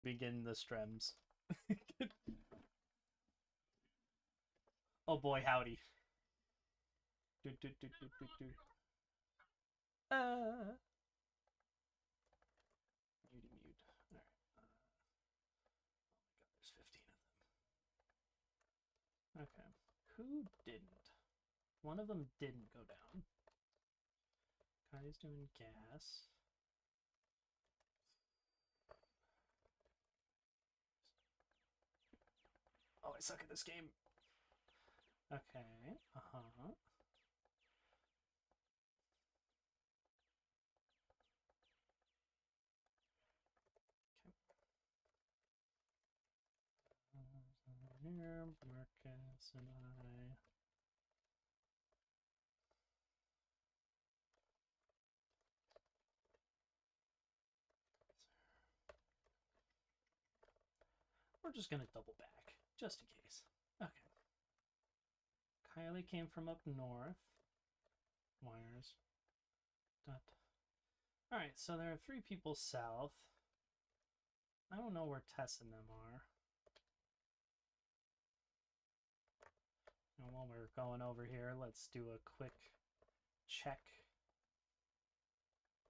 begin the strems. Oh boy, howdy. Do, do, do, do, do, do. Uh. Mute, mute. Alright. Oh my god, there's 15 of them. Okay. Who didn't? One of them didn't go down. Kai's doing gas. Oh, I suck at this game. Okay. Uh-huh. Okay. Here, Marcus and I. We're just gonna double back, just in case. Okay. Kylie came from up north. Wires. Dot. Alright, so there are 3 people south. I don't know where Tess and them are. And while we're going over here, let's do a quick check.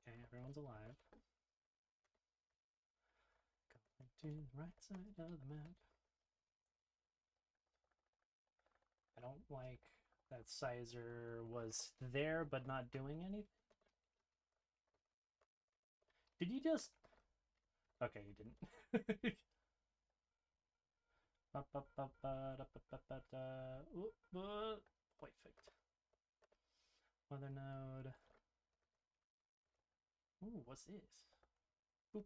Okay, everyone's alive. Going to the right side of the map. I don't like that Sizer was there but not doing anything. Did you just... Okay, you didn't. Perfect. Weather node. Ooh, what's this? Boop.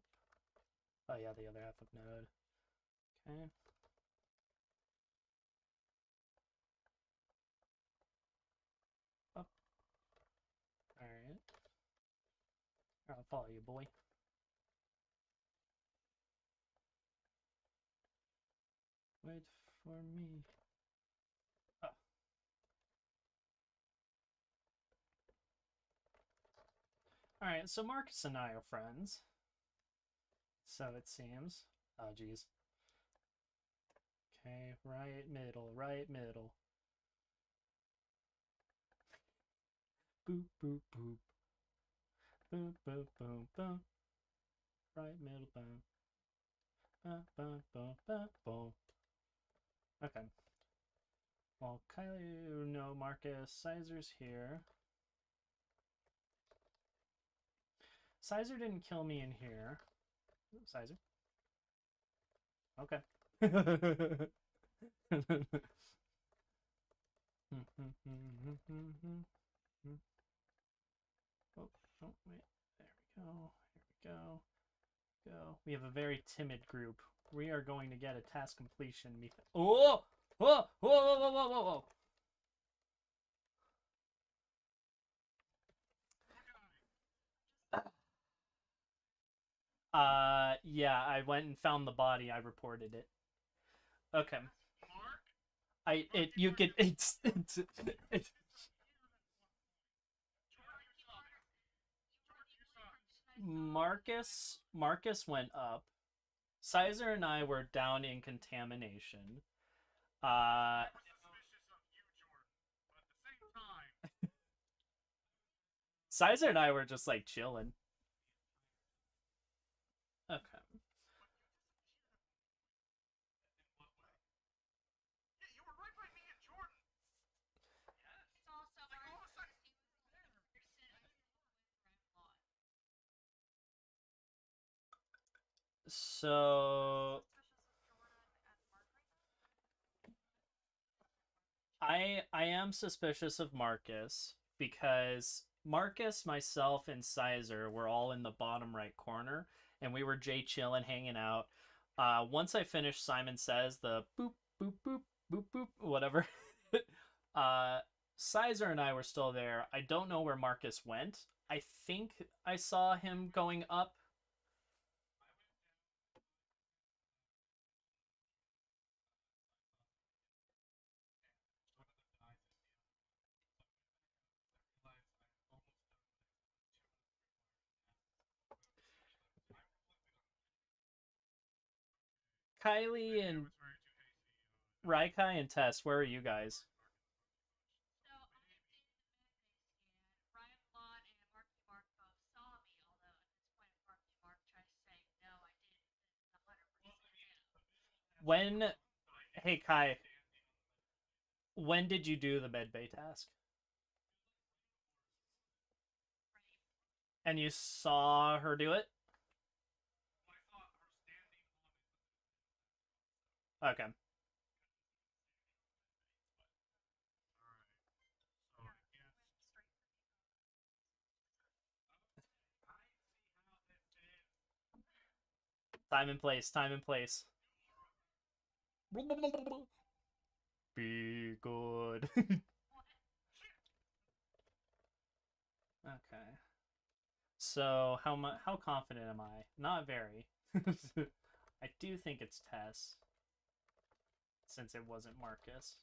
Oh yeah, the other half of node. Okay. Up. Alright. I'll follow you, boy. Wait for me. Oh. Alright, so Marcus and I are friends. So it seems. Oh, geez. Okay, right middle, right middle. Boop, boop, boop. Boop, boop, boop, boop. Right middle, boom. Boop, boop, boop, boop, boop. Okay. Well, Kylie, no, Marcus, Sizer's here. Sizer didn't kill me in here. Sizer. Okay. Oh, oh, wait. There we go. Here we go. Go. We have a very timid group. We are going to get a task completion. Oh! Whoa! Whoa! Whoa! Whoa! Whoa! Whoa! Yeah, I went and found the body. I reported it. Okay. You could, it's Marcus went up. Sizer and I were down in contamination. Uh, Sizer and I were just like chilling. Okay. So I am suspicious of Marcus because Marcus, myself, and Sizer were all in the bottom right corner, and we were Jay chilling, hanging out. Once I finished Simon Says, the boop boop boop boop boop whatever. uh, Sizer and I were still there. I don't know where Marcus went. I think I saw him going up. Kylie and Raikai and Tess, where are you guys? When, hey Kai, when did you do the medbay task? And you saw her do it? Okay. Time and place, time and place. Be good. Okay. So how confident am I? Not very. I do think it's Tess, since it wasn't Marcus.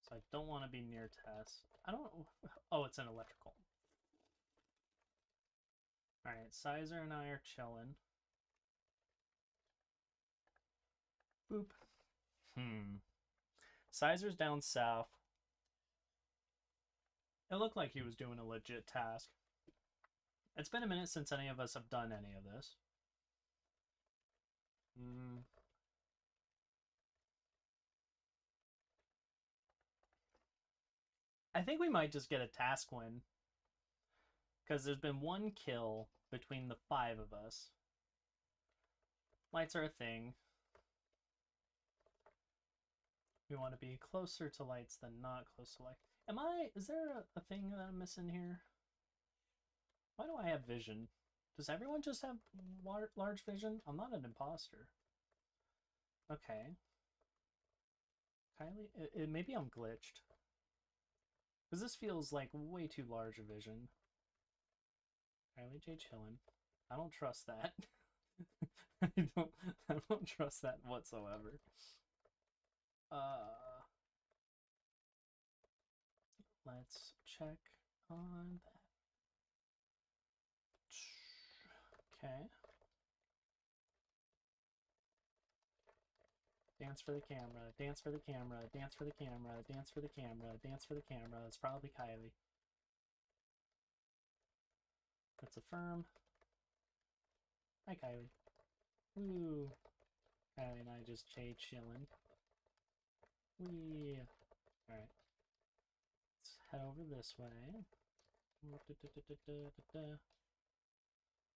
So I don't want to be near Tess. I don't. Oh, it's an electrical. All right, Sizer and I are chilling. Boop. Sizer's down south. It looked like he was doing a legit task. It's been a minute since any of us have done any of this. Mm. I think we might just get a task win. Because there's been one kill between the 5 of us. Lights are a thing. We want to be closer to lights than not close to light. Is there a thing that I'm missing here? Why do I have vision? Does everyone just have large vision? I'm not an imposter. Okay. Kylie, maybe I'm glitched. Because this feels like way too large a vision. Kylie J chillin'. I don't trust that. I don't trust that whatsoever. Let's check on that. Okay. Dance for the camera, dance for the camera, dance for the camera, dance for the camera, dance for the camera. It's probably Kylie. Let's affirm. Hi, Kylie. Woo. Kylie and I just chillin'. Wee. Alright. Let's head over this way.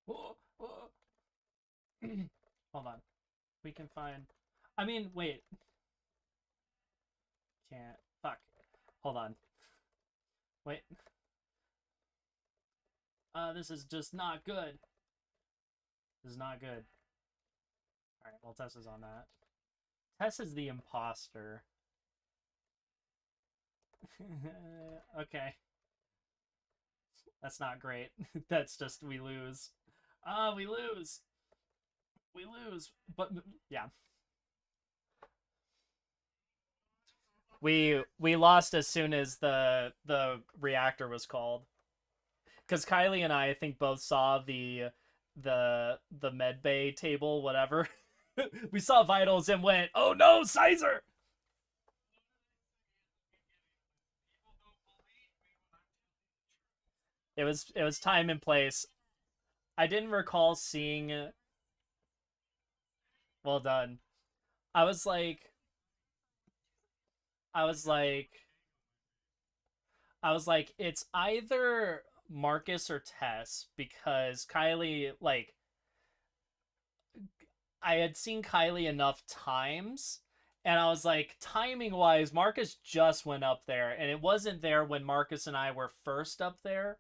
Whoa, whoa. Hold on. We can find... I mean, wait. Can't. Fuck. Hold on. Wait. This is just not good. This is not good. Alright, well, Tess is on that. Tess is the imposter. Okay. That's not great. That's just, we lose. We lose. We lose. But, yeah. We lost as soon as the reactor was called. Because Kylie and I think both saw the med bay table, whatever. We saw vitals and went, "Oh no, Sizer!" It was time and place. I didn't recall seeing. Well done. I was like, I was like, I was like, it's either Marcus or Tess because Kylie like I had seen Kylie enough times, and I was like, timing wise, Marcus just went up there, and it wasn't there when Marcus and I were first up there,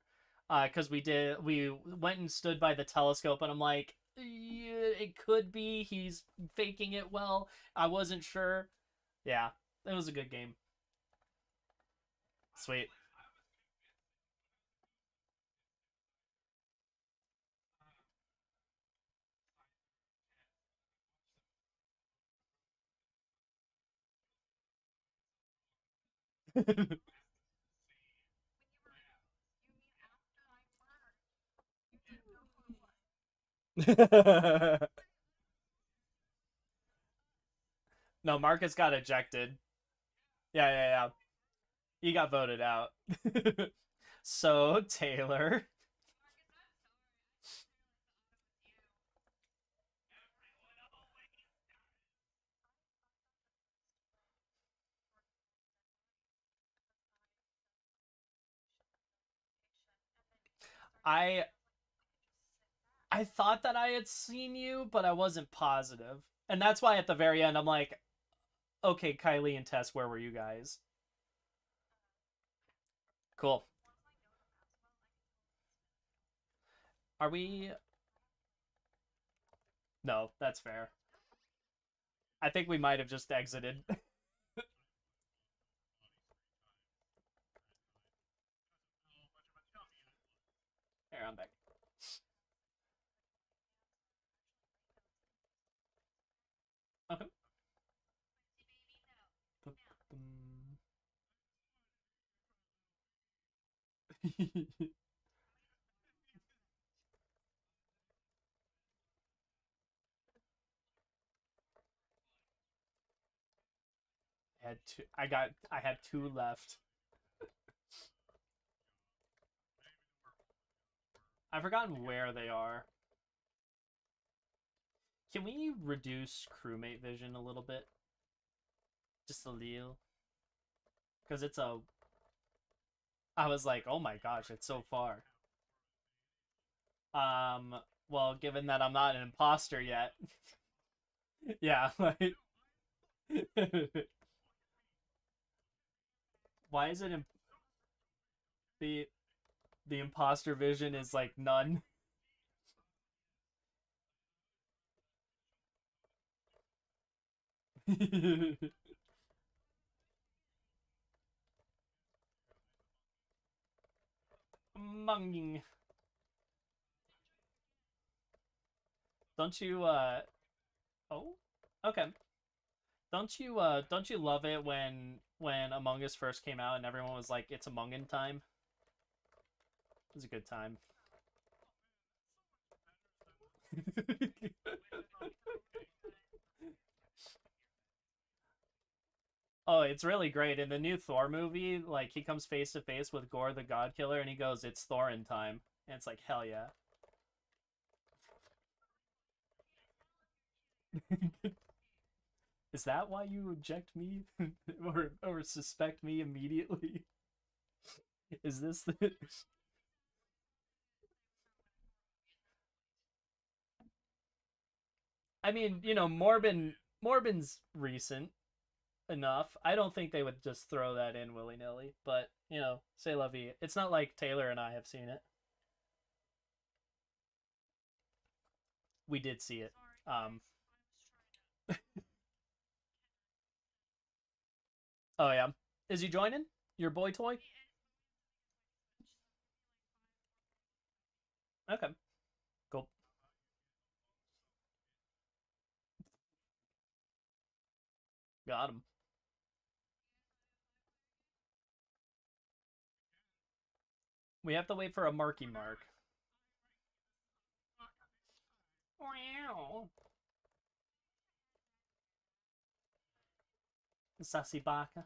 because we went and stood by the telescope, and I'm like, yeah, it could be he's faking it well. I wasn't sure. Yeah, it was a good game. Sweet. No, Marcus got ejected. Yeah, yeah, yeah. He got voted out. So, Taylor, I I thought that I had seen you, but I wasn't positive. And that's why at the very end I'm like, okay, Kylie and Tess, where were you guys? Cool. Are we No, that's fair. I think we might have just exited. Here, I'm back. Okay. I had two left. I've forgotten where they are. Can we reduce crewmate vision a little bit? Just a little? Because it's a. I was like, oh my gosh, it's so far. Um, well, given that I'm not an imposter yet, yeah, like, why is it the the imposter vision is like none? Munging. Don't you Oh? Okay. Don't you love it when Among Us first came out and everyone was like it's Among Us time? It was a good time. Oh, it's really great. In the new Thor movie, like he comes face to face with Gore the God Killer and he goes, "It's Thorin time." And it's like, "Hell yeah." Is that why you reject me or suspect me immediately? Is this the I mean, Morbin's recent enough. I don't think they would just throw that in willy-nilly, but, say la vie. It's not like Taylor and I have seen it. We did see it. Um oh yeah. Is he joining? Your boy toy? Okay. Cool. Got him. We have to wait for a Marky Mark. Wow. Sassy Baka.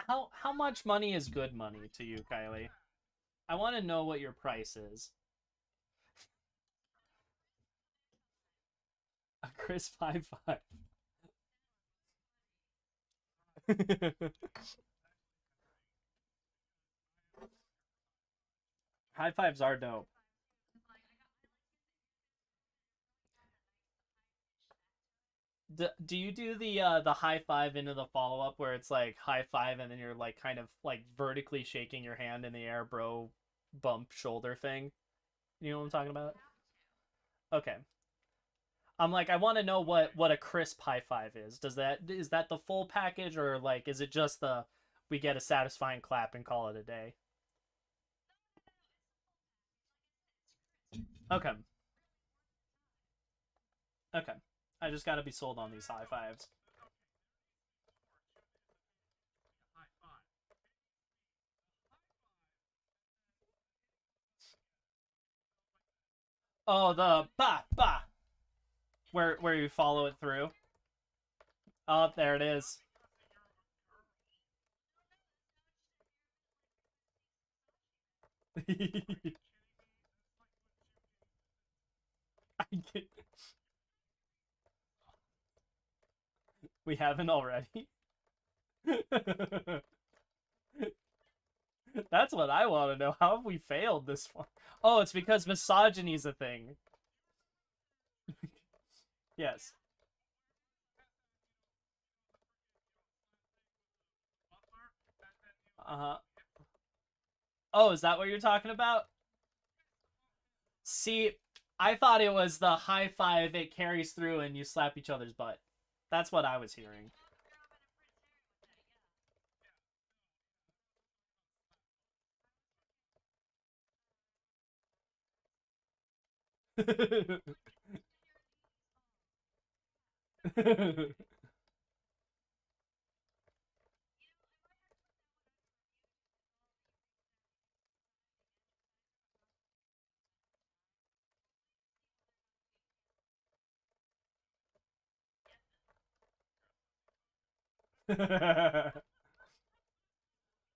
How much money is good money to you, Kylie? I want to know what your price is. A crisp high five. High fives are dope. Do you do the high five into the follow up where it's like high five and then you're like kind of like vertically shaking your hand in the air, bro, bump shoulder thing? You know what I'm talking about? Okay. I'm like I want to know what a crisp high five is. Is that the full package or like is it just the we get a satisfying clap and call it a day? Okay. Okay. I just got to be sold on these high fives. Oh, the ba ba, where you follow it through. Oh, there it is. We haven't already. That's what I want to know. How have we failed this one? Oh, it's because misogyny's a thing. Yes. Uh-huh. Oh, is that what you're talking about? See, I thought it was the high five, it carries through and you slap each other's butt. That's what I was hearing.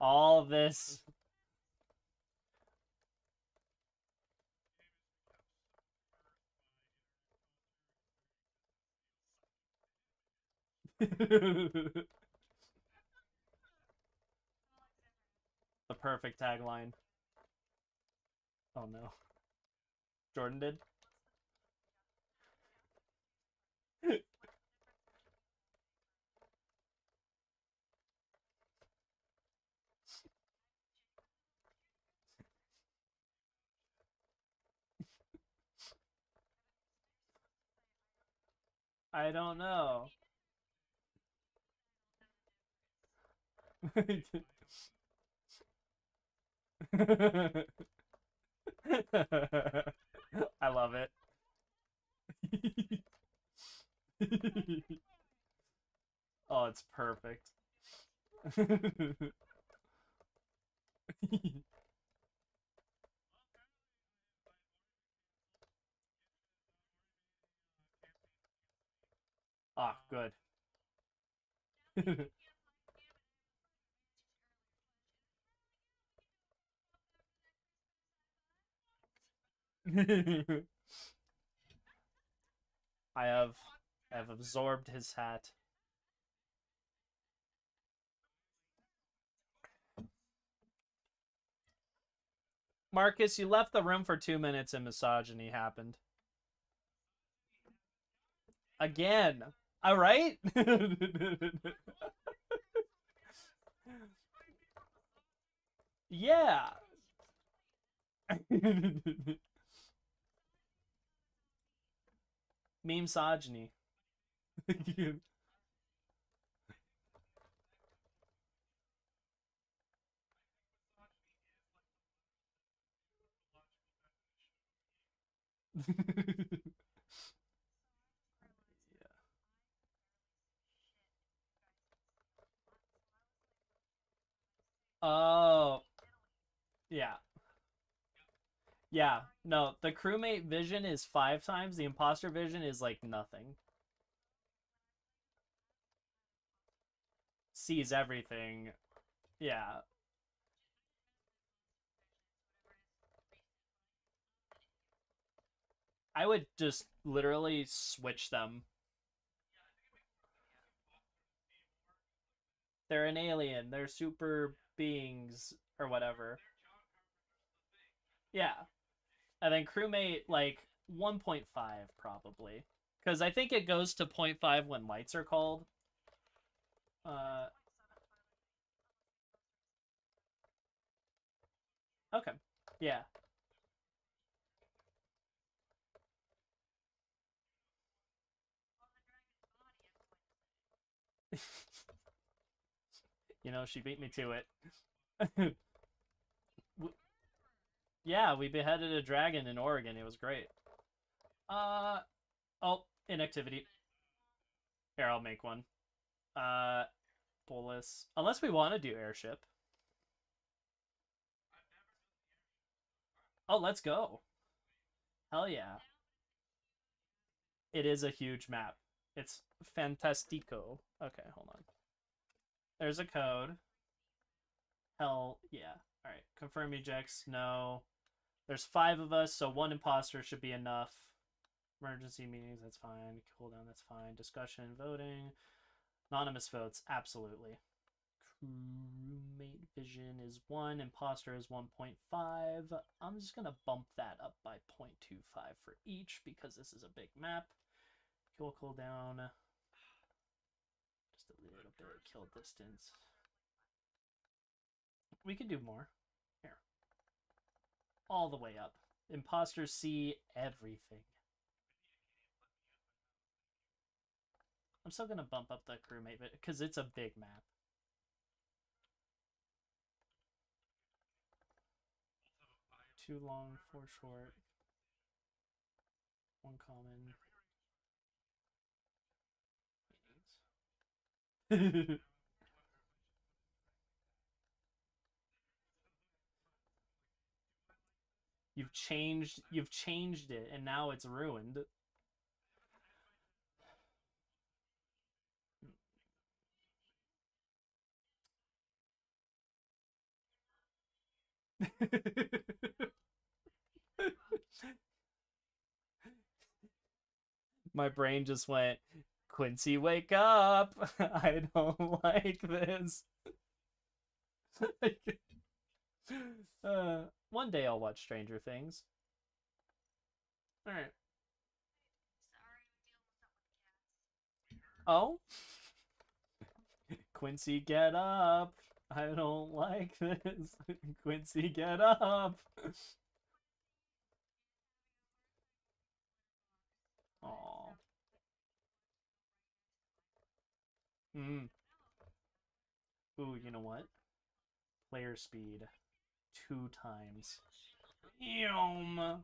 All this. The perfect tagline. Oh no. Jordan did? I don't know. I love it. Oh, it's perfect. Ah, good. I have absorbed his hat. Marcus, you left the room for 2 minutes and misogyny happened. Again. All right? Yeah. Meme misogyny. Oh, yeah. Yeah. No, the crewmate vision is 5 times. The imposter vision is like nothing. Sees everything. Yeah. I would just literally switch them. They're an alien. They're super beings or whatever. Yeah. And then crewmate like 1.5 probably. Cuz I think it goes to point 0.5 when lights are called. Uh okay. Yeah. You know, she beat me to it. Yeah, we beheaded a dragon in Oregon. It was great. Uh oh, inactivity. Here, I'll make one. Uh Bolus. Unless we want to do airship. Oh, let's go. Hell yeah. It is a huge map. It's fantastico. Okay, hold on. There's a code. Hell yeah. Alright, confirm ejects. No. There's 5 of us, so 1 imposter should be enough. Emergency meetings, that's fine. Cooldown, that's fine. Discussion, voting. Anonymous votes, absolutely. Crewmate vision is 1. Imposter is 1.5. I'm just going to bump that up by 0.25 for each because this is a big map. Kill cooldown. Just a little bit. Kill distance. We could do more. Here. All the way up. Imposters see everything. I'm still going to bump up the crewmate because it's a big map. Too long, 4 short. 1 common. you've changed it and now it's ruined. My brain just went, Quincy, wake up. I don't like this. One day I'll watch Stranger Things. All right. Oh? Quincy, get up. I don't like this. Quincy, get up. Aw. Mm. Ooh, you know what? Player speed. 2 times. Yum.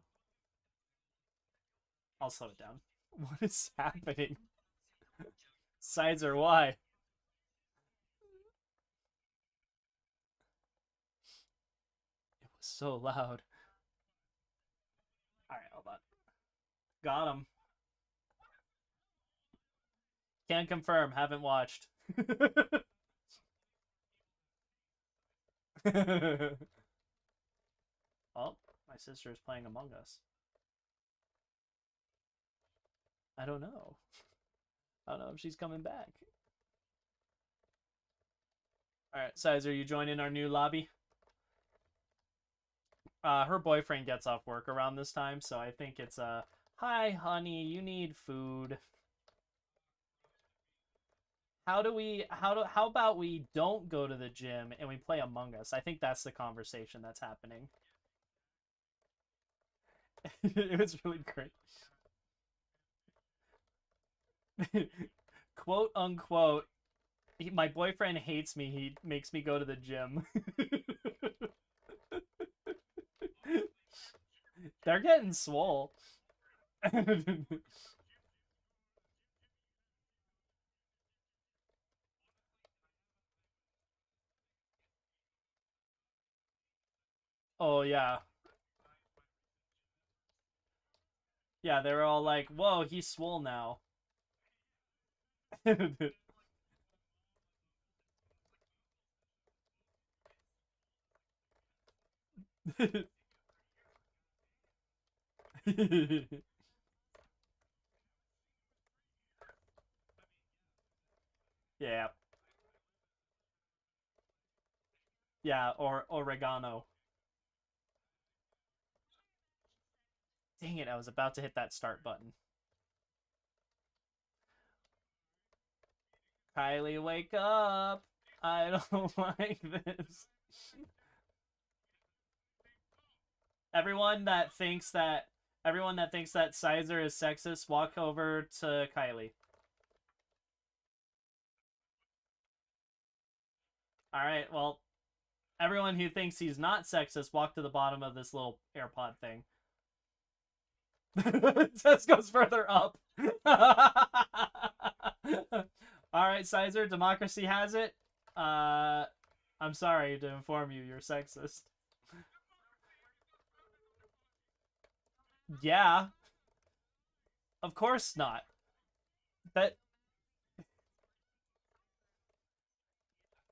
I'll slow it down. What is happening? Sizer, why? It was so loud. Alright, hold on. Got him. Can't confirm, haven't watched. Oh, my sister is playing Among Us. I don't know. I don't know if she's coming back. Alright, Sizer, you join in our new lobby? Her boyfriend gets off work around this time, so I think it's hi honey, you need food. How about we don't go to the gym and we play Among Us? I think that's the conversation that's happening. It was really great. Quote unquote, my boyfriend hates me. He makes me go to the gym. They're getting swole. Oh yeah. Yeah, they were all like, "Whoa, he's swole now." Yeah. Yeah, or oregano. Dang it, I was about to hit that start button. Kylie, wake up. I don't like this. Everyone that thinks that everyone that thinks that Sizer is sexist, walk over to Kylie. Alright, well, everyone who thinks he's not sexist, walk to the bottom of this little AirPod thing. Test goes further up. Alright, Sizer, democracy has it. I'm sorry to inform you, you're sexist. Yeah, of course not. That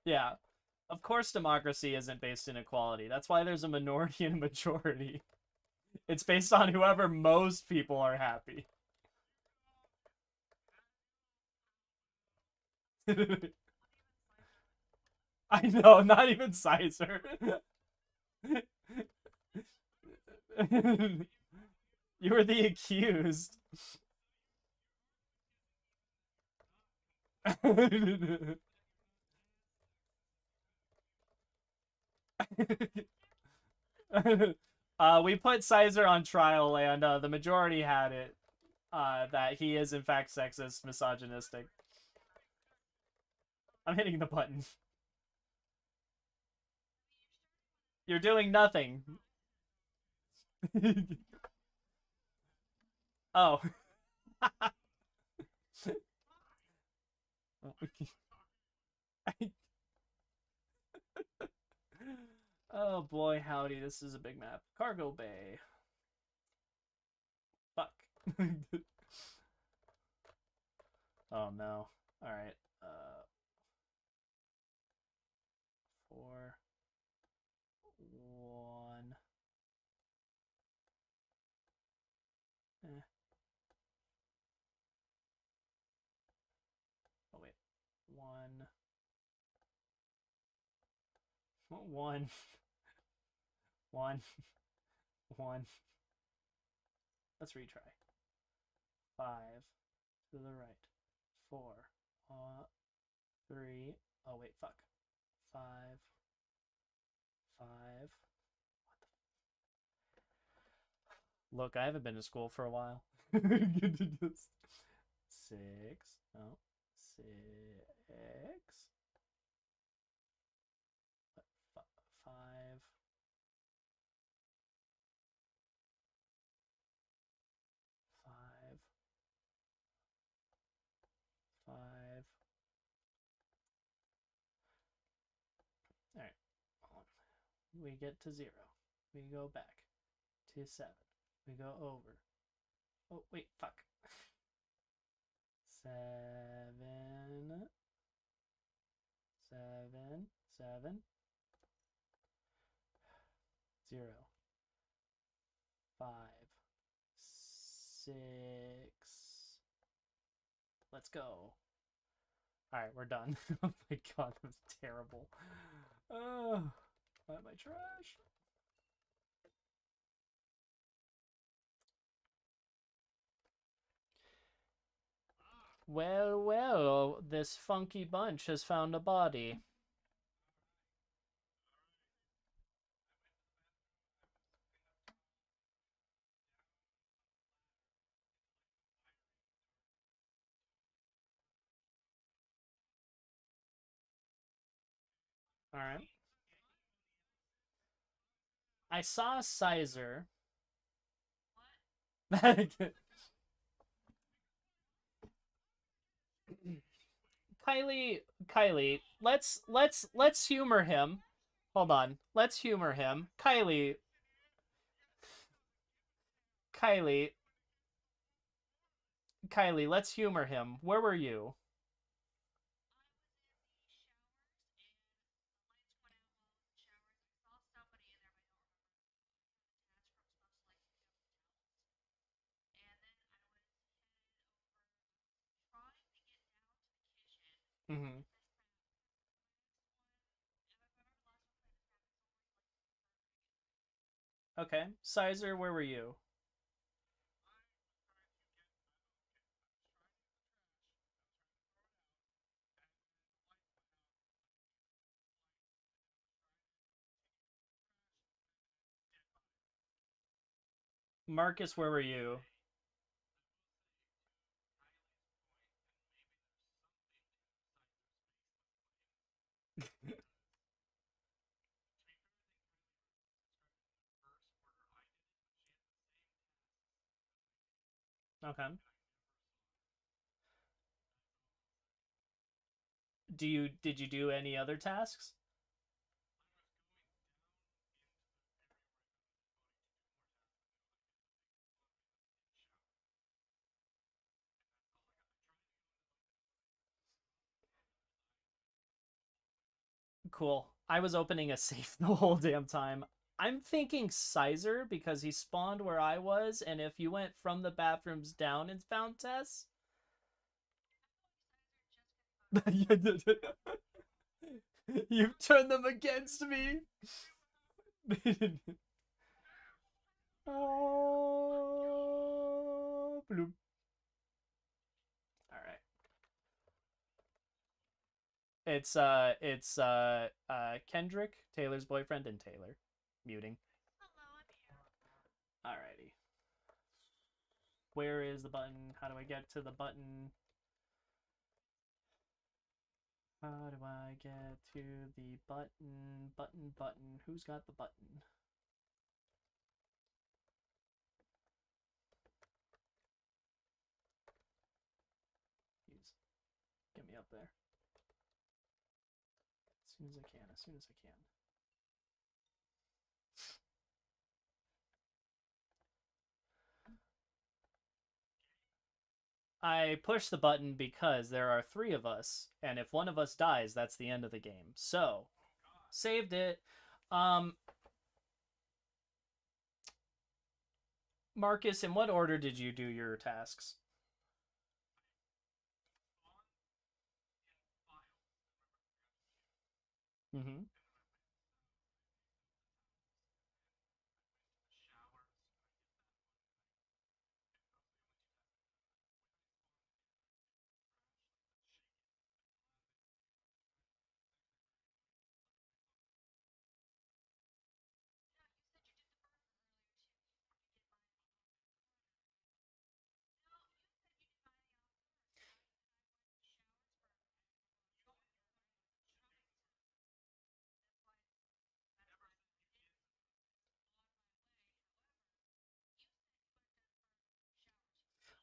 yeah. Of course democracy isn't based in equality. That's why there's a minority and a majority. It's based on whoever most people are happy. I know, not even Sizer. You were the accused. We put Sizer on trial, and the majority had it that he is in fact sexist, misogynistic. I'm hitting the button. You're doing nothing. Oh. Oh boy, howdy, this is a big map. Cargo Bay. Fuck. Oh no. Alright. 4, 1. Eh. Oh wait. 1. 1. 1. 1. Let's retry. 5 to the right. 4. 3. Oh wait, fuck. 5. 5. Look, I haven't been to school for a while. 6. No. 6. 5. 5. 5. Alright. We get to 0. We go back to 7. We go over. Oh, wait, fuck. 7. 7. 7. 0. 5. 6. Let's go. Alright, we're done. Oh my god, that was terrible. Oh, why am I trash? Well, well, this funky bunch has found a body. Alright. I saw a Sizer. Kylie, let's humor him. Hold on. Let's humor him. Kylie, Kylie, let's humor him. Where were you? Mhm. Okay. Sizer, where were you? Marcus, where were you? Okay. Did you do any other tasks? Cool. I was opening a safe the whole damn time. I'm thinking Sizer because he spawned where I was, and if you went from the bathrooms down and found Tess, you've turned them against me. Oh, bloop. All right. It's Kendrick, Taylor's boyfriend, and Taylor. Muting. Alrighty. Where is the button? How do I get to the button? How do I get to the button? Button. Who's got the button? Please get me up there. As soon as I can. As soon as I can. I push the button because there are 3 of us, and if one of us dies, that's the end of the game. So, saved it. Marcus, in what order did you do your tasks? Mm-hmm.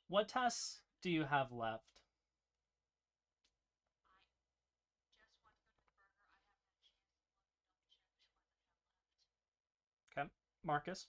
What tasks do you have left? Okay. Marcus?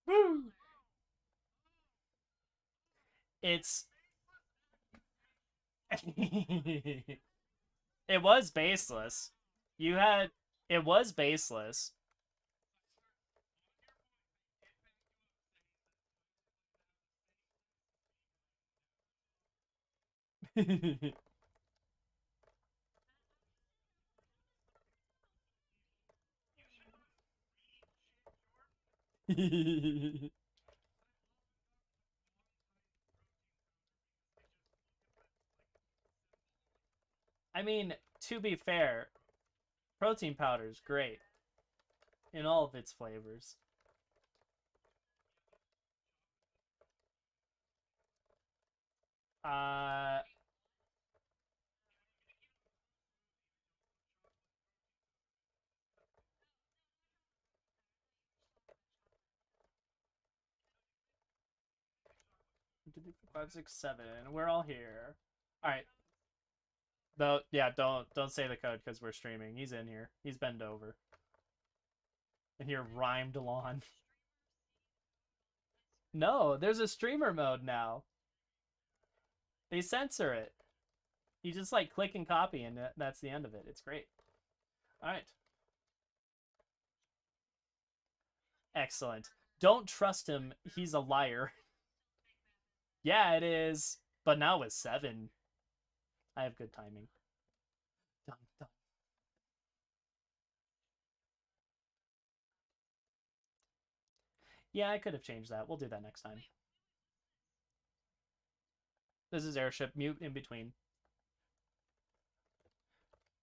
Woo! It's it was baseless. You had it was baseless. I mean, to be fair, protein powder is great in all of its flavors. Uh 5, 6, 7. We're all here. All right. Though, yeah, don't say the code because we're streaming. He's in here. He's bent over, and you're rhymed along. No, there's a streamer mode now. They censor it. You just like click and copy, and that's the end of it. It's great. All right, excellent. Don't trust him. He's a liar. Yeah, it is. But now with 7, I have good timing. Dun, dun. Yeah, I could have changed that. We'll do that next time. This is airship. Mute in between.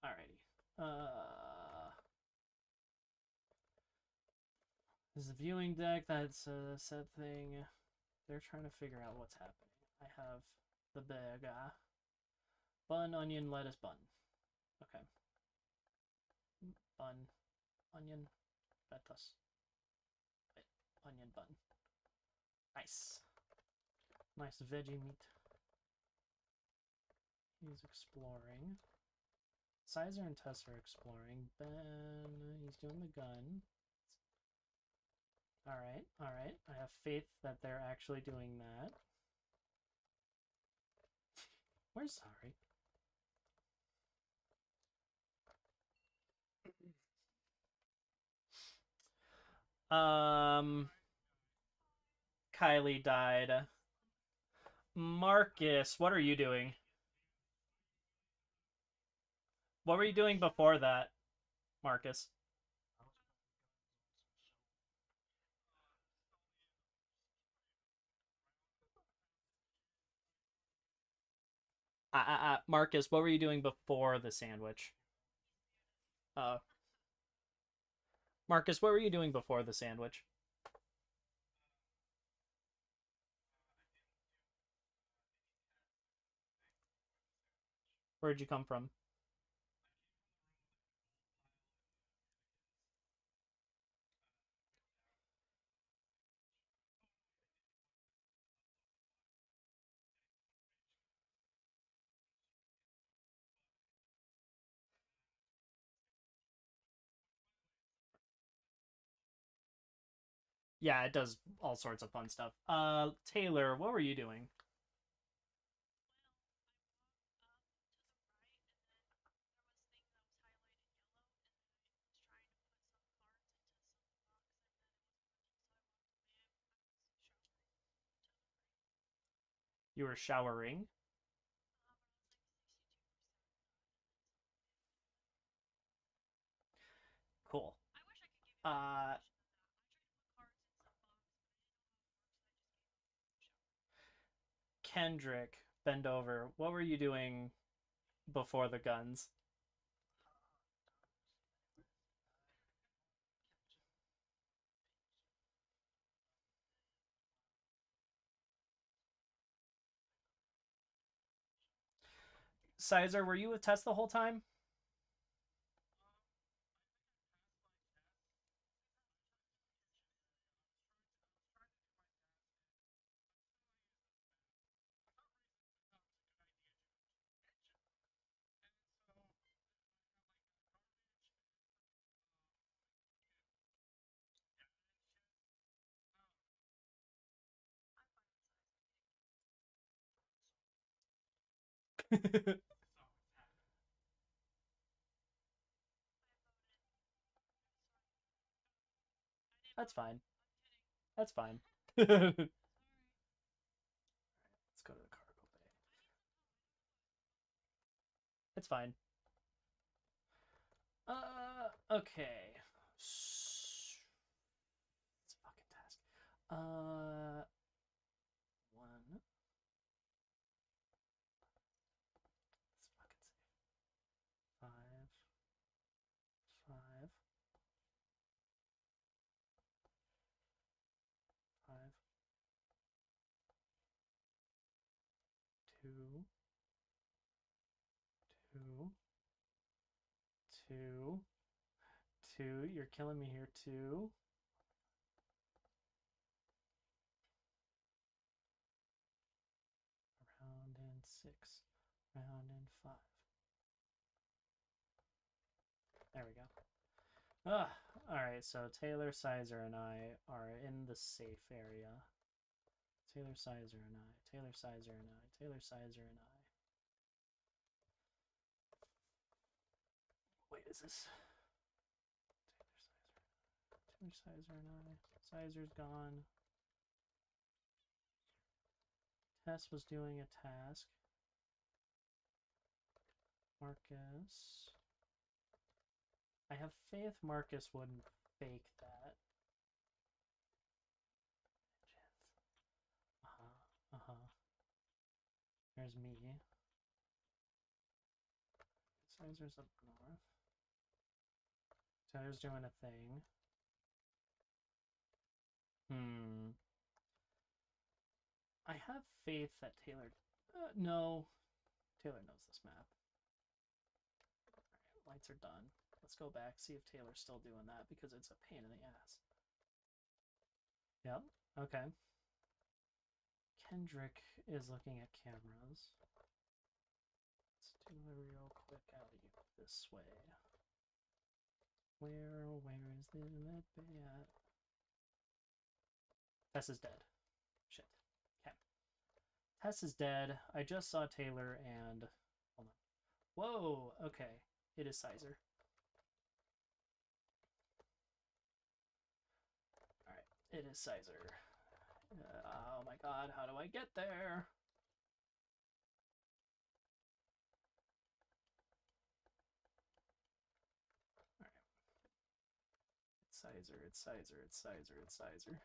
Alrighty. This is a viewing deck. That's a set thing. They're trying to figure out what's happening. I have the burger. Bun, onion, lettuce, bun. Okay. Bun, onion, lettuce. Wait. onion bun. Nice. Nice veggie meat. He's exploring. Sizer and Tess are exploring. Ben, he's doing the gun. Alright, alright. I have faith that they're actually doing that. Where's Zari? Kylie died. Marcus, what are you doing? What were you doing before that, Marcus? Marcus, what were you doing before the sandwich? Uh, Marcus, what were you doing before the sandwich? Where'd you come from? Yeah, it does all sorts of fun stuff. Taylor, what were you doing? You were showering. Cool. Uh, Kendrick, bend over. What were you doing before the guns? Sizer, were you with Tess the whole time? That's fine. That's fine. Let's go to the cargo bay. It's fine. Okay. It's a fucking task. One. Let's fucking save. Five. Five. Five. Two. Two. Two. Two. You're killing me here. Two. Round in six. Round in five. There we go. Ah, alright, so Taylor, Sizer, and I are in the safe area. Taylor, Sizer, and I. Taylor, Sizer, and I. Taylor, Sizer, and I. Wait, is this? Taylor, Sizer, and I. Sizer's gone. Tess was doing a task. Marcus. I have faith Marcus wouldn't fake that. Uh-huh. Uh-huh. There's me. Sizer's up north. Taylor's doing a thing. Hmm. I have faith that Taylor. No. Taylor knows this map. Alright, lights are done. Let's go back, see if Taylor's still doing that because it's a pain in the ass. Yep. Okay. Kendrick is looking at cameras. Let's do a real quick alley this way. Where is the med bay at? Tess is dead. Shit. Okay. Tess is dead. I just saw Taylor and... Hold on. Whoa! Okay. It is Sizer. Alright. It is Sizer. Oh my god, how do I get there? Alright. It's Sizer, it's Sizer, it's Sizer, it's Sizer.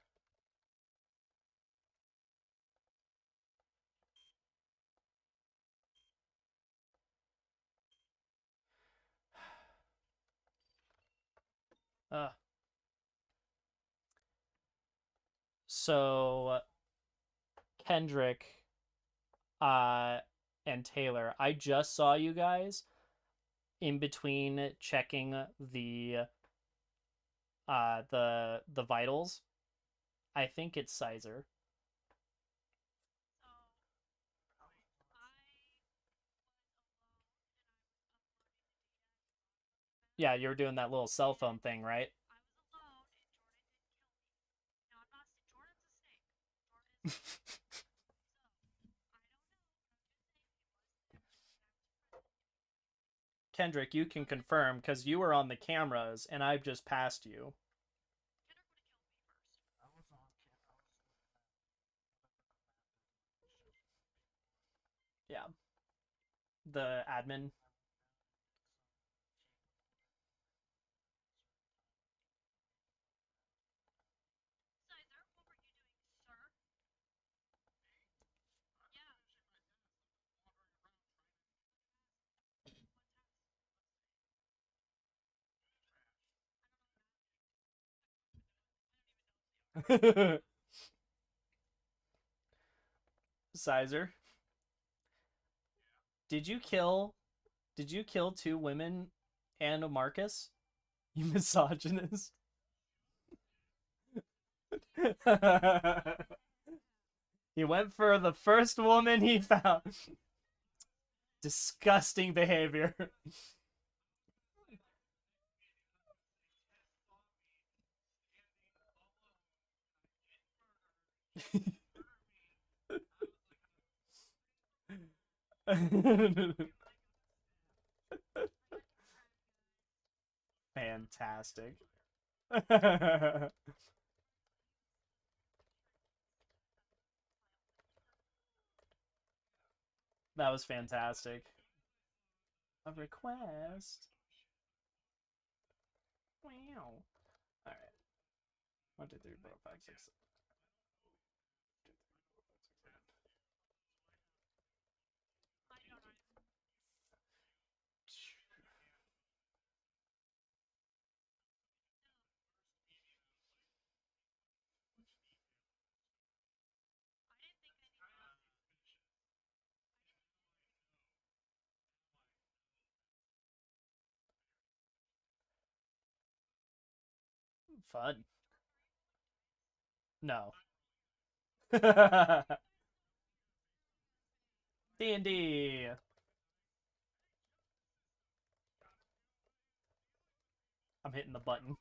So Kendrick and Taylor, I just saw you guys in between checking the vitals. I think it's Sizer. Yeah, you were doing that little cell phone thing, right? Kendrick, you can confirm because you were on the cameras and I've just passed you. Yeah. The admin. Sizer, did you kill two women and a Marcus? You misogynist. He went for the first woman he found. Disgusting behavior. Fantastic. That was fantastic. A request. Wow. All right. 1, 2, 3, 4, 5, 6. Fun. No. D&D. I'm hitting the button.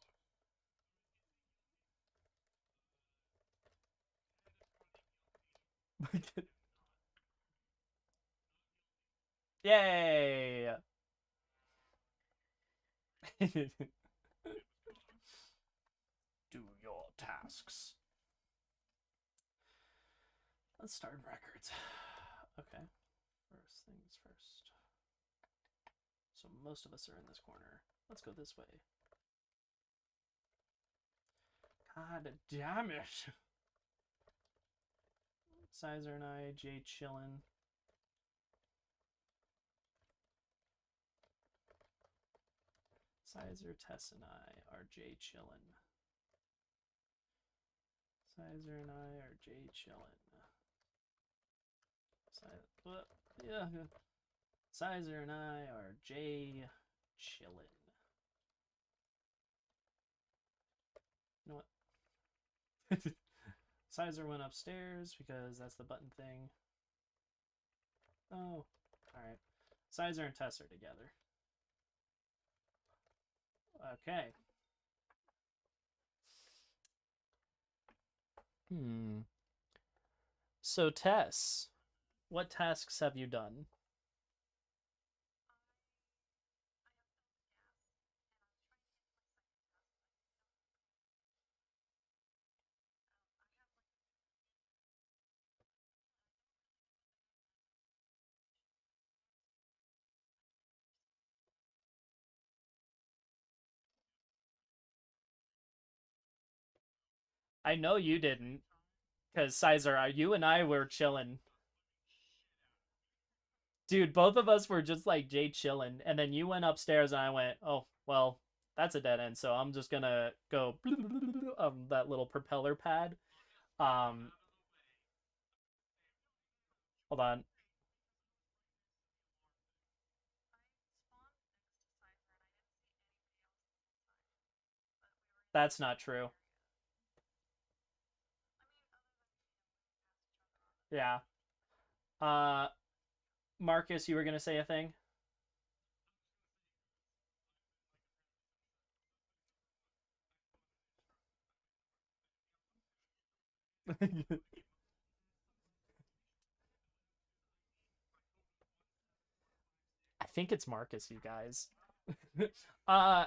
Yay! Do your tasks. Let's start records. Okay. First things first. So most of us are in this corner. Let's go this way. God damn it. Sizer and I, Jay chillin'. Sizer, Tess, and I are Jay chillin'. Sizer and I are Jay chillin'. Yeah. Sizer and I are Jay chillin'. You know what? Sizer went upstairs because that's the button thing. Oh, alright. Sizer and Tess are together. Okay. So, Tess, what tasks have you done? I know you didn't, because Sizer, you and I were chilling. Dude, both of us were just like Jay chilling, and then you went upstairs, and I went, oh, well, that's a dead end, so I'm just gonna go that little propeller pad. Um, Hold on. That's not true. Yeah. Uh, Marcus, you were gonna say a thing? I think it's Marcus, you guys. uh,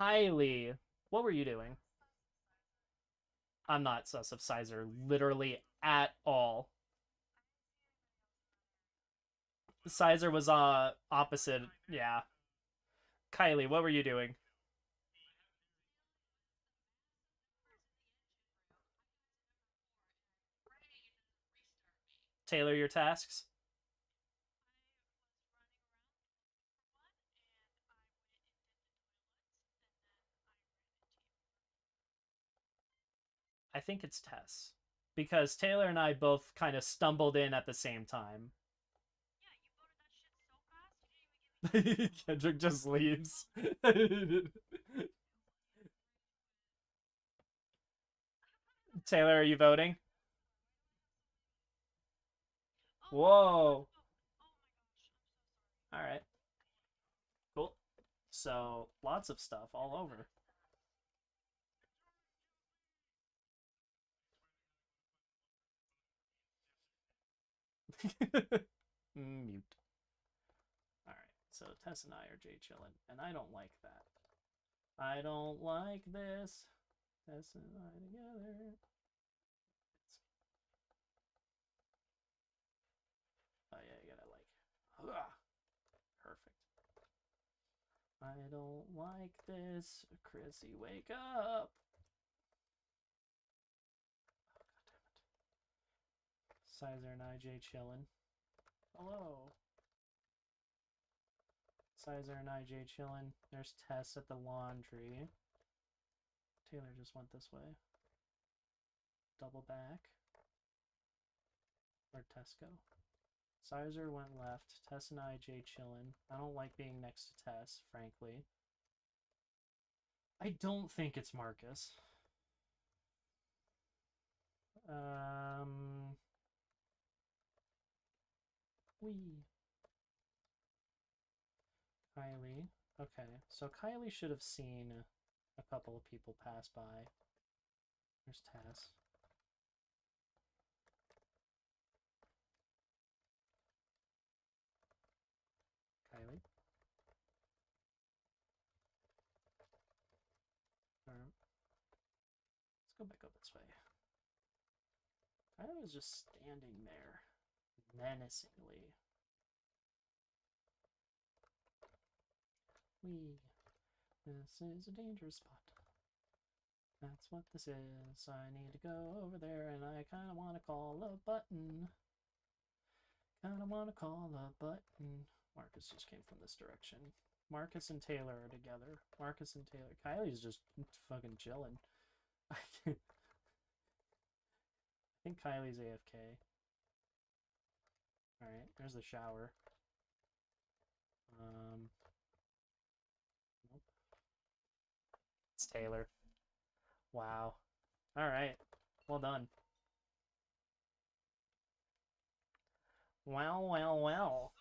Kylie, what were you doing? I'm not sus of Sizer literally at all. Sizer was opposite. Yeah. Kylie, what were you doing? Tailor your tasks. I think it's Tess because Taylor and I both kind of stumbled in at the same time. Kendrick just leaves. Taylor, are you voting? Whoa. All right. Cool. So, lots of stuff all over. Mute. All right. So, Tess and I are Jay chilling, and I don't like that. I don't like this. Tess and I together. Oh, yeah, you gotta like. Ugh. Perfect. I don't like this. Chrissy, wake up. Sizer and IJ chilling. Hello. Sizer and IJ chilling. There's Tess at the laundry. Taylor just went this way. Double back. Where'd Tess go? Sizer went left. Tess and IJ chilling. I don't like being next to Tess, frankly. I don't think it's Marcus. Um. Wee. Kylie. Okay, so Kylie should have seen a couple of people pass by. There's Tess. Kylie. Alright. Let's go back up this way. Kylie was just standing there menacingly. Wee. This is a dangerous spot. That's what this is. I need to go over there and I kinda wanna call a button. Kinda wanna call a button. Marcus just came from this direction. Marcus and Taylor are together. Marcus and Taylor. Kylie's just fucking chilling. I think Kylie's AFK. Alright, there's the shower. Nope. It's Taylor. Wow. Alright. Well done. Well, well, well.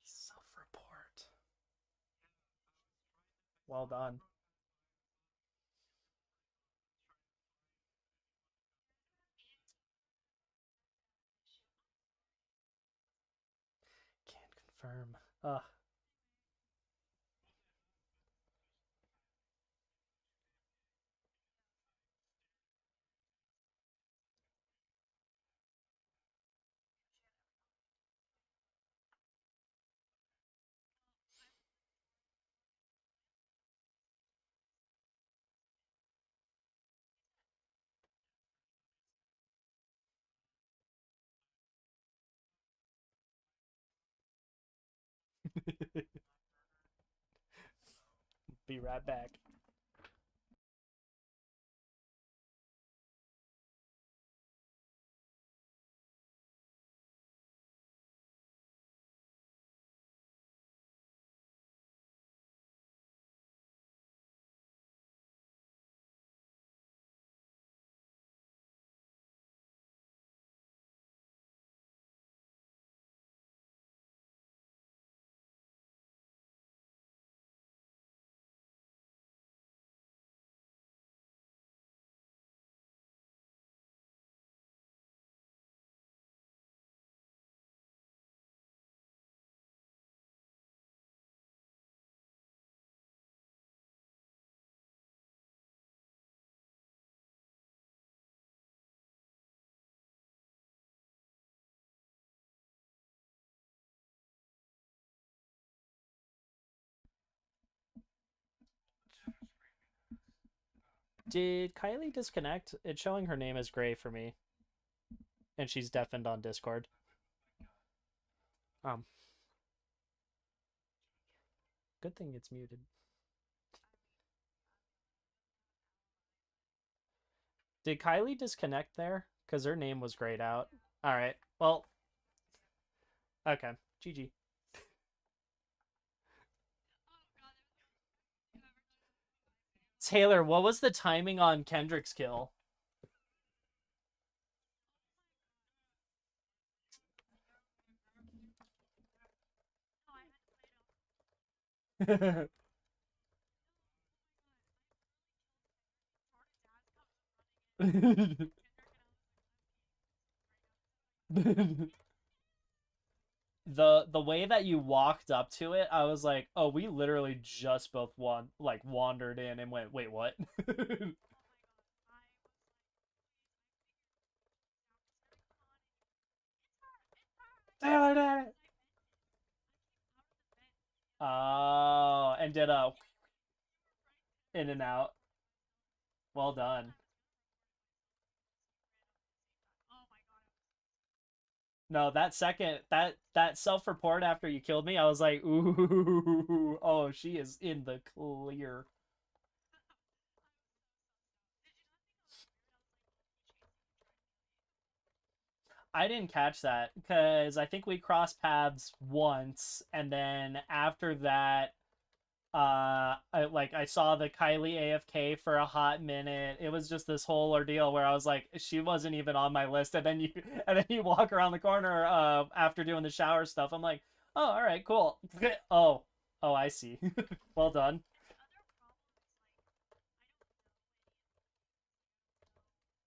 Self-report. Well done. Can't confirm. Ugh. Be right back. Did Kylie disconnect? It's showing her name as Gray for me, and she's deafened on Discord. Um, Good thing it's muted. Did Kylie disconnect there? Because her name was grayed out. All right. Well, okay. GG. Taylor, what was the timing on Kendrick's kill? The way that you walked up to it, I was like, oh, we literally just both wandered in and went, wait, what? Taylor did it. Oh, and did a in and out. Well done. No, that second that self-report after you killed me, I was like, ooh, oh, she is in the clear. I didn't catch that because I think we crossed paths once, and then after that, I saw the Kylie AFK for a hot minute. It was just this whole ordeal where I was like, she wasn't even on my list, and then you and then you walk around the corner after doing the shower stuff. I'm like, oh, all right, cool. Oh, oh, I see. Well done.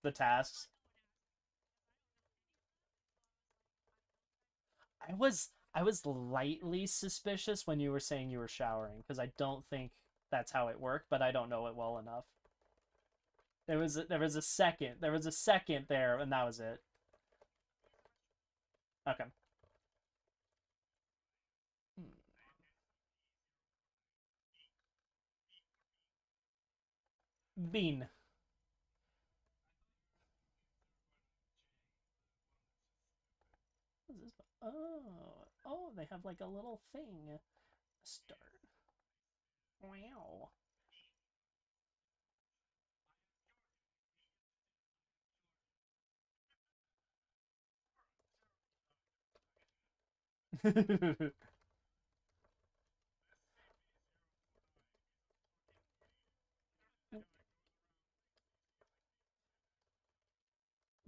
The tasks. I was lightly suspicious when you were saying you were showering because I don't think that's how it worked, but I don't know it well enough. There was a second there, and that was it. Okay. Bean. What is this? Oh, they have like a little thing. Start. Wow.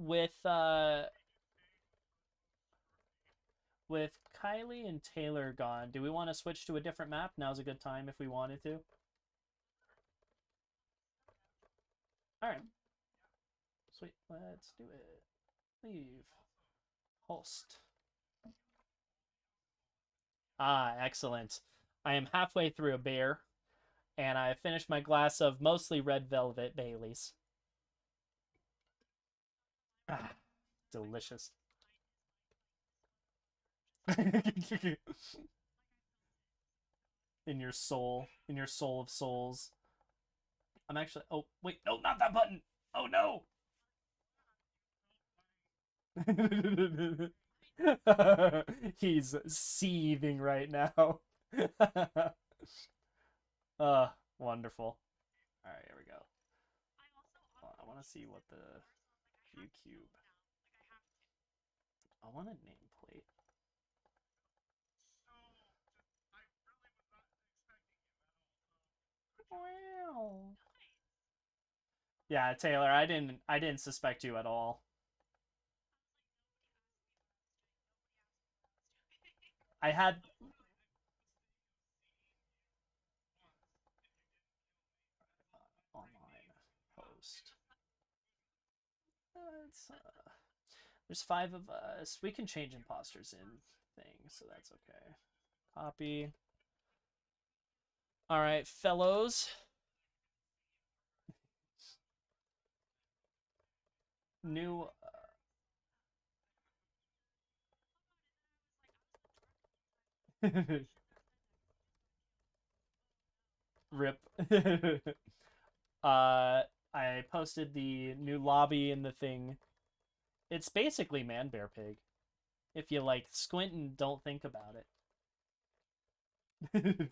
with with Kylie and Taylor gone, do we want to switch to a different map? Now's a good time if we wanted to. All right. Sweet. Let's do it. Leave. Host. Ah, excellent. I am halfway through a beer, and I finished my glass of mostly red velvet Baileys. Ah, delicious. In your soul of souls. I'm actually. Oh, wait, no, not that button. Oh no. He's seething right now. Wonderful. All right, here we go. I want to see what the Q cube. I want a nameplate. Wow. Yeah, Taylor, I didn't suspect you at all. I had online post. It's there's five of us. We can change imposters in things, so that's okay. Copy. All right, fellows. New rip. I posted the new lobby in the thing. It's basically Man Bear Pig. If you like squint and don't think about it. 1, 2,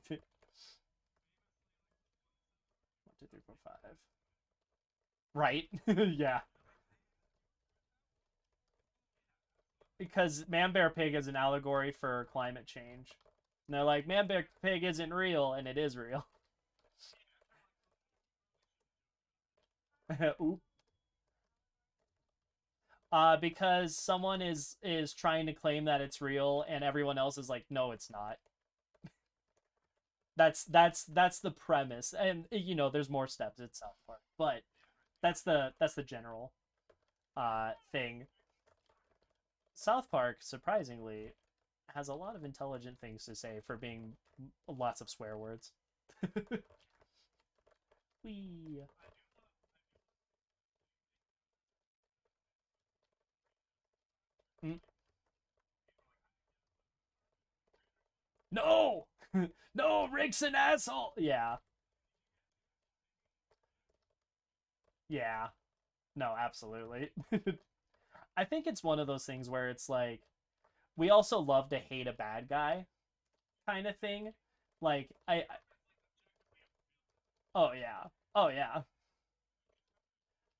3, 4, 5. Right? Yeah. Because Man Bear Pig is an allegory for climate change. And they're like, Man Bear Pig isn't real, and it is real. Oop. Because someone is trying to claim that it's real, and everyone else is like, no, it's not. That's the premise, and there's more steps in South Park, but that's the general thing. South Park, surprisingly, has a lot of intelligent things to say for being lots of swear words. Wee. Mm. No, no, Rick's an asshole. Yeah, yeah. No, absolutely. I think it's one of those things where it's like we also love to hate a bad guy kind of thing. Like oh yeah. Oh yeah.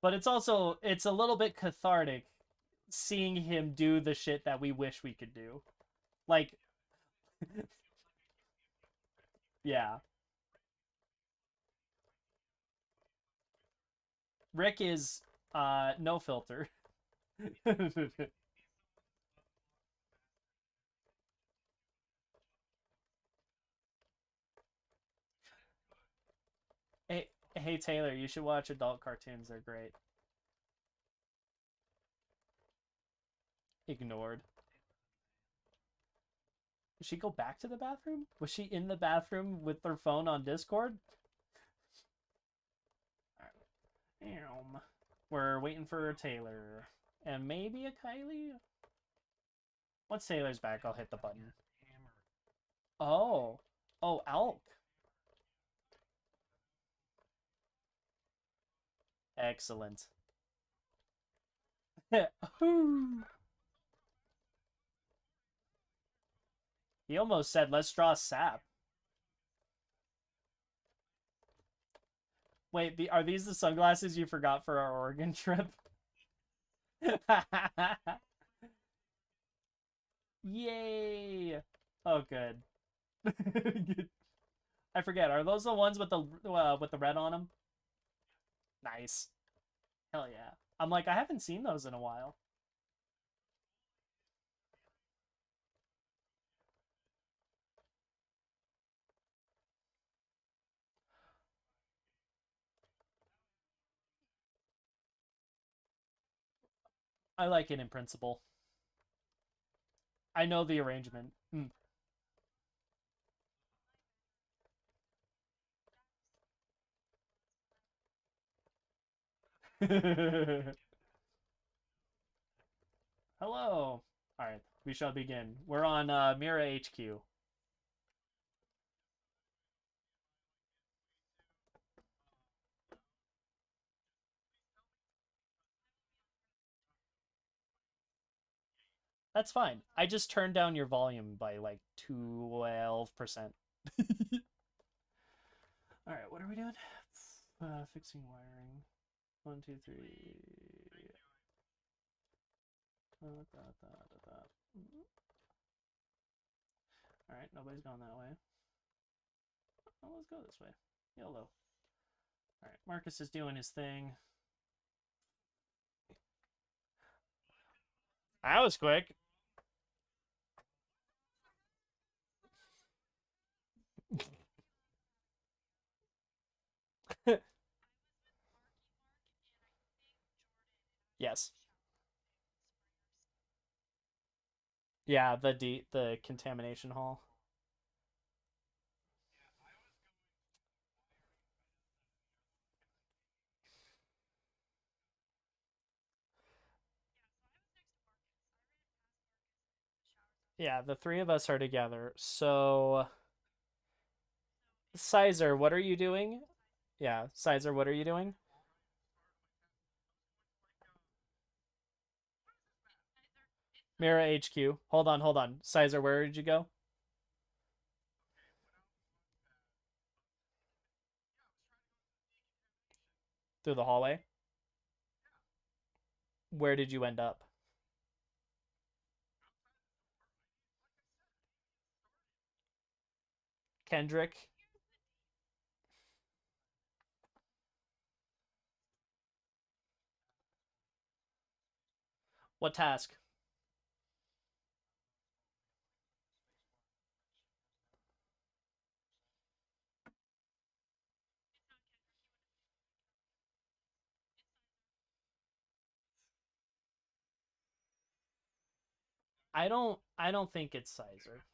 But it's a little bit cathartic seeing him do the shit that we wish we could do. Like yeah. Rick is no filter. Hey, hey Taylor, you should watch adult cartoons. They're great. Ignored. Did she go back to the bathroom? Was she in the bathroom with her phone on Discord? Alright. We're waiting for Taylor. And maybe a Kylie? Once Taylor's back, I'll hit the button. Oh. Oh, Elk. Excellent. He almost said, let's draw sap. Wait, are these the sunglasses you forgot for our Oregon trip? Yay! Oh, good. I forget. Are those the ones with the red on them? Nice. Hell yeah. I'm like, I haven't seen those in a while. I like it in principle. I know the arrangement. Mm. Hello. All right, we shall begin. We're on Mira HQ. That's fine. I just turned down your volume by like 12%. All right, what are we doing? Fixing wiring. One, two, three. All right, nobody's gone that way. Well, let's go this way. YOLO. All right, Marcus is doing his thing. That was quick. Yes. Yeah, the contamination hall. Yeah, the three of us are together. So, Sizer, what are you doing? Yeah, Sizer, what are you doing? Mira HQ. Hold on, hold on. Sizer, where did you go? Through the hallway. Where did you end up? Kendrick. What task? I don't think it's Sizer.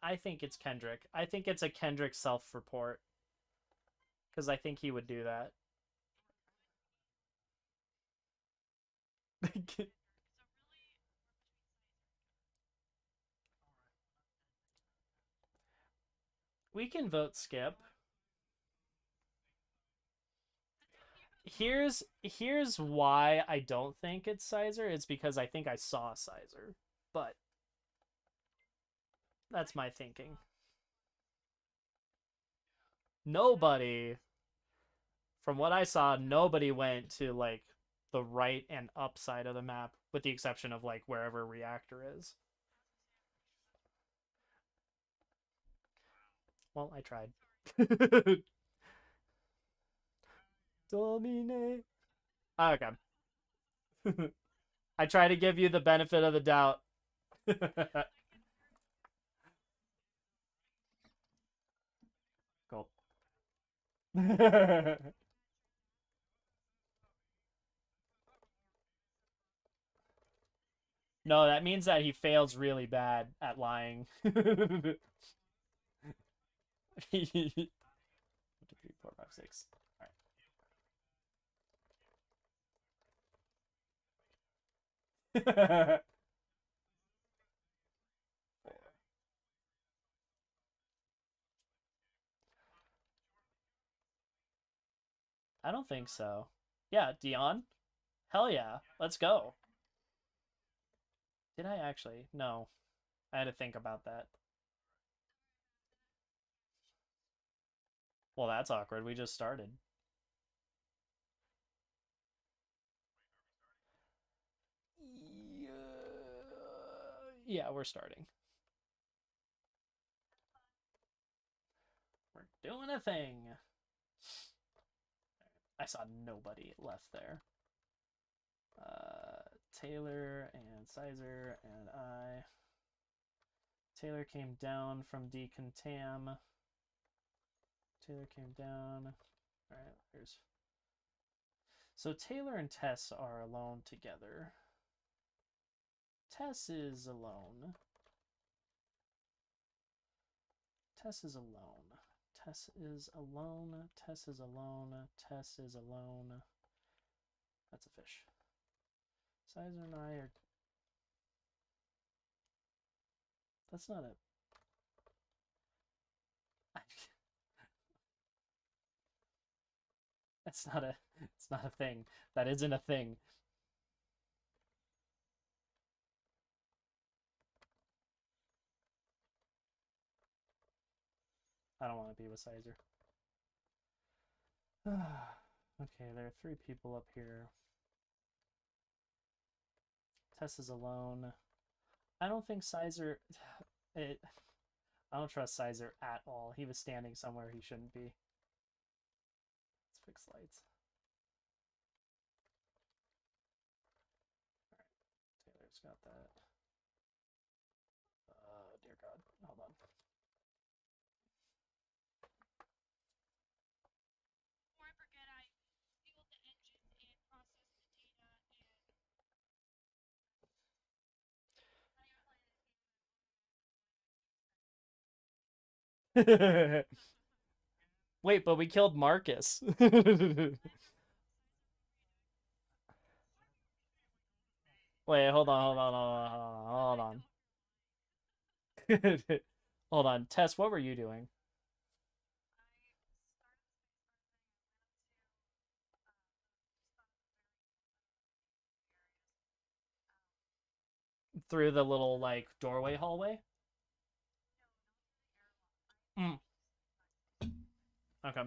I think it's Kendrick. I think it's a Kendrick self-report because I think he would do that. We can vote skip. Here's why I don't think it's Sizer. It's because I think I saw Sizer, but that's my thinking. Nobody, from what I saw, nobody went to like the right and up side of the map, with the exception of like wherever reactor is. Well, I tried. Dominate. Okay. I try to give you the benefit of the doubt. Cool. No, that means that he fails really bad at lying. 1, 2, 3, 4, 5, 6. All right. I don't think so. Yeah, Dion. Hell yeah. Let's go. Did I actually? No. I had to think about that. Well, that's awkward. We just started. Yeah, we're starting. We're doing a thing. I saw nobody left there. Taylor and Sizer and I. Taylor came down from decontam. Taylor came down. All right, there's. So Taylor and Tess are alone together. Tess is alone. Tess is alone. Tess is alone. Tess is alone. Tess is alone. That's a fish. Sizer and I are. That's not a. That's not a. It's not a thing. That isn't a thing. I don't want to be with Sizer. Okay, there are 3 people up here. Tess is alone. I don't think Sizer. I don't trust Sizer at all. He was standing somewhere he shouldn't be. Let's fix lights. Alright, Taylor's got that. Dear God. Hold on. Wait, but we killed Marcus. Wait, hold on, hold on, hold on, hold on. Hold on. Tess, what were you doing? Through the little, like, doorway hallway? Mm. Okay.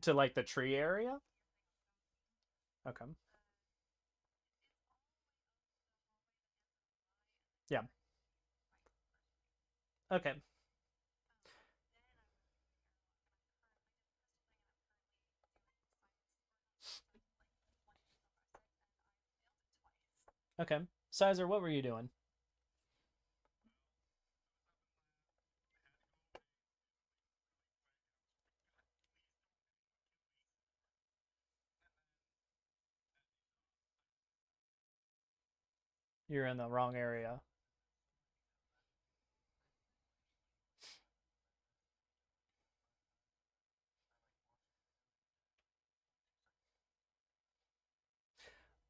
To, like, the tree area? Okay. Yeah. Okay. Okay. Sizer, what were you doing? You're in the wrong area.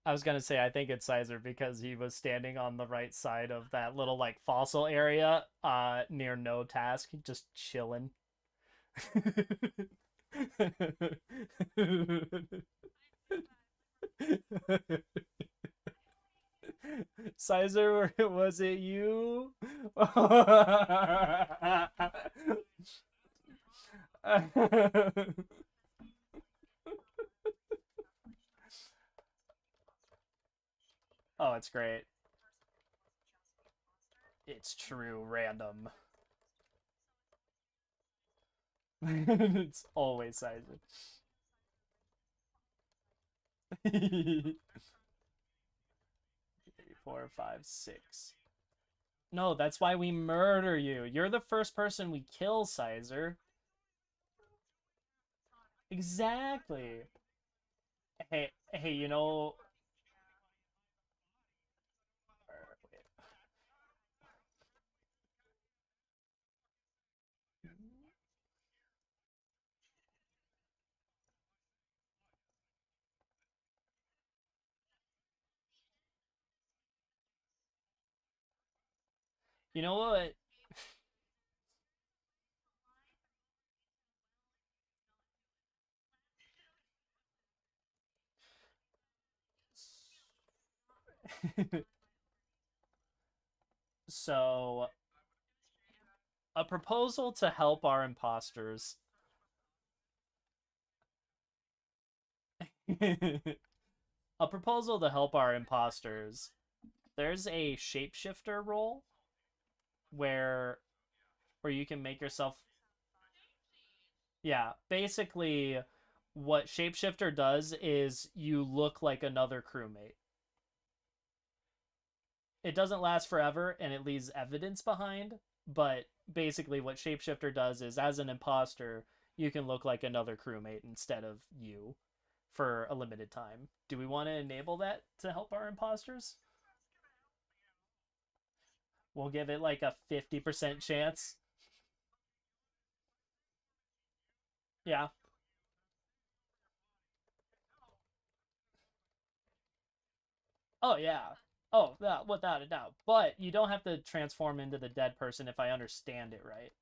I was gonna say I think it's Sizer because he was standing on the right side of that little like fossil area, near no task, just chilling. Sizer, was it you? Oh, it's great. It's true random. It's always Sizer. 3, 4, 5, 6. No, that's why we murder you. You're the first person we kill, Sizer. Exactly. Hey, you know what? So, a proposal to help our imposters. A proposal to help our imposters. There's a shapeshifter role where you can make yourself. Yeah, basically What shapeshifter does is you look like another crewmate. It doesn't last forever and it leaves evidence behind, but basically what shapeshifter does is as an imposter, you can look like another crewmate instead of you for a limited time. Do we want to enable that to help our imposters? We'll give it like a 50% chance. Yeah. Oh yeah. Oh, yeah, without a doubt. But you don't have to transform into the dead person if I understand it right.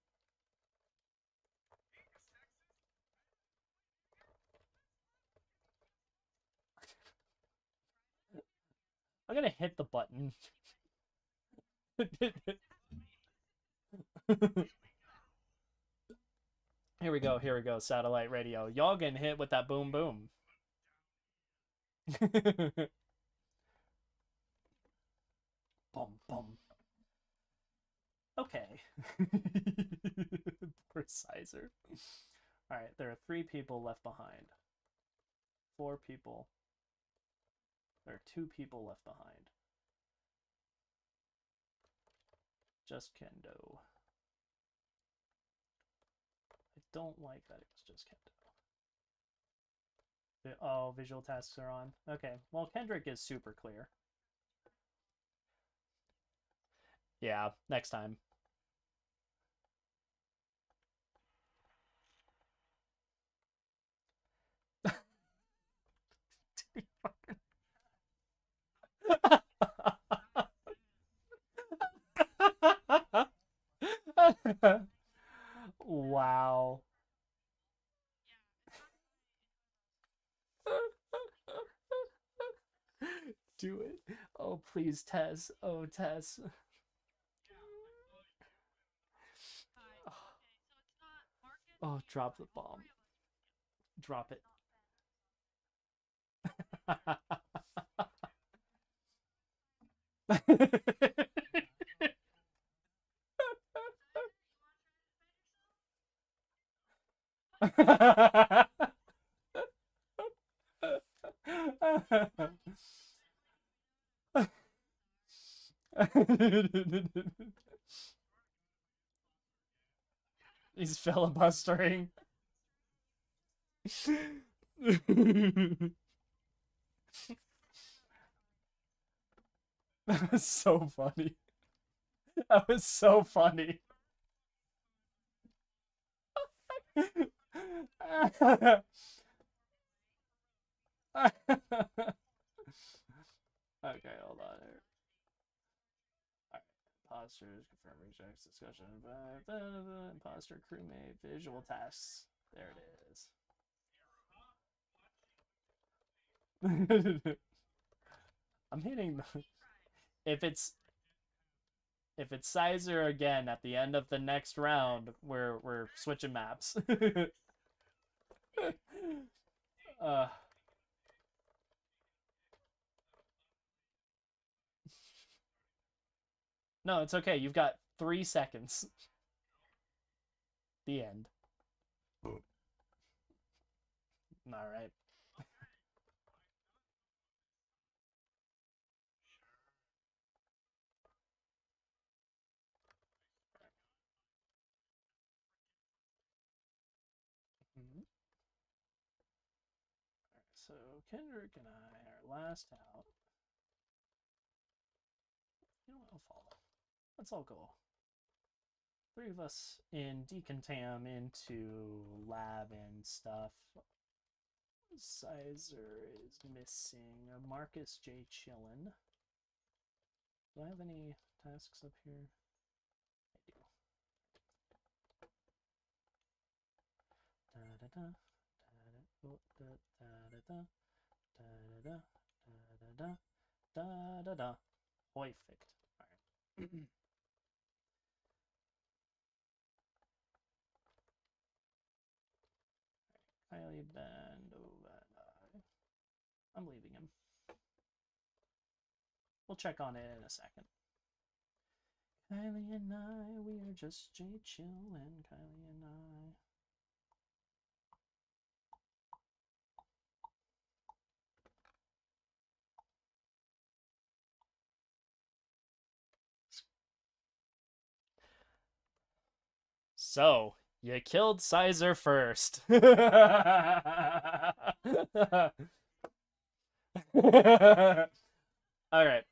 I'm gonna hit the button. Here we go. Here we go. Satellite radio. Y'all getting hit with that boom boom. Boom boom. Okay. Poor Sizer. All right. There are 3 people left behind. 4 people. There are 2 people left behind. Just Kendo. I don't like that it was just Kendo. Oh, visual tasks are on. Okay. Well, Kendrick is super clear. Yeah, next time. Wow. Do it. Oh, please, Tess. Oh, Tess. Oh, drop the bomb. Drop it. He's filibustering. That was so funny. That was so funny. Okay, hold on here. Alright. Imposters, confirm rejects, discussion, imposter, crewmate, visual tasks. There it is. I'm hitting the... if it's Sizer again at the end of the next round, we're switching maps. uh no, it's okay. You've got 3 seconds. The end. All right. Mhm. So Kendrick and I are last out. You know what? I'll follow. Let's all go. 3 of us in decontam into lab and stuff. Sizer is missing. Marcus J. Chillin. Do I have any tasks up here? I do. Da da da da da da da da da da da da. Perfect. All right. Kylie Bando. I'm leaving him. We'll check on it in a second. Kylie and I, we are just J Chill and Kylie and I. So, you killed Sizer first. All right.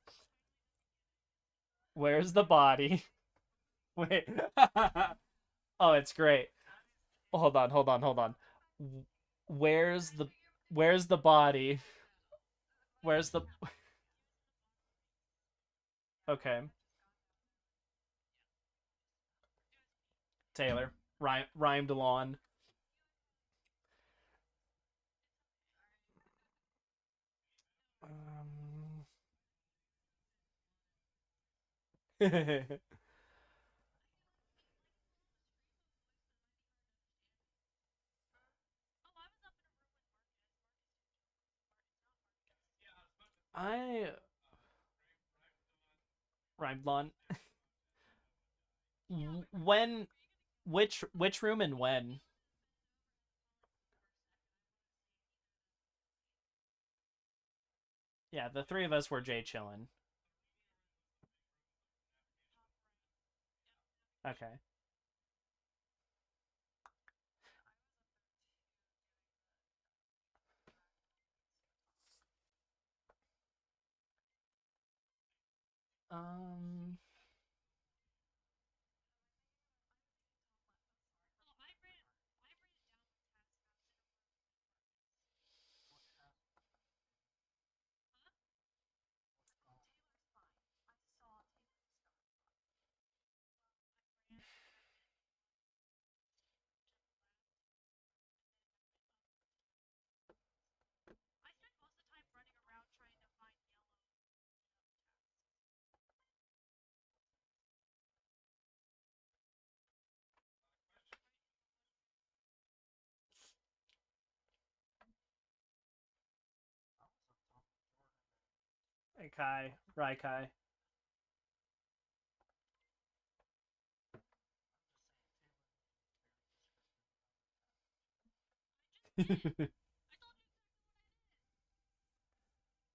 Where's the body? Wait. Oh, it's great. Hold on, hold on, hold on. Where's the where's the body? Where's the Okay, Taylor. Rhymed along. Um, I rhymed on when which room and when? Yeah, the three of us were Jay chillin'. Okay. Um Hey Kai, Kai.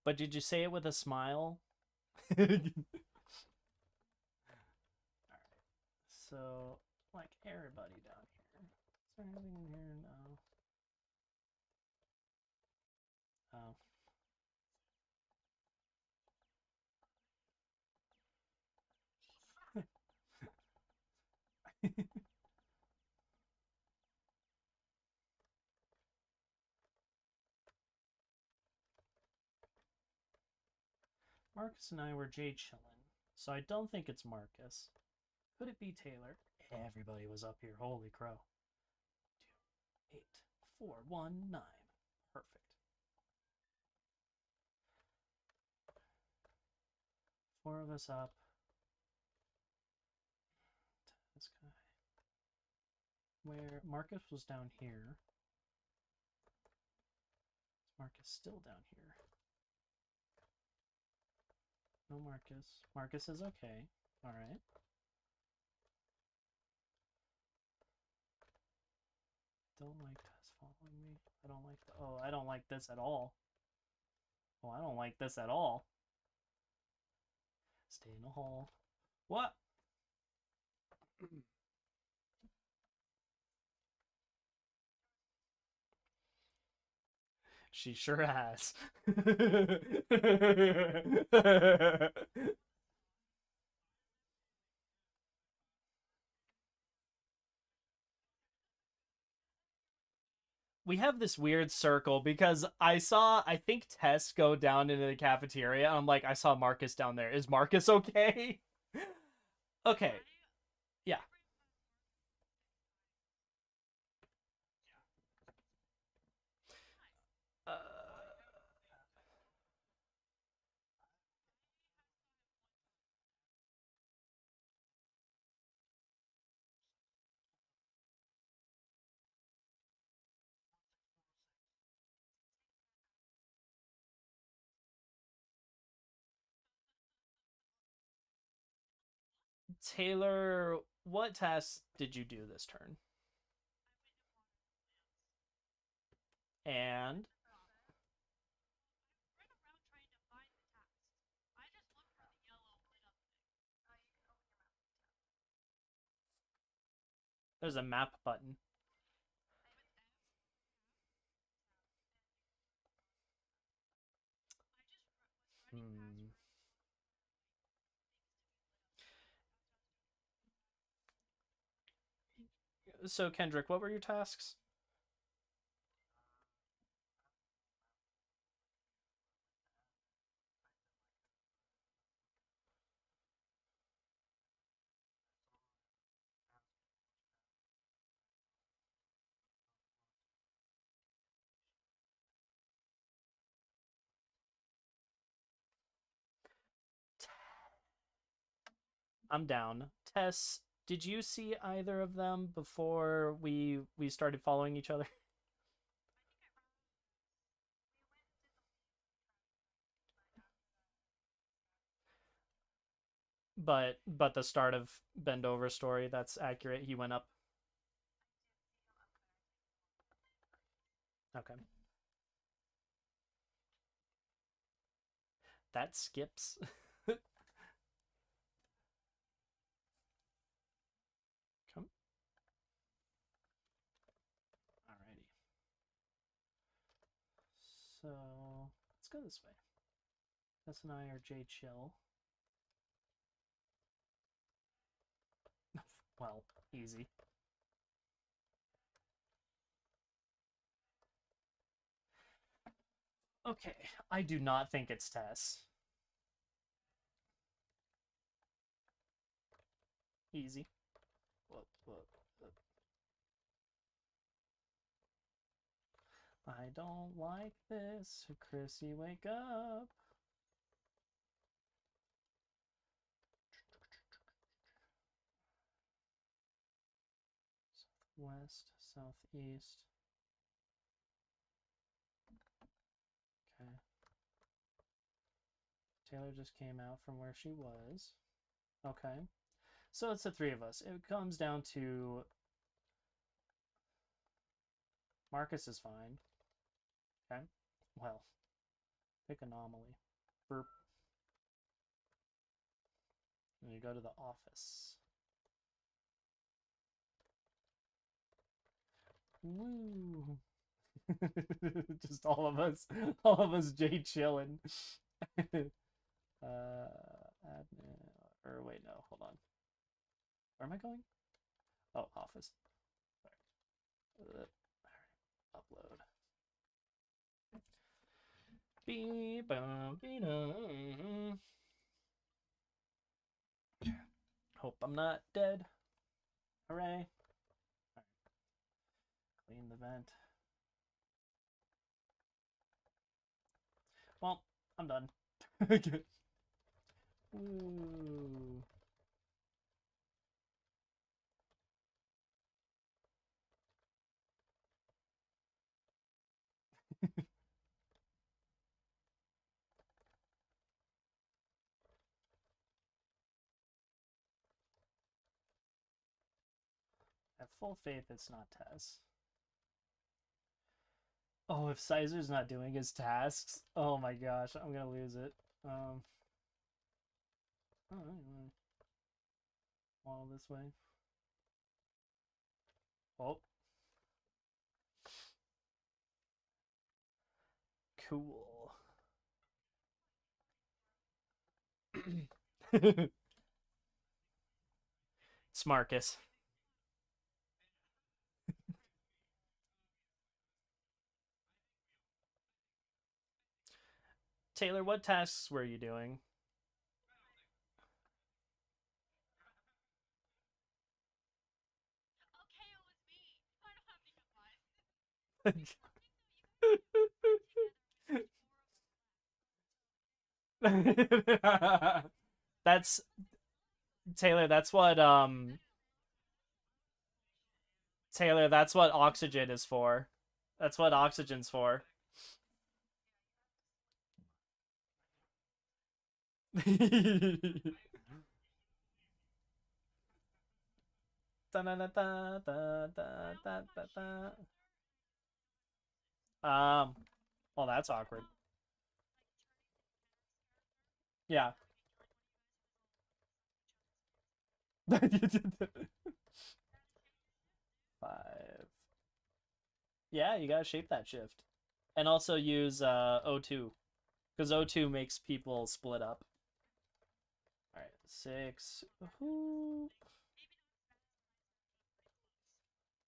But did you say it with a smile? So, like everybody down here. Is there anything in here? No. Oh. Marcus and I were Jay chillin', so I don't think it's Marcus. Could it be Taylor? Everybody was up here. Holy crow. 2, 8, 4, 1, 9. Perfect. Four of us up. This guy. Where Marcus was down here. Is Marcus still down here? No Marcus. Marcus is okay. Alright. Don't like Tess following me. I don't like the I don't like this at all. Oh, I don't like this at all. Stay in the hall. What? She sure has. We have this weird circle because I think Tess go down into the cafeteria. I'm like, I saw Marcus down there. Is Marcus okay? Okay. Yeah. Uh, Taylor, what task did you do this turn? And There's a map button. Hmm. So Kendrick, what were your tasks? I'm down. Tess, did you see either of them before we started following each other? But the start of Bend Over story, that's accurate. He went up. Okay. That skips. Come. Alrighty. So let's go this way. Tess and I are J Chill. Well, easy. Okay, I do not think it's Tess. Easy. Whoop, whoop, whoop. I don't like this. Chrissy, wake up. Southwest, southeast. Okay. Taylor just came out from where she was. Okay. So it's the three of us. It comes down to Marcus is fine. Okay. Well, pick anomaly. Burp. And you go to the office. Woo. Just all of us Jay chilling. Admin, or wait, no, hold on. Where am I going? Oh, office. Right. Upload. Beep, beep, Hope I'm not dead. Hooray. Right. Clean the vent. Well, I'm done. Ooh. I have full faith it's not Tess. Oh, if Sizer's not doing his tasks, oh my gosh, I'm gonna lose it. Oh, all this way. Oh, cool. It's Marcus. Taylor, what tasks were you doing? That's Taylor, Taylor, that's what oxygen is for. That's what oxygen's for. um, well, that's awkward. Yeah. 5. Yeah, you gotta shape that shift. And also use O2. Because O2 makes people split up. Alright, 6.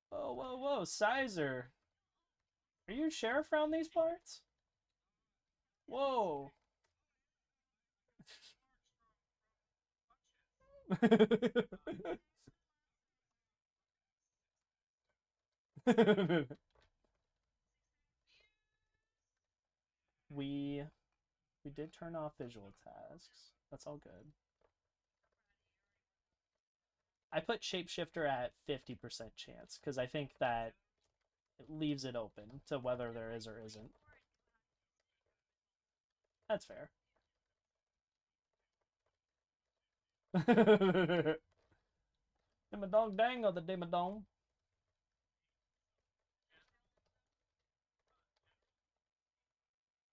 Whoa, whoa, whoa, Sizer. Are you sheriff around these parts? Whoa. we we did turn off visual tasks. That's all good. I put shapeshifter at 50% chance because I think that it leaves it open to whether there is or isn't. That's fair. Dimadong dang or the dimadong.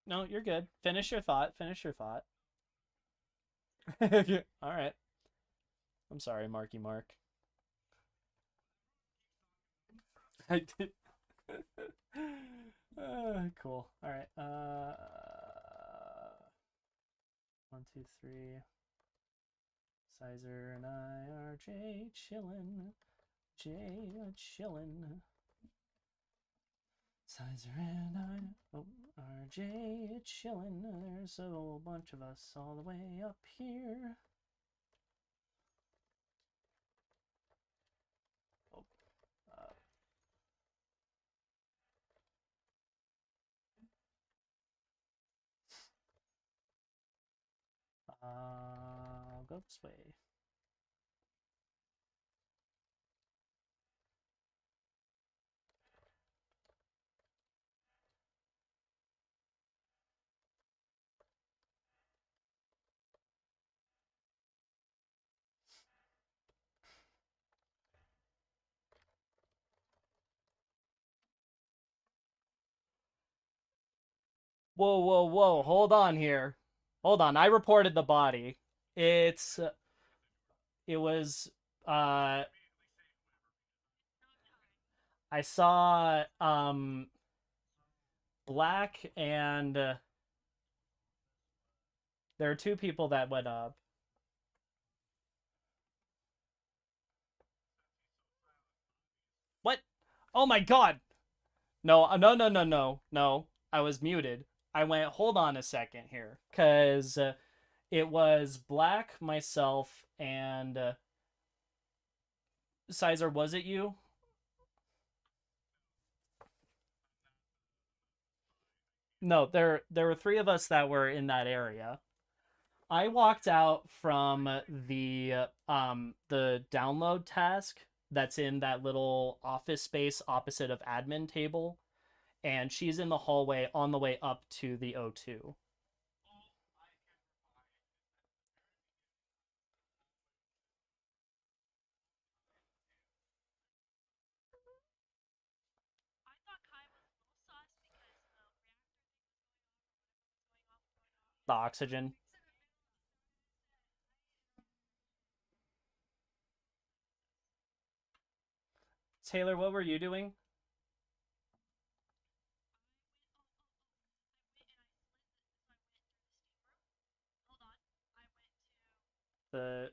No, you're good. Finish your thought. Finish your thought. All right. I'm sorry, Marky Mark. I did. Cool. All right. 1, 2, 3. Sizer and I are Jay chillin'. Sizer and I are Jay chillin'. There's a whole bunch of us all the way up here. I'll go this way. Whoa, whoa, whoa. Hold on here. Hold on. I reported the body. It's it was uh I saw Black and there are 2 people that went up. What? Oh my god. No, no, no, no, no. No. I was muted. I went, hold on a second here cuz it was Black, myself, and Sizer, was it you? No, there were 3 of us that were in that area. I walked out from the download task that's in that little office space opposite of admin table, and she's in the hallway on the way up to the O2. The oxygen. Taylor, what were you doing? The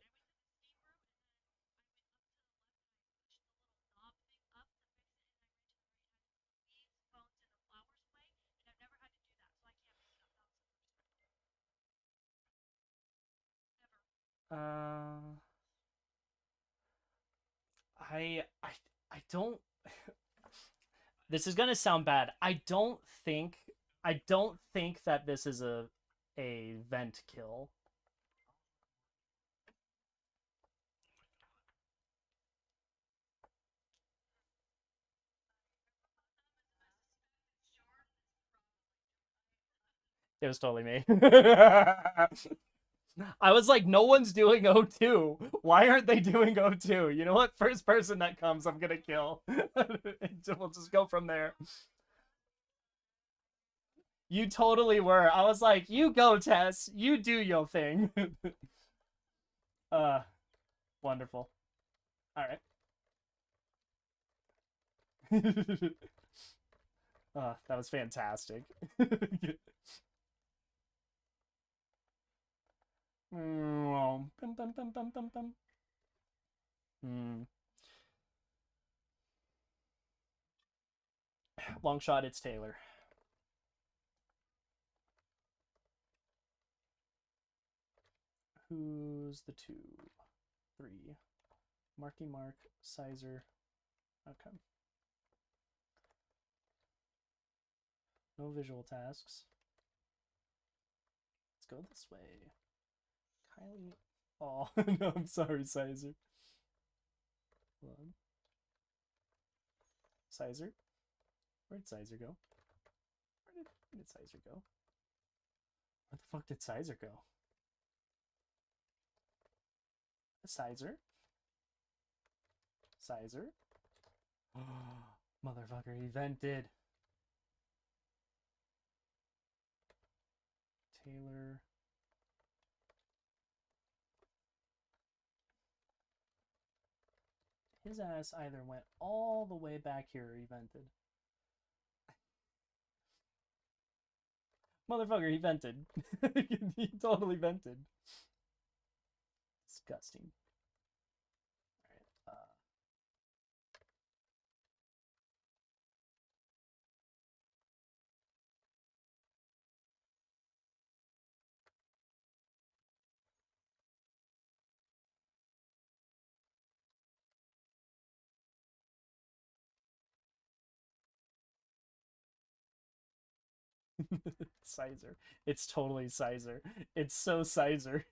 uh I I don't this is gonna sound bad. I don't think that this is a vent kill. It was totally me. I was like, no one's doing O2. Why aren't they doing O2? You know what? First person that comes, I'm gonna kill. We'll just go from there. You totally were. I was like, you go, Tess. You do your thing. uh, Wonderful. All right. That was fantastic. Pum, pum, pum, pum, pum, pum. Hmm. Long shot, it's Taylor. Who's the 2? 3. Marky Mark, Sizer. Okay. No visual tasks. Let's go this way. Kylie. Oh, no, I'm sorry, Sizer. Hold on. Sizer? Where'd Sizer go? Where did Sizer go? Where the fuck did Sizer go? Sizer? Sizer? Oh, motherfucker, he vented. Taylor. His ass either went all the way back here or he vented. Motherfucker, he vented. He totally vented. Disgusting. Alright, 4. Sizer. It's totally Sizer. It's so Sizer.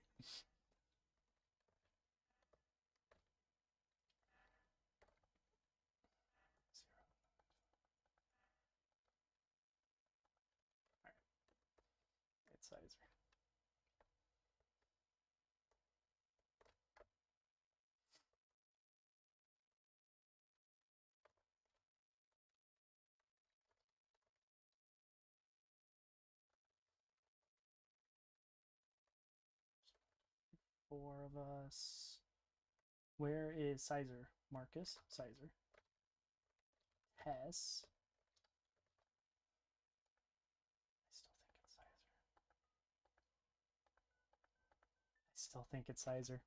It's Sizer. Four of us. Where is Sizer? Marcus? Sizer. Hess. I still think it's Sizer.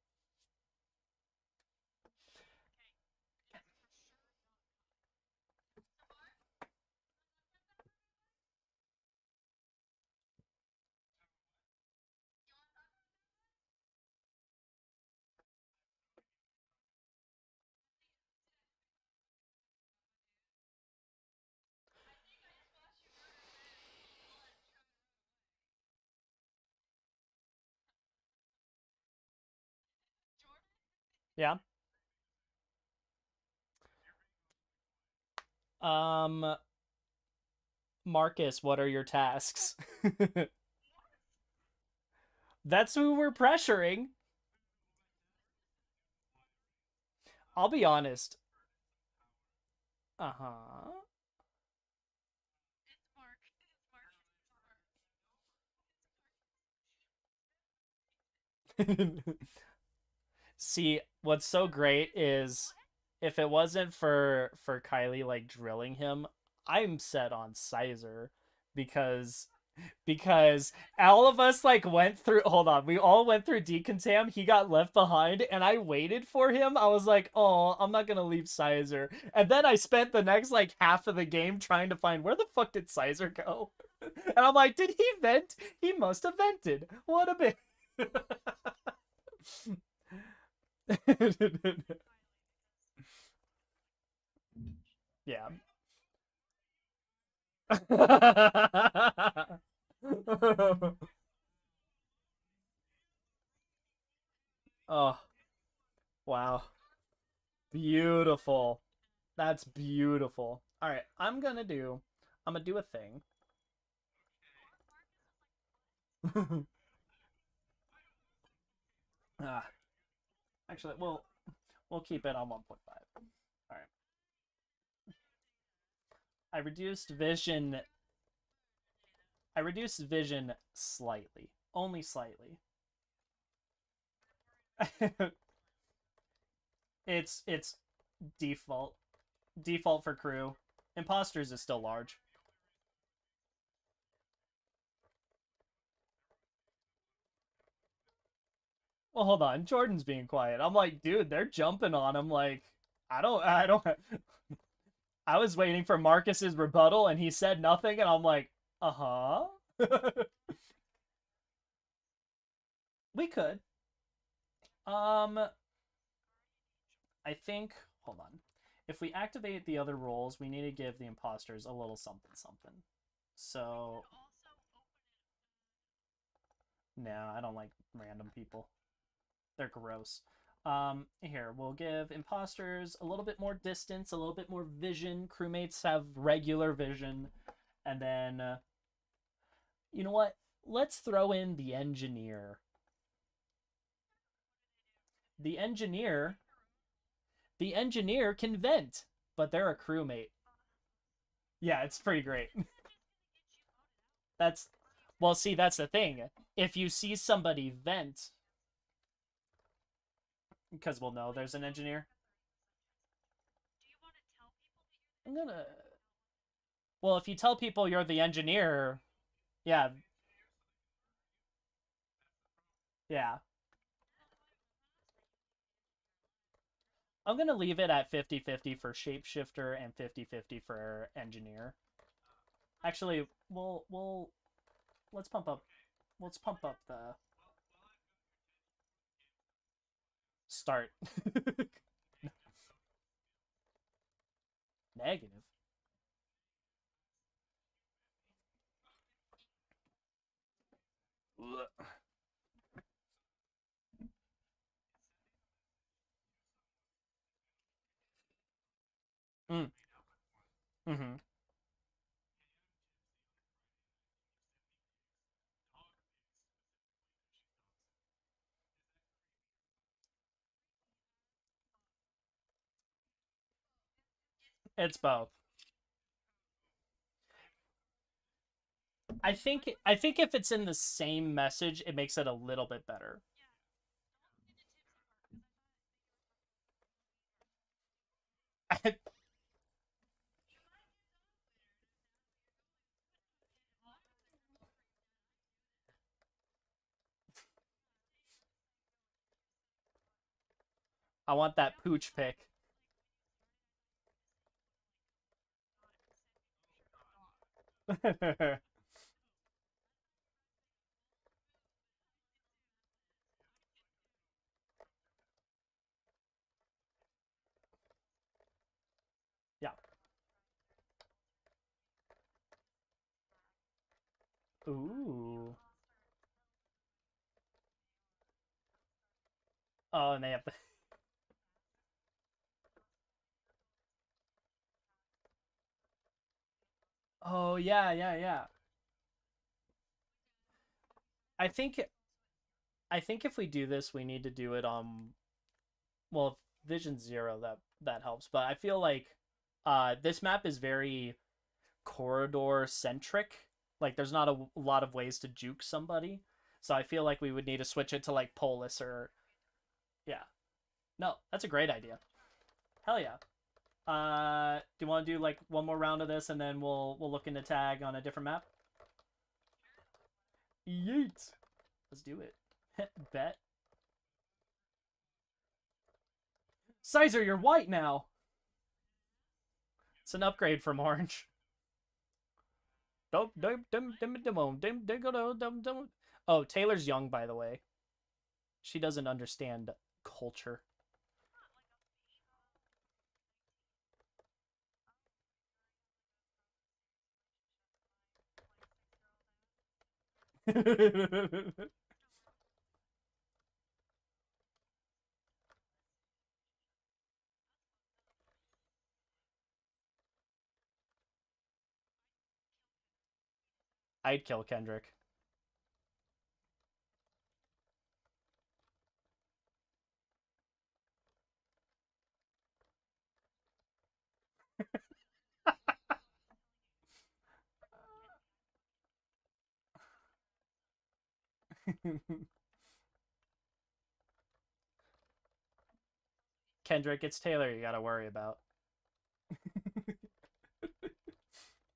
Yeah. Um, Marcus, what are your tasks? That's who we're pressuring. I'll be honest. Uh-huh. See, what's so great is if it wasn't for Kylie like drilling him, I'm set on Sizer because because all of us like went through, hold on, we all went through decontam. He got left behind and I waited for him. I was like, oh, I'm not gonna leave Sizer. And then I spent the next like half of the game trying to find where the fuck did Sizer go. And I'm like, did he vent? He must have vented. What a bit. Yeah. Oh, wow. Beautiful. That's beautiful. All right, I'm gonna do a thing. Ah, actually, we'll keep it on 1.5. All right. I reduced vision. I reduced vision slightly, only slightly. It's default for crew. Imposters is still large. Well, hold on. Jordan's being quiet. I'm like, dude, they're jumping on him. Like, I don't. I was waiting for Marcus's rebuttal, and he said nothing, and I'm like, uh huh. We could. Um, I think. Hold on. If we activate the other roles, we need to give the imposters a little something something. So, no, I don't like random people. They're gross. Here, we'll give imposters a little bit more distance, a little bit more vision. Crewmates have regular vision. And then, you know what? Let's throw in the engineer. The engineer, the engineer can vent, but they're a crewmate. Yeah, it's pretty great. That's, well, see, that's the thing. If you see somebody vent, because we'll know there's an engineer. I'm gonna. Well, if you tell people you're the engineer, yeah, yeah. I'm gonna leave it at 50-50 for shapeshifter and 50-50 for engineer. Actually, we'll let's pump up the start. Negative. Mm. Mm-hmm. It's both. I think if it's in the same message, it makes it a little bit better. I want that pooch pick. Yeah. Ooh. Oh, and they have the. Oh yeah, yeah, yeah. I think I think if we do this, we need to do it on well, Vision Zero. That helps, but I feel like this map is very corridor centric. Like there's not a lot of ways to juke somebody. So I feel like we would need to switch it to like Polis or yeah. No, that's a great idea. Hell yeah. Do you want to do like one more round of this and then we'll look into tag on a different map? Yeet. Let's do it. Bet. Sizer, you're white now. It's an upgrade from orange. Oh, Taylor's young, by the way. She doesn't understand culture. I'd kill Kendrick. Kendrick, it's Taylor you gotta worry about.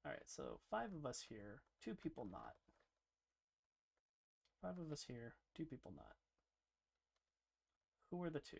All right, so 5 of us here, 2 people not. 5 of us here, 2 people not. Who are the two?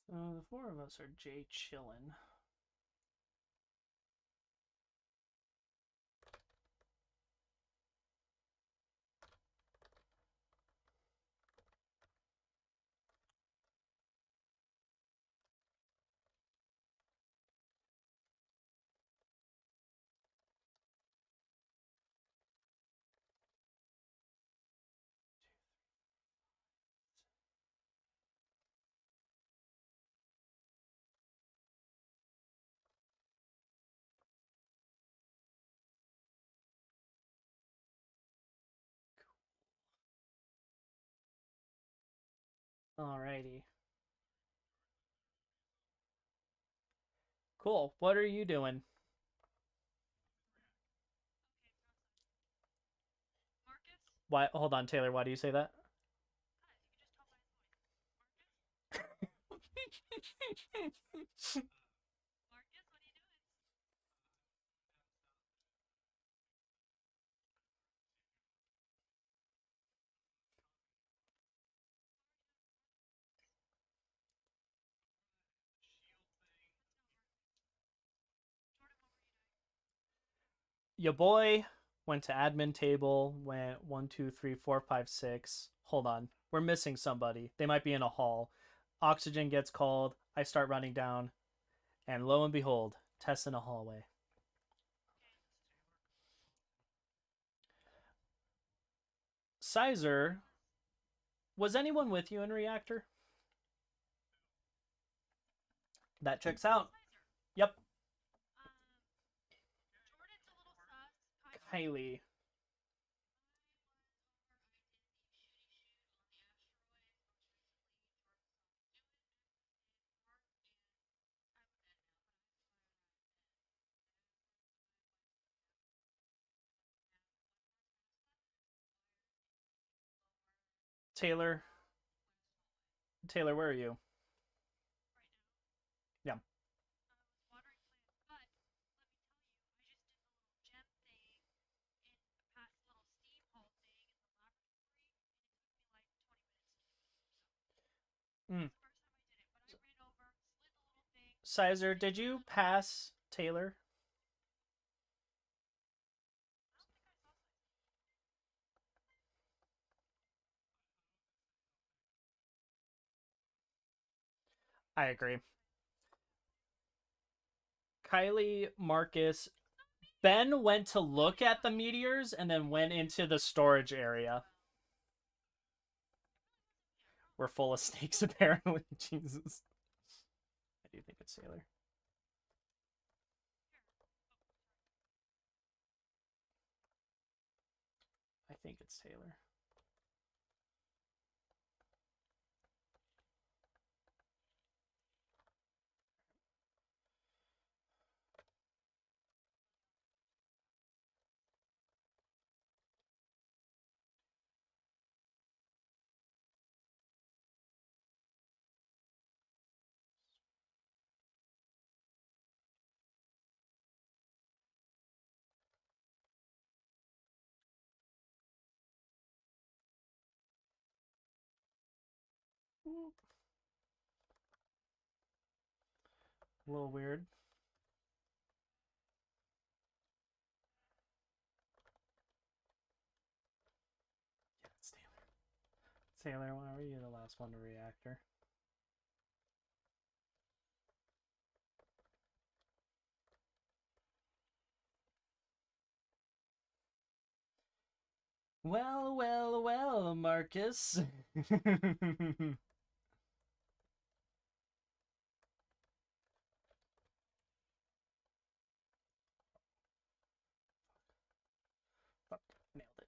So the 4 of us are Jay chillin'. Alrighty. Cool. What are you doing? Why? Hold on, Taylor. Why do you say that? Your boy went to admin table, went 1, 2, 3, 4, 5, 6. Hold on. We're missing somebody. They might be in a hall. Oxygen gets called. I start running down. And lo and behold, Tess in a hallway. Sizer, was anyone with you in reactor? That checks out. Yep. Kylie. Taylor. Taylor, where are you? Yeah. Mm. Sizer, did you pass Taylor? I agree. Kylie, Marcus, Ben went to look at the meteors and then went into the storage area. We're full of snakes, apparently. Jesus. I do think it's Taylor. I think it's Taylor. A little weird. Yeah, it's Taylor. Taylor, why were you the last one to reactor? Well, well, well, Marcus. Fuck, nailed it.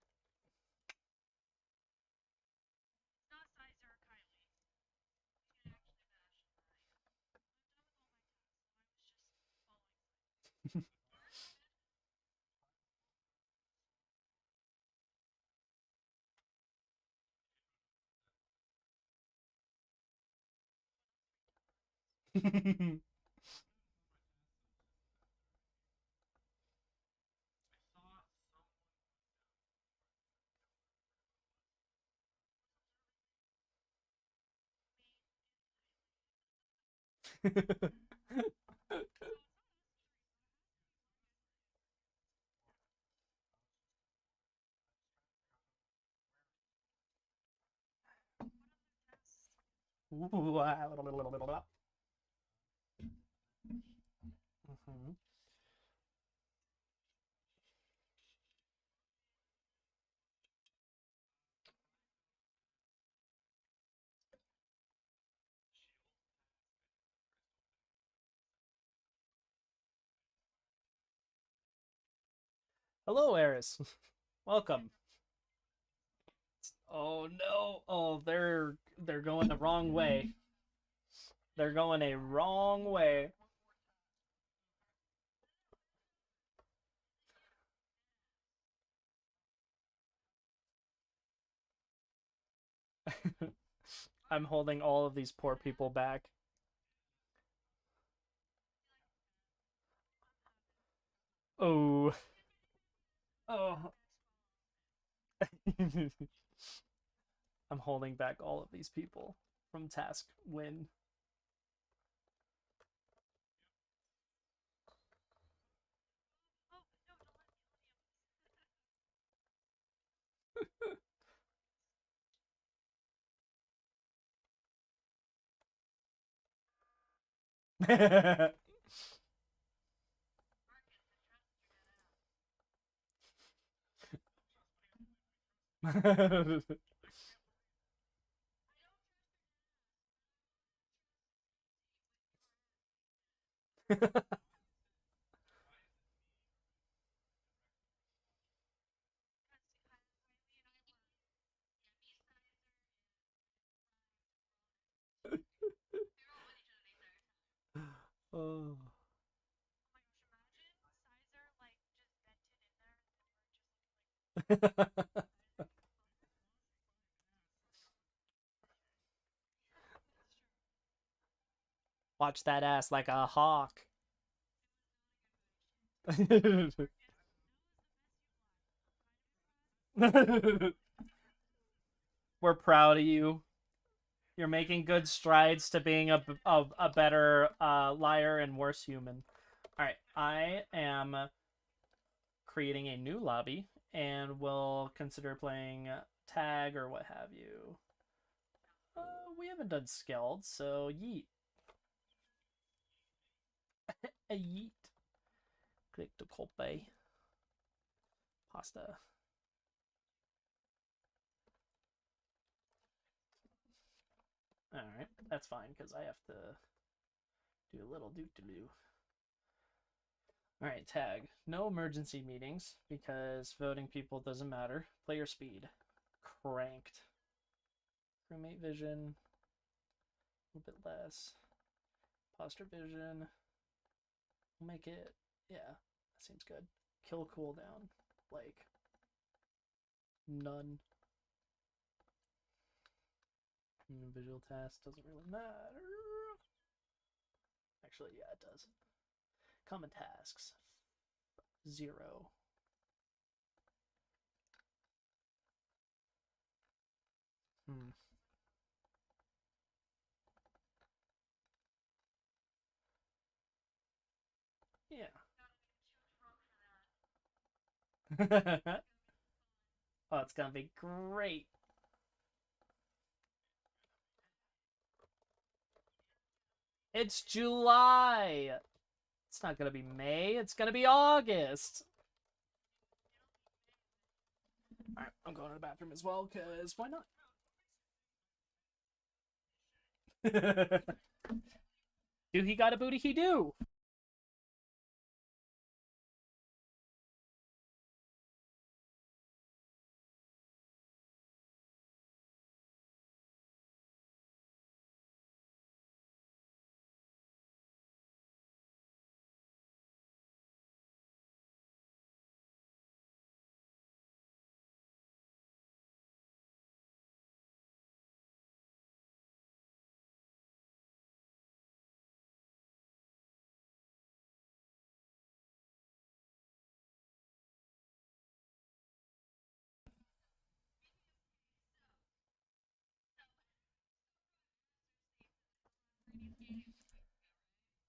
Mhm. Hello, Eris. Welcome. Oh no. Oh, they're going the wrong way. They're going a wrong way. I'm holding all of these poor people back. Oh. Oh. I'm holding back all of these people from task win. Oh. Watch that ass like a hawk. We're proud of you. You're making good strides to being a better liar and worse human. All right, I am creating a new lobby and will consider playing tag or what have you. We haven't done skeld, so yeet. A yeet. Click to colpe. Pasta. Alright, that's fine because I have to do a little do. Alright, tag. No emergency meetings because voting people doesn't matter. Player speed. Cranked. Crewmate vision. A little bit less. Posture vision. We'll make it. Yeah, that seems good. Kill cooldown. Like, none. Visual task doesn't really matter. Actually, yeah, it does. Common tasks. 0. Hmm. Yeah. Oh, it's gonna be great. It's July. It's not gonna be May. It's gonna be August. Alright, I'm going to the bathroom as well, because why not? Do he got a booty? He do!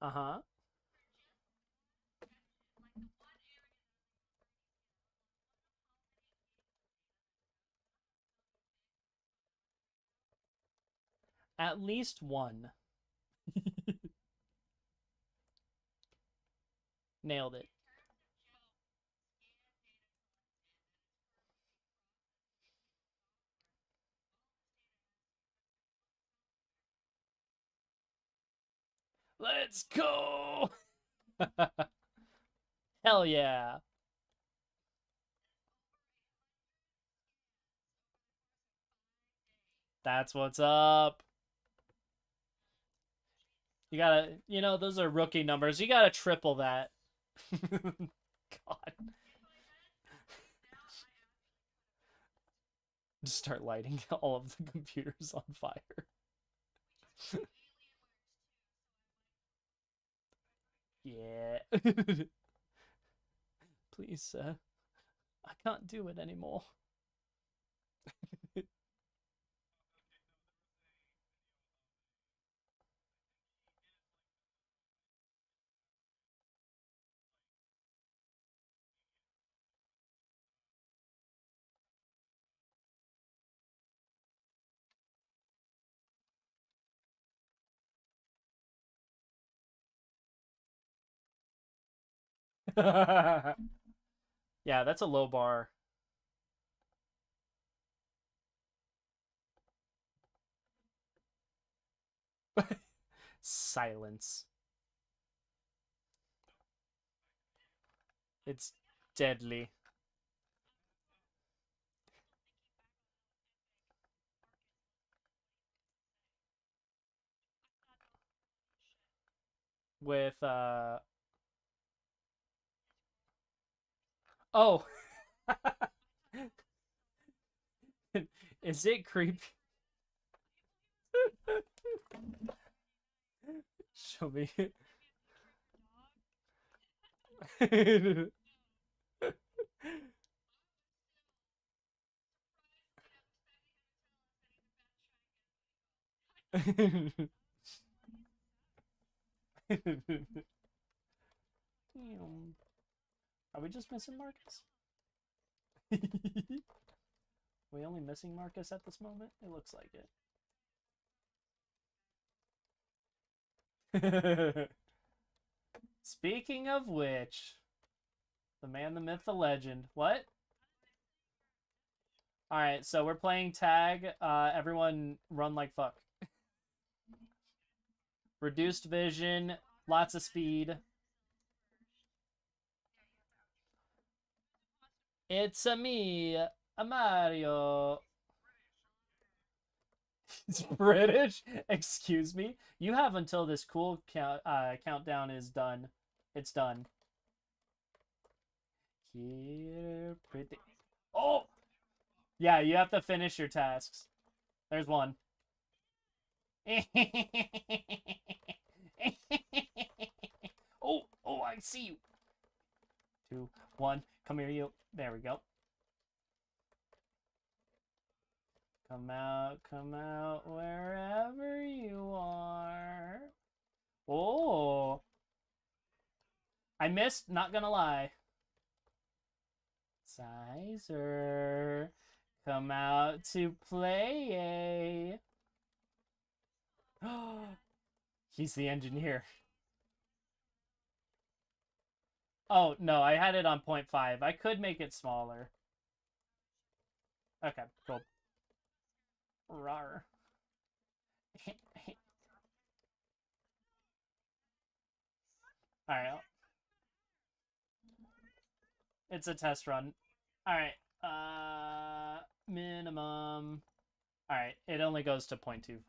Uh-huh. At least one. Nailed it. Let's go! Hell yeah. That's what's up. You gotta, those are rookie numbers. You gotta triple that. God. Just start lighting all of the computers on fire. Yeah. Please, I can't do it anymore. Yeah, that's a low bar. Silence. It's deadly. With oh. Is it creepy? Show me. Are we just missing Marcus? We only missing Marcus at this moment? It looks like it. Speaking of which, the man, the myth, the legend. What? Alright, so we're playing tag. Everyone run like fuck. Reduced vision, lots of speed. It's a me, a Mario. It's British? Excuse me? You have until this cool countdown is done. It's done. Pretty. Oh! Yeah, you have to finish your tasks. There's one. Oh, I see you. 2, 1. Come here, you. There we go. Come out, wherever you are. Oh. I missed, not gonna lie. Sizer. Come out to play. He's the engineer. Oh, no, I had it on 0.5. I could make it smaller. Okay, cool. Rar. Alright, it's a test run. Alright, minimum. Alright, it only goes to 0.25.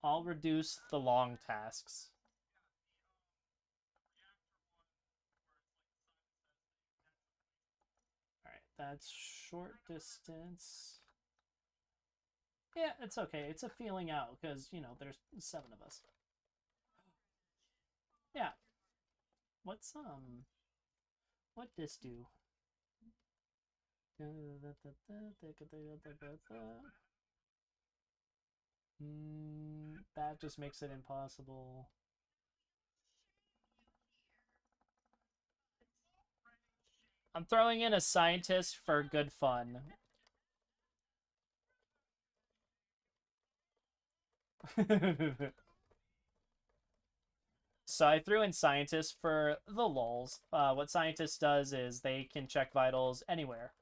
I'll reduce the long tasks. Alright, that's short distance. Yeah, it's okay. It's a feeling out because, you know, there's 7 of us. Yeah. What this do? That just makes it impossible. I'm throwing in a scientist for good fun. So I threw in scientist for the lulz. What scientist does is they can check vitals anywhere,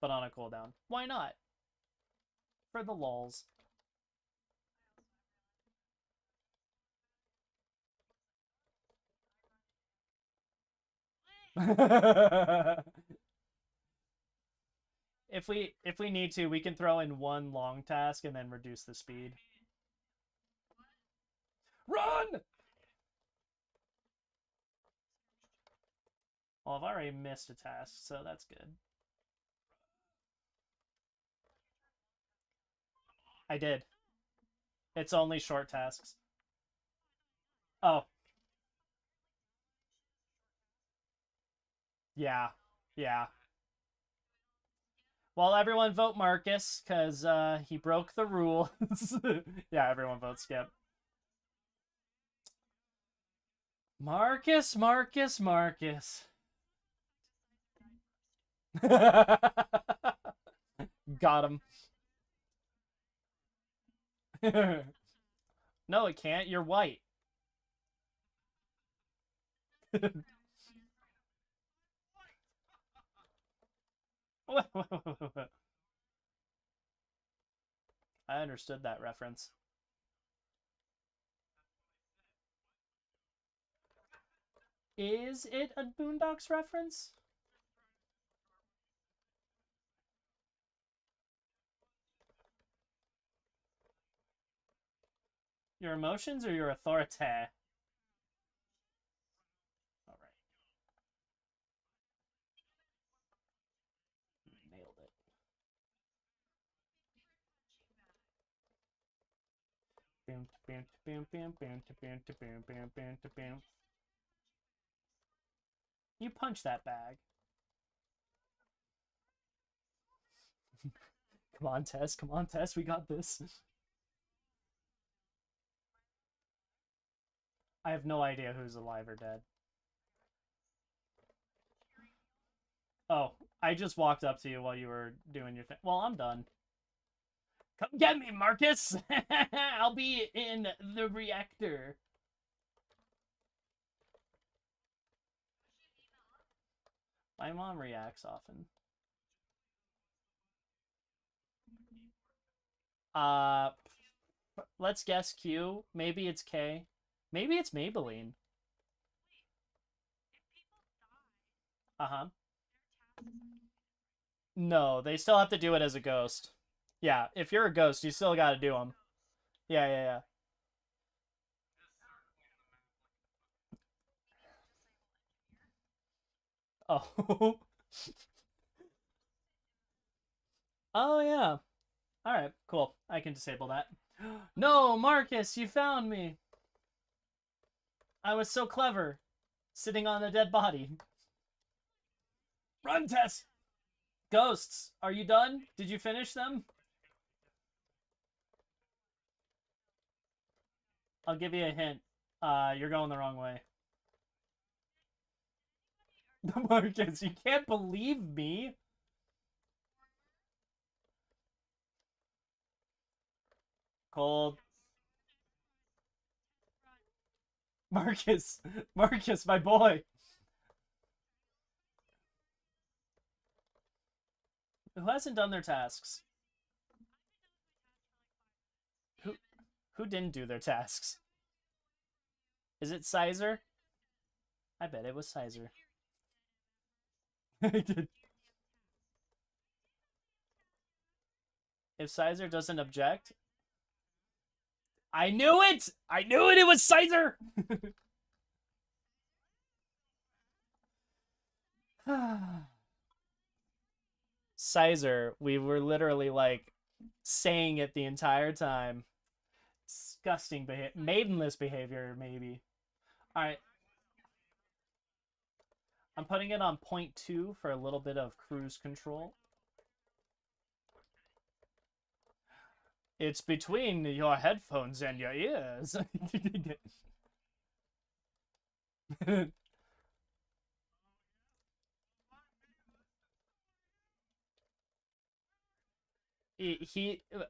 but on a cooldown. Why not? For the lulz. if we need to, we can throw in one long task and then reduce the speed. Run! Well, I've already missed a task, so that's good. I did. It's only short tasks. Oh, yeah. Yeah. Well, everyone vote Marcus, because he broke the rules. Yeah, everyone vote Skip. Marcus, Marcus, Marcus. Got him. No, it can't. You're white. I understood that reference. Is it a Boondocks reference? Your emotions or your authority? Alright. Nailed it. You punch that bag. Come on, Tess. Come on, Tess. We got this. I have no idea who's alive or dead. Oh, I just walked up to you while you were doing your thing. Well, I'm done. Come get me, Marcus! I'll be in the reactor. My mom reacts often. Uh, let's guess Q. Maybe it's K. Maybe it's Maybelline. Uh-huh. No, they still have to do it as a ghost. Yeah, if you're a ghost, you still gotta do them. Yeah, yeah, yeah. Oh. Oh, yeah. Alright, cool. I can disable that. No, Marcus, you found me. I was so clever. Sitting on a dead body. Run, Tess! Ghosts, are you done? Did you finish them? I'll give you a hint. You're going the wrong way. Marcus, you can't believe me. Cold. Marcus, Marcus, my boy. Who hasn't done their tasks? Who who didn't do their tasks? Is it Sizer? I bet it was Sizer. If Sizer doesn't object, I knew it! I knew it! It was Sizer! Sizer, we were literally like saying it the entire time. Disgusting behavior. Maidenless behavior, maybe. Alright, I'm putting it on 0.2 for a little bit of cruise control. It's between your headphones and your ears.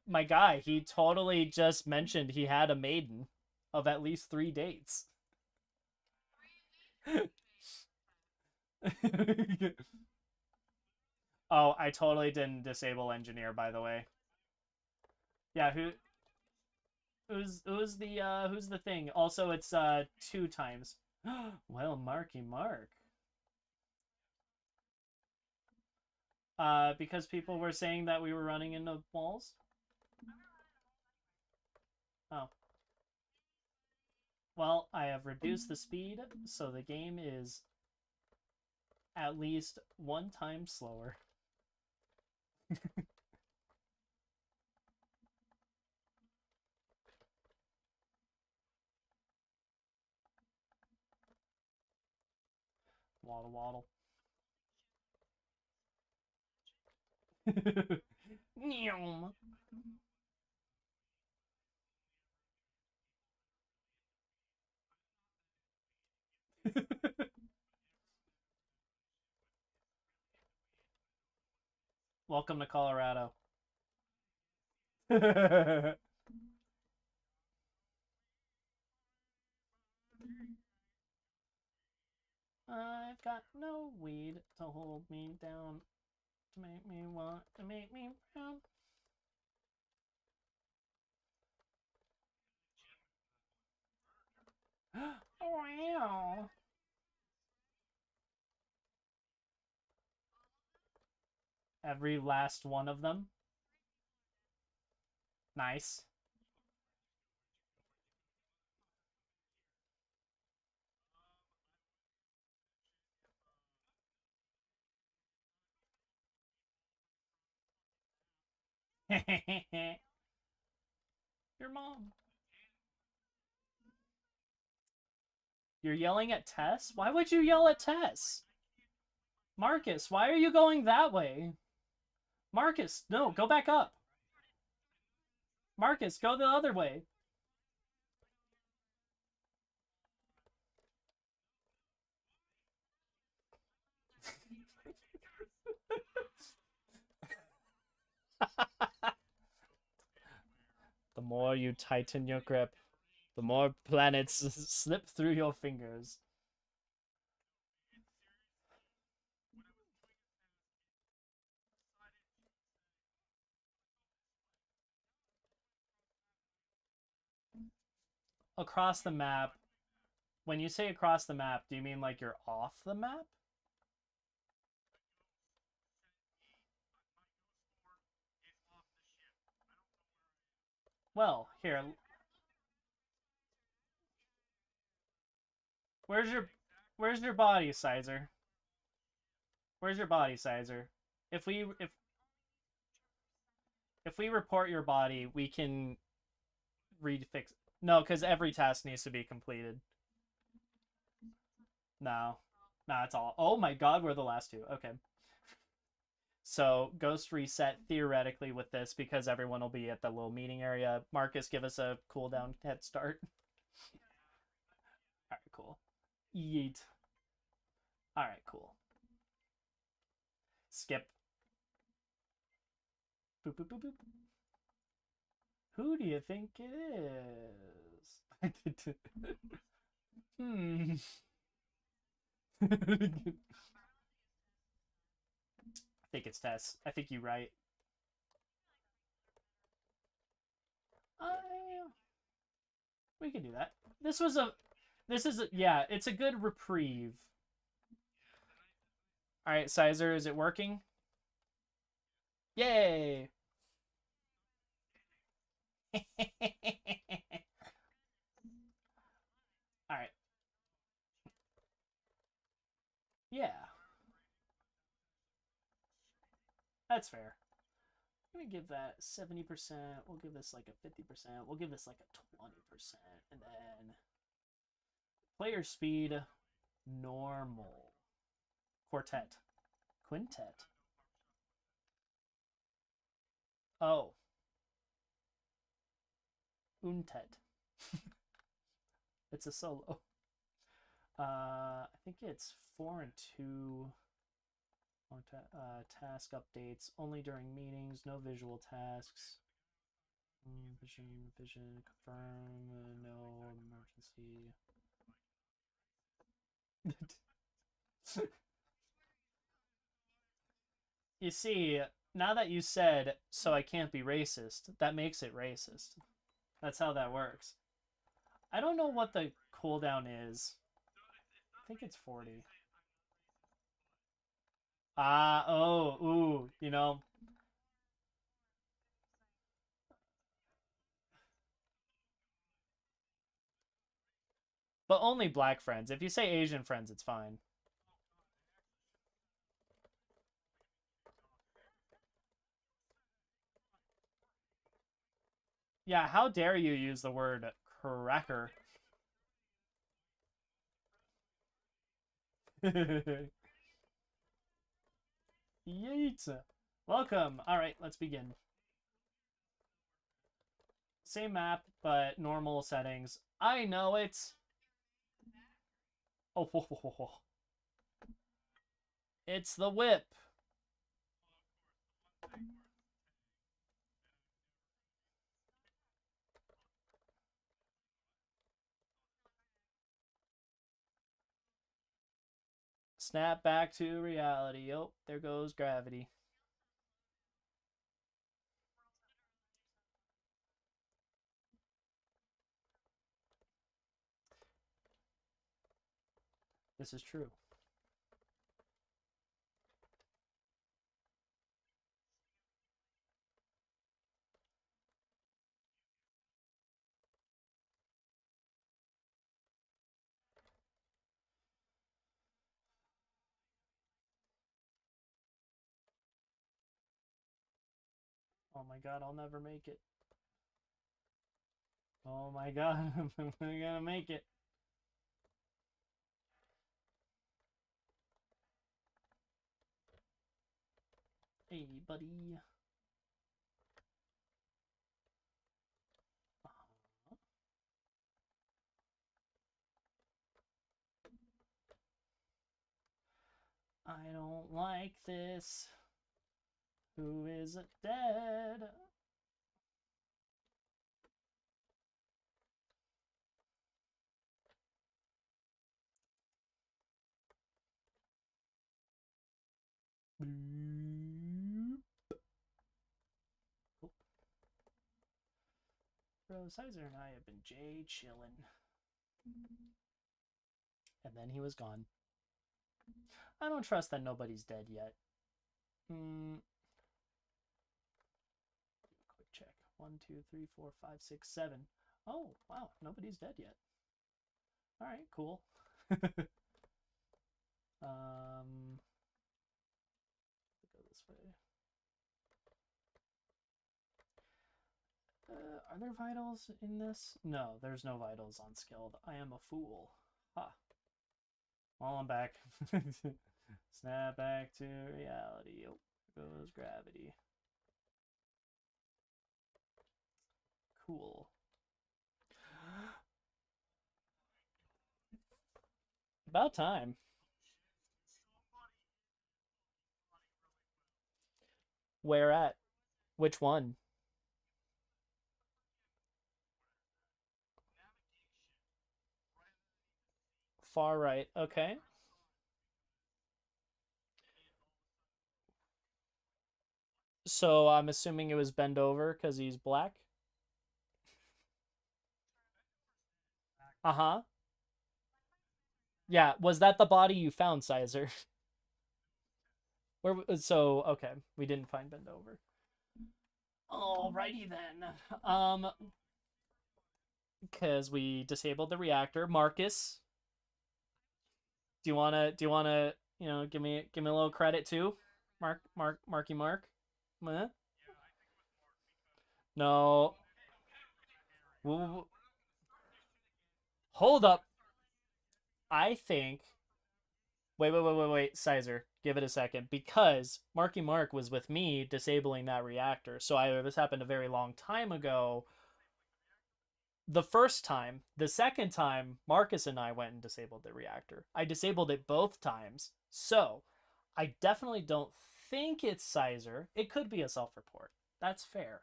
My guy, he totally just mentioned he had a maiden of at least 3 dates. Oh, I totally didn't disable engineer, by the way. Yeah, who's the thing? Also, it's 2 times. Well, Marky Mark. Because people were saying that we were running into walls. Oh. Well, I have reduced the speed, so the game is at least 1 time slower. Waddle waddle. Welcome to Colorado. I've got no weed to hold me down, to make me want, to make me proud. Wow. Every last one of them. Nice. Your mom. You're yelling at Tess? Why would you yell at Tess? Marcus, why are you going that way? Marcus, no, go back up. Marcus, go the other way. The more you tighten your grip, the more planets slip through your fingers. Across the map. When you say across the map, do you mean like you're off the map? Well, here. Where's your body, Sizer? Where's your body, Sizer? If we if we report your body, we can refix. No, because every task needs to be completed. No, no, it's all. Oh my God, we're the last 2. Okay. So ghost reset theoretically with this because everyone will be at the little meeting area. Marcus, give us a cooldown head start. All right, cool. Yeet. All right, cool. Skip. Boop boop boop boop. Who do you think it is? Hmm. I think it's Tess. I think you're right. Uh, we can do that. This was a. This is a, yeah. It's a good reprieve. All right, Sizer, is it working? Yay! All right. Yeah, that's fair. I'm gonna give that 70%. We'll give this like a 50%. We'll give this like a 20%. And then player speed, normal. Quartet. Quintet. Oh, untet. It's a solo. I think it's 4 and 2. Task updates only during meetings. No visual tasks. Vision, confirm. No emergency. You see, now that you said, so I can't be racist, that makes it racist. That's how that works. I don't know what the cooldown is. I think it's 40. Oh, ooh, but only black friends. If you say Asian friends, it's fine. Yeah, how dare you use the word cracker? Yeet. Welcome. All right, let's begin. Same map, but normal settings. I know it. Oh, ho, ho, ho, ho. It's the whip. Snap back to reality. Oh, there goes gravity. This is true. Oh my god, I'll never make it. Oh my god, I'm gonna make it. Hey, buddy. I don't like this. Who is it dead? Bro, Sizer and I have been Jay chillin'. And then he was gone. I don't trust that nobody's dead yet. Quick check. 1, 2, 3, 4, 5, 6, 7. Oh, wow. Nobody's dead yet. Alright, cool. um, go this way. Are there vitals in this? No, there's no vitals on skilled. I am a fool. Ha. Well, I'm back. Snap back to reality. Oh, there goes gravity. Cool. About time. Where at? Which one? Far right. Okay. So I'm assuming it was bend over because he's black. Uh huh. Yeah. Was that the body you found, Sizer? Where? So okay, we didn't find bend over. Alrighty then. Because we disabled the reactor. Marcus, give me a little credit too? Marky Mark. Meh? No. Hold up. I think. Wait, Sizer. Give it a second. Because Marky Mark was with me disabling that reactor. So either this happened a very long time ago, the first time. The second time, Marcus and I went and disabled the reactor. I disabled it both times. So I definitely don't think it's Sizer. It could be a self report. That's fair.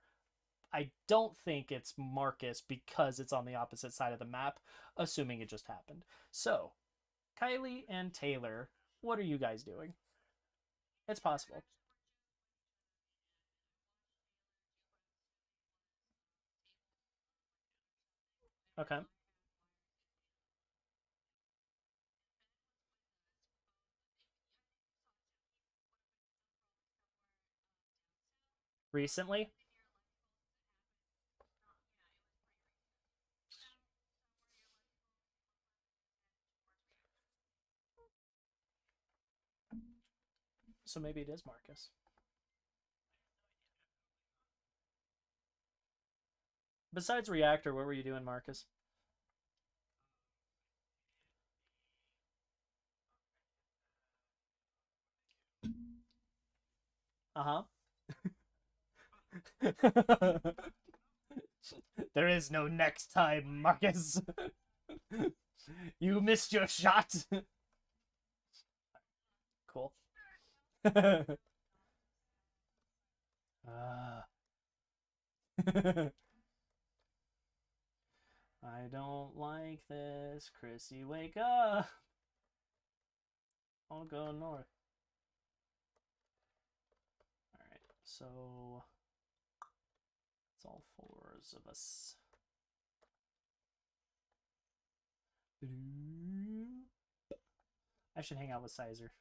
I don't think it's Marcus because it's on the opposite side of the map, assuming it just happened. So, Kylie and Taylor, what are you guys doing? It's possible. Okay. Recently? So maybe it is Marcus. Besides Reactor, what were you doing, Marcus? Uh huh. There is no next time, Marcus. You missed your shot. Cool. uh, I don't like this. Chrissy, wake up. I'll go north. Alright, so it's all fours of us. I should hang out with Sizer.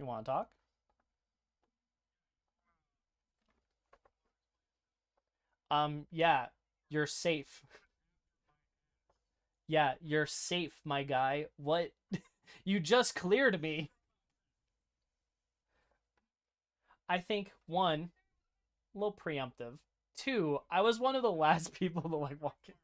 You want to talk? Yeah, you're safe. Yeah, you're safe, my guy. What? You just cleared me. I think one, a little preemptive. Two, I was one of the last people to like walk in.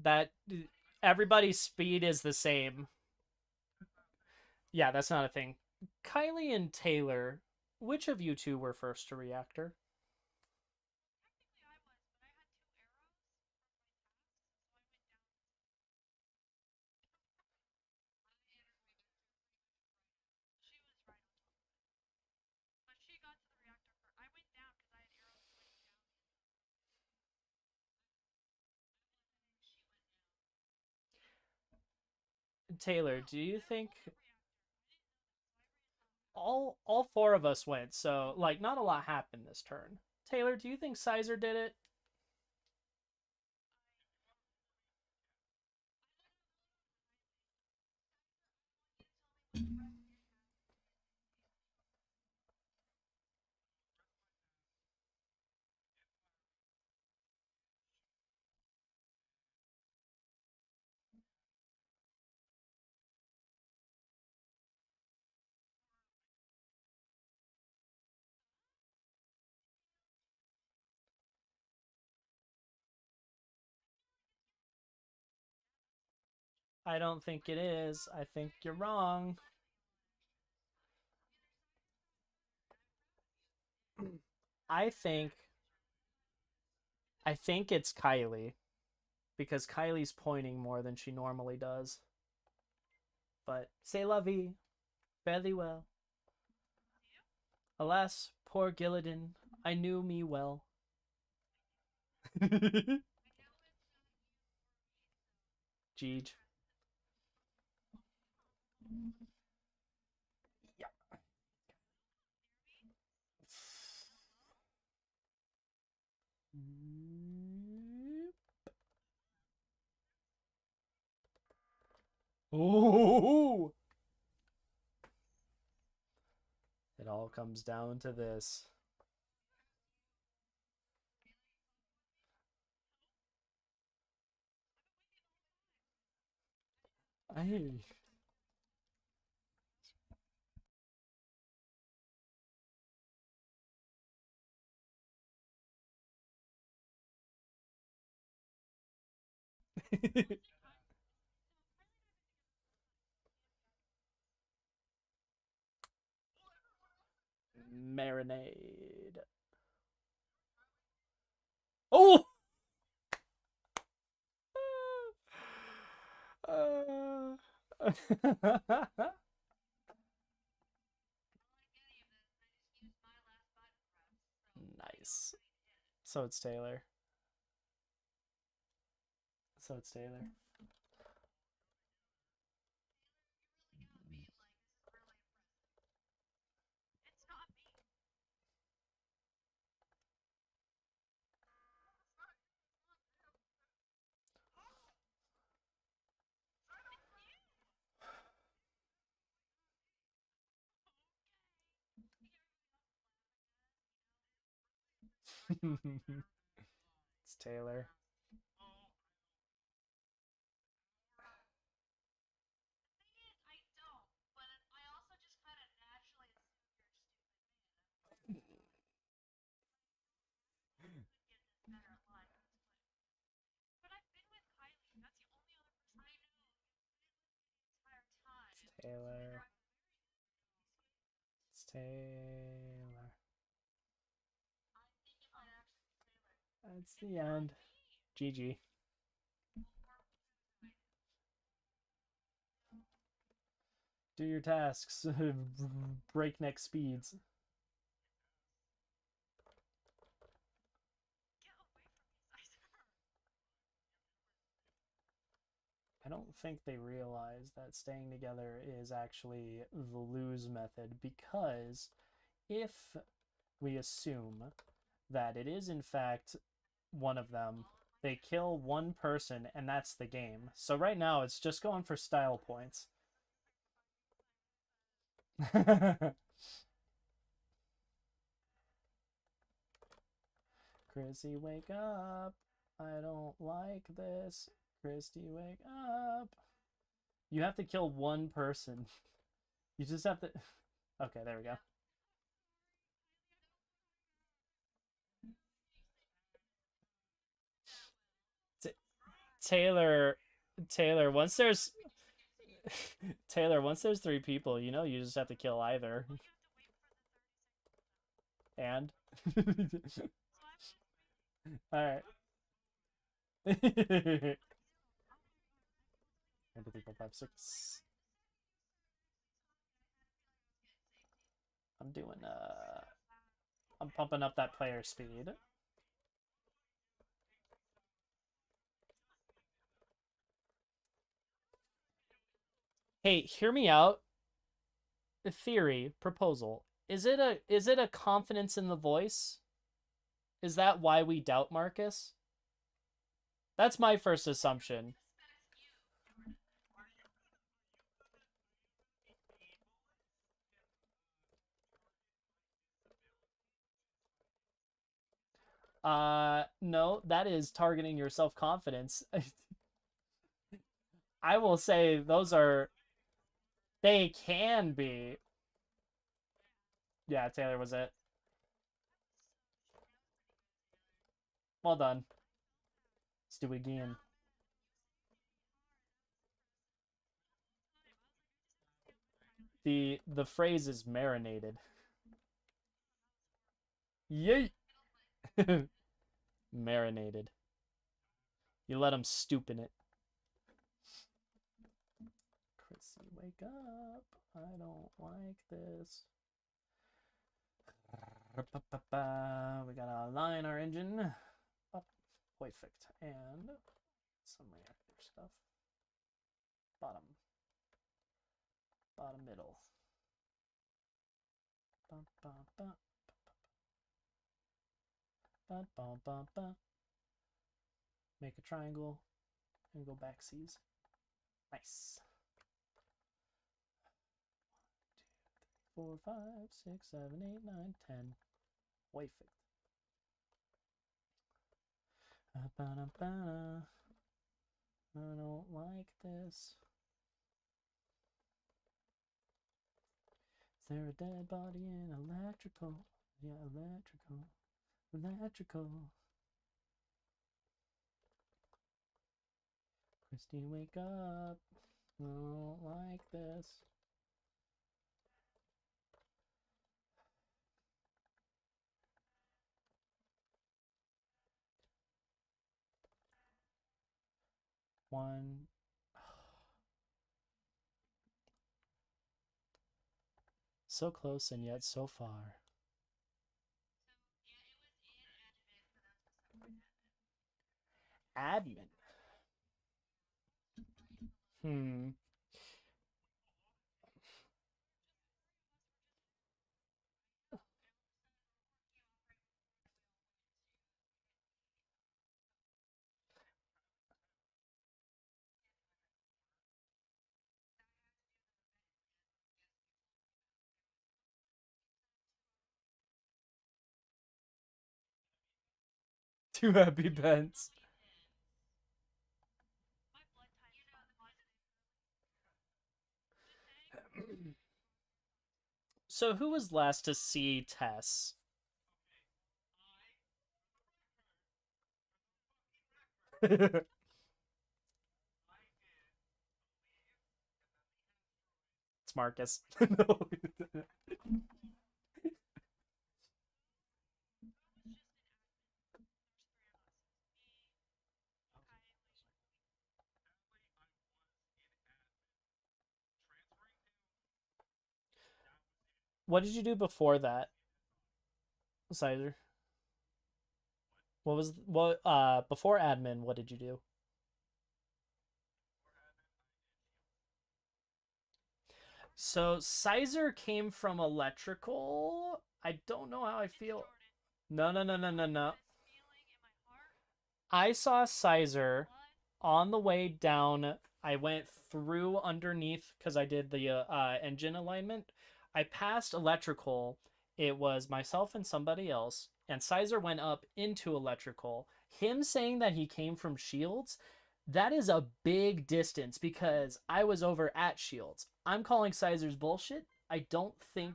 That everybody's speed is the same. Yeah, that's not a thing. Kylie and Taylor, which of you two were first to reactor? Taylor, do you think all four of us went? So like, not a lot happened this turn. Taylor, do you think Sizer did it? I don't think it is. I think you're wrong. I think I think it's Kylie because Kylie's pointing more than she normally does. But c'est la vie, fairly well. Alas, poor Gillidan, I knew me well. Jeej. Yeah. Oh! It all comes down to this. I Marinade. Oh! Uh, nice. So it's Taylor. So it's Taylor. It's Taylor. It's Taylor. It's Taylor. That's the end. GG. Do your tasks. Breakneck speeds. I don't think they realize that staying together is actually the lose method because if we assume that it is in fact one of them, they kill one person and that's the game. So right now it's just going for style points. Chrissy, wake up. I don't like this. Christy, wake up. You have to kill one person. You just have to. Okay, there we go. T- Taylor, Taylor. Once there's Taylor, once there's three people, you know you just have to kill either. And all right. Empathy 456. I'm doing I'm pumping up that player speed. Hey, hear me out. Theory, proposal. Is it a confidence in the voice? Is that why we doubt Marcus? That's my first assumption. No, that is targeting your self-confidence. I will say those are they can be. Yeah, Taylor was it. Well done. Let's do it again. The phrase is marinated. Yay! Marinated. You let them stoop in it. Chrissy, wake up. I don't like this. We gotta align our engine. Up. Perfect. And some reactor stuff. Bottom. Bottom middle. Bum, bum, bum. Bum, bum, bum, bum. Make a triangle and go backsies. Nice. 1, 2, 3, 4, 5, 6, 7, 8, 9, 10. Perfect. I don't like this. Is there a dead body in electrical? Yeah, electrical. Electrical. Christine, wake up. I don't like this. One. So close and yet so far. Admin. Hmm. Two happy pants. So who was last to see Tess? It's Marcus. No. What did you do before that, Sizer? What before admin, what did you do? So Sizer came from electrical. I don't know how I feel. No, no, no, no, no, no. I saw Sizer on the way down. I went through underneath because I did the engine alignment. I passed electrical. It was myself and somebody else, and Sizer went up into electrical. Him saying that he came from Shields, that is a big distance because I was over at Shields. I'm calling Sizer's bullshit. I don't think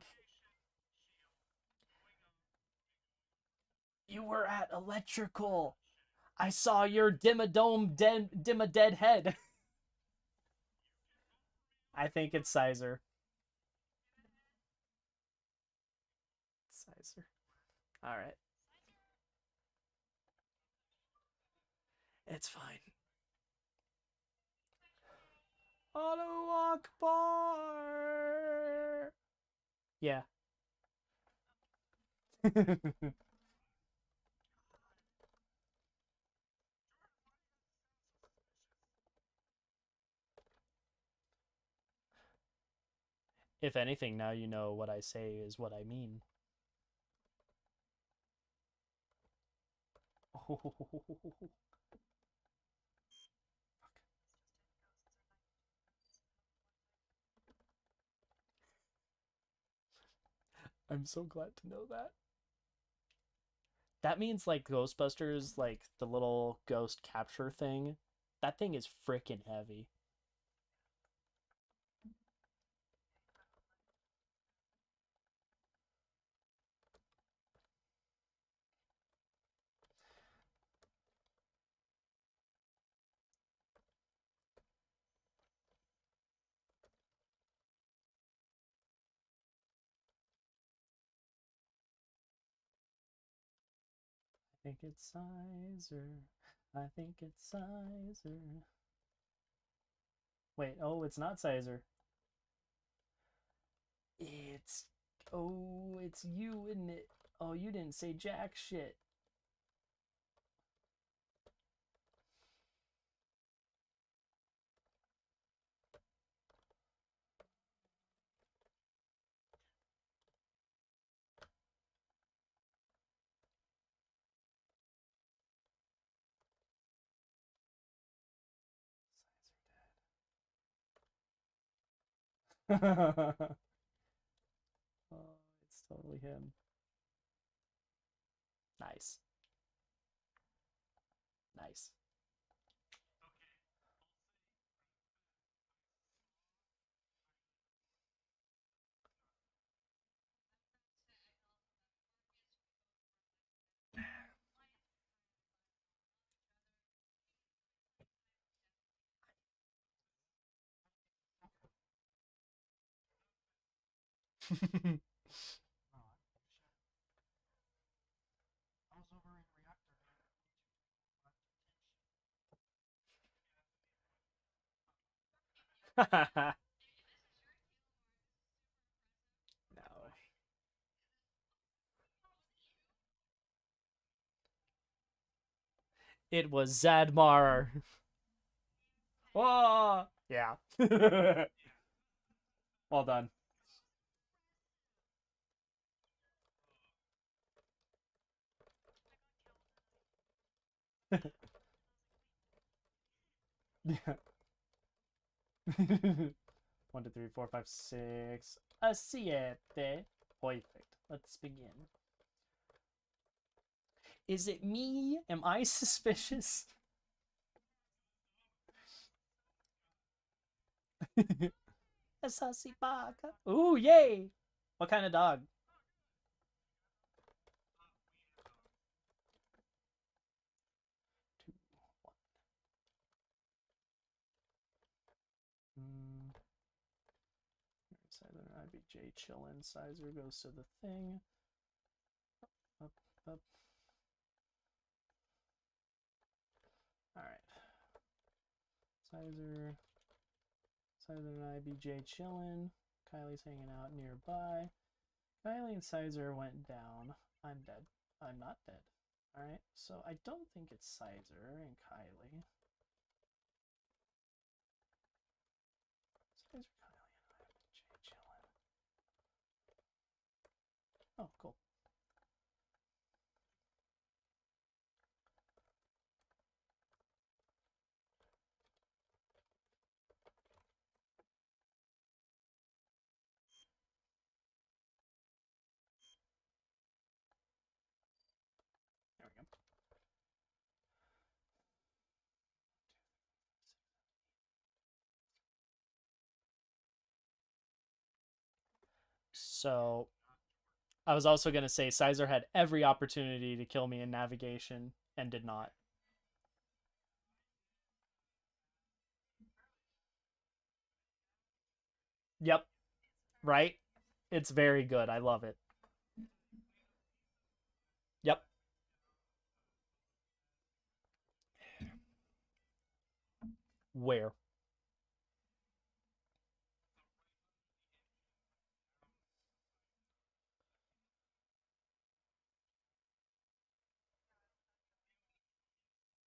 you were at electrical. I saw your dim a dead head. I think it's Sizer. Sizer. All right. It's fine. Auto walk bar. Yeah. If anything, now you know what I say is what I mean. I'm so glad to know that. That means like Ghostbusters, like the little ghost capture thing. That thing is freaking heavy. think it's Sizer. I think it's Sizer. Wait, oh, it's not Sizer. It's oh, it's you, isn't it? Oh, you didn't say jack shit. Oh, it's totally him. Nice. Nice. No. It was Zadmar. Oh, yeah. Well done. Yeah. 1, 2, 3, 4, 5, 6. A siete. Perfect. Let's begin. Is it me? Am I suspicious? A saucy baka. Ooh, yay! What kind of dog? Two, one. Sizer IBJ chillin'. Sizer goes to the thing. Up, up. Alright. Sizer. Sizer and IBJ chillin'. Kylie's hanging out nearby. Kylie and Sizer went down. I'm dead. I'm not dead. Alright, so I don't think it's Sizer and Kylie. Sizer, Kylie, and IBJ chillin'. Oh, cool. There we go. So I was also going to say Sizer had every opportunity to kill me in navigation and did not. Yep, right? It's very good. I love it. Yep. Where?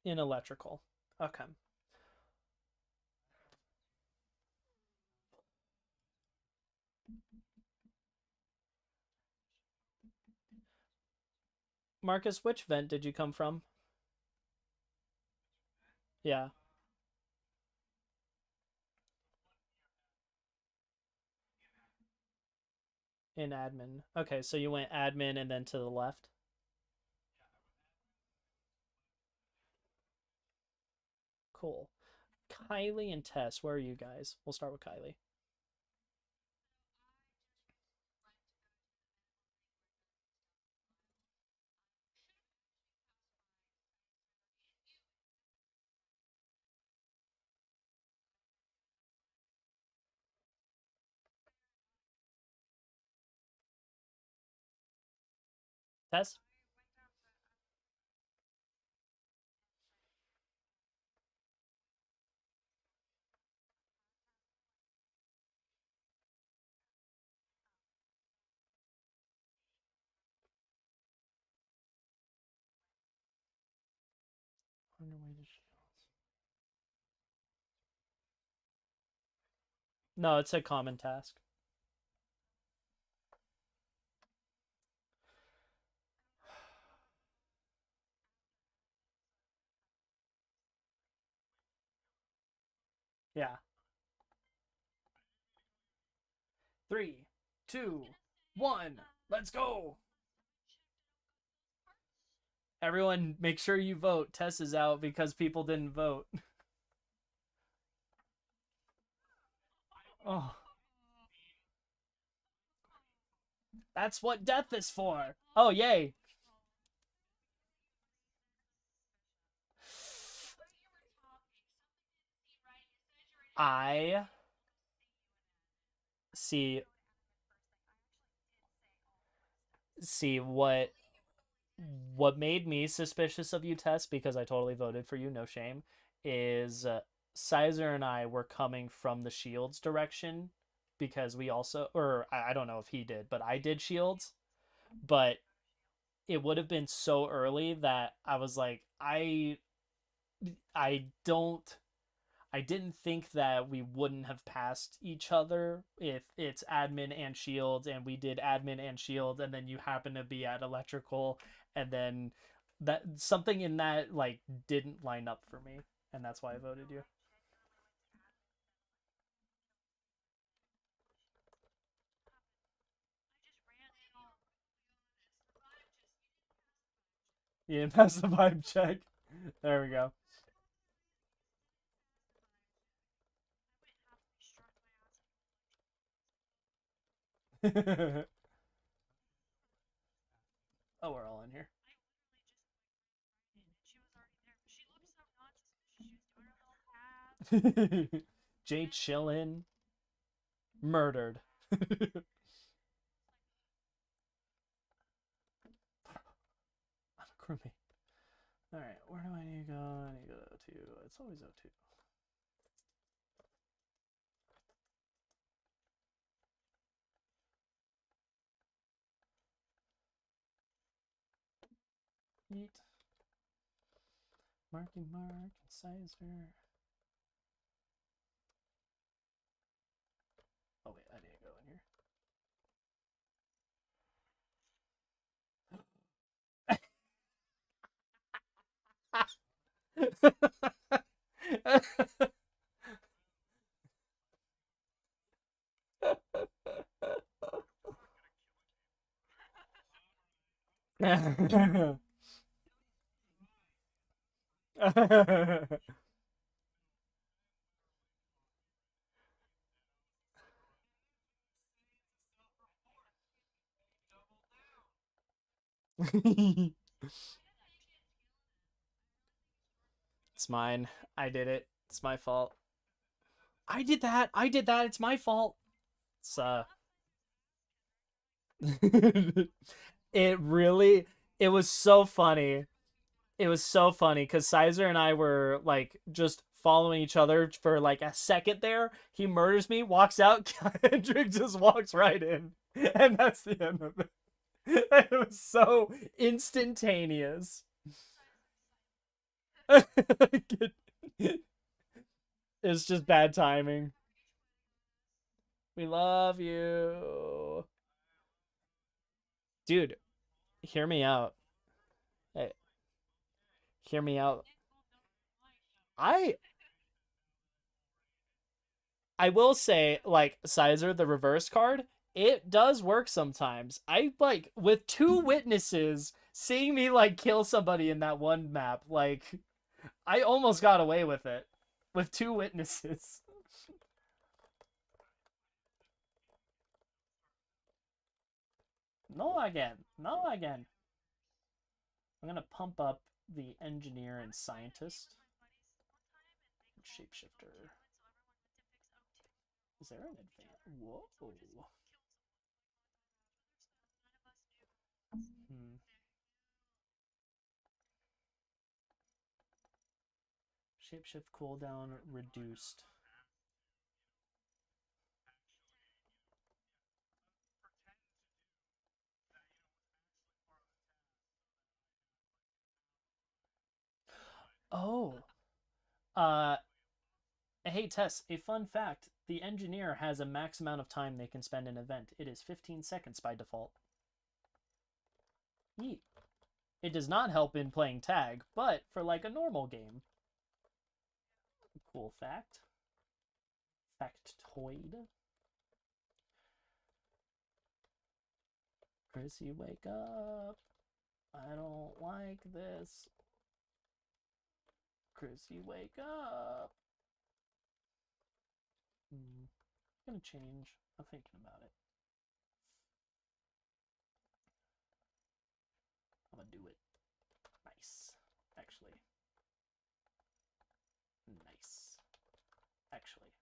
In electrical. Okay. Marcus, which vent did you come from? Yeah, in admin. Okay, so you went admin and then to the left. Cool. Kylie and Tess, where are you guys? We'll start with Kylie. Tess? on your way to shields. No, it's a common task. Yeah. 3, 2, 1. Let's go. Everyone, make sure you vote. Tess is out because people didn't vote. Oh, that's what death is for. Oh, yay. I see see what made me suspicious of you, Tess, because I totally voted for you, no shame, is Sizer and I were coming from the shields direction because we also, or I don't know if he did, but I did shields, but it would have been so early that I was like, I don't I didn't think that we wouldn't have passed each other if it's admin and shields and we did admin and shields and then you happen to be at electrical and then that something in that like didn't line up for me and that's why I voted you. You didn't pass the vibe check. There we go. Oh, we're all in here. Jay chillin', murdered. I'm a crewmate. All right, where do I need to go? I need to go to O2. It's always O2. Yeet. Marky Mark, Sizer. Oh wait, I didn't go in here. It's mine. I did it. It's my fault. I did that. I did that. It's my fault. It's it really it was so funny. It was so funny because Sizer and I were like just following each other for like a second there. He murders me, walks out, Kendrick just walks right in. And that's the end of it. It was so instantaneous. It's just bad timing. We love you. Dude, hear me out. Hey, hear me out. I I will say, like, Sizer, the reverse card, it does work sometimes. I like with two witnesses seeing me like kill somebody in that one map, like I almost got away with it. With two witnesses. No again. No again. I'm gonna pump up the engineer and scientist. Shapeshifter. Is there an advance? Whoa. Hmm. Shapeshift cooldown reduced. Oh. Uh, hey Tess, a fun fact. The engineer has a max amount of time they can spend in an event. It is 15 seconds by default. Neat. It does not help in playing tag, but for like a normal game. Cool fact. Factoid. Chrissy, wake up. I don't like this. Chrissy, wake up. I'm gonna change. I'm thinking about it. I'm gonna do it. Nice. Actually. Nice. Actually.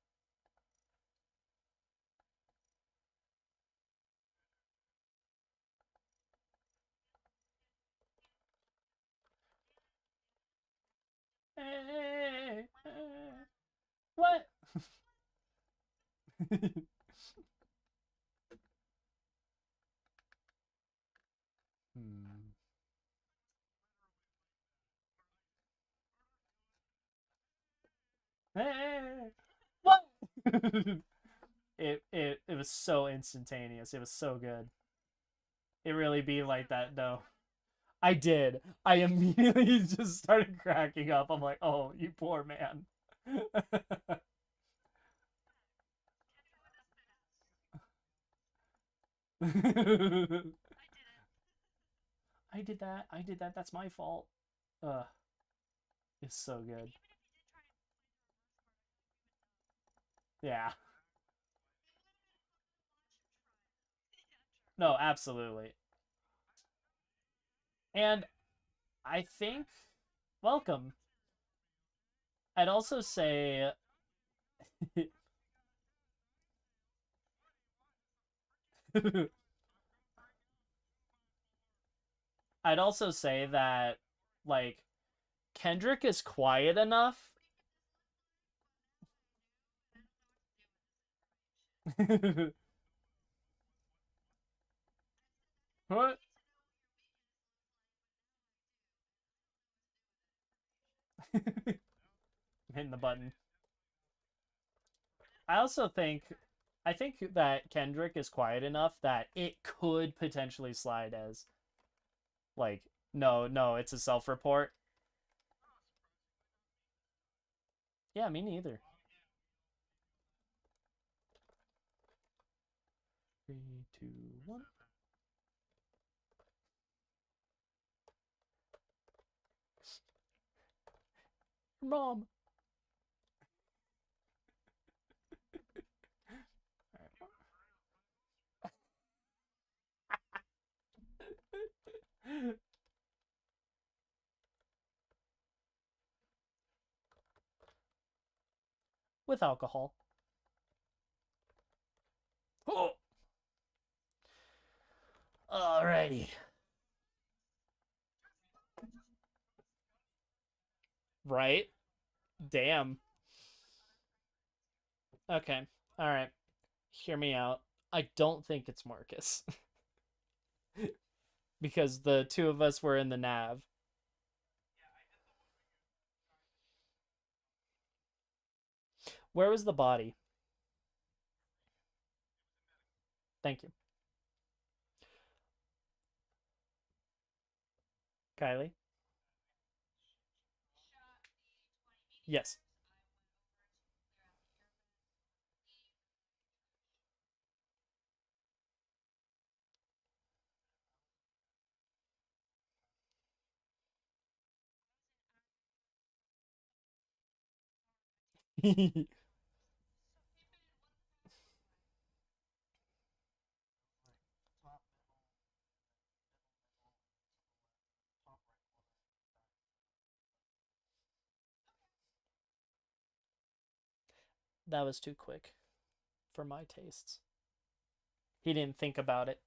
Hey, hey. What? hmm. Hey, what? It was so instantaneous. It was so good. It really be like that though. I did. I immediately just started cracking up. I'm like, oh, you poor man. I did that. I did that. That's my fault. It's so good. Yeah. No, absolutely. And I think welcome. I'd also say I'd also say that like Kendrick is quiet enough. What? Hitting the button. I also think that Kendrick is quiet enough that it could potentially slide as like no, no, it's a self-report. Yeah, me neither. 3, 2, 1. Mom. With alcohol. Oh. Alrighty. Right? Damn. Okay. All right. Hear me out. I don't think it's Marcus because the two of us were in the nav. Where was the body? Thank you. Kylie? Yes. That was too quick for my tastes. He didn't think about it.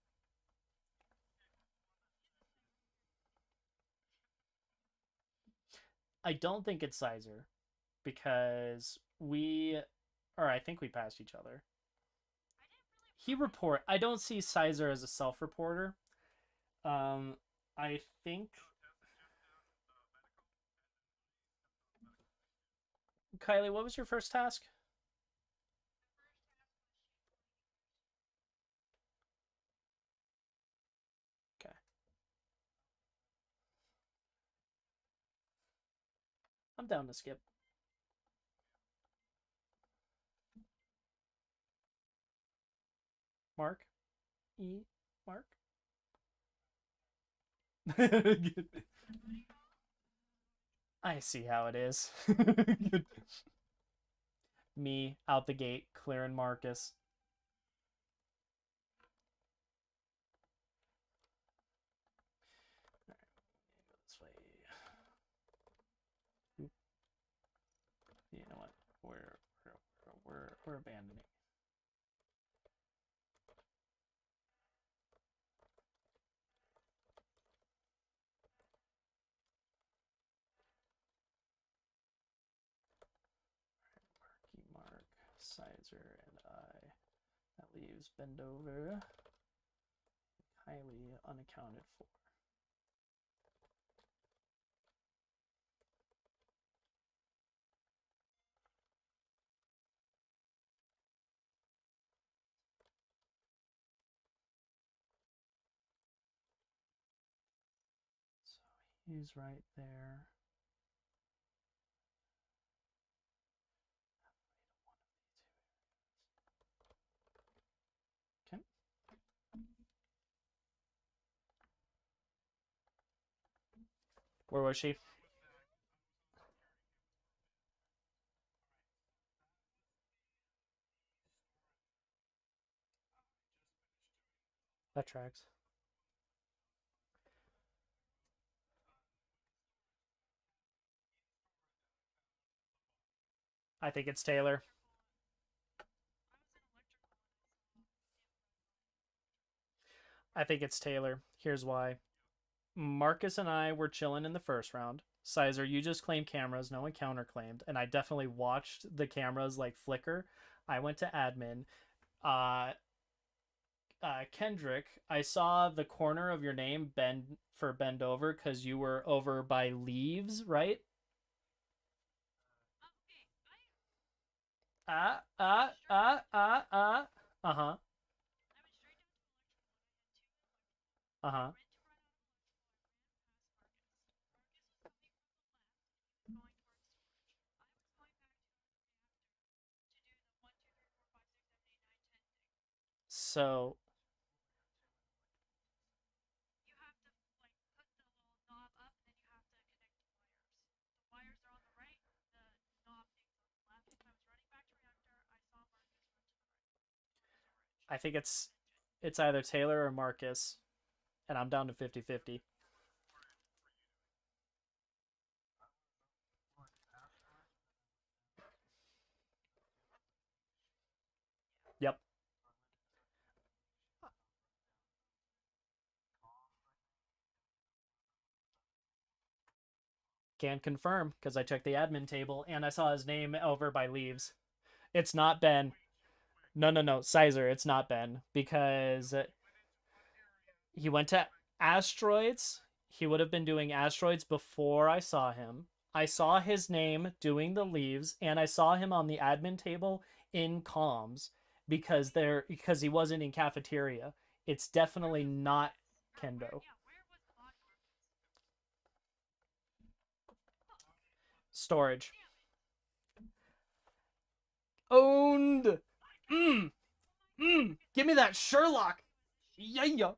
I don't think it's Sizer because or I think we passed each other. I don't see Sizer as a self-reporter. Um, I think Kylie, what was your first task? Okay. I'm down to skip. Mark? E? Mark? I see how it is. Me out the gate, clearing Marcus. This way. You know what? We're abandoning. Mark, Sizer, and I. That leaves bend over. Highly unaccounted for. So he's right there. Okay. Where was she? That tracks. I think it's Taylor. I think it's Taylor. Here's why. Marcus and I were chilling in the first round. Sizer, you just claimed cameras. No one counterclaimed. And I definitely watched the cameras like flicker. I went to admin. Uh, Kendrick, I saw the corner of your name bend over because you were over by leaves, right? Uh huh. Uh huh. So I think it's either Taylor or Marcus, and I'm down to 50-50. Yep. Can confirm because I checked the admin table and I saw his name over by leaves. It's not Ben. No, no, no. Sizer, it's not Ben because he went to asteroids. He would have been doing asteroids before I saw him. I saw his name doing the leaves, and I saw him on the admin table in comms because he wasn't in cafeteria. It's definitely not Kendo. Storage. Owned. Mm, Give me that Sherlock. Yeah.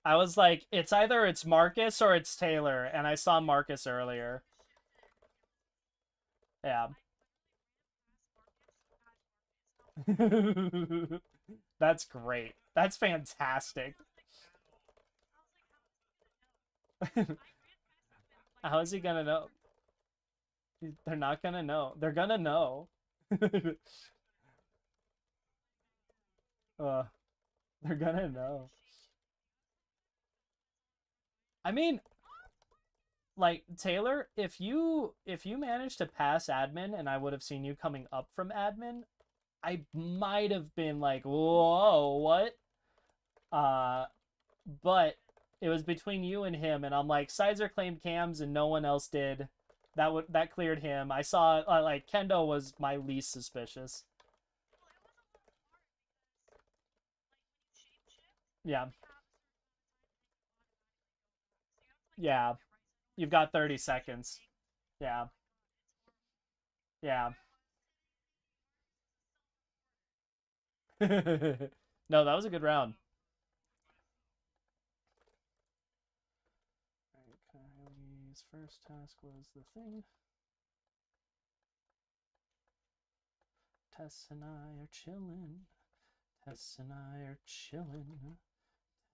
I was like, it's Marcus or it's Taylor, and I saw Marcus earlier. Yeah. That's great. That's fantastic. How is he gonna know? They're not gonna know. They're gonna know. uh, they're gonna know. I mean, like Taylor, if you managed to pass admin and I would have seen you coming up from admin, I might have been like, "Whoa, what?" Uh, but it was between you and him, and I'm like, Sizer claimed cams and no one else did. That cleared him. I saw like Kendo was my least suspicious. Yeah, yeah. You've got 30 seconds. Yeah, yeah. No, that was a good round. Alright, Kylie's first task was the thing. Tess and I are chilling. Tess and I are chilling.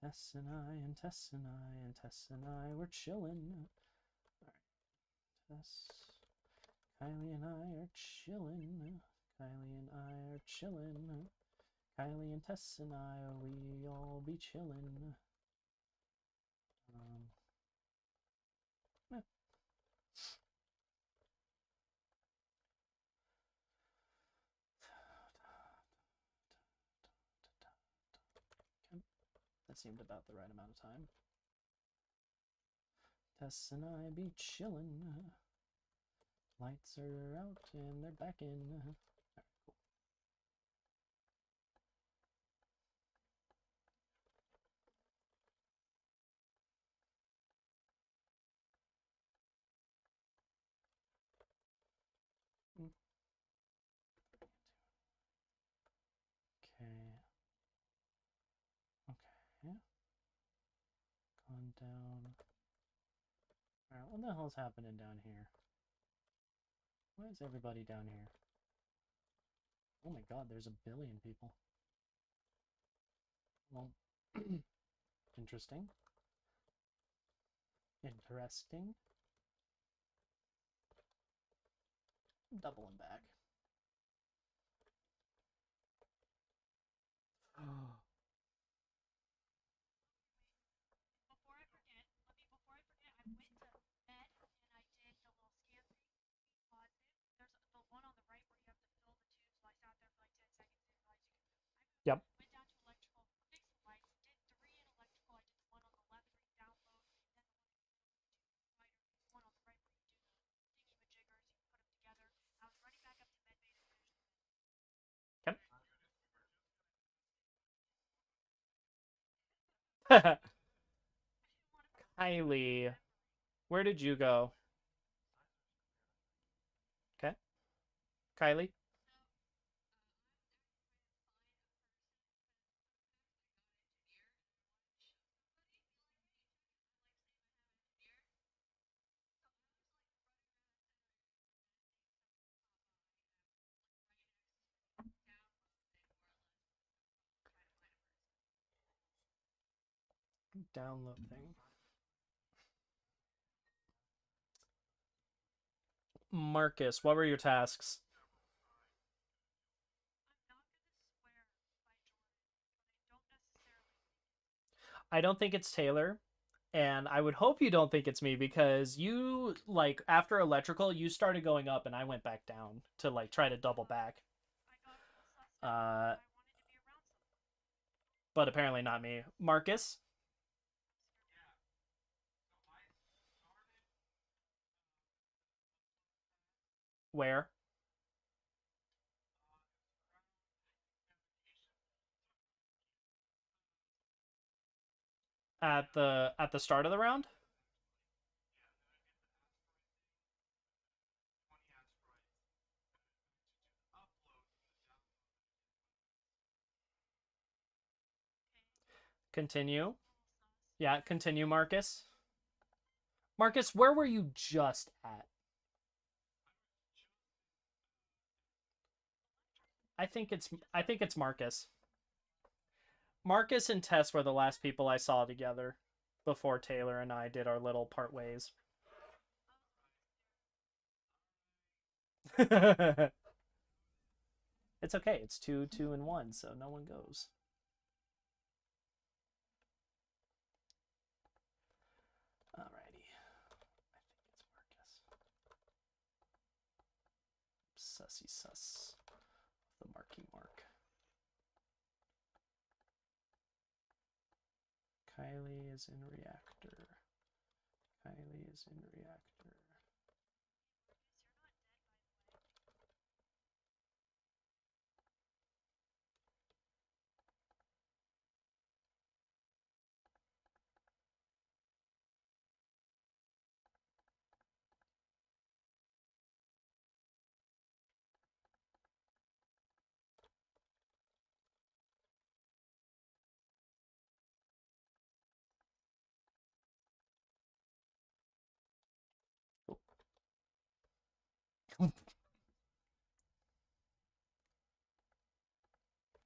Tess and I and Tess and I and Tess and I were chilling. Alright, Tess. Kylie and I are chilling. Kylie and I are chilling. Kylie and Tess and I, we all be chilling. Eh. That seemed about the right amount of time. Tess and I be chillin'. Lights are out and they're back in. Okay. Okay. Gone down. Alright, what the hell's happening down here? Why is everybody down here? Oh my god, there's a billion people. Well, interesting. Interesting. Doubling back. Yep. Yep. Kylie, where did you go? Okay. Kylie, download thing. Marcus, what were your tasks? I don't think it's Taylor, and I would hope you don't think it's me because you like after electrical you started going up and I went back down to like try to double back. Uh, but apparently not me. Marcus, where at the start of the round? Continue. Yeah, continue, Marcus. Marcus, where were you just at? I think it's Marcus. Marcus and Tess were the last people I saw together before Taylor and I did our little part ways. It's okay. It's two, two, and one, so no one goes. Alrighty. I think it's Marcus. Sussy sus. The marky mark. Kylie is in reactor. Kylie is in reactor.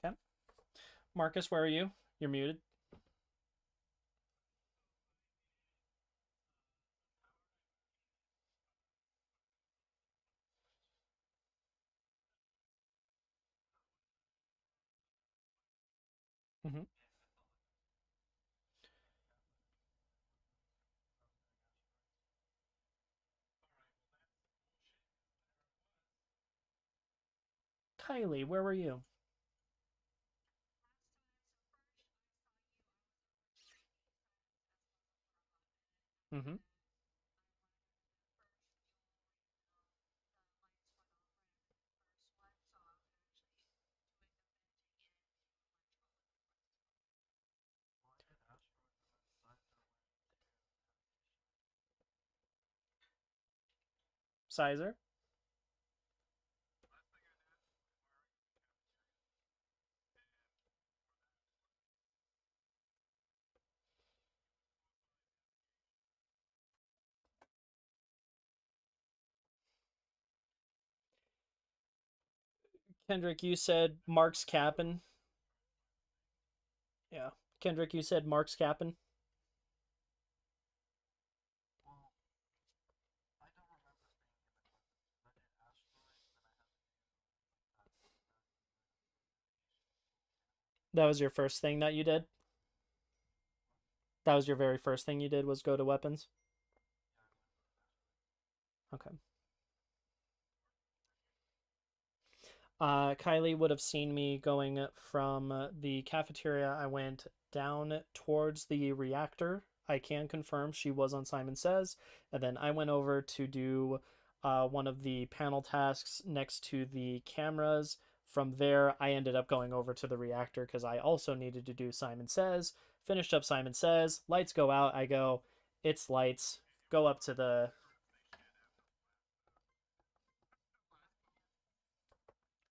Okay. Marcus, where are you? You're muted. Mm-hmm. Kylie, where were you? Mm-hmm. Sizer. Kendrick, you said Mark's capping. Yeah. Kendrick, you said Mark's capping. That was your first thing that you did? That was your very first thing you did was go to weapons? Okay. Kylie would have seen me going from the cafeteria. I went down towards the reactor. I can confirm she was on Simon Says. And then I went over to do one of the panel tasks next to the cameras. From there, I ended up going over to the reactor because I also needed to do Simon Says. Finished up Simon Says. Lights go out. I go, it's lights. Go up to the.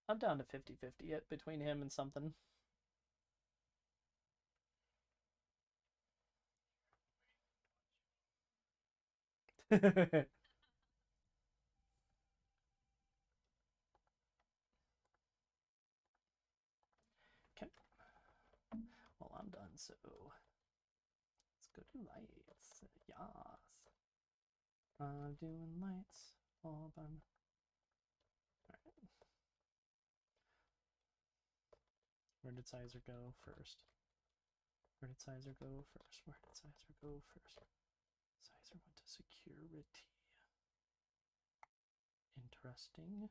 I'm down to 50-50 it between him and something. Okay. Well, I'm done, so let's go to lights. Yas. I'm doing lights all by my... Alright. Where did Sizer go first? Where did Sizer go first? Where did Sizer go first? Sizer went to security. Interesting.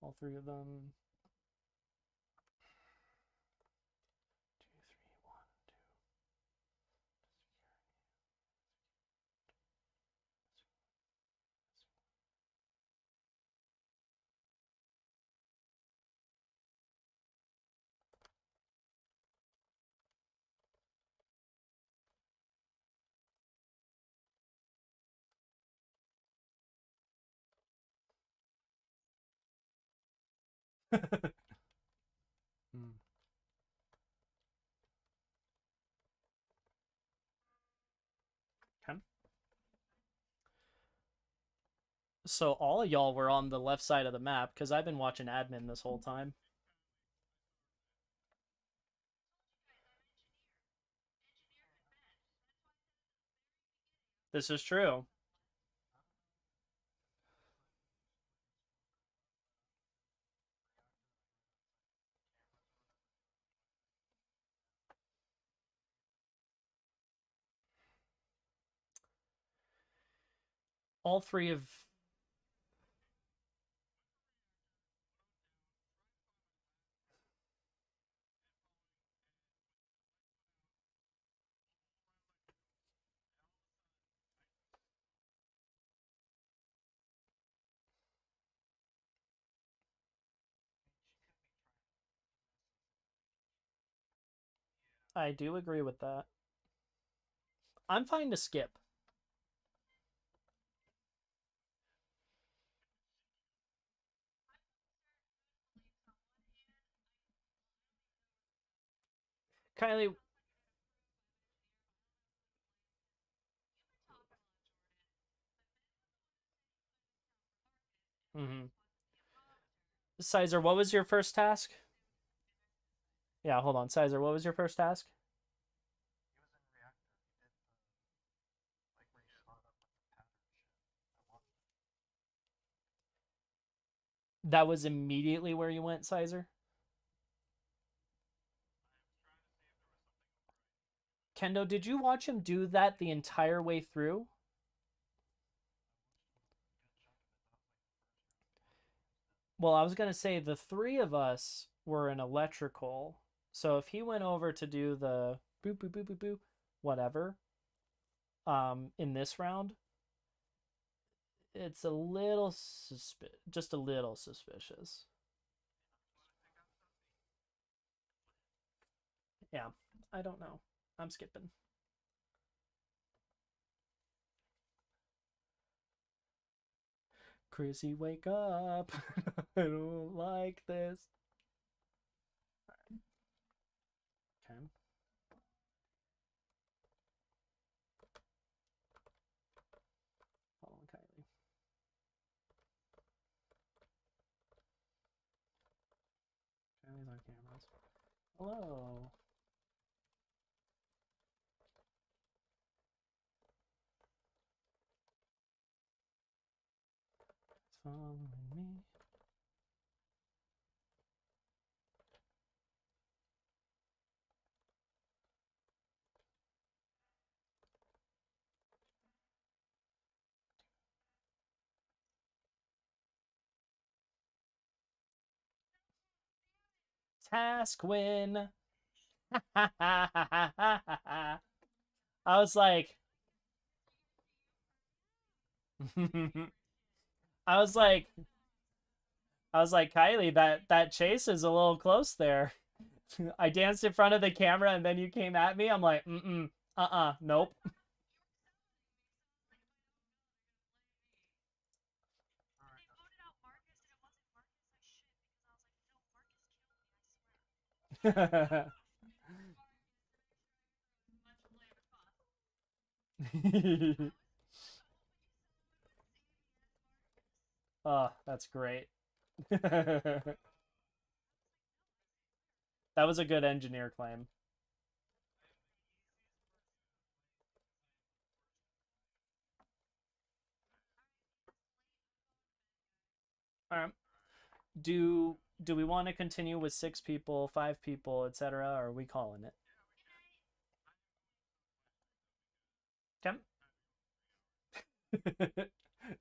All three of them. Two, three, one, two. Hmm. Okay. So all of y'all were on the left side of the map because I've been watching admin this whole time. This is true. All three of I do agree with that. I'm fine to skip. Kylie, mm-hmm. Sizer, what was your first task? Yeah, hold on. Sizer, what was your first task? That was immediately where you went, Sizer? Kendo, did you watch him do that the entire way through? Well, I was going to say the three of us were in electrical. So if he went over to do the boop, boop, boop, boop, boop, whatever, in this round, it's a little just a little suspicious. Yeah, I don't know. I'm skipping. Chrissy, wake up. I don't like this. Okay. Hold on, Kylie. Kylie's on cameras. Hello. It's following me. Task win. I was like, I was like, I was like, Kylie, that chase is a little close there. I danced in front of the camera and then you came at me. I'm like, nope. Oh, that's great. That was a good engineer claim. All right. Do we want to continue with 6 people, 5 people, etc., or are we calling it? Okay.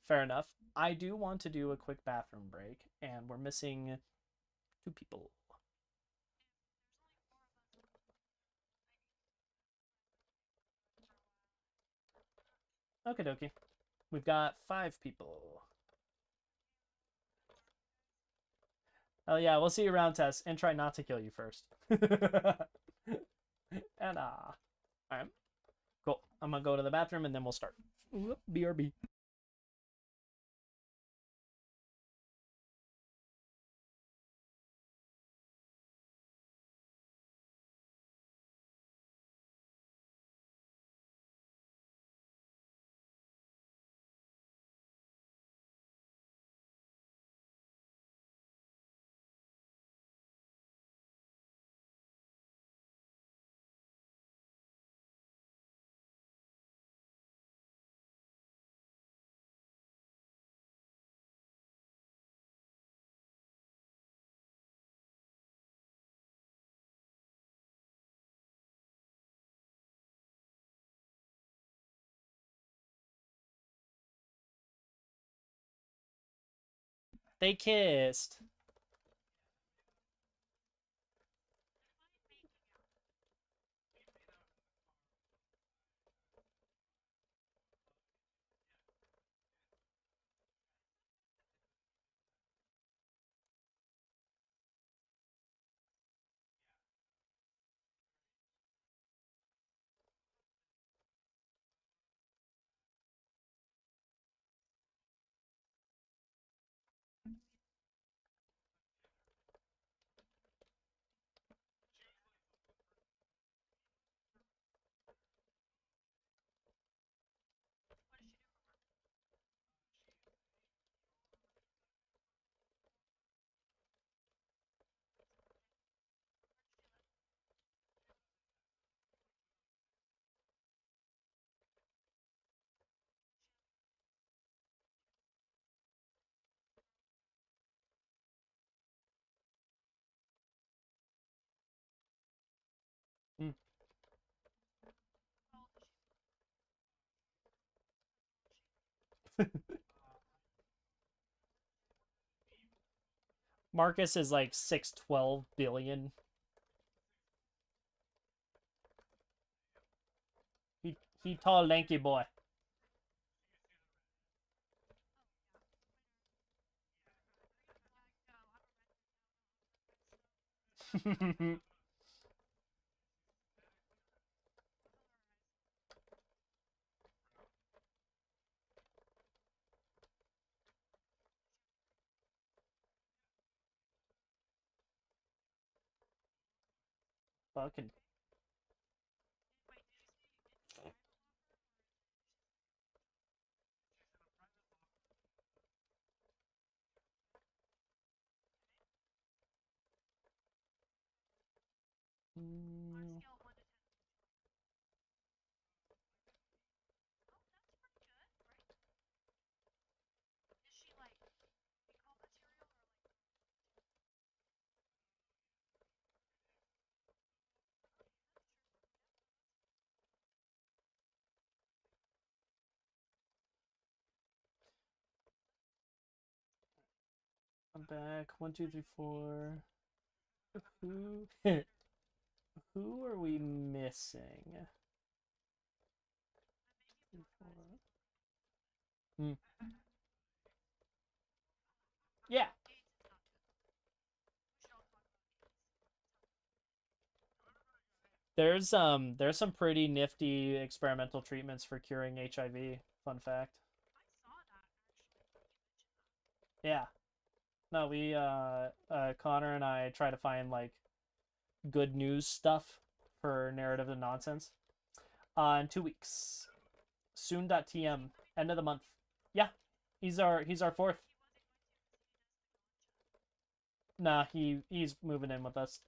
Fair enough. I do want to do a quick bathroom break, and we're missing 2 people. Okay, dokie. We've got 5 people. Oh yeah, we'll see you around, Tess, and try not to kill you first. And all right, cool. I'm gonna go to the bathroom and then we'll start. BRB. They kissed. Mm. Marcus is like 612 billion. He tall lanky boy. Fucking mm. I'm back. 1, 2, 3, 4. Who who are we missing? 3, 4. Hmm. Yeah. There's some pretty nifty experimental treatments for curing HIV. Fun fact. Yeah. No, we Connor and I try to find like good news stuff for narrative and nonsense. In 2 weeks. Soon.tm. End of the month. Yeah. He's our fourth. Nah, he's moving in with us.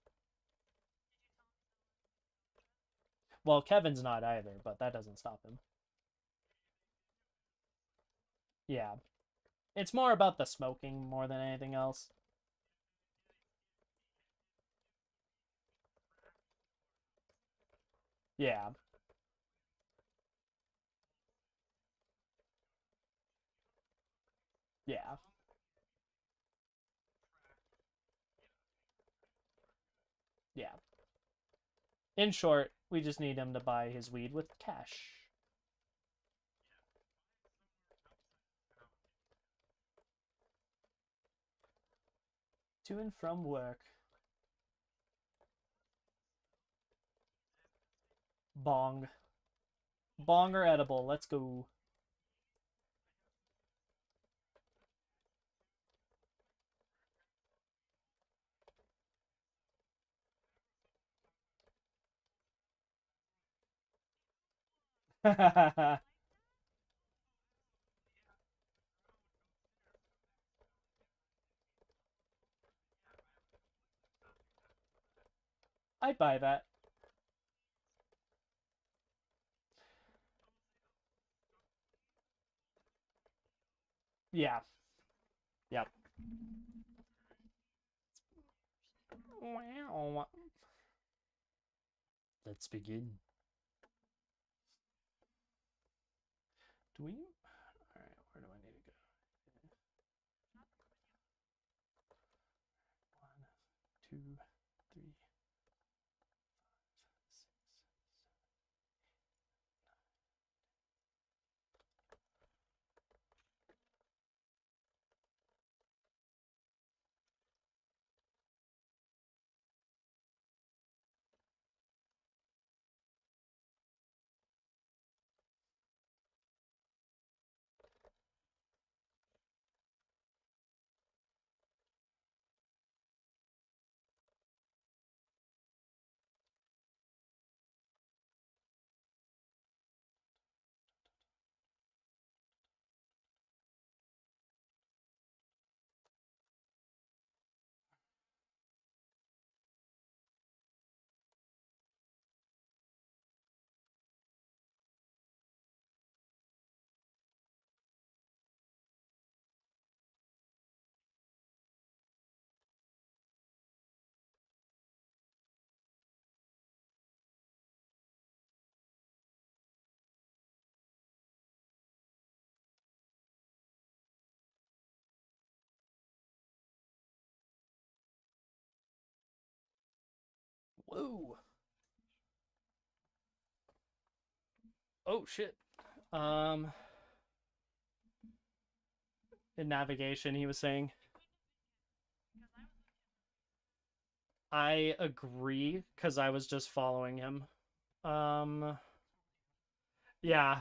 Well, Kevin's not either, but that doesn't stop him. Yeah. It's more about the smoking more than anything else. Yeah. Yeah. Yeah. In short, we just need him to buy his weed with cash. To and from work. Bong. Bong or edible. Let's go. I'd buy that. Yeah. Yep. Wow. Let's begin. Do we? All right. Where do I need to go? 2, 3, 5, 6. Whoa. Oh shit. Um, in navigation, he was saying. I agree because I was just following him. Um, yeah.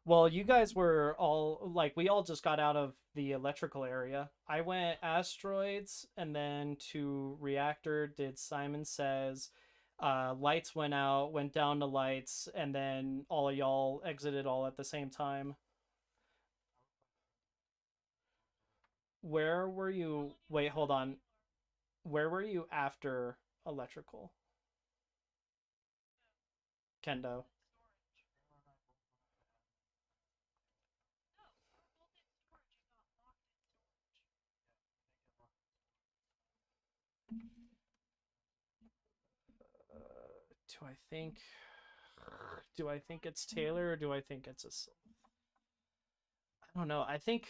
Well, you guys were all like, we all just got out of the electrical area. I went asteroids and then to reactor, did Simon Says. Lights went out, went down to lights, and then all of y'all exited all at the same time. Where were you? Wait, hold on. Where were you after electrical? Kendo. Do I think it's Taylor or do I think it's a I don't know. I think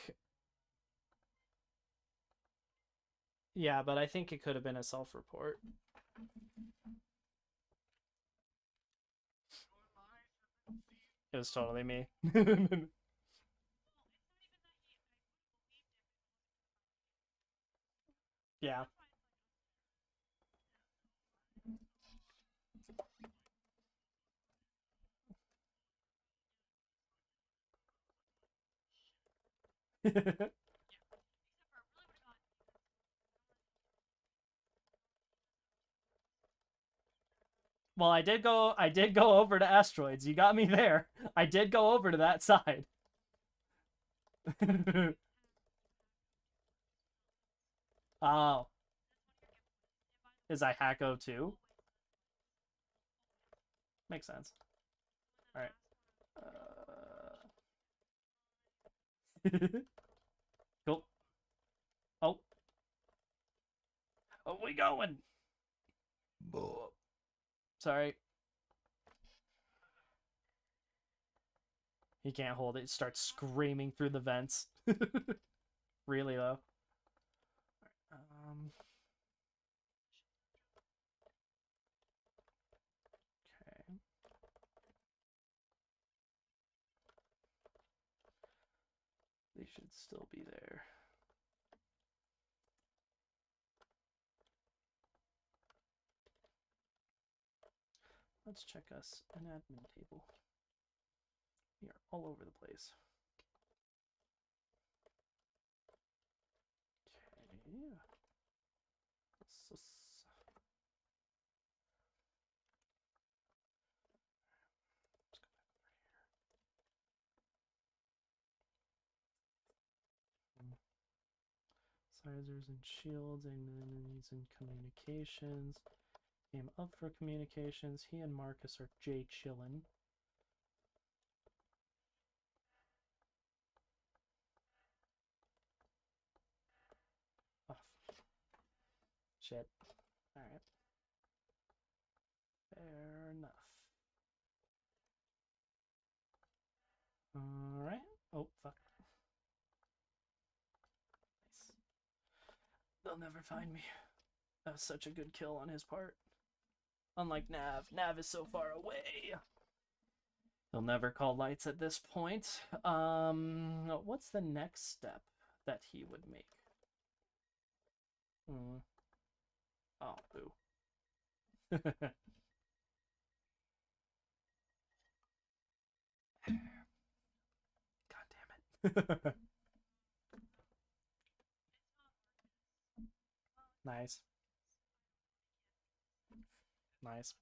yeah, but I think it could have been a self-report. It was totally me. Yeah. Well, I did go over to asteroids. You got me there. I did go over to that side. Oh, is I Hacko too? Makes sense. All right. Cool. Oh, oh, we going. Sorry. He can't hold it. It starts screaming through the vents. Really though. Okay. They should still be there. Let's check us an admin table. We are all over the place. Okay. Sizers and shields, enemies and communications. Came up for communications. He and Marcus are J chillin'. Oh, shit. Alright. Fair enough. Alright. Oh, fuck. Nice. They'll never find me. That was such a good kill on his part. Unlike Nav. Nav is so far away. He'll never call lights at this point. What's the next step that he would make? Oh, boo. God damn it. Nice. Nice.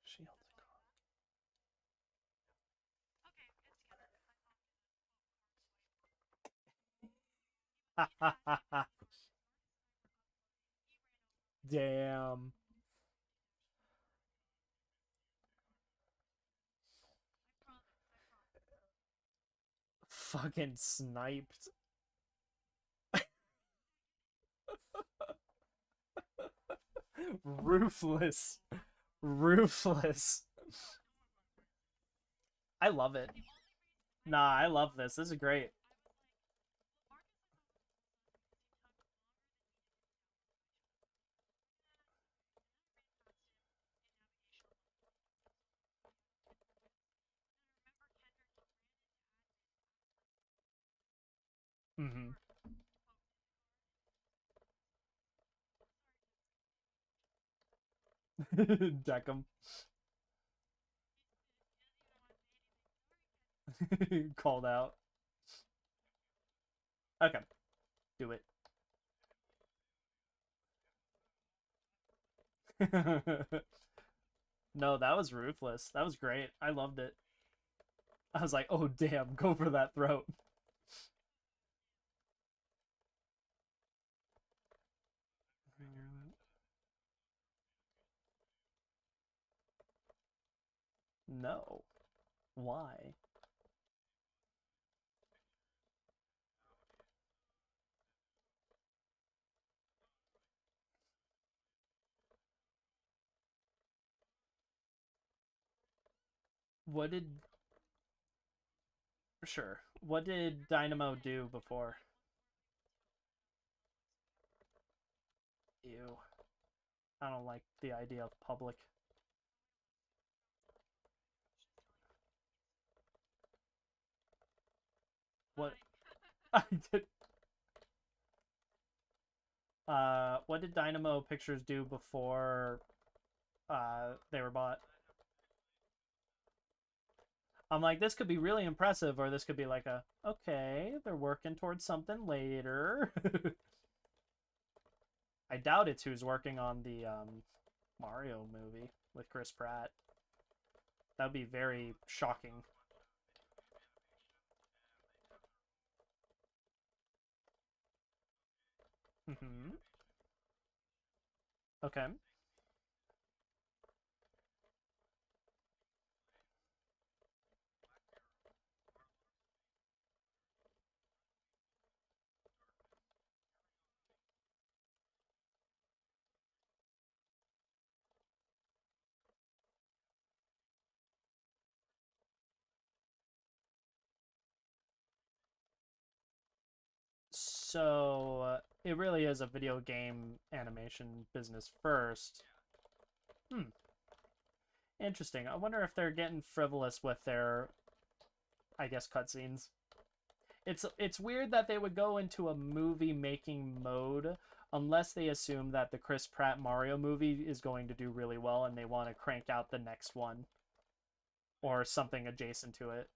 Shields. Damn. Fucking sniped. Ruthless. Ruthless. I love it. Nah, I love this. This is great. Mm-hmm. Deck him. Called out. Okay. Do it. No, that was ruthless. That was great. I loved it. I was like, oh damn, go for that throat. No. Why? What did... Sure. What did Dynamo do before? Ew. I don't like the idea of public. What? I did... what did Dynamo Pictures do before they were bought? I'm like, this could be really impressive, or this could be like a, okay, they're working towards something later. I doubt it's who's working on the Mario movie with Chris Pratt. That would be very shocking. Mm-hmm. Okay. So it really is a video game animation business first. Hmm. Interesting. I wonder if they're getting frivolous with their, I guess, cutscenes. It's weird that they would go into a movie making mode unless they assume that the Chris Pratt Mario movie is going to do really well and they want to crank out the next one or something adjacent to it,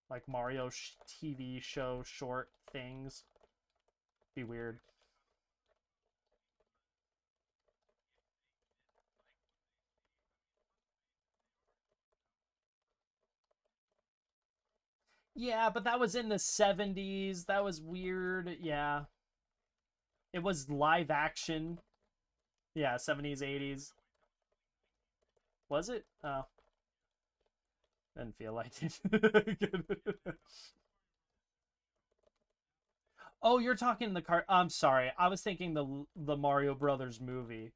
like Mario TV show short things. Be weird. Yeah, but that was in the 70s. That was weird. Yeah. It was live action. Yeah, 70s, 80s. Was it? Oh, didn't feel like it. Oh, you're talking the car. I'm sorry. I was thinking the Mario Brothers movie.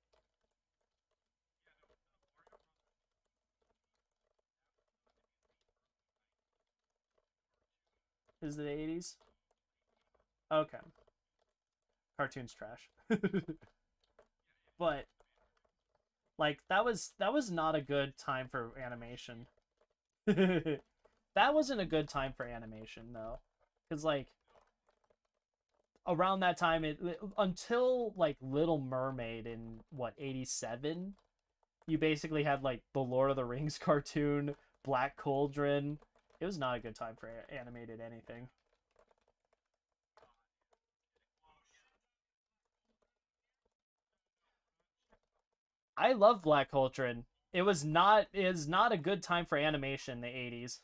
Is it the 80s? Okay. Cartoon's trash. But like that was not a good time for animation. That wasn't a good time for animation though. Cuz like around that time it until like Little Mermaid in what 87, you basically had like the Lord of the Rings cartoon, Black Cauldron. It was not a good time for animated anything. I love Black Cauldron. It is not a good time for animation in the 80s.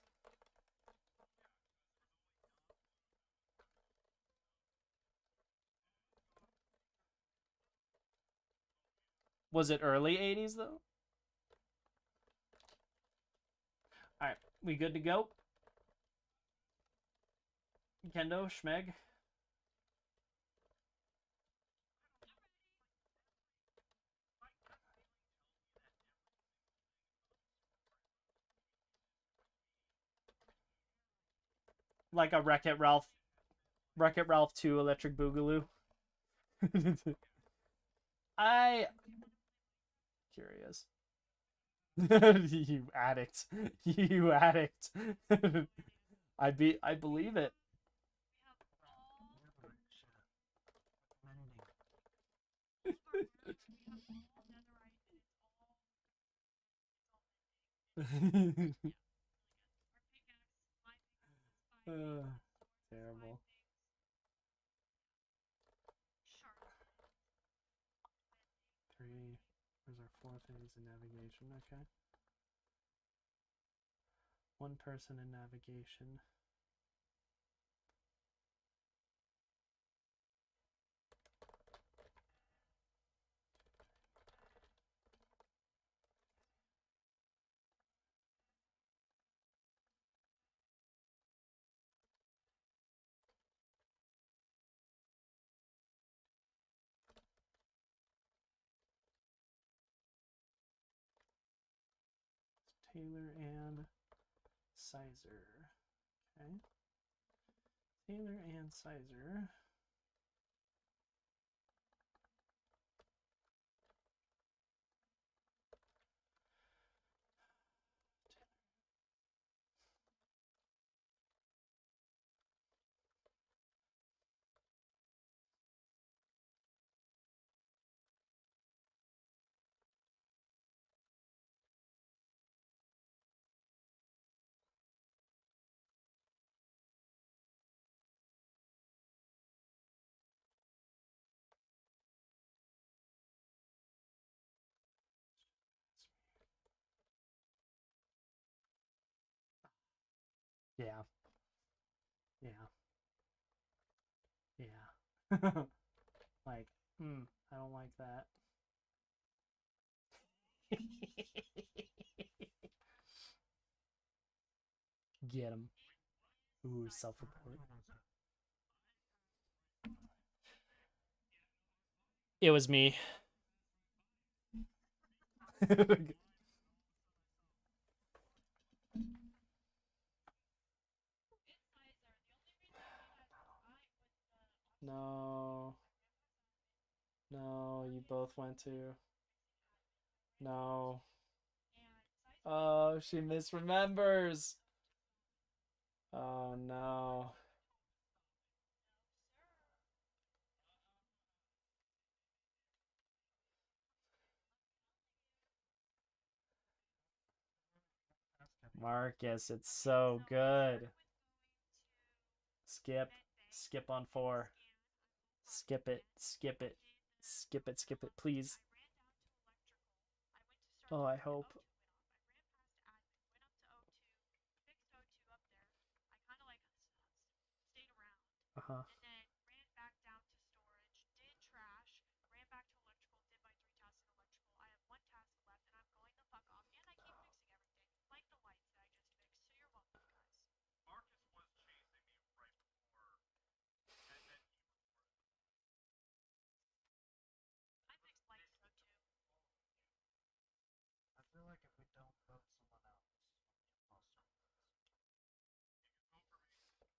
Was it early 80s though? All right, we good to go? Kendo, Schmeg, like a Wreck-It Ralph 2 Electric Boogaloo. I curious. You addict. You addict. I believe it. uh, terrible. Three. Where's our fourth phase in navigation? Okay. One person in navigation. Taylor and Sizer. Okay. Taylor and Sizer. Yeah. Yeah. Yeah. Like, I don't like that. Get him. Ooh, self-report. It was me. No. No, you both went to. No. Oh, she misremembers. Oh no. Marcus, it's so good. Skip. Skip on four. Skip it. Skip it. Skip it. Skip it, please. Oh, I hope. Uh-huh.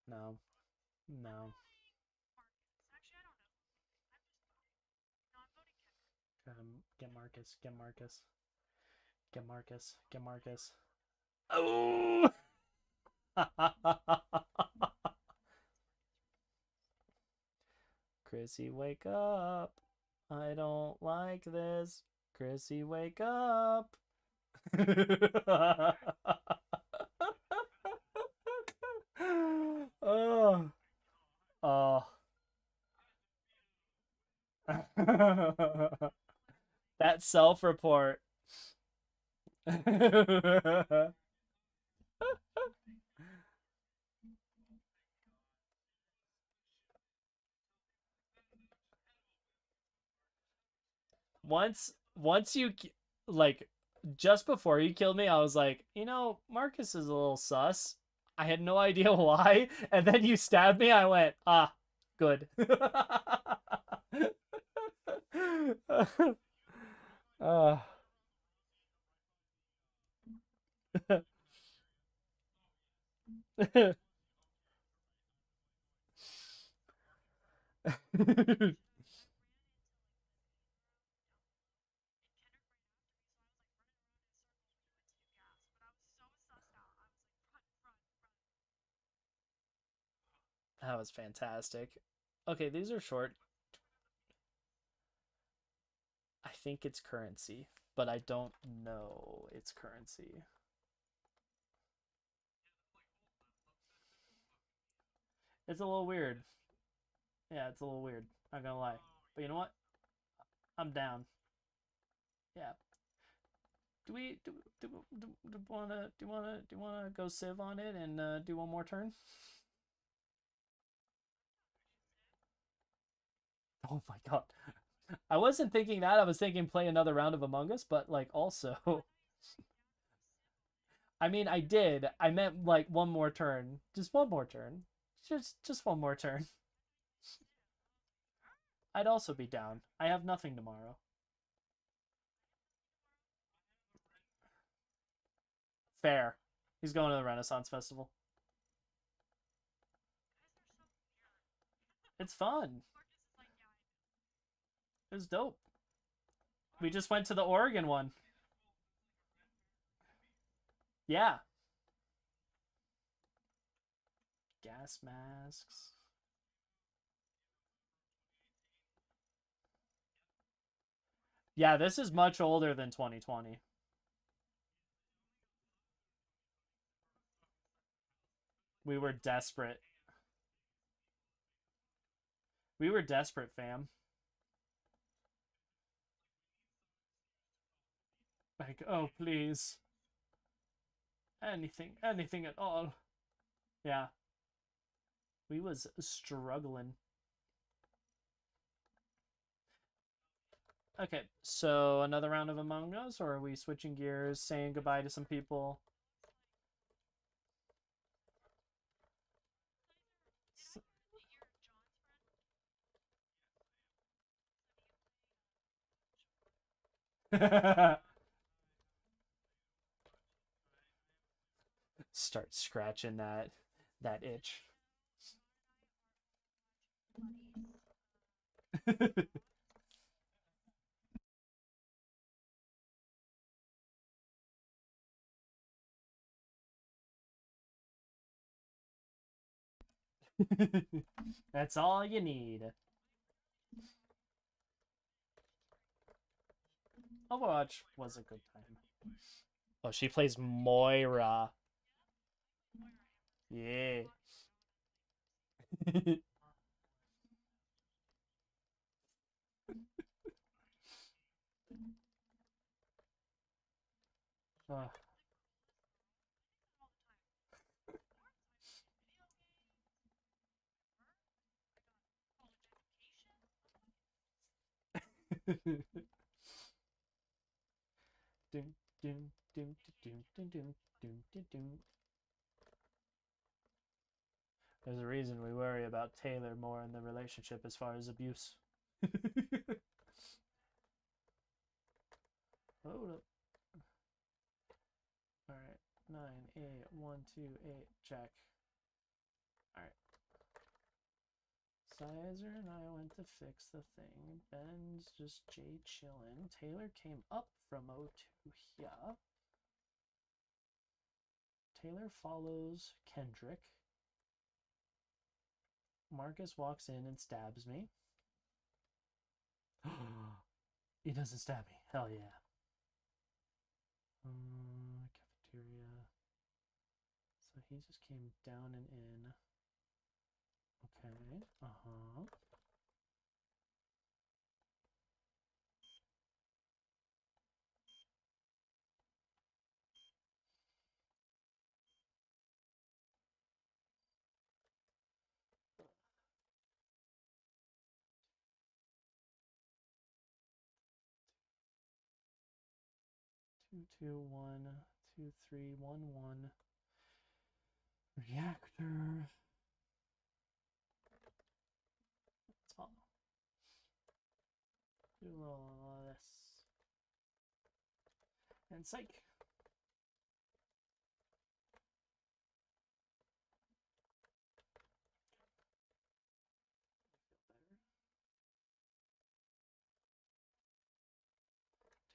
No. No. Get Marcus. Get Marcus. Get Marcus. Get Marcus. Oh! Chrissy, wake up. I don't like this. Chrissy, wake up. Oh. Oh. That self report. once you like just before you killed me, I was like, Marcus is a little sus. I had no idea why, and then you stabbed me. I went, good. uh, that was fantastic. Okay, these are short. I think it's currency, but I don't know it's currency. It's a little weird. Yeah, it's a little weird. Not gonna lie. But you know what? I'm down. Yeah. Do we wanna go Civ on it and do one more turn? Oh my god. I wasn't thinking that. I was thinking play another round of Among Us, but like also I mean I did. I meant like one more turn. Just one more turn. Just one more turn. I'd also be down. I have nothing tomorrow. Fair. He's going to the Renaissance Festival. It's fun. It was dope. We just went to the Oregon one. Yeah. Gas masks. Yeah, this is much older than 2020. We were desperate. We were desperate, fam. Like, oh, please. Anything at all. Yeah, we was struggling. Okay, so another round of Among Us, or are we switching gears, saying goodbye to some people? Start scratching that itch. That's all you need. Overwatch was a good time. Oh, she plays Moira. Yeah. uh, Dun, dun, dun, dun, dun, dun, dun, dun, dun. There's a reason we worry about Taylor more in the relationship as far as abuse. Hold up. Alright. 9, 8, 1, 2, 8, check. Alright. Sizer and I went to fix the thing. Ben's just Jay chillin'. Taylor came up from O2 here. Taylor follows Kendrick. Marcus walks in and stabs me. He doesn't stab me. Hell yeah. Cafeteria. So he just came down and in. Okay. Uh-huh. 2, 2, 1, 2, 3, 1, 1. Reactor. Let's follow. Do a little of this. And psych.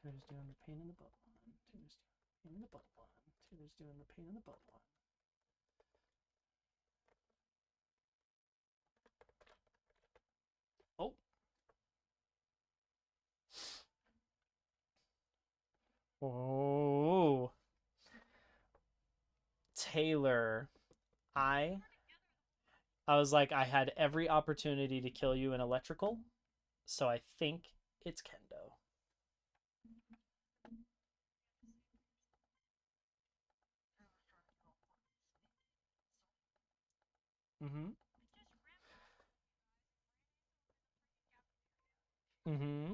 Taylor's doing the pain in the butt one. Taylor's doing the pain in the butt one. Taylor's doing the pain in the butt one. Oh. Oh. Taylor. I was like, I had every opportunity to kill you in electrical, so I think it's Kendo. Mm-hmm. Mm-hmm.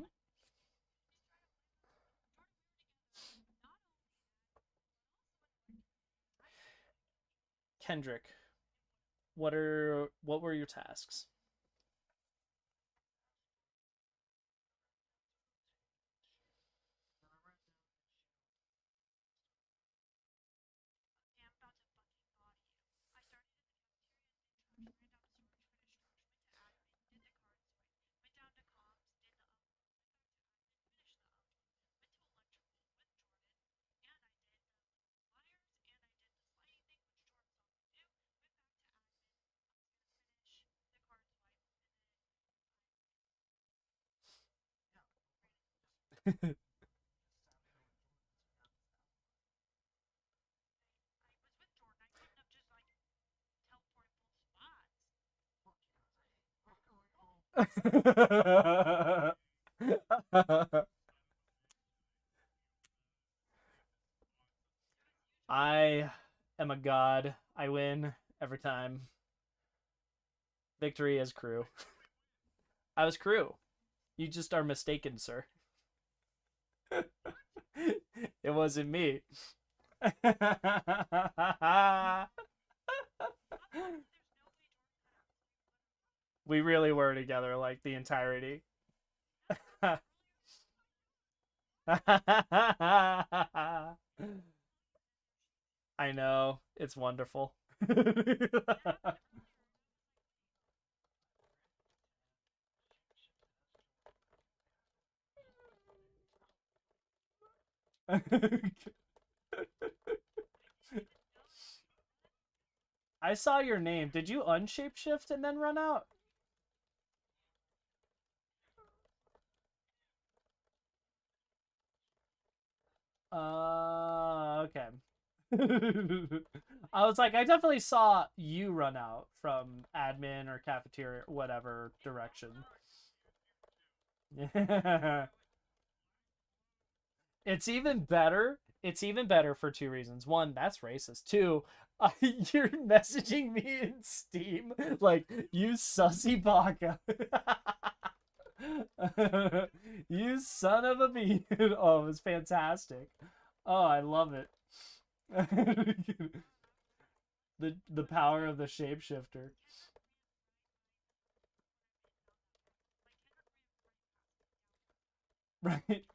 Kendrick, what were your tasks? I am a god. I win every time. Victory as crew. I was crew. You just are mistaken, sir. It wasn't me. We really were together like the entirety. I know. It's wonderful. I saw your name. Did you unshapeshift and then run out? Okay. I was like, I definitely saw you run out from admin or cafeteria, whatever direction. It's even better. It's even better for two reasons. One, that's racist. Two, you're messaging me in Steam like, you sussy baka. You son of a bee. Oh, it was fantastic. Oh, I love it. The power of the shapeshifter. Right.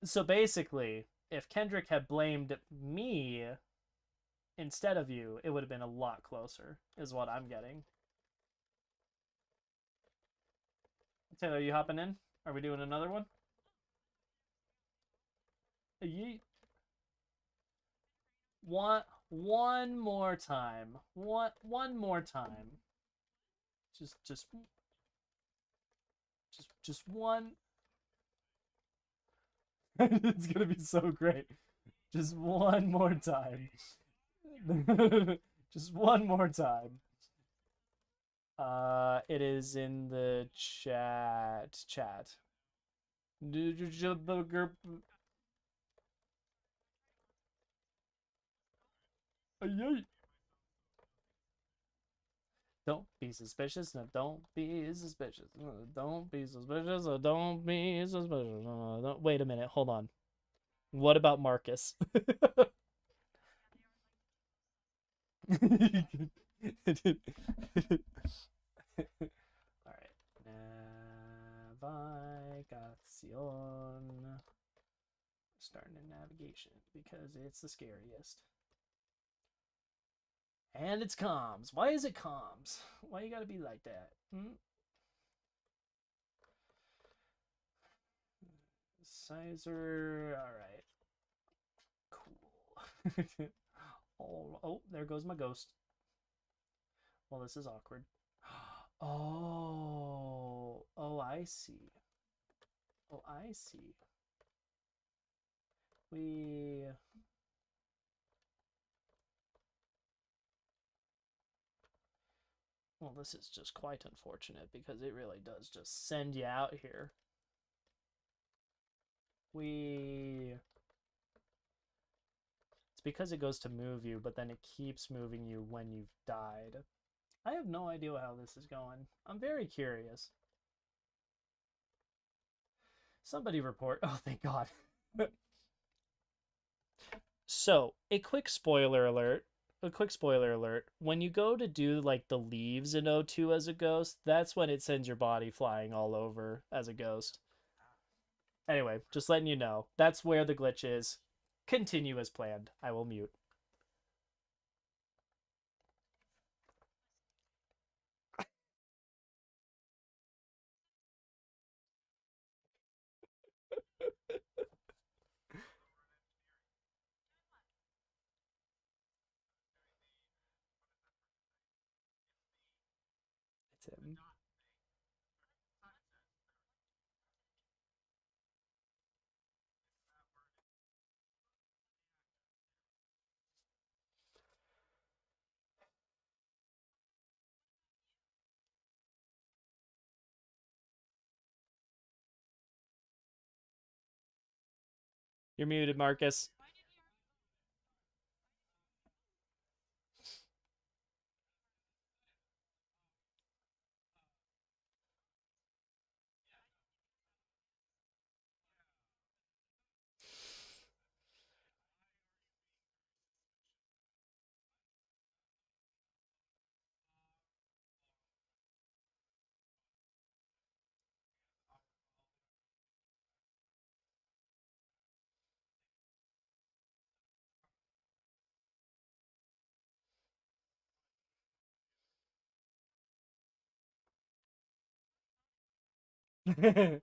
So basically, if Kendrick had blamed me instead of you, it would have been a lot closer, is what I'm getting. Taylor, are you hopping in? Are we doing another one? Yeet. One more time. One more time. Just one. It's gonna be so great. Just one more time. Just one more time. It is in the chat. Don't be suspicious. No, don't be suspicious. No, don't be suspicious. Or don't be suspicious. No, don't. Wait a minute. Hold on. What about Marcus? All right. Navigación. Starting in navigation because it's the scariest. And it's comms. Why is it comms? Why you gotta be like that? Hmm? Sizer. All right. Cool. Oh, there goes my ghost. Well, this is awkward. Oh, I see. Oh, I see. We. Well, this is just quite unfortunate because it really does just send you out here. We. It's because it goes to move you, but then it keeps moving you when you've died. I have no idea how this is going. I'm very curious. Somebody report. Oh, thank God. So, a quick spoiler alert. A quick spoiler alert. When you go to do like the leaves in O2 as a ghost, that's when it sends your body flying all over as a ghost. Anyway, just letting you know. That's where the glitch is. Continue as planned. I will mute. It's him. You're muted, Marcus. Do it.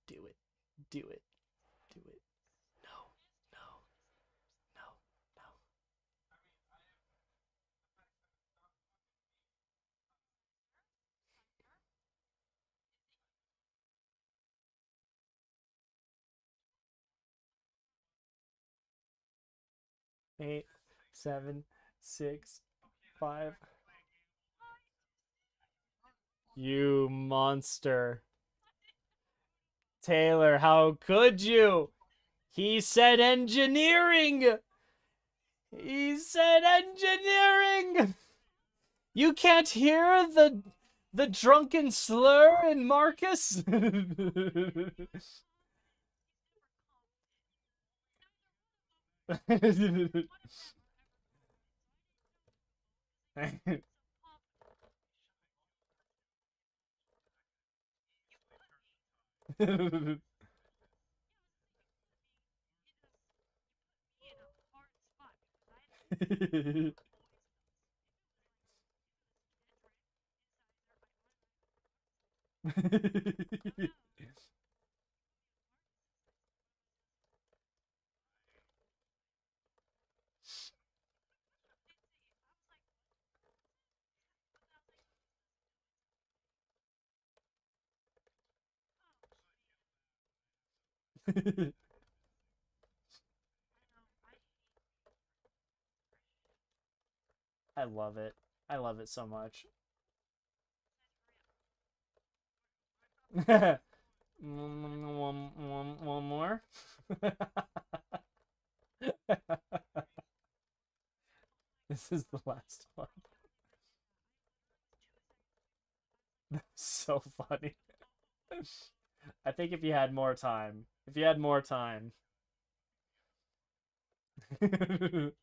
Do it. Do it. Do it. No. No. No. No. 8, 7, 6, 5. You monster. Taylor, how could you? He said engineering! He said engineering! You can't hear the drunken slur in Marcus? I love it. I love it so much. One more. This is the last one. So funny. I think if you had more time, if you had more time. Alrighty.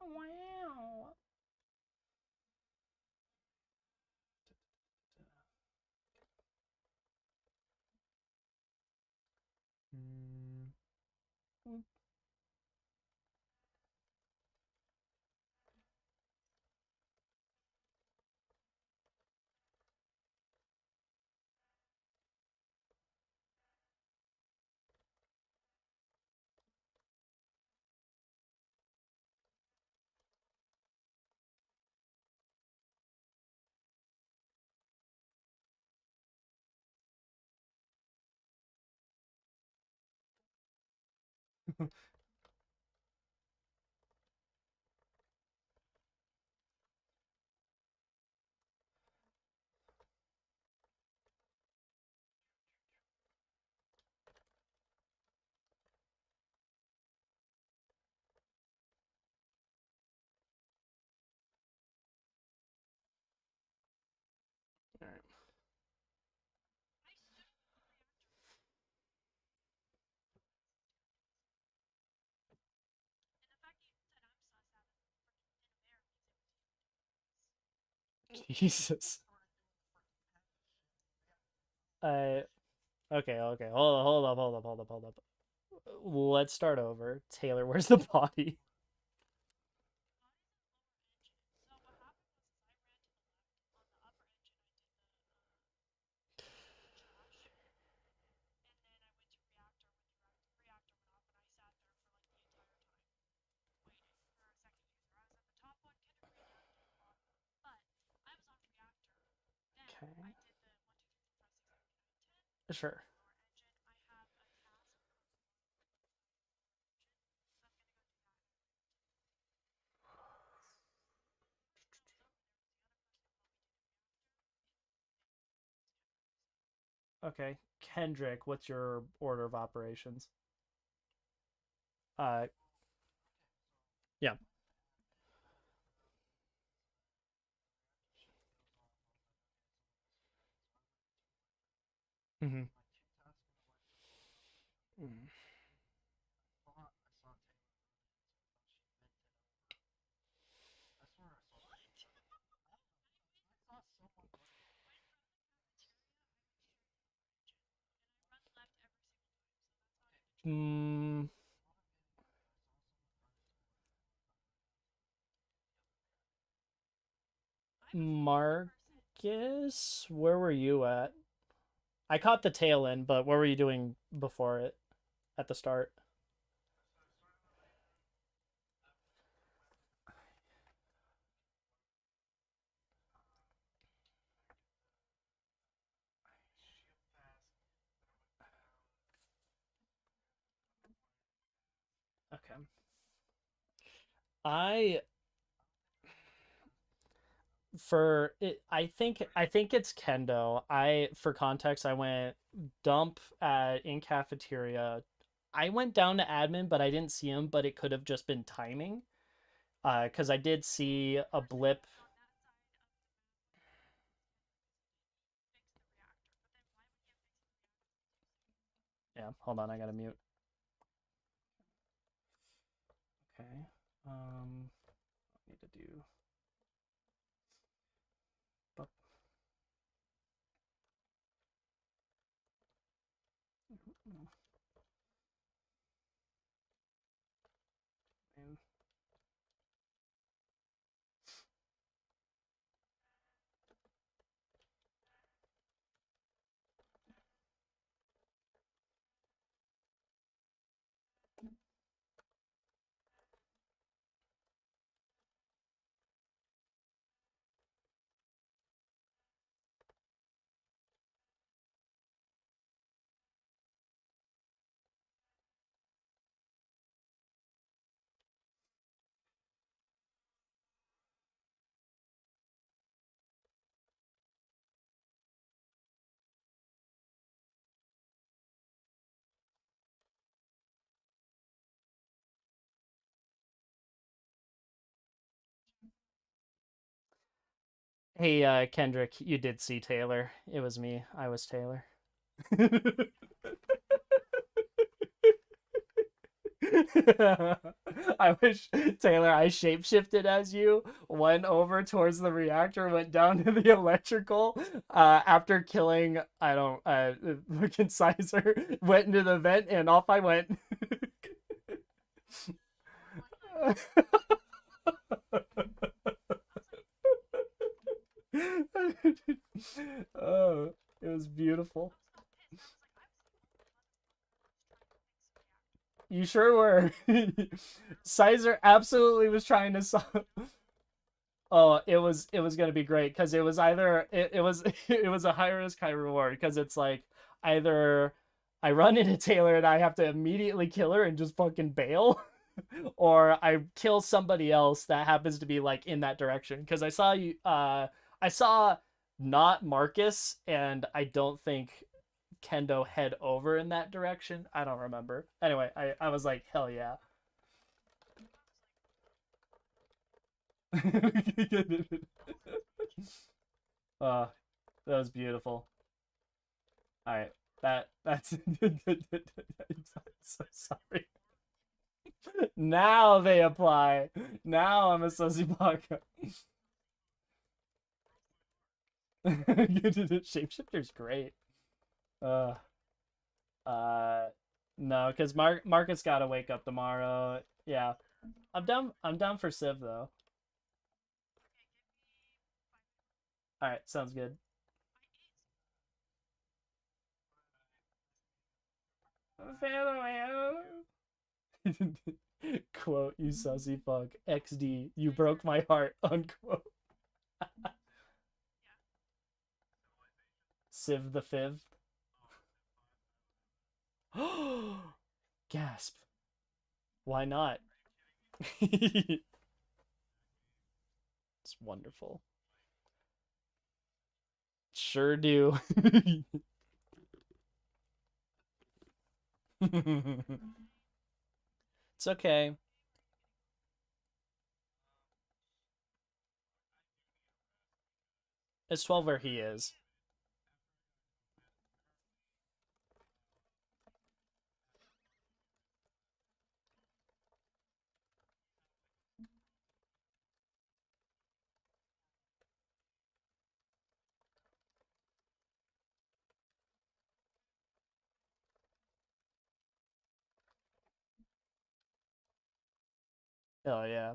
Wow. Mm. Alright. Jesus. I okay. Hold up. Let's start over. Taylor, where's the body? Okay. Sure. Okay. Kendrick, what's your order of operations? Uh yeah. Mm-hmm. Mm. Mm, Marcus, where were you at? I caught the tail end, but what were you doing before it at the start? Okay. I for it I think it's kendo. I for context I went dump at in cafeteria. I went down to admin, but I didn't see him, but it could have just been timing. Because I did see a blip. Yeah, hold on, I gotta mute. Okay. Need to do. Hey, Kendrick, you did see Taylor. It was me. I was Taylor. I wish Taylor, I shapeshifted as you, went over towards the reactor, went down to the electrical, after killing I don't fucking Sizer, went into the vent and off I went. Oh, it was beautiful. You sure were. Sizer absolutely was trying to solve. Oh, it was gonna be great because it was either it was it was a high risk, high reward because it's like either I run into Taylor and I have to immediately kill her and just fucking bail, or I kill somebody else that happens to be like in that direction. Because I saw not Marcus, and I don't think Kendo head over in that direction. I don't remember. Anyway, I was like, hell yeah. uh, that was beautiful. All right, that's. I'm so sorry. Now they apply. Now I'm a sociopathic. Shapeshifter's great. Uh, uh, no, because Marcus got to wake up tomorrow. Yeah, I'm down. I'm down for Civ though. All right, sounds good. Quote, you sussy fuck. XD, you broke my heart. Unquote. Civ the fifth. Gasp. Why not? It's wonderful. Sure do. It's okay. It's 12 where he is. Oh, yeah.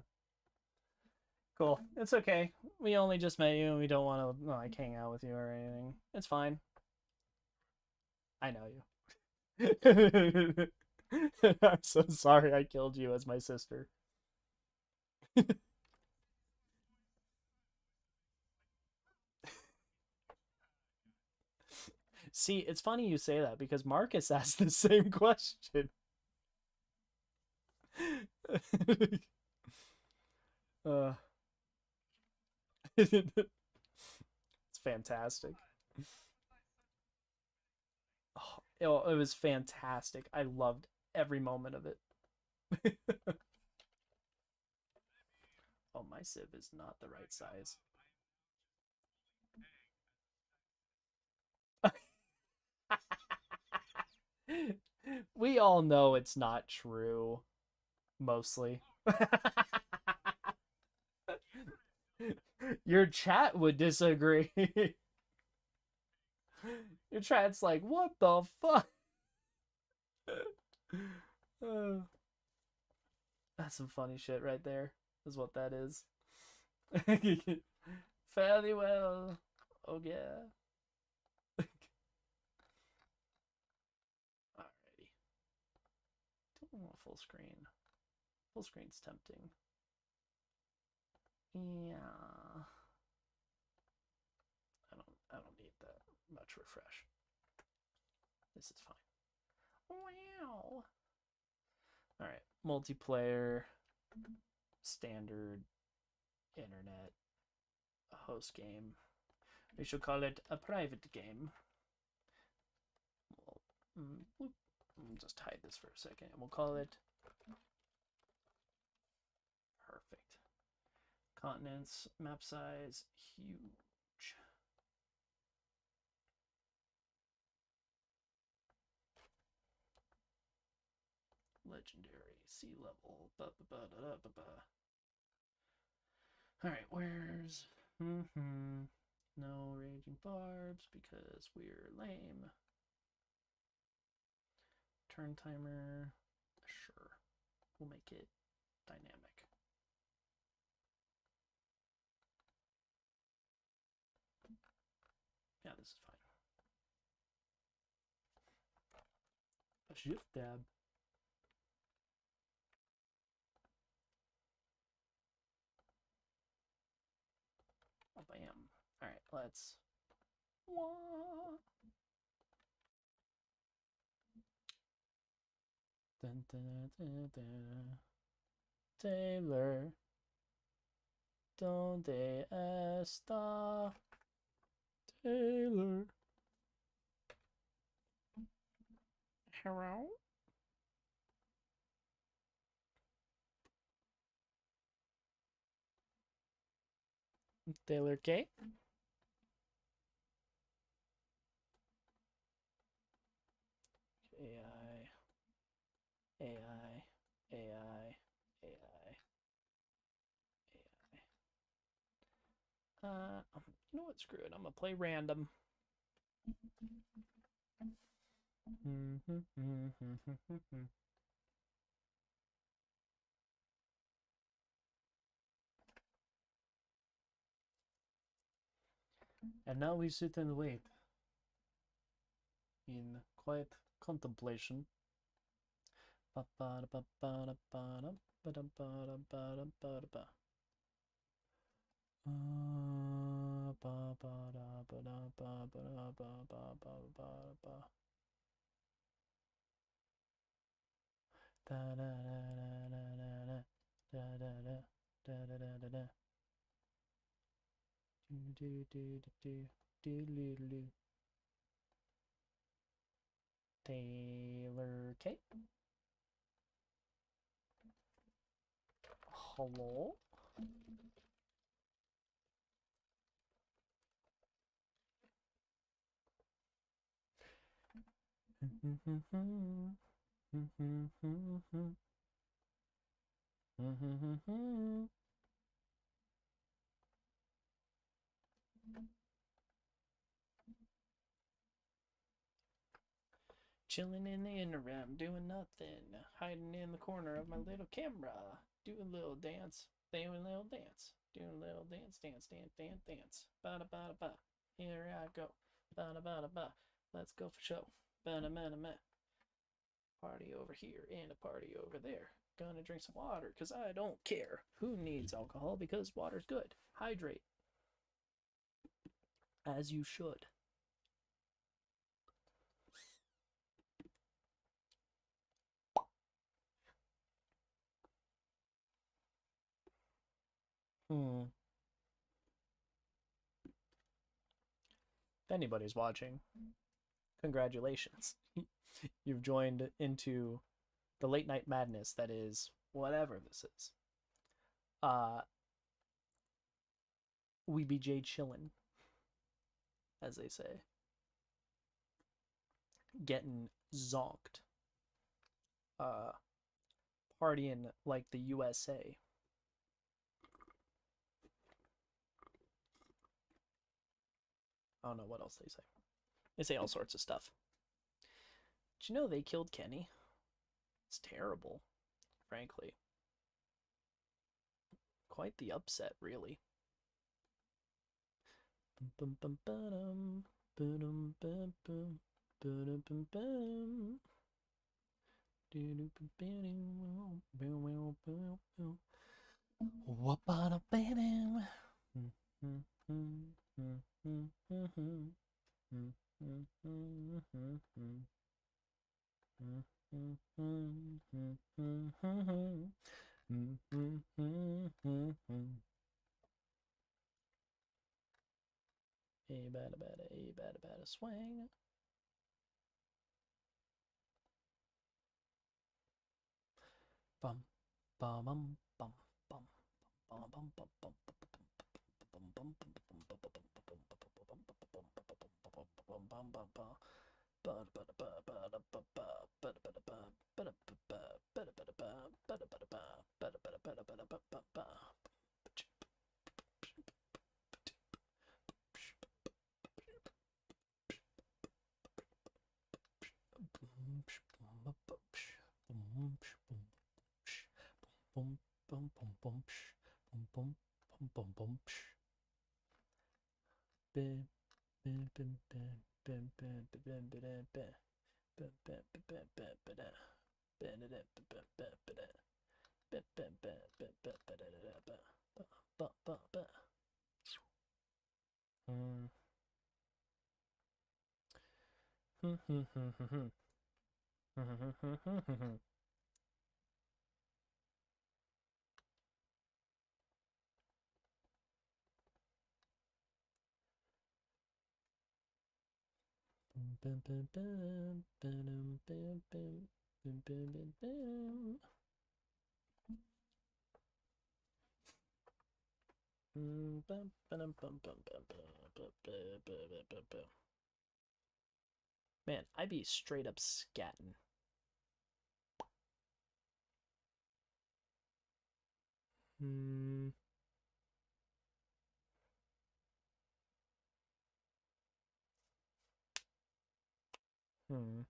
Cool. It's okay. We only just met you and we don't want to like hang out with you or anything. It's fine. I know you. I'm so sorry I killed you as my sister. See, it's funny you say that because Marcus asked the same question. uh, it's fantastic. Oh, it was fantastic. I loved every moment of it. Oh, my sieve is not the right size. We all know it's not true, mostly. Your chat would disagree. Your chat's like, what the fuck? Uh, that's some funny shit right there, is what that is. Fairly well. Oh, yeah. Alrighty. Don't want full screen. Full screen's tempting. Yeah. I don't need that much refresh. This is fine. Wow. Alright. Multiplayer, standard, internet, a host game. We should call it a private game. We'll just hide this for a second and we'll call it perfect. Continents, map size, huge. Legendary, sea level, Alright, where's... No raging barbs because we're lame. Turn timer, sure. We'll make it dynamic. Yeah, this is fine. A shift tab. Oh, bam. Alright, let's... Dun, dun, dun, dun. Taylor, donde está Taylor? Hello? Taylor K? AI, AI, AI, AI, AI. You know what? Screw it. I'm gonna play random. And now we sit and wait in quiet contemplation. Taylor K. Hello? Chilling in the interim, doing nothing, hiding in the corner of my little camera, doing a little dance, doing a little dance, doing a little dance, dance, dance, dance, dance. Ba da ba da ba. Here I go. Ba da ba da ba. Let's go for show. Ba da ba da ba. Party over here and a party over there. Gonna drink some water because I don't care. Who needs alcohol because water's good? Hydrate. As you should. Hmm. If anybody's watching, congratulations. You've joined into the late night madness that is whatever this is. Uh, we be Jay chillin', as they say. Getting zonked. Uh, Partying like the USA. I don't know what else they say. They say all sorts of stuff. Did you know they killed Kenny? It's terrible, frankly. Quite the upset, really. A bada swing. Bum bum bum bum bum bum bum bum bum Man, I be straight up scatting. Hmm. Hmm.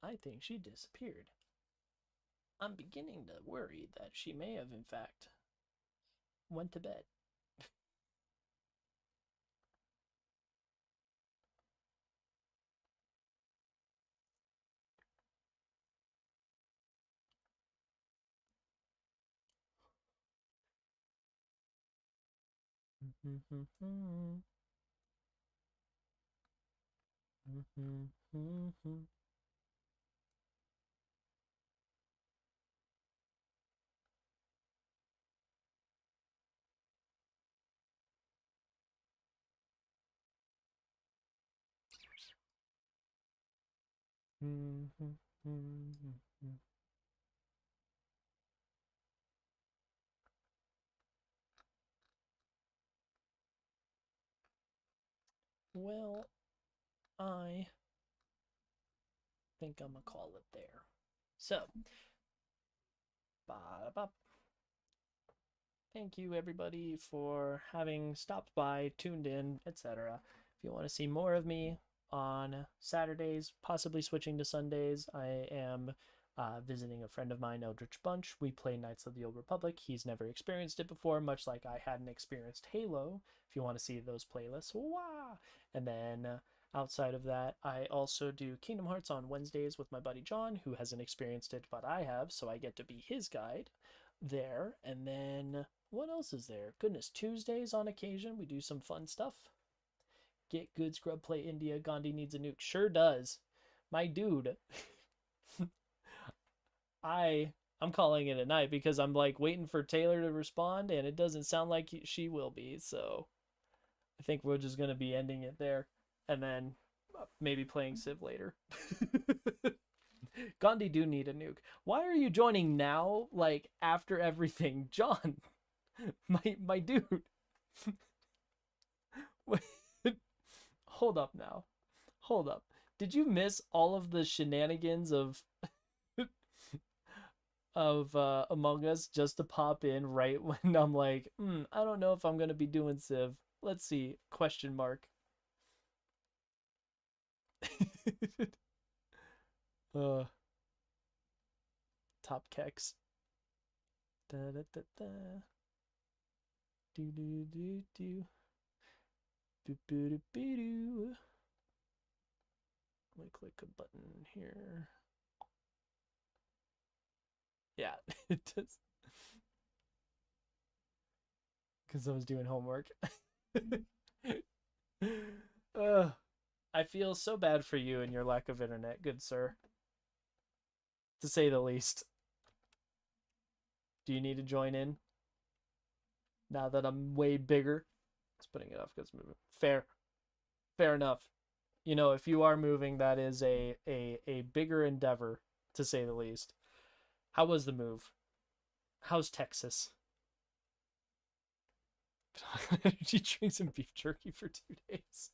I think she disappeared. I'm beginning to worry that she may have, in fact, went to bed. Well, I think I'm gonna call it there. So, thank you everybody for having stopped by, tuned in, etc. If you want to see more of me, on Saturdays, possibly switching to Sundays. I am visiting a friend of mine, Eldritch Bunch. We play Knights of the Old Republic. He's never experienced it before, much like I hadn't experienced Halo. If you want to see those playlists, wah! And then outside of that, I also do Kingdom Hearts on Wednesdays with my buddy John, who hasn't experienced it, but I have, so I get to be his guide there. And then what else is there? Goodness, Tuesdays on occasion, we do some fun stuff. Get good, scrub, play India. Gandhi needs a nuke. Sure does. My dude. I'm calling it a night because I'm like waiting for Taylor to respond, and it doesn't sound like she will be. So I think we're just gonna be ending it there, and then maybe playing Civ later. Gandhi do need a nuke. Why are you joining now? Like after everything, John, my dude. Hold up now. Hold up. Did you miss all of the shenanigans of Among Us just to pop in right when I'm like, I don't know if I'm gonna be doing Civ. Let's see. Question mark. uh, top keks. Da da da da. Do do do do. Do do do do. Let me click a button here. Yeah, it does. Because I was doing homework. I feel so bad for you and your lack of internet, good sir. To say the least. Do you need to join in? Now that I'm way bigger. It's putting it off because moving. Fair. Fair enough. You know, if you are moving, that is a bigger endeavor, to say the least. How was the move? How's Texas? Energy drinks and beef jerky for 2 days.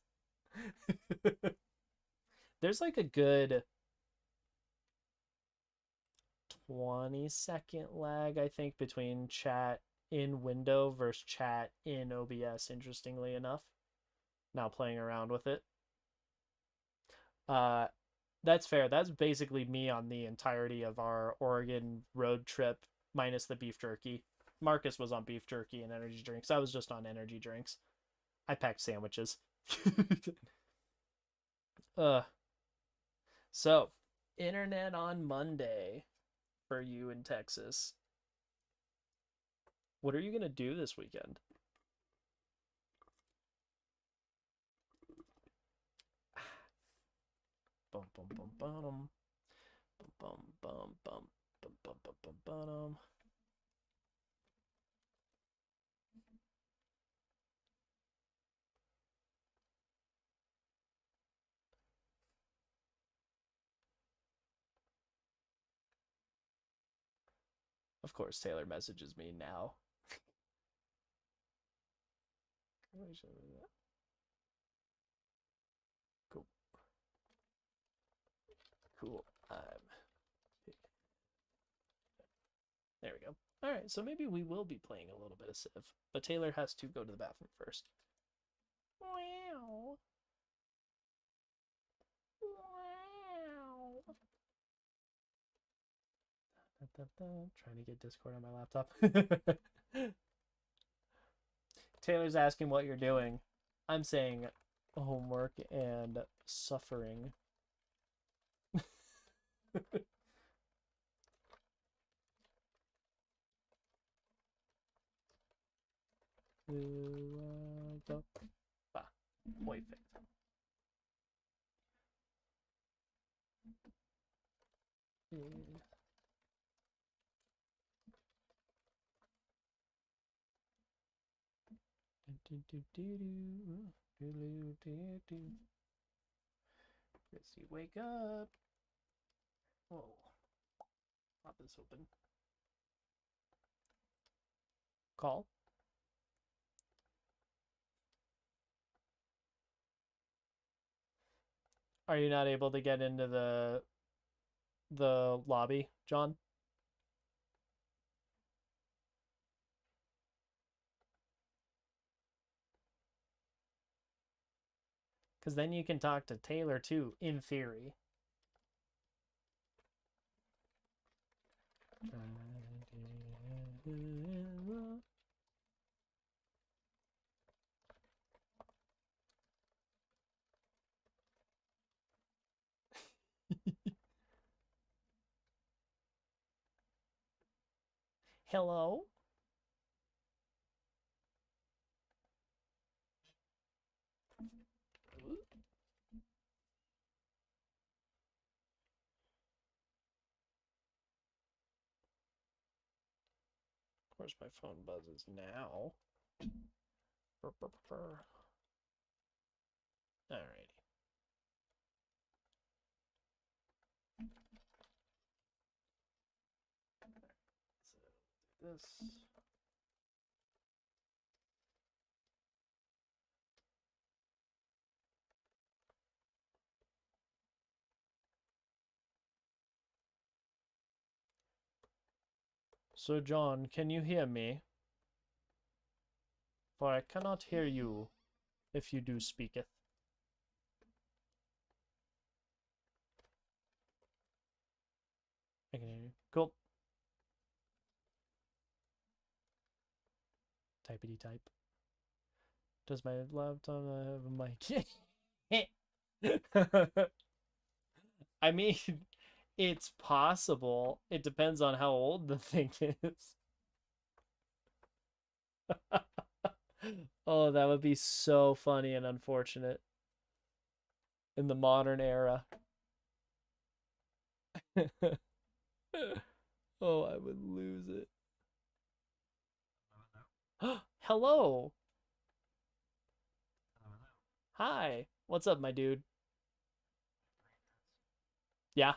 There's like a good 20-second lag, I think, between chat in window versus chat in OBS, interestingly enough. Now playing around with it. That's fair. That's basically me on the entirety of our Oregon road trip, minus the beef jerky. Marcus was on beef jerky and energy drinks. I was just on energy drinks. I packed sandwiches. So, internet on Monday for you in Texas. What are you going to do this weekend? Bum bum bum bum bum bum bum bum bum bum bum bum. Of course, Taylor messages me now. Cool. Cool. There we go. All right, so maybe we will be playing a little bit of Civ, but Taylor has to go to the bathroom first. Wow. Wow. Trying to get Discord on my laptop. Taylor's asking what you're doing. I'm saying homework and suffering. Perfect. Chrissy, wake up. Whoa. Pop this open. Call. Are you not able to get into the lobby, John? Because then you can talk to Taylor too, in theory. Hello? Of course, my phone buzzes now. Alrighty. So this. Sir John, can you hear me? For I cannot hear you, if you do speaketh. I can hear you. Cool. Typity type. Does my laptop have a mic? I mean, it's possible. It depends on how old the thing is. Oh, that would be so funny and unfortunate in the modern era. Oh, I would lose it. Hello. Hi. What's up, my dude? Yeah.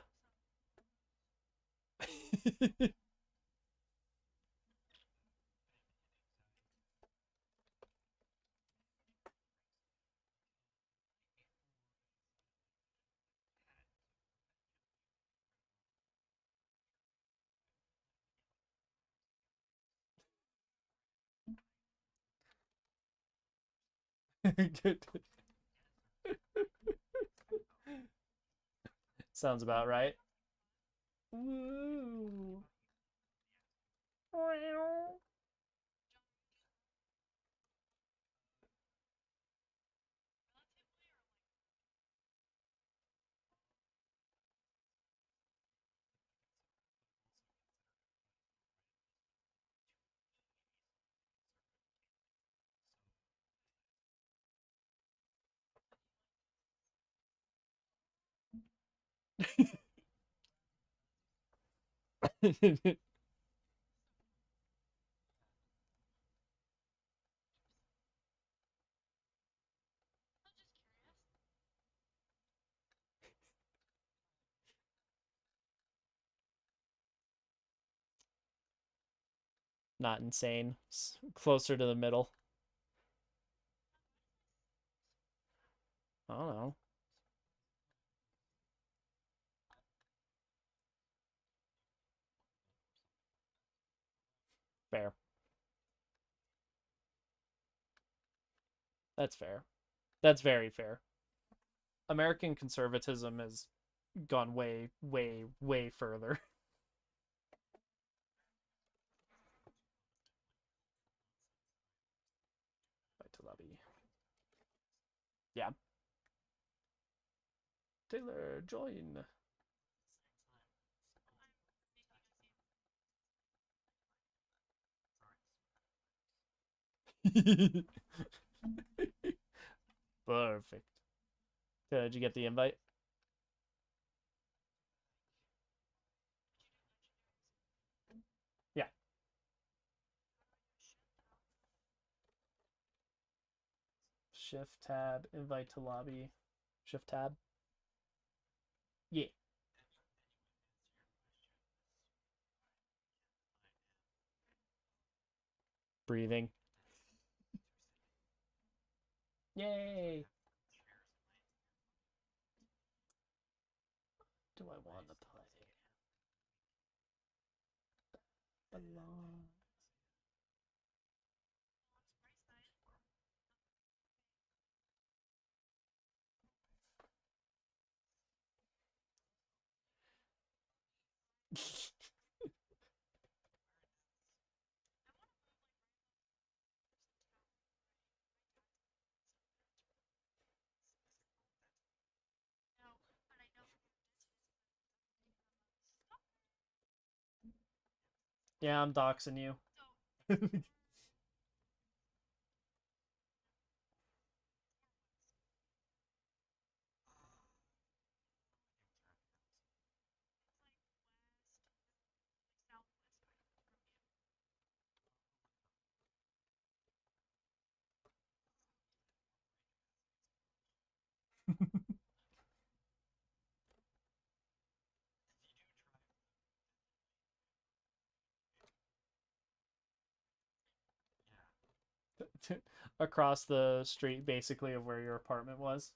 Sounds about right. Woo. Not insane. Closer to the middle. I don't know. Fair. That's fair. That's very fair. American conservatism has gone way, way, way further. Back to lobby. Yeah. Taylor, join. Perfect. Did you get the invite? Yeah. Shift tab, invite to lobby. Shift tab. Yeah. Breathing. Yay. Do I want to play? Belong. Yeah, I'm doxing you. Across the street, basically, of where your apartment was.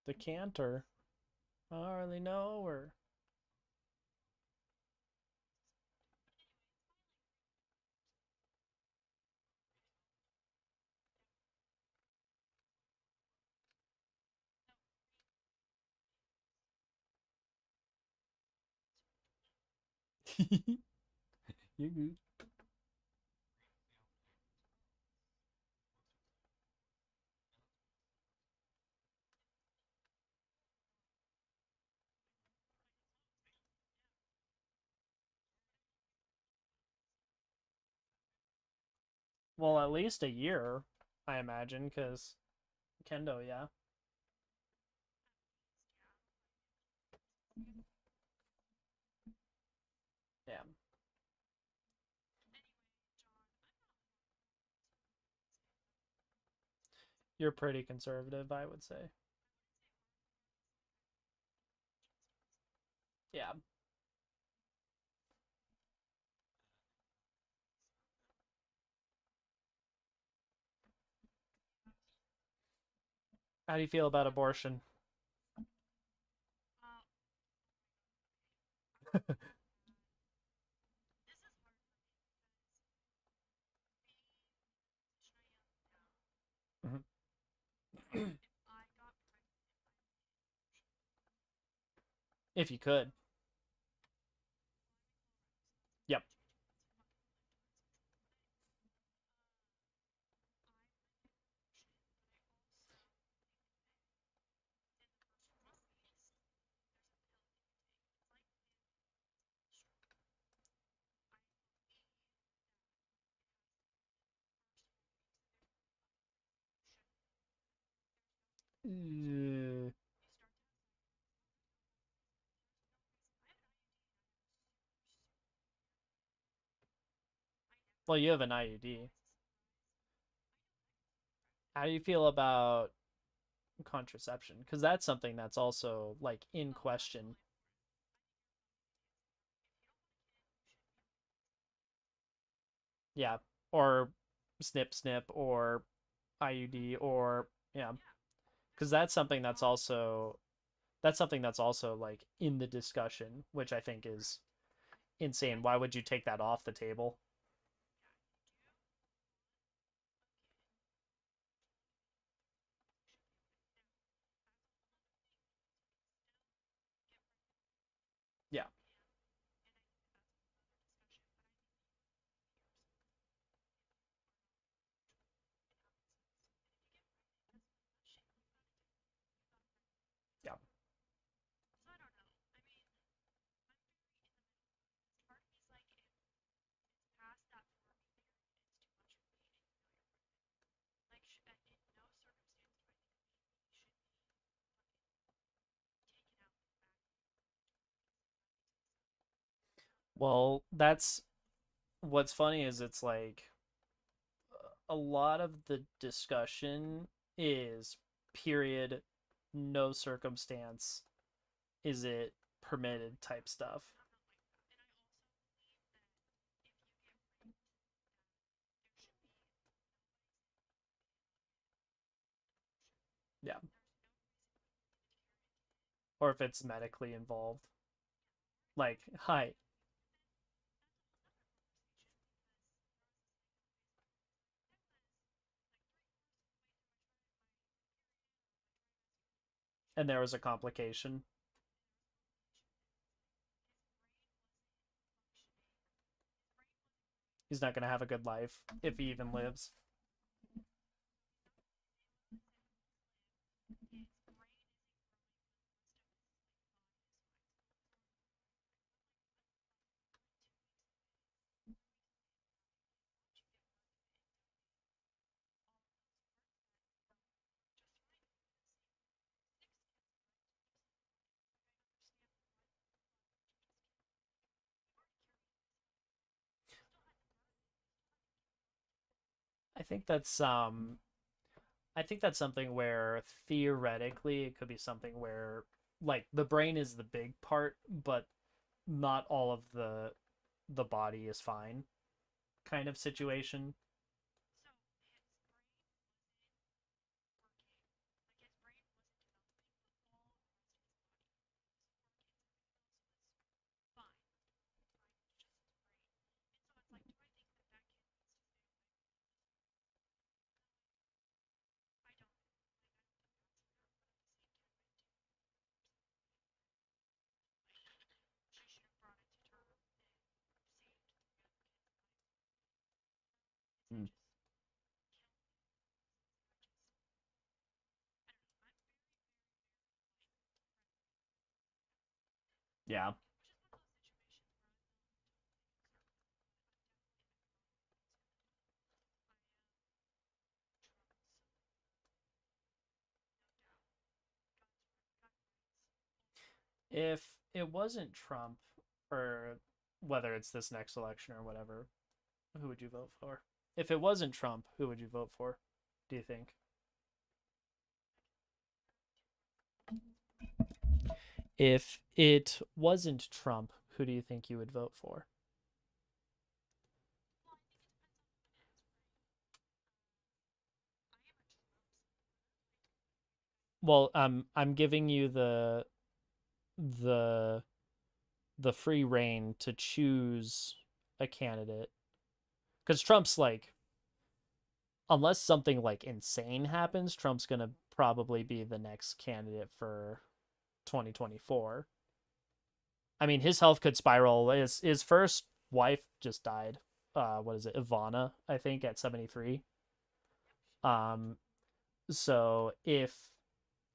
The canter. I don't really know, or you. Well, at least a year, I imagine, because kendo, yeah, yeah. You're pretty conservative, I would say. Yeah. How do you feel about abortion? If you could. Yep. Well, you have an IUD. How do you feel about contraception? Because that's something that's also like in question. Yeah. Or snip snip or IUD or yeah. Because that's something that's also like in the discussion, which I think is insane. Why would you take that off the table? Yeah. Yeah. Well, that's what's funny is it's like a lot of the discussion is period, no circumstance is it permitted type stuff. or if it's medically involved. Like, hi. And there was a complication. He's not going to have a good life if he even lives. I think that's I think that's something where theoretically it could be something where like the brain is the big part, but not all of the body is fine kind of situation. Mm. Yeah. If it wasn't Trump, or whether it's this next election or whatever, who would you vote for? If it wasn't Trump, who would you vote for? Do you think? If it wasn't Trump, who do you think you would vote for? Well, I'm giving you the the free reign to choose a candidate because Trump's like, unless something like insane happens, Trump's gonna probably be the next candidate for 2024. I mean, his health could spiral. His first wife just died. What is it, Ivana? I think at 73. Um, so if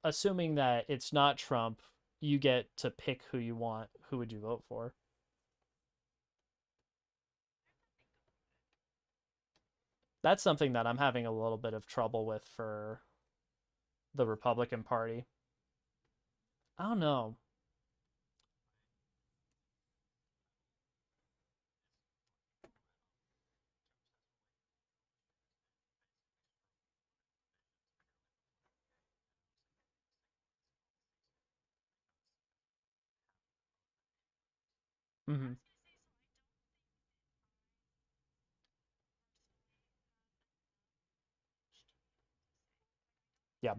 assuming that it's not Trump, you get to pick who you want. Who would you vote for? That's something that I'm having a little bit of trouble with for the Republican Party. I don't know. Mm-hmm. Yeah,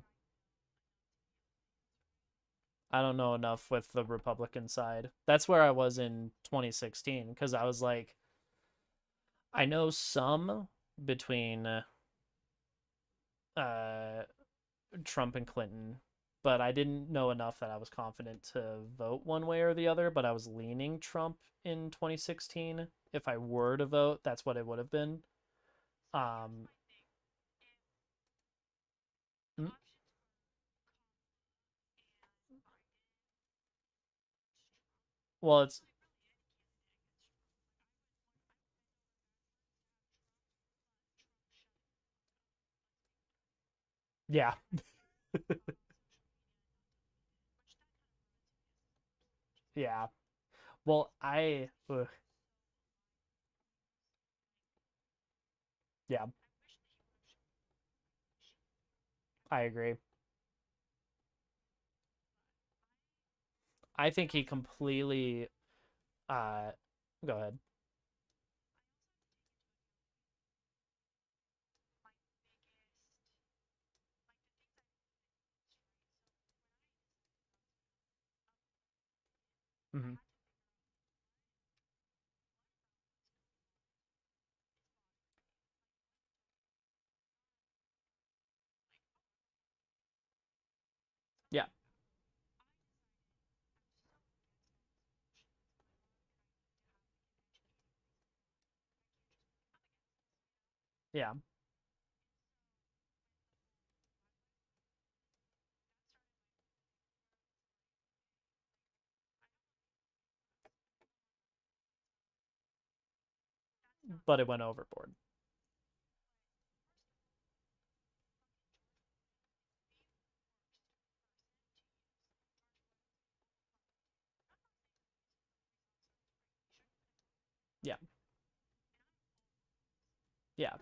I don't know enough with the Republican side. That's where I was in 2016 because I was like, I know some between uh, Trump and Clinton, but I didn't know enough that I was confident to vote one way or the other. But I was leaning Trump in 2016. If I were to vote, that's what it would have been. Um, mm, well, it's yeah, yeah. Well, yeah, I agree. I think he completely. Uh, Go ahead. Hmm. Yeah. Yeah. But it went overboard. Yeah. Yeah.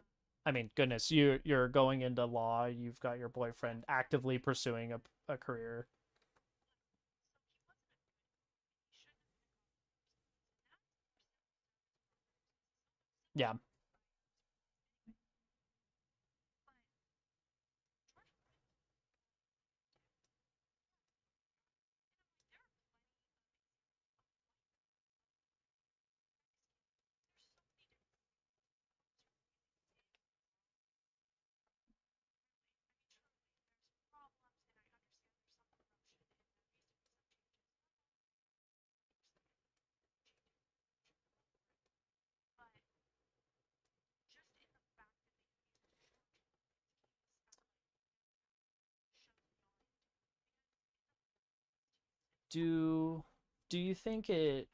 I mean, goodness, you're going into law. You've got your boyfriend actively pursuing a career. Yeah. Do do you think it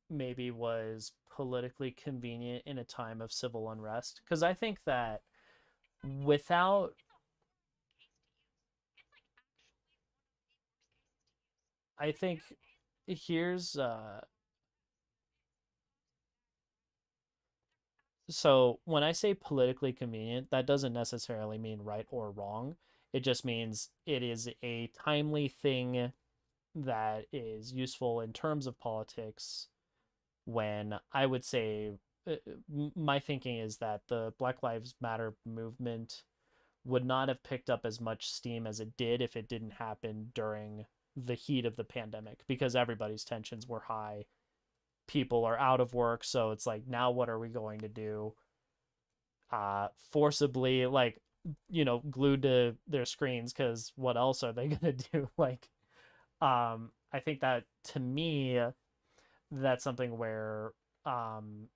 maybe was politically convenient in a time of civil unrest? Because I think that without, I think here's so when I say politically convenient, that doesn't necessarily mean right or wrong. It just means it is a timely thing that is useful in terms of politics when I would say my thinking is that the Black Lives Matter movement would not have picked up as much steam as it did if it didn't happen during the heat of the pandemic because everybody's tensions were high. People are out of work, so it's like, now what are we going to do? Forcibly, like, glued to their screens because what else are they gonna do? Like, I think that to me, that's something where um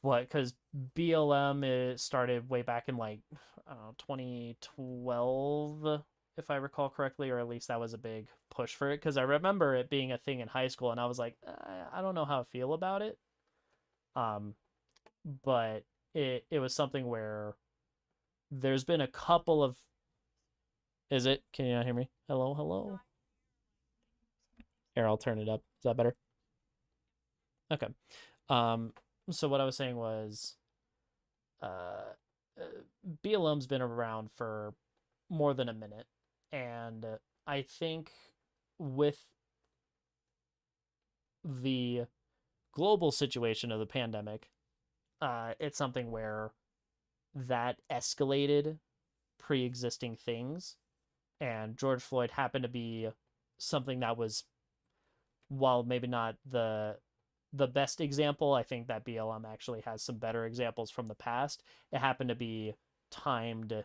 what because BLM it started way back in like I don't know 2012 if I recall correctly, or at least that was a big push for it because I remember it being a thing in high school and I was like, I don't know how I feel about it. Um, but it was something where there's been a couple of is it? Can you not hear me? Hello, hello. Here, I'll turn it up. Is that better? Okay. Um, so what I was saying was uh, BLM's been around for more than a minute, and I think with the global situation of the pandemic, it's something where that escalated pre-existing things, and George Floyd happened to be something that was, while maybe not the best example, I think that BLM actually has some better examples from the past. It happened to be timed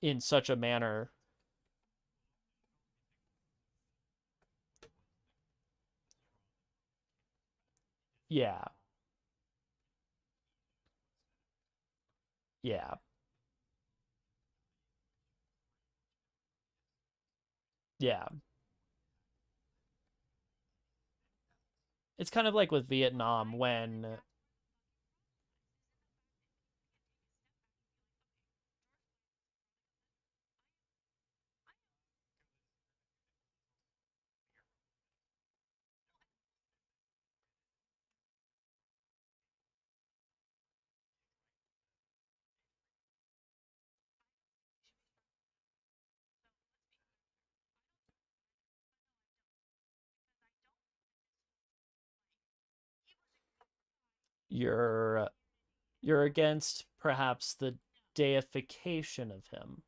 in such a manner. Yeah, yeah, yeah. It's kind of like with Vietnam when you're you're against perhaps the deification of him.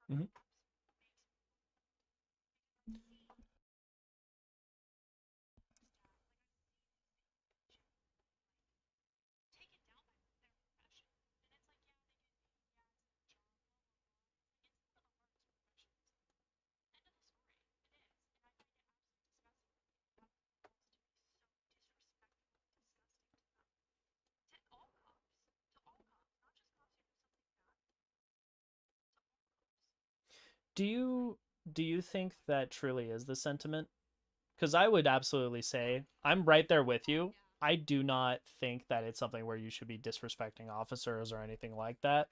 Mhm. Do you do you think that truly is the sentiment? Because I would absolutely say I'm right there with you. I do not think that it's something where you should be disrespecting officers or anything like that.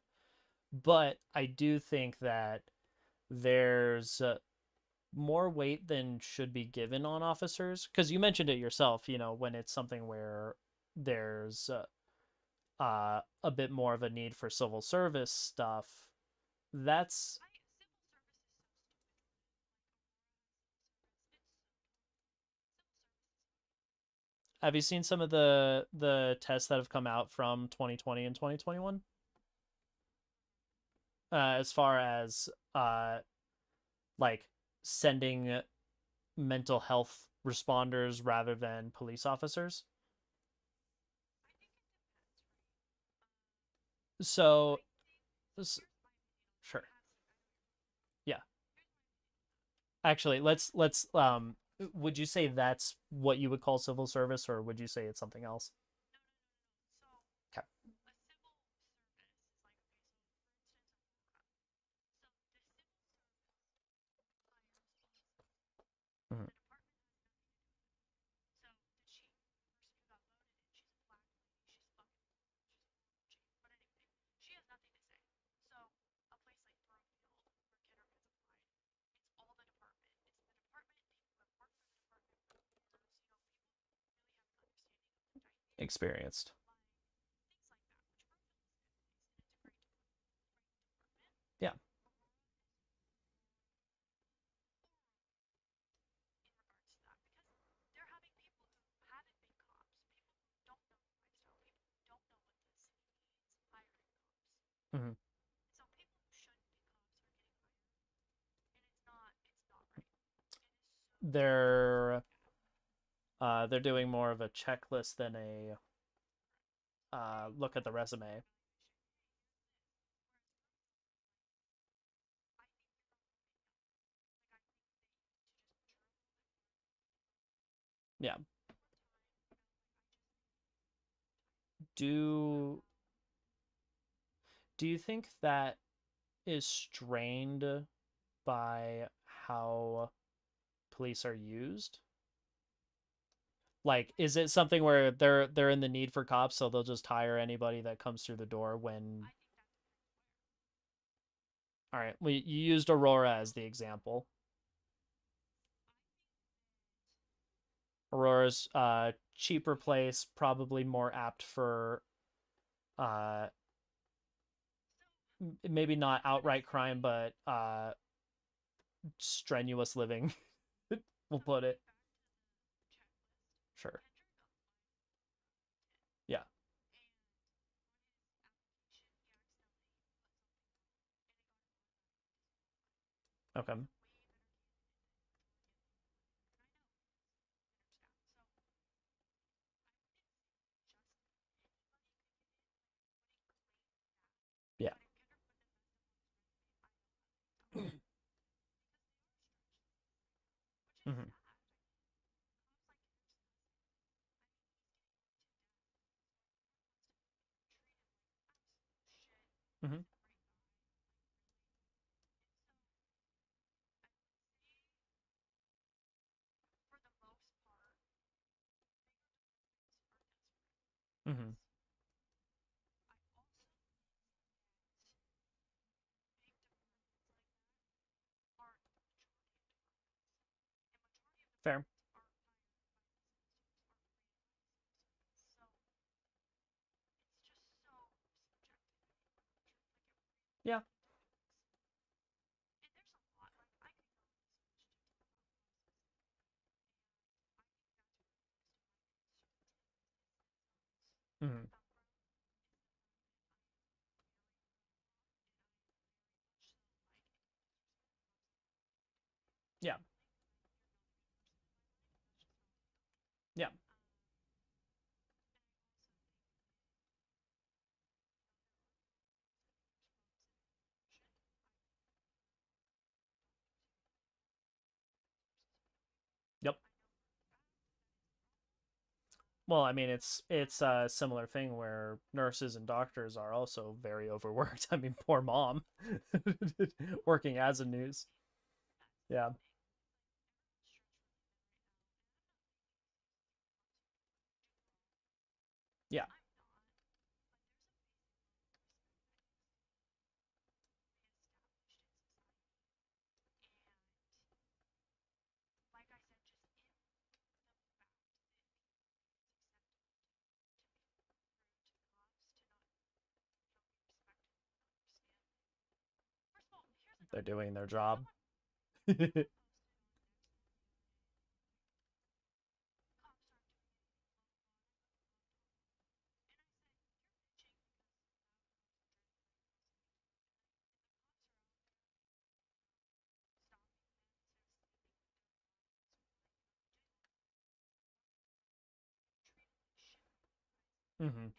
But I do think that there's more weight than should be given on officers. Because you mentioned it yourself, when it's something where there's a bit more of a need for civil service stuff. That's Have you seen some of the tests that have come out from 2020 and 2021? As far as like sending mental health responders rather than police officers. So, sure. Yeah. Actually, let's would you say that's what you would call civil service, or would you say it's something else? Okay. Mhm. Experienced. Yeah. Hmm. They're they're doing more of a checklist than a look at the resume. Yeah. Do do you think that is strained by how police are used? Like, is it something where they're in the need for cops, so they'll just hire anybody that comes through the door when? All right, well, you used Aurora as the example. Aurora's cheaper place, probably more apt for uh maybe not outright crime, but strenuous living. We'll put it. Sure. Yeah. Okay. Yeah. Hmm. Hmm. Hmm. Fair. Yeah. Hmm. Yeah. Yep. Well, I mean, it's a similar thing where nurses and doctors are also very overworked. I mean, poor mom working as a news. Yeah. Yeah. They're doing their job. Hmm.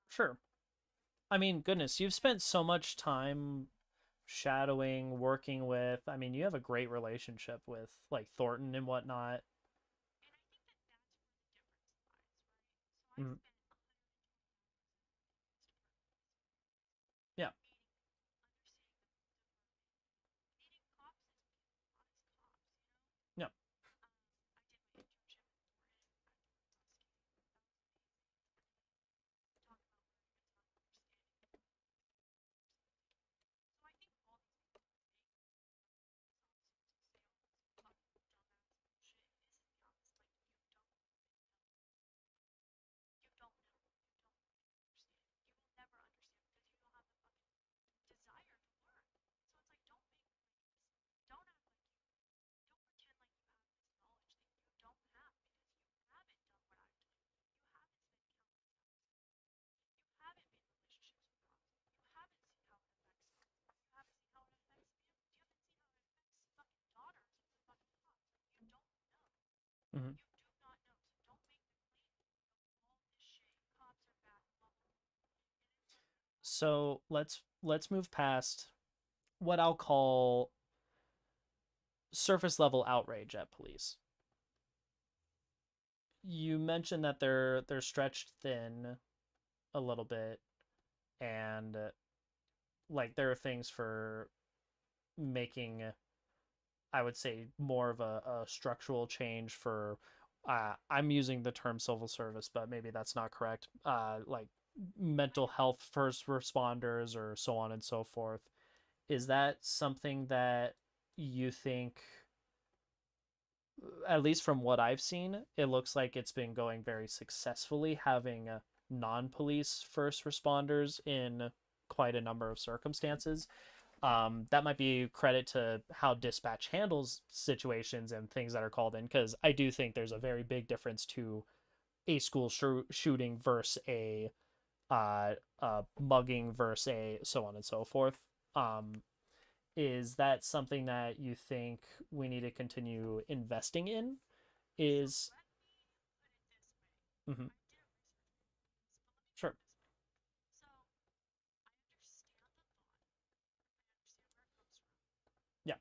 Sure. I mean, goodness, you've spent so much time shadowing, working with. I mean, you have a great relationship with like Thornton and whatnot. Mm. Yeah. Yeah. Hmm. So let's move past what I'll call surface level outrage at police. You mentioned that they're stretched thin a little bit, and like there are things for making, I would say, more of a structural change for. I'm using the term civil service, but maybe that's not correct. Like mental health first responders or so on and so forth. Is that something that you think, at least from what I've seen, it looks like it's been going very successfully, having non-police first responders in quite a number of circumstances. That might be credit to how dispatch handles situations and things that are called in, because I do think there's a very big difference to a school shooting versus a mugging versus a so on and so forth. Um, is that something that you think we need to continue investing in? Is Mhm. Sure. Yeah.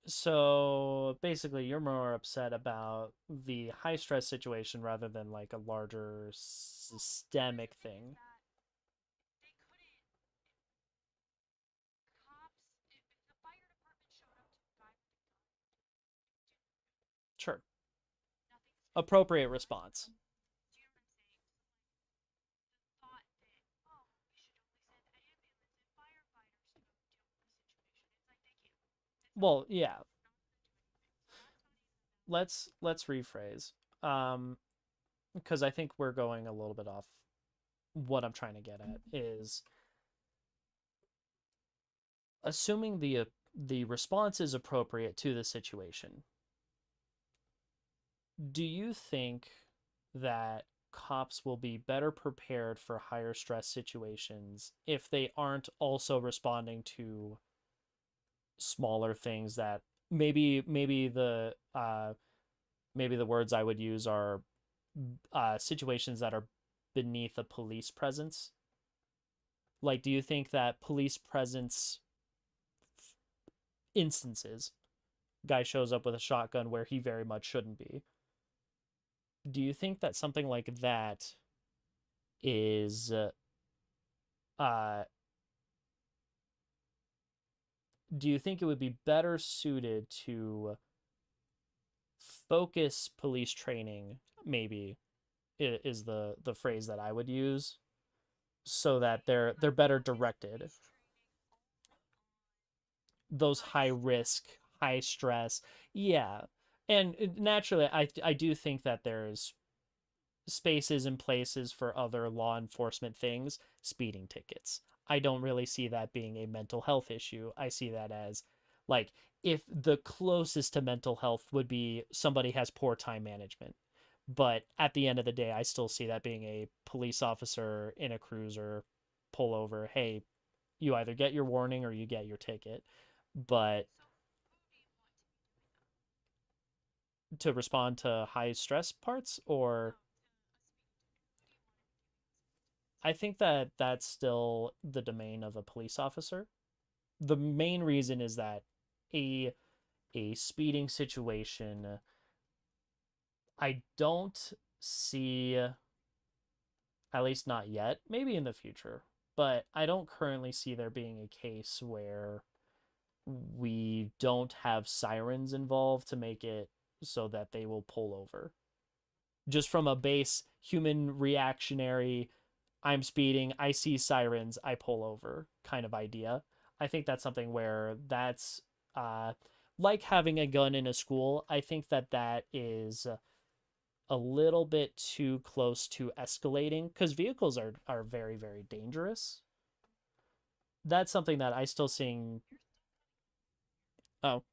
So basically, you're more upset about the high stress situation rather than like a larger systemic thing. Sure. Appropriate response. Well, yeah. Let's rephrase. Um, because I think we're going a little bit off what I'm trying to get at is assuming the response is appropriate to the situation. Do you think that cops will be better prepared for higher stress situations if they aren't also responding to smaller things that maybe the words I would use are situations that are beneath a police presence? Like, do you think that police presence instances, guy shows up with a shotgun where he very much shouldn't be? Do you think that something like that is uh do you think it would be better suited to focus police training, maybe is the phrase that I would use, so that they're better directed, those high risk, high stress. Yeah. And naturally, I do think that there's spaces and places for other law enforcement things, speeding tickets. I don't really see that being a mental health issue. I see that as like if the closest to mental health would be somebody has poor time management. But at the end of the day, I still see that being a police officer in a cruiser pull over. Hey, you either get your warning or you get your ticket. But to respond to high stress parts, or I think that that's still the domain of a police officer. The main reason is that a a speeding situation, I don't see, at least not yet, maybe in the future, but I don't currently see there being a case where we don't have sirens involved to make it so that they will pull over. Just from a base human reactionary, I'm speeding, I see sirens, I pull over kind of idea. I think that's something where that's uh, like having a gun in a school. I think that that is a little bit too close to escalating because vehicles are very very dangerous. That's something that I still seeing. Oh,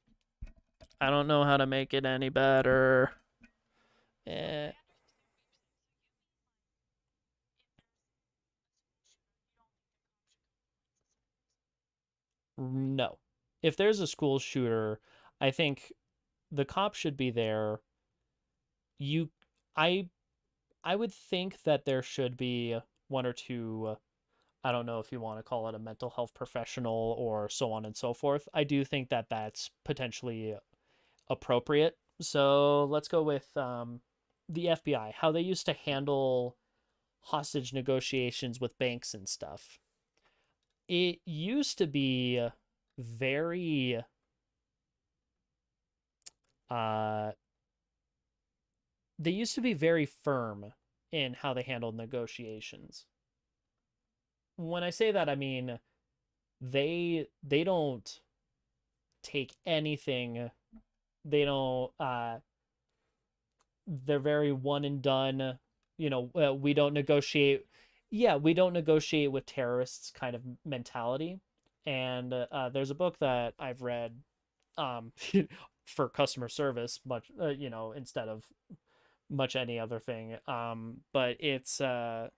I don't know how to make it any better. Eh, no. If there's a school shooter, I think the cop should be there. You, I, I would think that there should be one or two. I don't know if you want to call it a mental health professional or so on and so forth. I do think that that's potentially appropriate. So let's go with the FBI, how they used to handle hostage negotiations with banks and stuff. It used to be very uh they used to be very firm in how they handled negotiations. When I say that, I mean they don't take anything. They don't they're very one and done. We don't negotiate. Yeah, we don't negotiate with terrorists kind of mentality. And there's a book that I've read um, for customer service, much instead of much any other thing. But it's oh,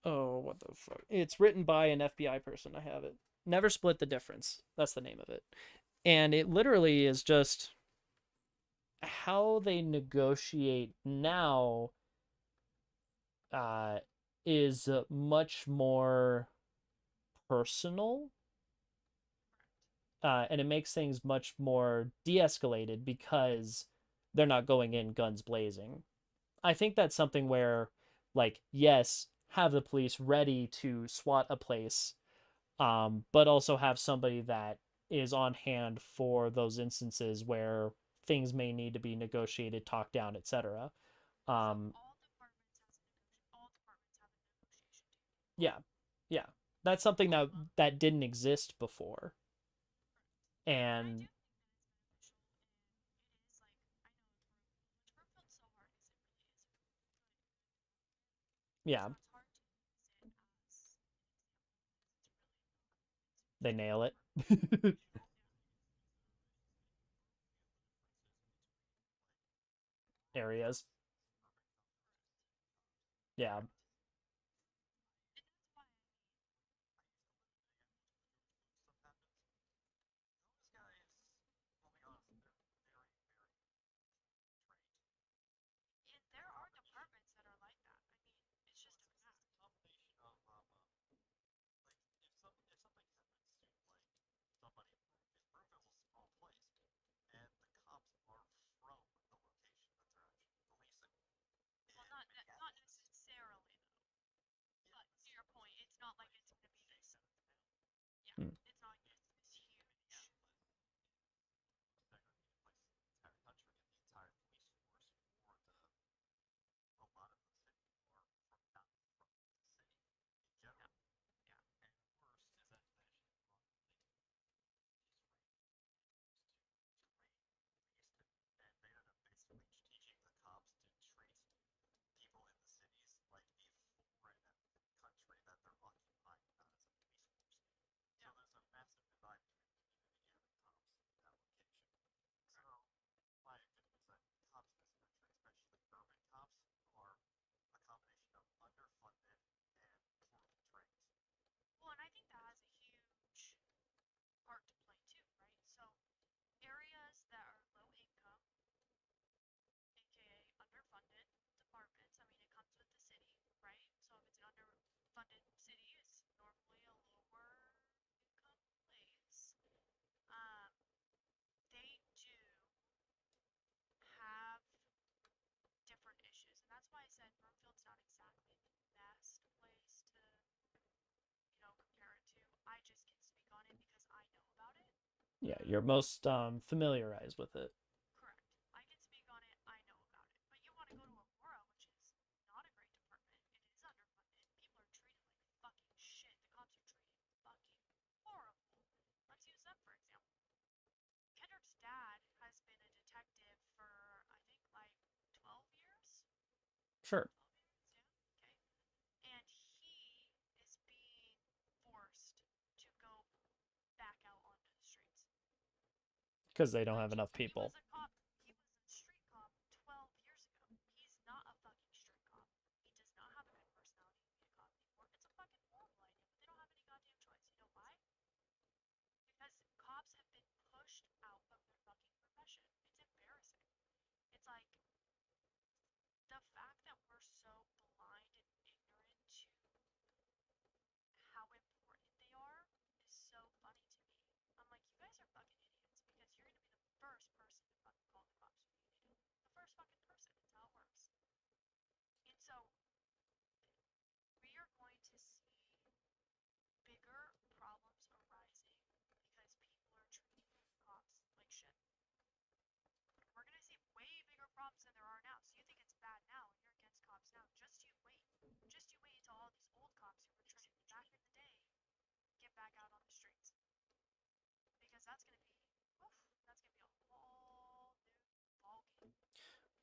what the fuck? It's written by an FBI person. I have it. Never Split the Difference. That's the name of it. And it literally is just how they negotiate now uh, is much more personal. And it makes things much more de-escalated because they're not going in guns blazing. I think that's something where, like, yes, have the police ready to SWAT a place, but also have somebody that is on hand for those instances where things may need to be negotiated, talked down, etc. Um, yeah, yeah, that's something that didn't exist before, and yeah, they nail it. Areas, yeah, mm, yeah, you're most familiarized with it. Sure, because they don't have enough people.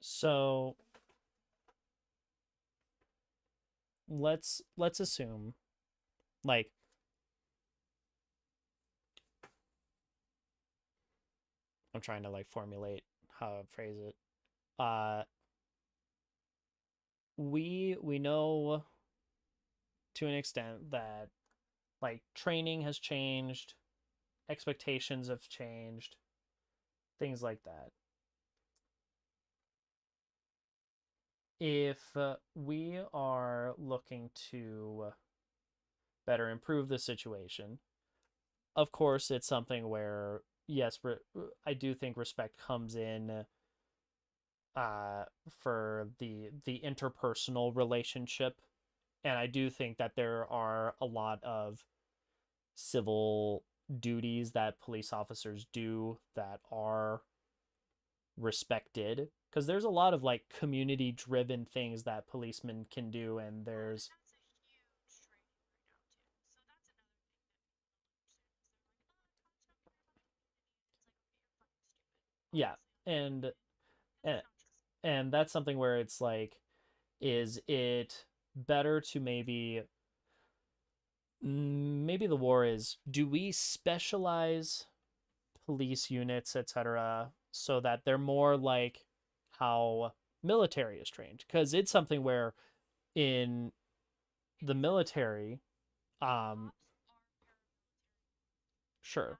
So let's assume, like, I'm trying to like formulate how to phrase it. Uh, we know to an extent that like training has changed, expectations have changed, things like that. If we are looking to better improve the situation, of course, it's something where yes, I do think respect comes in uh for the interpersonal relationship, and I do think that there are a lot of civil duties that police officers do that are respected, because there's a lot of like community driven things that policemen can do, and there's yeah, and and, and that's something where it's like, is it better to maybe the war is, do we specialize police units, etc., so that they're more like how military is trained? Because it's something where in the military, um, sure.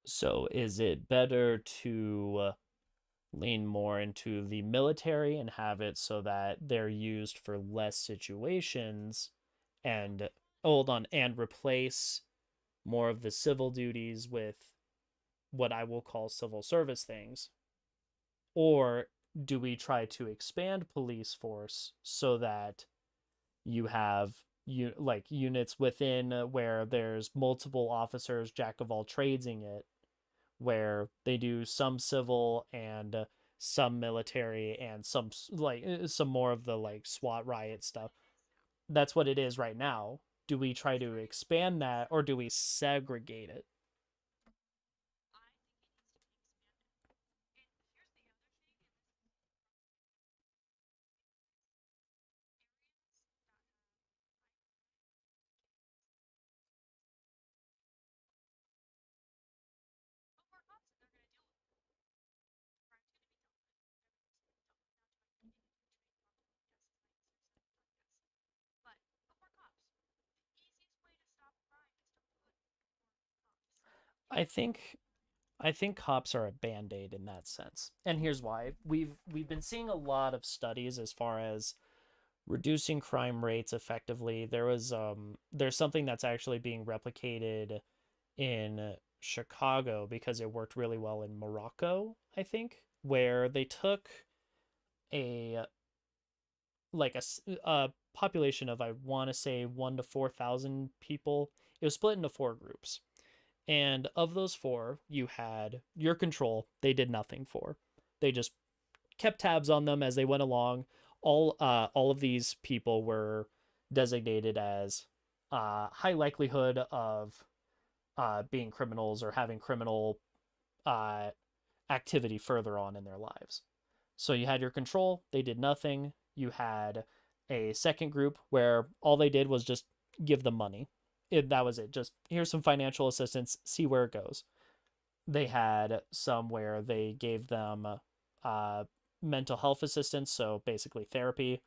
So is it better to lean more into the military and have it so that they're used for less situations, and hold on, and replace more of the civil duties with what I will call civil service things? Or do we try to expand police force so that you have like units within where there's multiple officers, jack of all tradesing it, where they do some civil and some military and some like some more of the like SWAT riot stuff. That's what it is right now. Do we try to expand that, or do we segregate it? I think I think cops are a band-aid in that sense. And here's why. We've been seeing a lot of studies as far as reducing crime rates effectively. There's something that's actually being replicated in Chicago because it worked really well in Morocco, I think, where they took a like a population of, I want to say, 1 to 4,000 people. It was split into four groups. And of those four, you had your control, they did nothing for. They just kept tabs on them as they went along. All of these people were designated as high likelihood of being criminals or having criminal uh, activity further on in their lives. So you had your control, they did nothing. You had a second group where all they did was just give them money. That was it. Just here's some financial assistance, see where it goes. They had some where they gave them uh, mental health assistance, so basically therapy.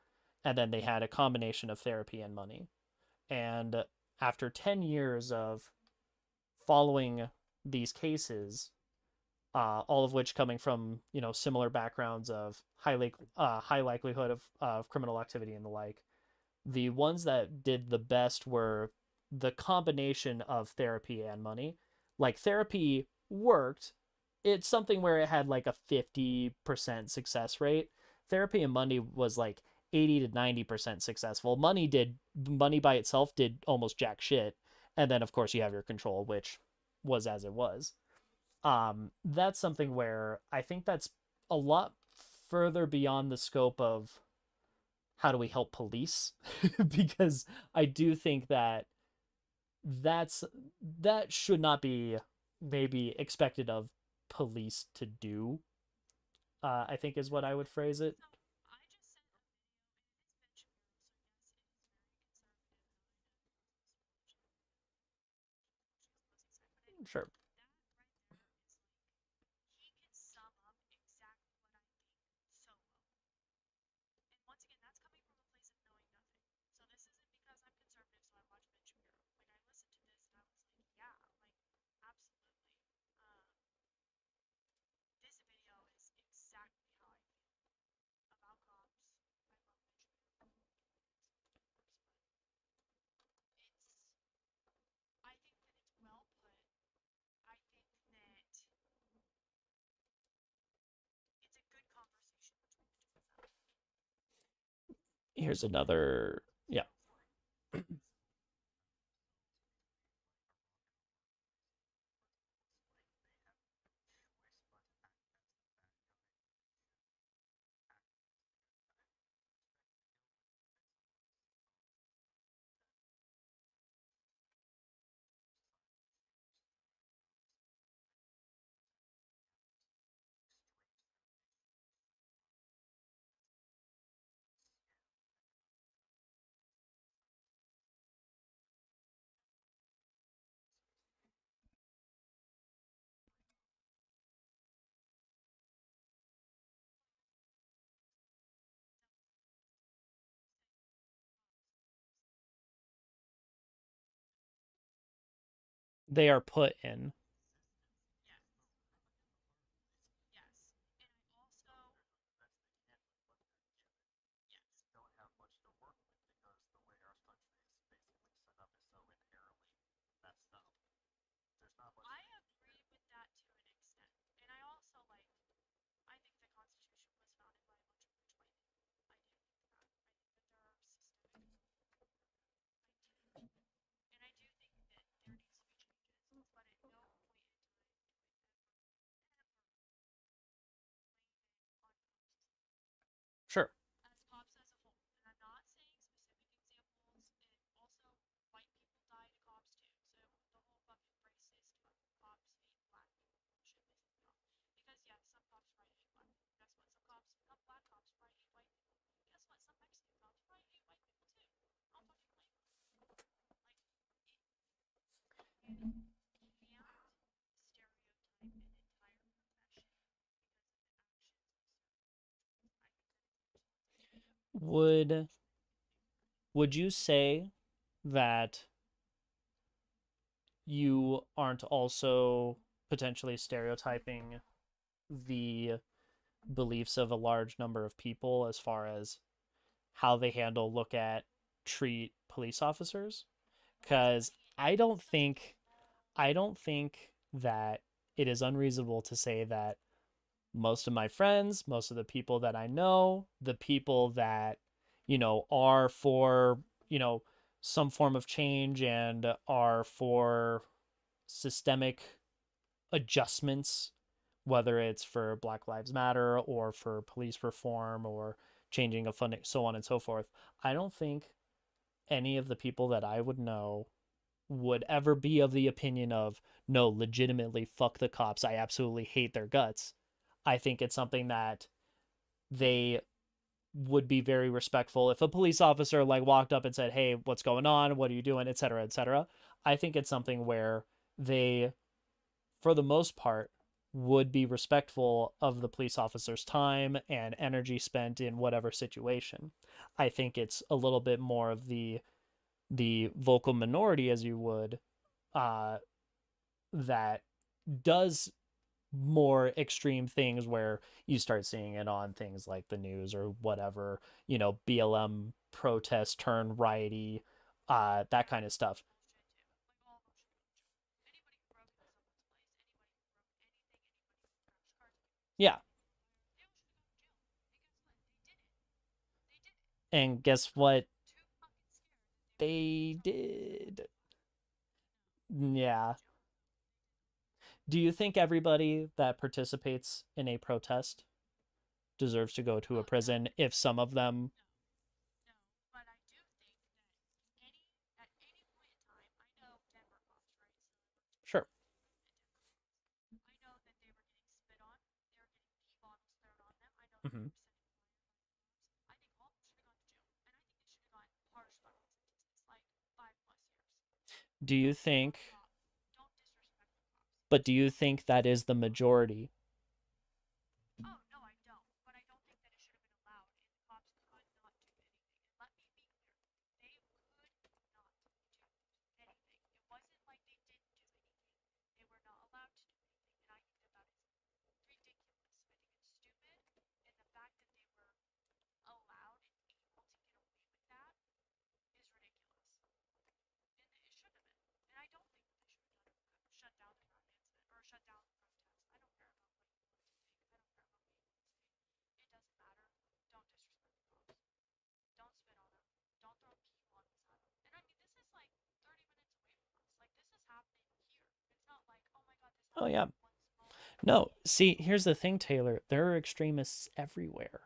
And then they had a combination of therapy and money. And after 10 years of following these cases, all of which coming from similar backgrounds of high likelihood of criminal activity and the like. The ones that did the best were the combination of therapy and money. Like therapy worked. It's something where it had like a 50% success rate. Therapy and money was like 80 to 90% successful. Money by itself did almost jack shit. And then of course you have your control, which was as it was. That's something where I think that's a lot further beyond the scope of how do we help police, because I do think that that's that should not be maybe expected of police to do. I think is what I would phrase it. Sure. Here's another. Yeah. They are put in. Sure. Would would you say that you aren't also potentially stereotyping the beliefs of a large number of people as far as how they handle, look at, treat police officers? Because I don't think that it is unreasonable to say that most of my friends, most of the people that I know, the people that, are for, some form of change and are for systemic adjustments, whether it's for Black Lives Matter or for police reform or changing of funding, so on and so forth. I don't think any of the people that I would know would ever be of the opinion of, no, legitimately, fuck the cops. I absolutely hate their guts. I think it's something that they would be very respectful. If a police officer like walked up and said, "Hey, what's going on? What are you doing?" etc., etc., I think it's something where they, for the most part, would be respectful of the police officer's time and energy spent in whatever situation. I think it's a little bit more of the vocal minority, as you would, uh, that does more extreme things where you start seeing it on things like the news or whatever, BLM protest turn righty, that kind of stuff. Yeah. And guess what? They did. Yeah. Do you think everybody that participates in a protest deserves to go to a prison if some of them? Sure. Hmm. Do you think But do you think that is the majority? Oh yeah. No, see, here's the thing, Taylor. There are extremists everywhere.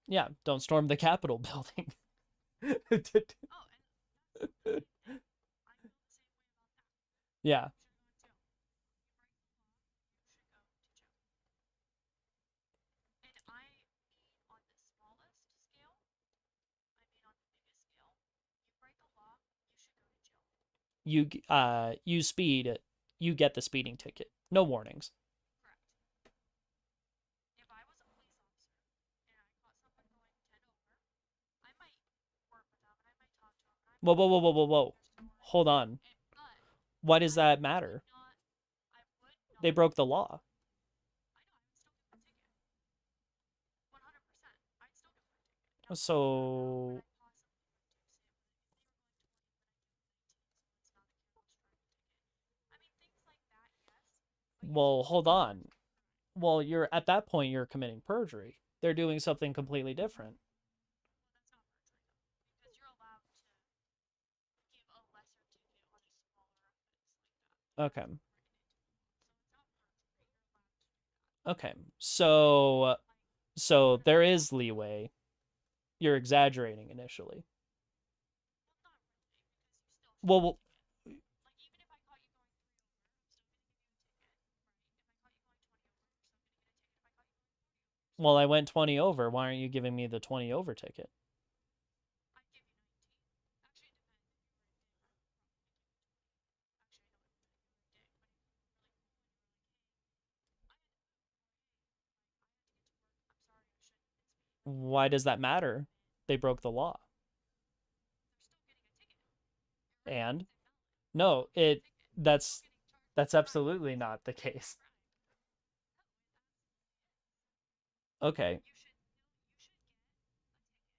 Yeah, don't storm the Capitol building. Yeah, you speed, you get the speeding ticket. No warnings. Whoa, whoa, whoa, whoa, whoa, whoa. Hold on. Why does that matter? They broke the law. So, well, hold on. Well, you're at that point you're committing perjury. They're doing something completely different. Okay. Okay. So there is leeway. You're exaggerating initially. Well, well, I went 20 over. Why aren't you giving me the 20 over ticket? Why does that matter? They broke the law. And no, it that's that's absolutely not the case. Okay.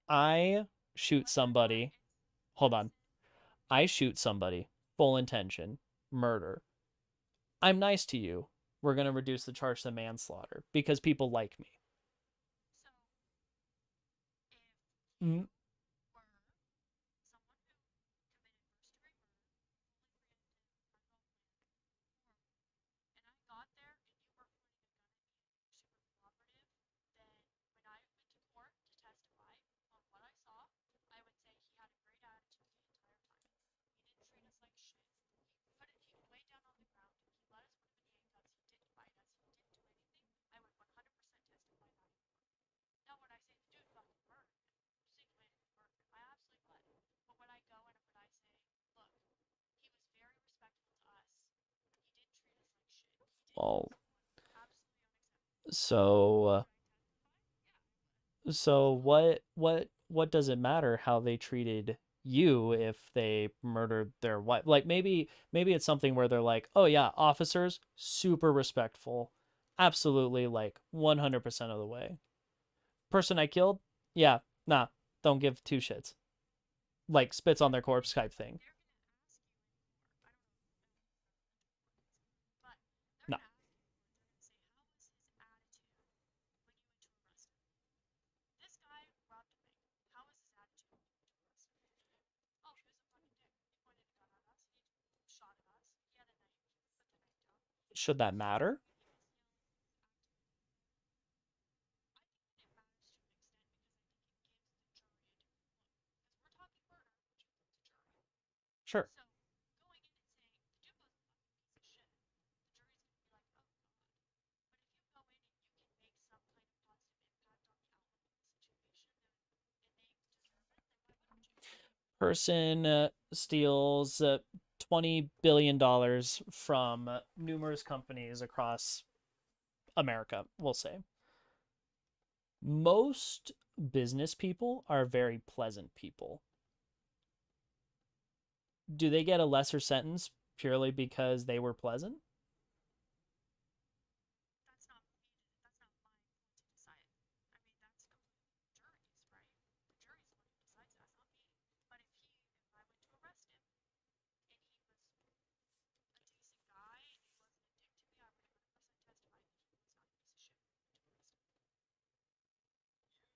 I shoot somebody. Hold on. I shoot somebody, full intention, murder. I'm nice to you. We're going to reduce the charge to manslaughter because people like me. Mm, well, so what does it matter how they treated you if they murdered their wife? Like maybe it's something where they're like, "Oh yeah, officers super respectful. Absolutely like 100% of the way. Person I killed? Yeah, nah, don't give two shits." Like spits on their corpse type thing. No. Should that matter? Sure. person steals $20 billion from numerous companies across America, we'll say. Most business people are very pleasant people. Do they get a lesser sentence purely because they were pleasant?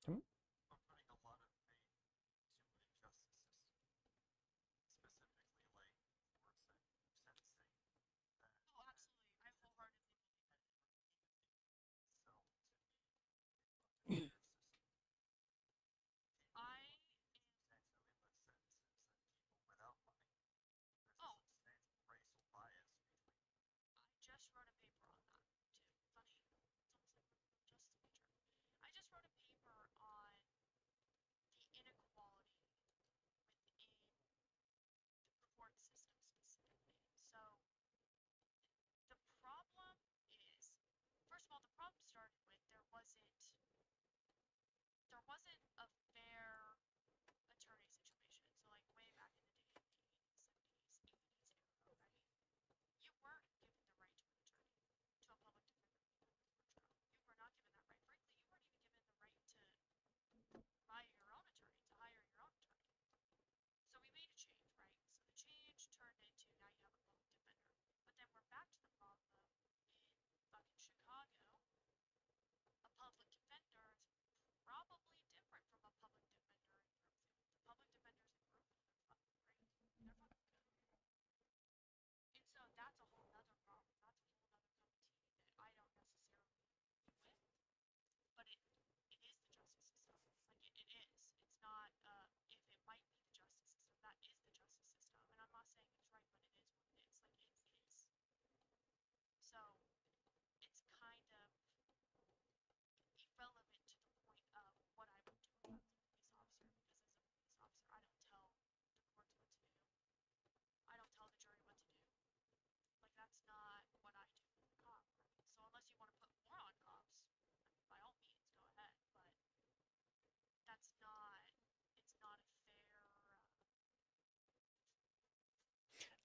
Hmm?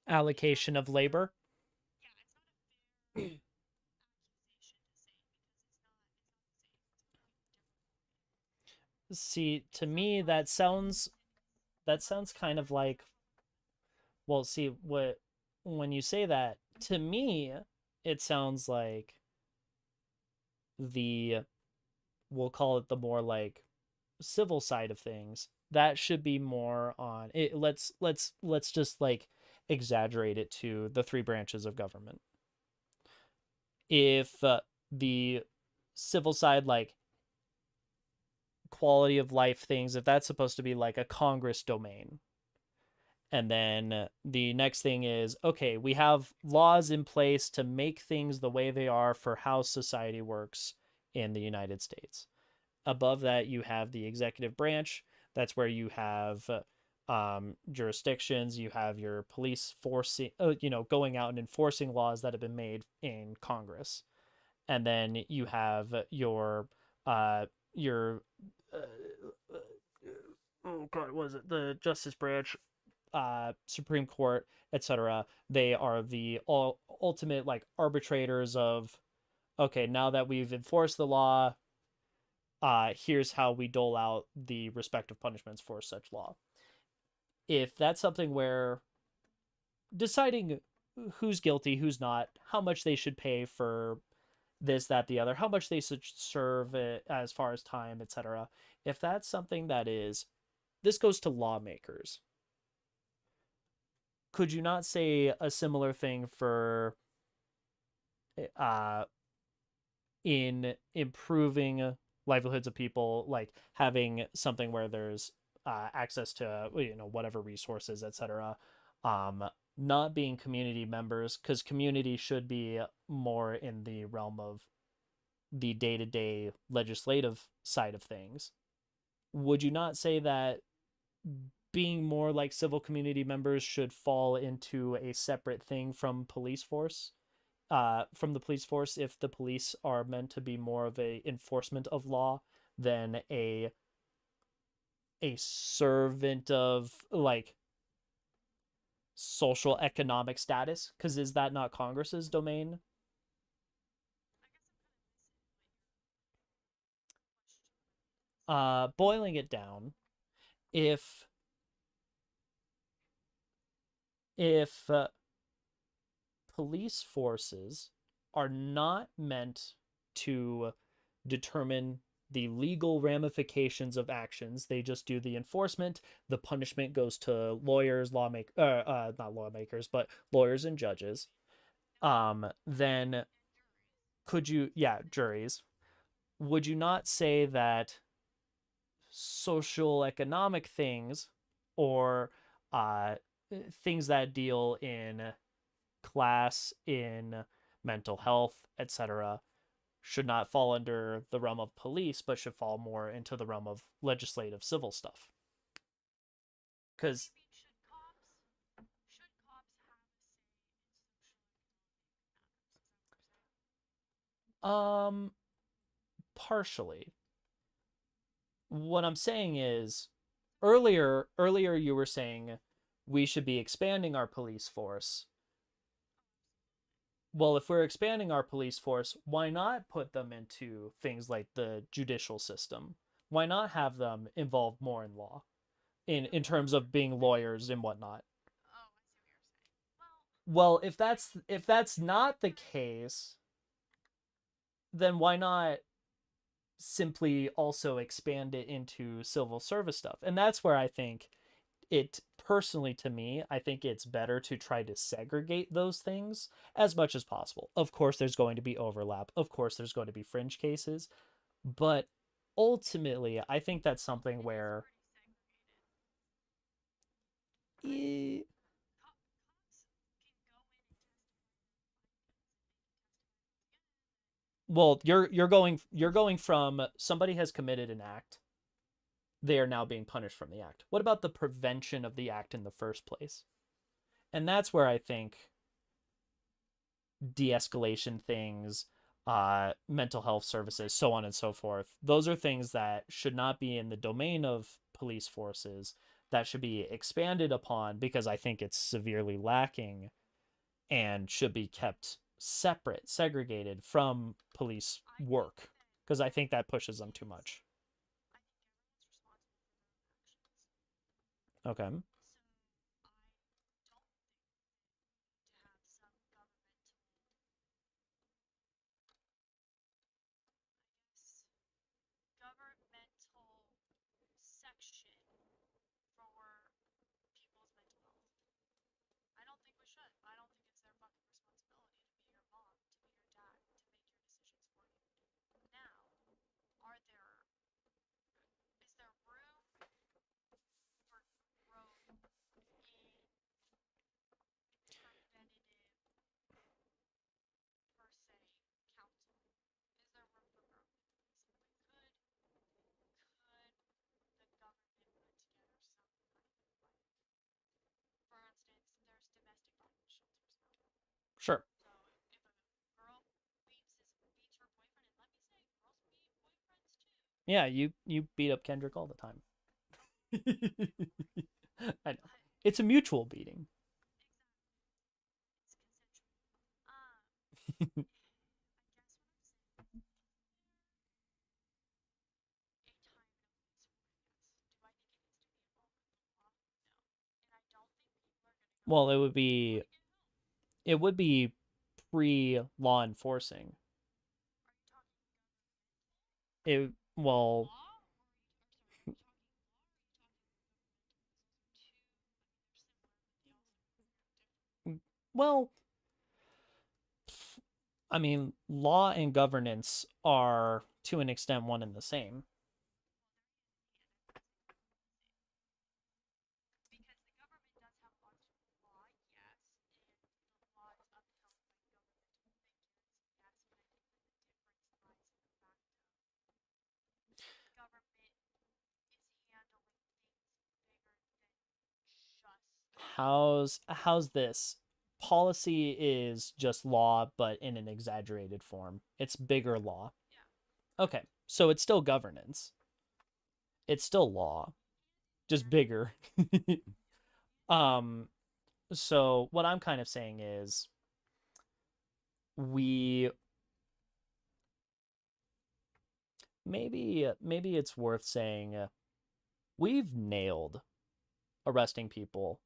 Allocation of labor. See, to me that sounds kind of like, well, see what when you say that, to me it sounds like the we'll call it the more like civil side of things. That should be more on it. Let's just like exaggerate it to the three branches of government. If the civil side, like quality of life things, if that's supposed to be like a Congress domain, and then the next thing is, okay, we have laws in place to make things the way they are for how society works in the United States. Above that, you have the executive branch. That's where you have jurisdictions. You have your police forcing, going out and enforcing laws that have been made in Congress, and then you have your uh, oh god, what was it, the Justice Branch, Supreme Court, etc. They are the ultimate like arbitrators of, okay, now that we've enforced the law, here's how we dole out the respective punishments for such law. If that's something where deciding who's guilty, who's not, how much they should pay for this, that, the other, how much they should serve as far as time, etc. If that's something that is, this goes to lawmakers. Could you not say a similar thing for uh, in improving livelihoods of people, like having something where there's access to whatever resources, etc. Um, Not being community members, because community should be more in the realm of the day-to-day legislative side of things. Would you not say that being more like civil community members should fall into a separate thing from police force. From the police force, if the police are meant to be more of a enforcement of law than a servant of like social economic status, because is that not Congress's domain? Boiling it down, if if police forces are not meant to determine the legal ramifications of actions. They just do the enforcement. The punishment goes to lawyers, lawmakers, not lawmakers, but lawyers and judges. Then could you, yeah, juries. Would you not say that social economic things or uh, things that deal in class, in mental health, etc., should not fall under the realm of police, but should fall more into the realm of legislative civil stuff? Because um partially. What I'm saying is earlier you were saying we should be expanding our police force. Well, if we're expanding our police force, why not put them into things like the judicial system? Why not have them involved more in law, in terms of being lawyers and whatnot? Well, if that's not the case, then why not simply also expand it into civil service stuff? And that's where I think it personally, to me, I think it's better to try to segregate those things as much as possible. Of course, there's going to be overlap. Of course, there's going to be fringe cases, but ultimately, I think that's something where eh, well, you're going from somebody has committed an act, they are now being punished from the act. What about the prevention of the act in the first place? And that's where I think de-escalation things, mental health services, so on and so forth, those are things that should not be in the domain of police forces, that should be expanded upon because I think it's severely lacking and should be kept separate, segregated from police work because I think that pushes them too much. Okay. Sure. Yeah, you beat up Kendrick all the time. I know. It's a mutual beating. Well, it would be pre law enforcing. It well, well, I mean, law and governance are to an extent one and the same. how's this? Policy is just law, but in an exaggerated form. It's bigger law. Okay, so it's still governance. It's still law, just bigger. um, so what I'm kind of saying is we maybe it's worth saying we've nailed arresting people,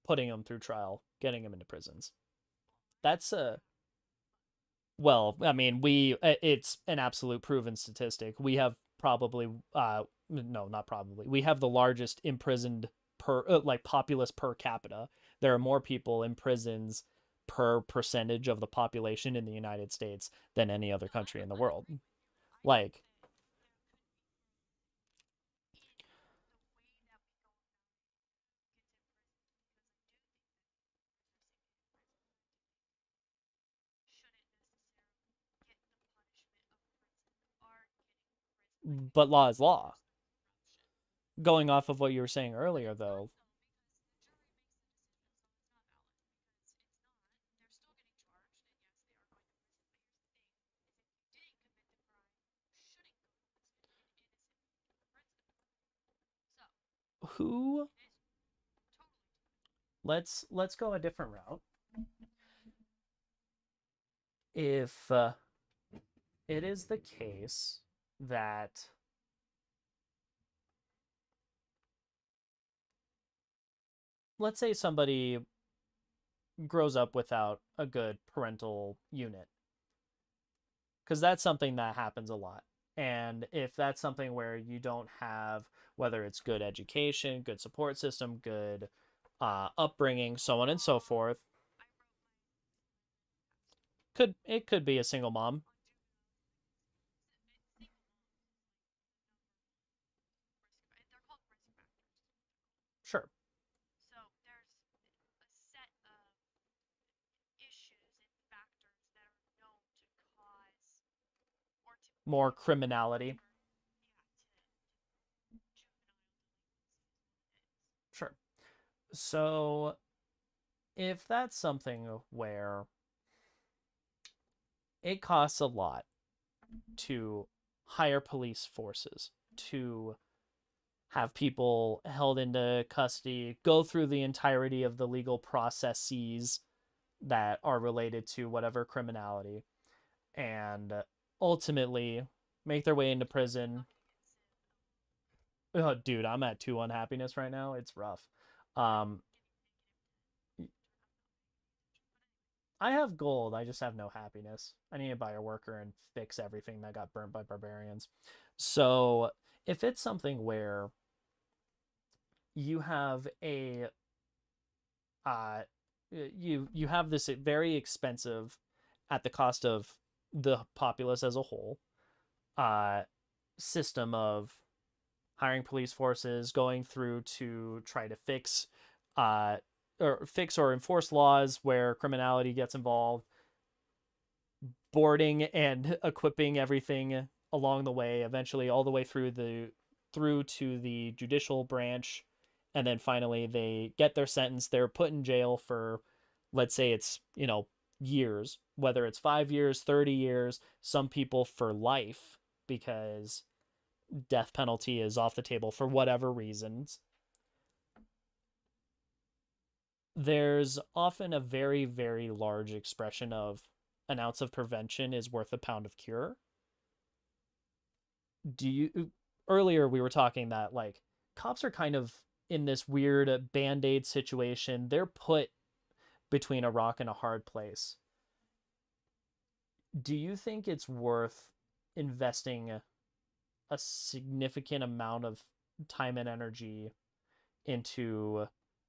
putting them through trial, getting them into prisons. That's a Well, I mean, it's an absolute proven statistic. We have probably no, not probably. We have the largest imprisoned per like populace per capita. There are more people in prisons per percentage of the population in the United States than any other country in the world. Like, but law is law. Going off of what you were saying earlier, though, who let's go a different route. If it is the case that let's say somebody grows up without a good parental unit, because that's something that happens a lot. And if that's something where you don't have, whether it's good education, good support system, good upbringing, so on and so forth, could be a single mom. Sure. More criminality. Sure. So if that's something where it costs a lot to hire police forces, to have people held into custody, go through the entirety of the legal processes that are related to whatever criminality, and ultimately make their way into prison. Oh, dude, I'm at 2 unhappiness right now. It's rough. Um, I have gold. I just have no happiness. I need to buy a worker and fix everything that got burnt by barbarians. So if it's something where you have a uh, you have this very expensive, at the cost of the populace as a whole, uh, system of hiring police forces, going through to try to uh, fix or enforce laws where criminality gets involved, boarding and equipping everything along the way, eventually all the way through to the judicial branch, and then finally they get their sentence. They're put in jail for, let's say it's years, whether it's 5 years, 30 years, some people for life because death penalty is off the table for whatever reasons. There's often a very, very large expression of an ounce of prevention is worth a pound of cure. Do you Earlier we were talking that like cops are kind of in this weird band-aid situation. They're put between a rock and a hard place. Do you think it's worth investing a significant amount of time and energy into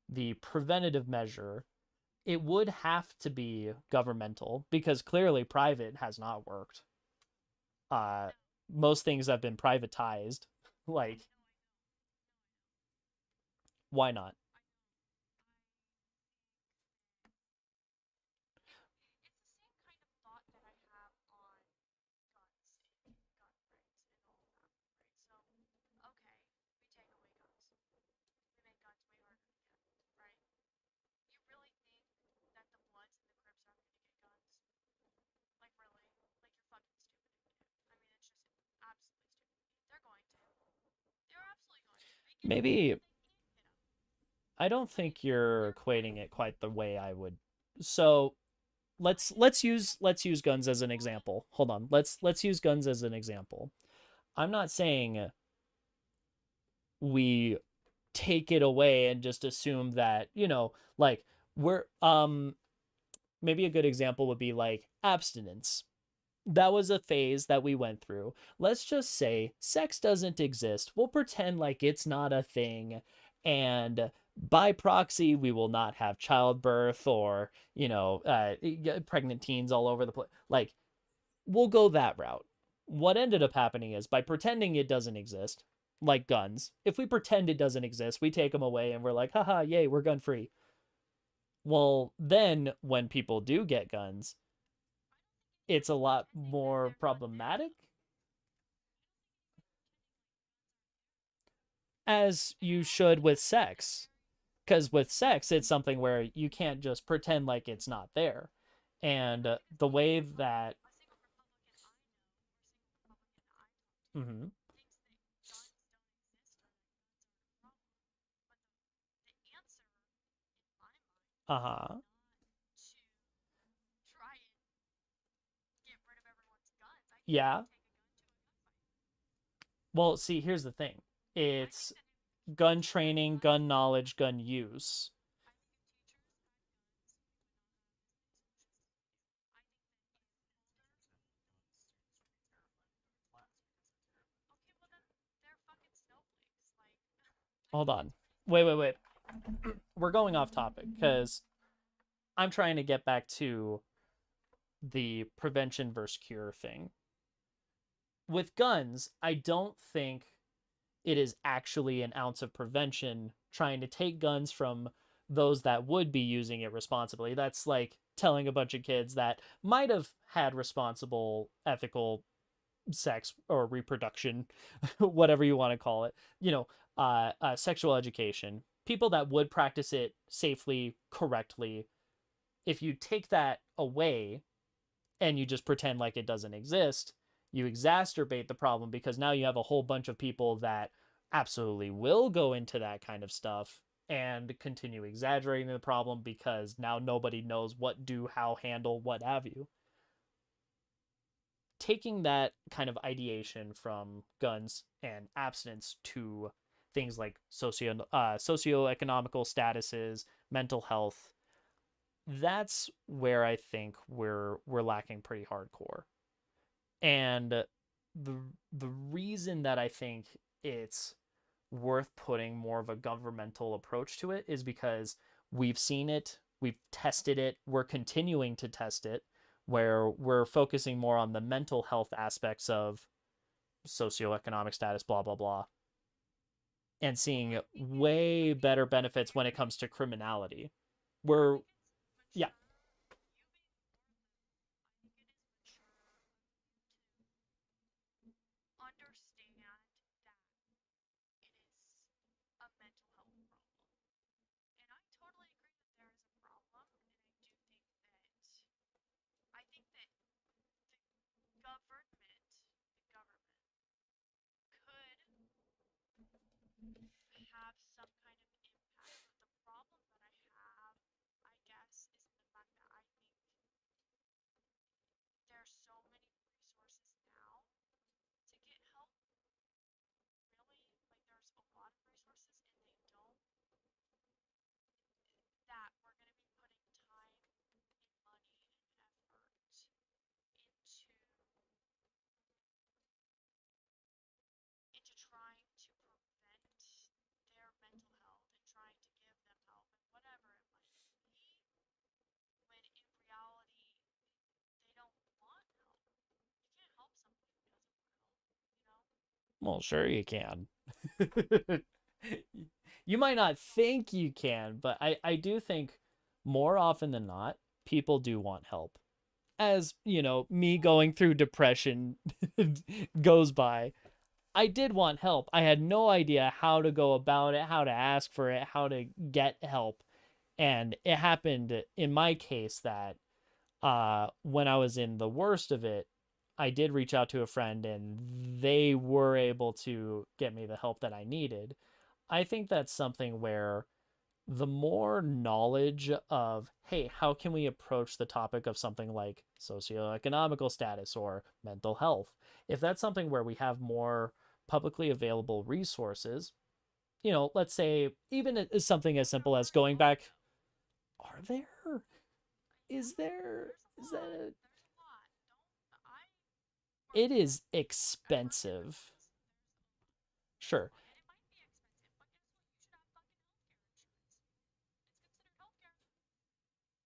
the preventative measure? It would have to be governmental because clearly private has not worked. Uh, Most things have been privatized. Like, why not? maybe I don't think you're equating it quite the way I would. So let's use guns as an example. Hold on. Let's use guns as an example. I'm not saying we take it away and just assume that, like we're maybe a good example would be like abstinence. That was a phase that we went through. Let's just say sex doesn't exist. We'll pretend like it's not a thing. And by proxy, we will not have childbirth or, pregnant teens all over the place. Like, we'll go that route. What ended up happening is by pretending it doesn't exist, like guns, if we pretend it doesn't exist, we take them away and we're like, haha, yay, we're gun free. Well, then when people do get guns, it's a lot more problematic, as you should with sex. Because with sex, it's something where you can't just pretend like it's not there. And the way that. Mm-hmm. Uh huh. Yeah. Well, see, here's the thing it's gun training, gun knowledge, gun use. Hold on. Wait. We're going off topic because I'm trying to get back to the prevention versus cure thing. With guns, I don't think it is actually an ounce of prevention trying to take guns from those that would be using it responsibly. That's like telling a bunch of kids that might have had responsible, ethical sex or reproduction, whatever you want to call it, sexual education, people that would practice it safely, correctly. If you take that away and you just pretend like it doesn't exist, you exacerbate the problem because now you have a whole bunch of people that absolutely will go into that kind of stuff and continue exaggerating the problem because now nobody knows what do, how handle, what have you. Taking that kind of ideation from guns and abstinence to things like socioeconomical statuses, mental health, that's where I think we're lacking pretty hardcore. And the reason that I think it's worth putting more of a governmental approach to it is because we've seen it, we've tested it, we're continuing to test it, where we're focusing more on the mental health aspects of socioeconomic status, blah, blah, blah, and seeing way better benefits when it comes to criminality. We're, yeah, well, sure you can. You might not think you can, but I do think more often than not, people do want help. As, me going through depression goes by, I did want help. I had no idea how to go about it, how to ask for it, how to get help. And it happened in my case that when I was in the worst of it, I did reach out to a friend and they were able to get me the help that I needed. I think that's something where the more knowledge of, hey, how can we approach the topic of something like socioeconomical status or mental health? If that's something where we have more publicly available resources, let's say even something as simple as going back, are there? Is there? Is that a, it is expensive. Sure.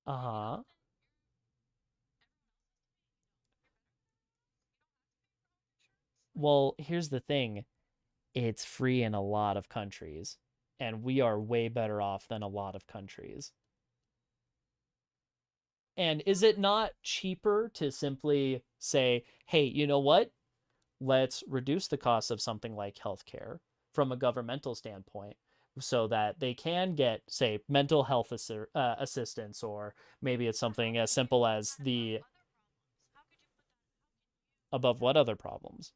Uh-huh. Well, here's the thing. It's free in a lot of countries, and we are way better off than a lot of countries. And is it not cheaper to simply say, hey, you know what? Let's reduce the cost of something like healthcare from a governmental standpoint so that they can get, say, mental health assistance, or maybe it's something as simple as the above what other problems?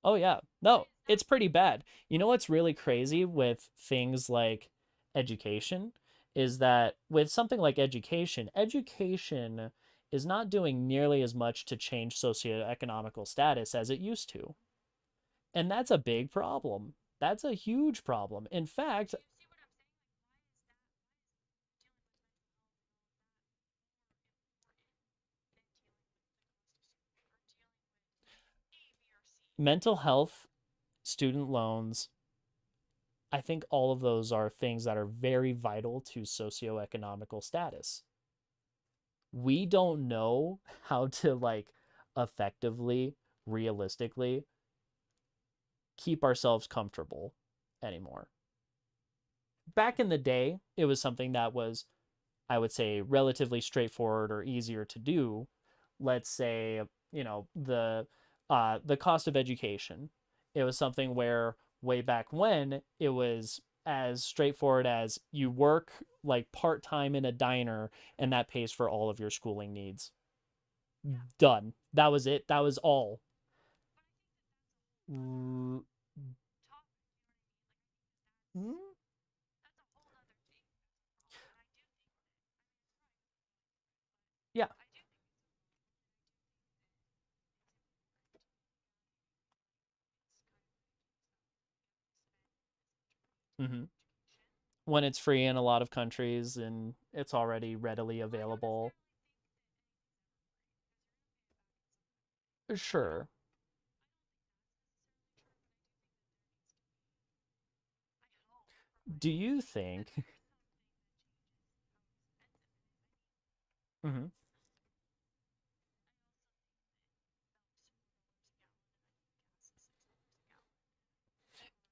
Oh yeah. No, it's pretty bad. You know what's really crazy with things like education is that with something like education is not doing nearly as much to change socioeconomical status as it used to. And that's a big problem. That's a huge problem. In fact, mental health, student loans, I think all of those are things that are very vital to socioeconomical status. We don't know how to like effectively, realistically keep ourselves comfortable anymore. Back in the day, it was something that was, I would say, relatively straightforward or easier to do. Let's say, the cost of education. It was something where way back when it was as straightforward as you work like part-time in a diner and that pays for all of your schooling needs. Done. That was it. That was all. Mm, yeah. Hmm. When it's free in a lot of countries and it's already readily available. Sure. Do you think? Mhm.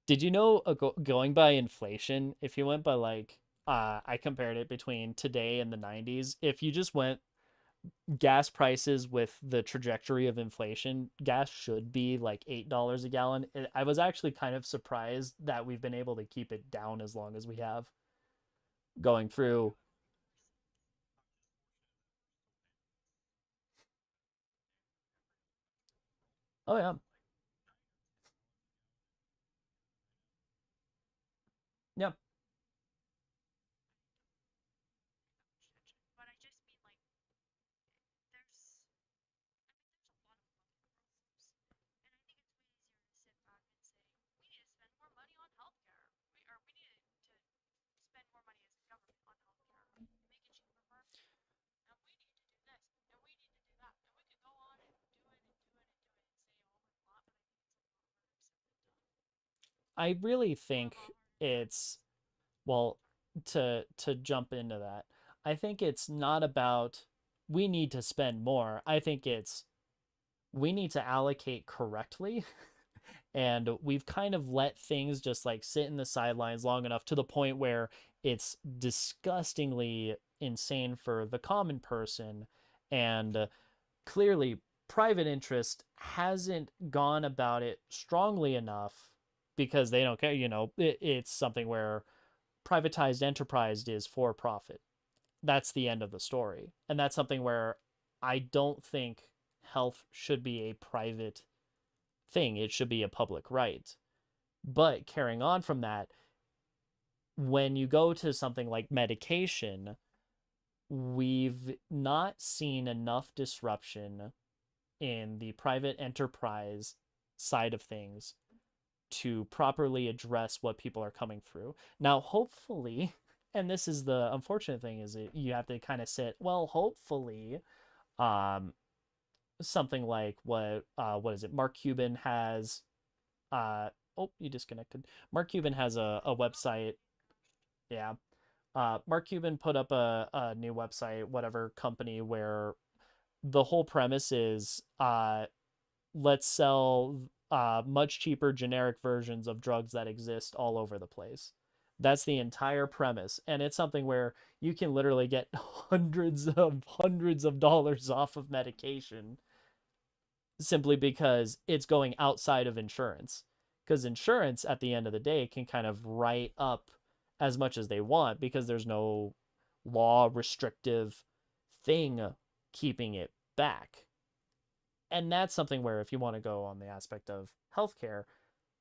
Did you know, going by inflation, if you went by like, I compared it between today and the 90s. If you just went gas prices with the trajectory of inflation, gas should be like $8 a gallon. I was actually kind of surprised that we've been able to keep it down as long as we have going through. Oh yeah. Yeah. I really think it's, well, to jump into that, I think it's not about we need to spend more. I think it's we need to allocate correctly. And we've kind of let things just like sit in the sidelines long enough to the point where it's disgustingly insane for the common person. And clearly, private interest hasn't gone about it strongly enough because they don't care. It's something where privatized enterprise is for profit. That's the end of the story. And that's something where I don't think. health should be a private thing. It should be a public right. But carrying on from that, when you go to something like medication, we've not seen enough disruption in the private enterprise side of things to properly address what people are coming through. Now, hopefully, and this is the unfortunate thing is you have to kind of sit, well, hopefully, um, something like what is it? Mark Cuban has oh, you disconnected. Mark Cuban has a website. Yeah. Mark Cuban put up a new website, whatever company, where the whole premise is let's sell much cheaper generic versions of drugs that exist all over the place. That's the entire premise. And it's something where you can literally get hundreds of dollars off of medication simply because it's going outside of insurance. Because insurance, at the end of the day, can kind of write up as much as they want because there's no law restrictive thing keeping it back. And that's something where, if you want to go on the aspect of healthcare,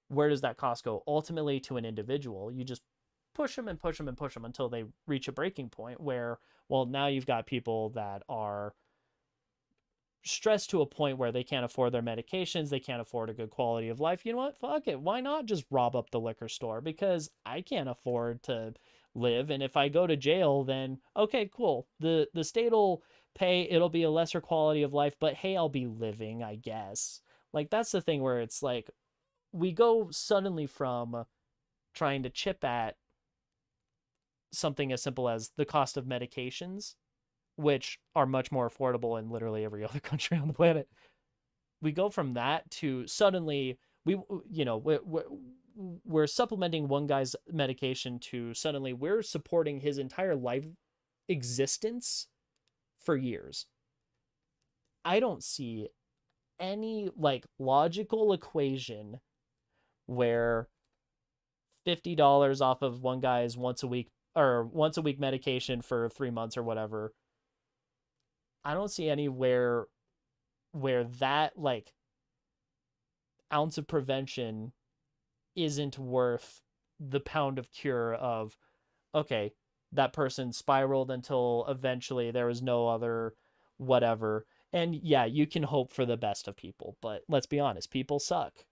where does that cost go? Ultimately, to an individual, you just push them and push them and push them until they reach a breaking point where, well, now you've got people that are stressed to a point where they can't afford their medications, they can't afford a good quality of life. You know what? Fuck it. Why not just rob up the liquor store? Because I can't afford to live, and if I go to jail, then okay, cool. The state will pay, it'll be a lesser quality of life, but hey, I'll be living, I guess. Like that's the thing where it's like we go suddenly from trying to chip at something as simple as the cost of medications, which are much more affordable in literally every other country on the planet. We go from that to suddenly we you know we're supplementing one guy's medication to suddenly we're supporting his entire life existence for years. I don't see any like logical equation where $50 off of one guy's once a week medication for 3 months or whatever. I don't see anywhere where that like ounce of prevention isn't worth the pound of cure of okay, that person spiraled until eventually there was no other whatever. And yeah, you can hope for the best of people, but let's be honest, people suck.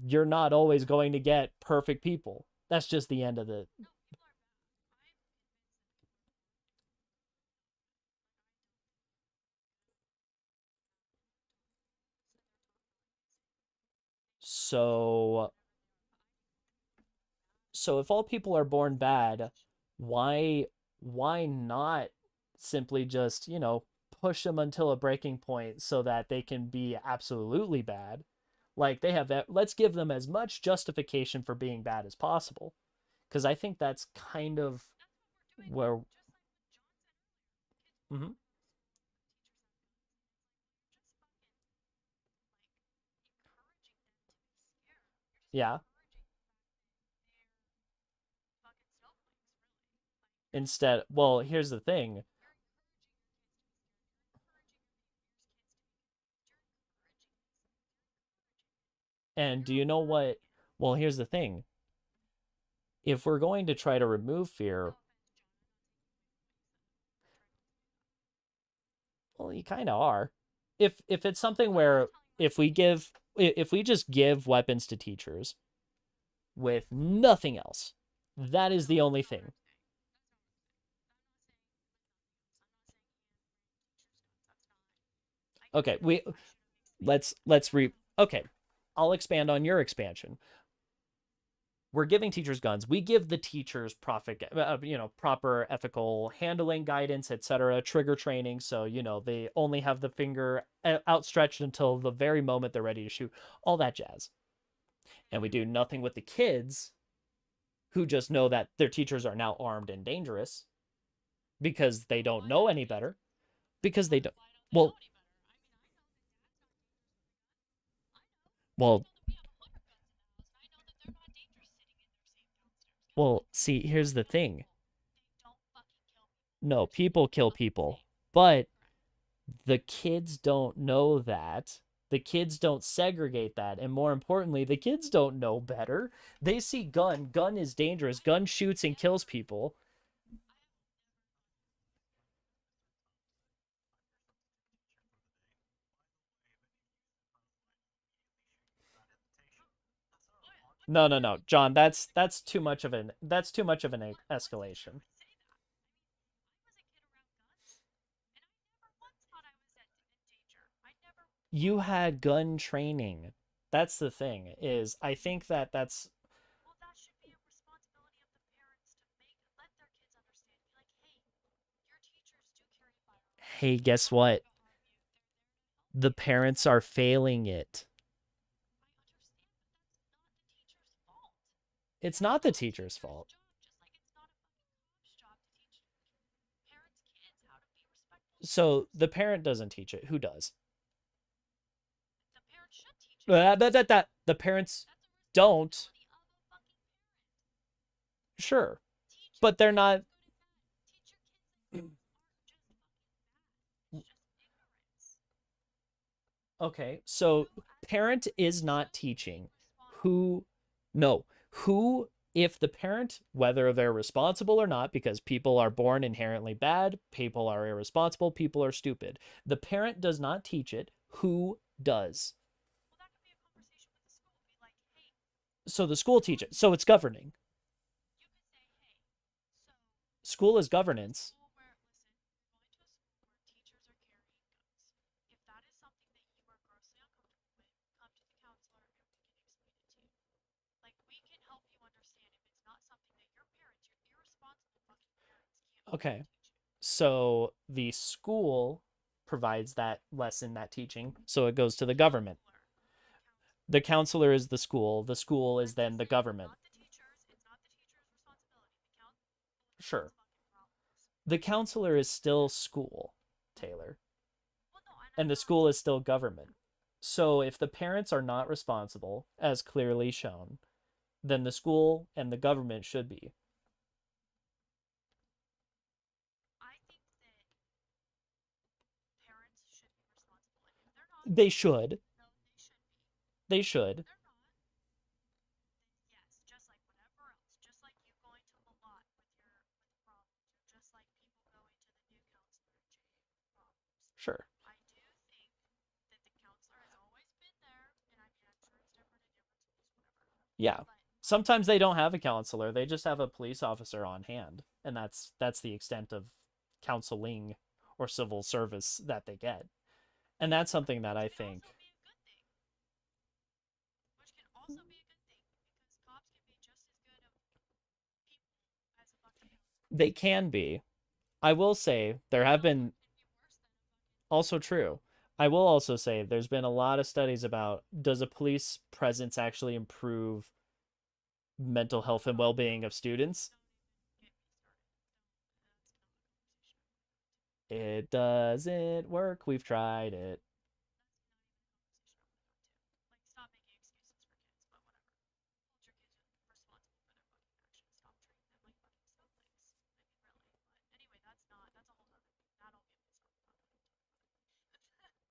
You're not always going to get perfect people. That's just the end of the. So so if all people are born bad, why why not simply just, push them until a breaking point so that they can be absolutely bad? Like they have let's give them as much justification for being bad as possible because I think that's kind of where mhm, yeah, instead, well, here's the thing. And do you know what? Well, here's the thing. If we're going to try to remove fear, well, you kind of are. If it's something where if we just give weapons to teachers with nothing else, that is the only thing. Okay, let's re okay. I'll expand on your expansion. We're giving teachers guns. We give the teachers proper ethical handling guidance, etc., trigger training, so they only have the finger outstretched until the very moment they're ready to shoot, all that jazz. And we do nothing with the kids who just know that their teachers are now armed and dangerous because they don't know any better, because they don't. Well, well, well, see, here's the thing. No, people kill people. But The kids don't know that. The kids don't segregate that. And more importantly, the kids don't know better. They see gun. Gun is dangerous. Gun shoots and kills people. No, no, no. John, that's too much of an escalation. You had gun training. That's the thing is I think that's hey, guess what? The parents are failing it. It's not the teacher's fault. So the parent doesn't teach it. Who does? The parents don't. Sure, but they're not. Okay, so parent is not teaching. Who, no, who, if the parent, whether they're responsible or not, because people are born inherently bad, people are irresponsible, people are stupid. The parent does not teach it. Who does? So the school teaches. So it's governing. School is governance. Okay. So the school provides that lesson, that teaching. So it goes to the government. The counselor is the school. The school is then the government. Sure. The counselor is still school, Taylor, and the school is still government. So if the parents are not responsible, as clearly shown, then the school and the government should be. They should. They should. Sure. Yeah. Sometimes they don't have a counselor. They just have a police officer on hand, and that's the extent of counseling or civil service that they get. And that's something that I think they can be. I will say there have been also true. I will also say there's been a lot of studies about does a police presence actually improve mental health and well-being of students? It doesn't work. We've tried it.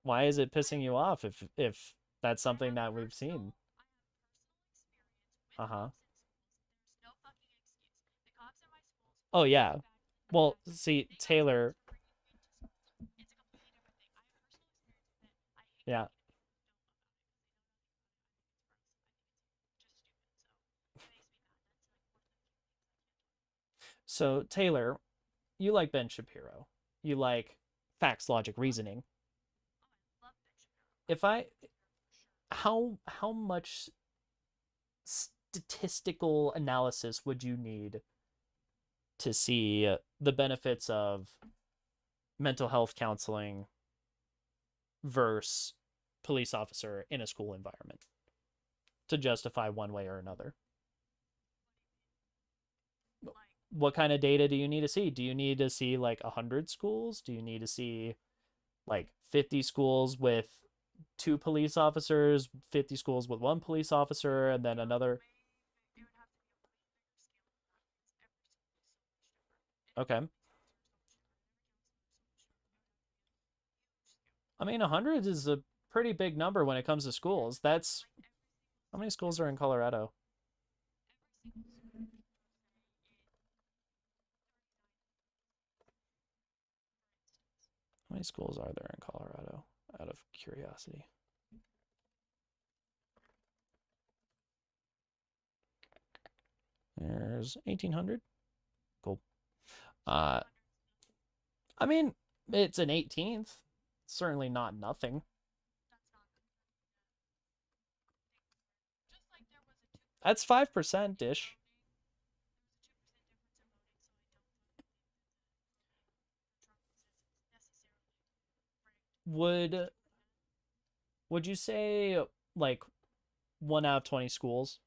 Why is it pissing you off if that's something that we've seen? Uh-huh. Oh yeah. Well, see, Taylor, yeah. So, Taylor, you like Ben Shapiro. You like facts, logic, reasoning. If I how much statistical analysis would you need to see the benefits of mental health counseling versus police officer in a school environment to justify one way or another? What kind of data do you need to see? Do you need to see like 100 schools? Do you need to see like 50 schools with two police officers, 50 schools with one police officer, and then another? Okay. I mean, 100 is a pretty big number when it comes to schools. That's how many schools are in Colorado? How many schools are there in Colorado? Out of curiosity. There's 1,800. Cool. Uh, I mean, it's an 18th. Certainly not nothing. That's 5% ish. Would would you say like 1 out of 20 schools?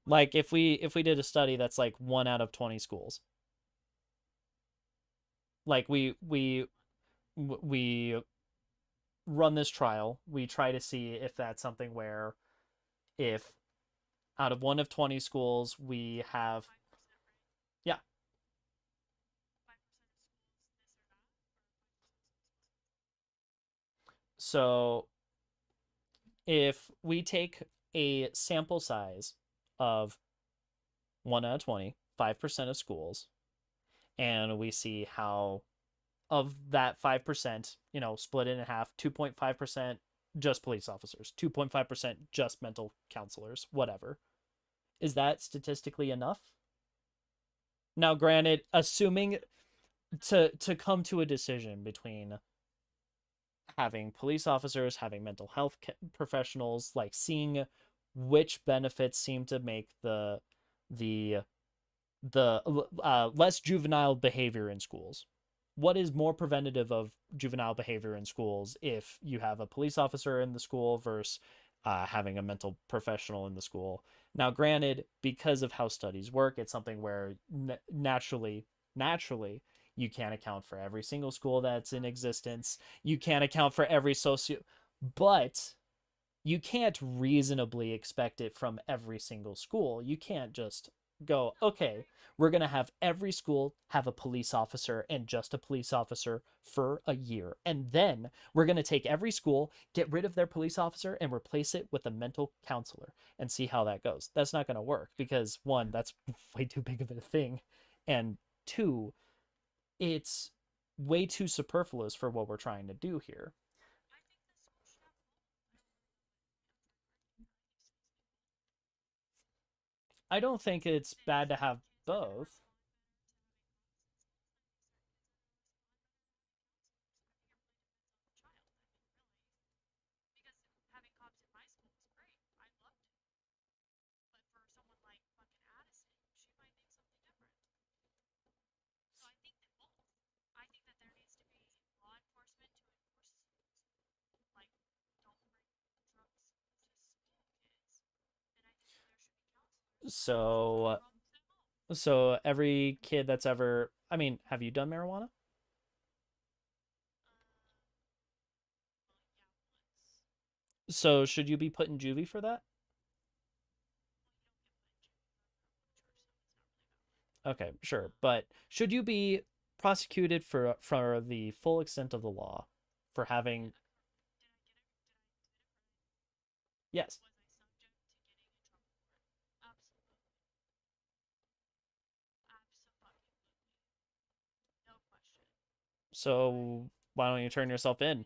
Like if we did a study that's like 1 out of 20 schools. Like we run this trial. We try to see if that's something where if out of 1 of 20 schools we have, yeah. So if we take a sample size of 1 out of 20, 5% of schools, and we see how of that 5%, split it in half, 2.5% just police officers, 2.5% just mental counselors, whatever. Is that statistically enough? Now, granted, assuming to come to a decision between having police officers, having mental health professionals, like seeing which benefits seem to make the less juvenile behavior in schools. What is more preventative of juvenile behavior in schools if you have a police officer in the school versus having a mental professional in the school? Now, granted, because of how studies work, it's something where naturally, you can't account for every single school that's in existence. You can't account for every but you can't reasonably expect it from every single school. You can't just go, okay, we're going to have every school have a police officer and just a police officer for a year. And then we're going to take every school, get rid of their police officer, and replace it with a mental counselor and see how that goes. That's not going to work because, one, that's way too big of a thing. And two, it's way too superfluous for what we're trying to do here. I don't think it's bad to have both. So so every kid that's ever, I mean, have you done marijuana? So should you be put in juvie for that? Okay, sure. But should you be prosecuted for the full extent of the law for having, yes. So why don't you turn yourself in?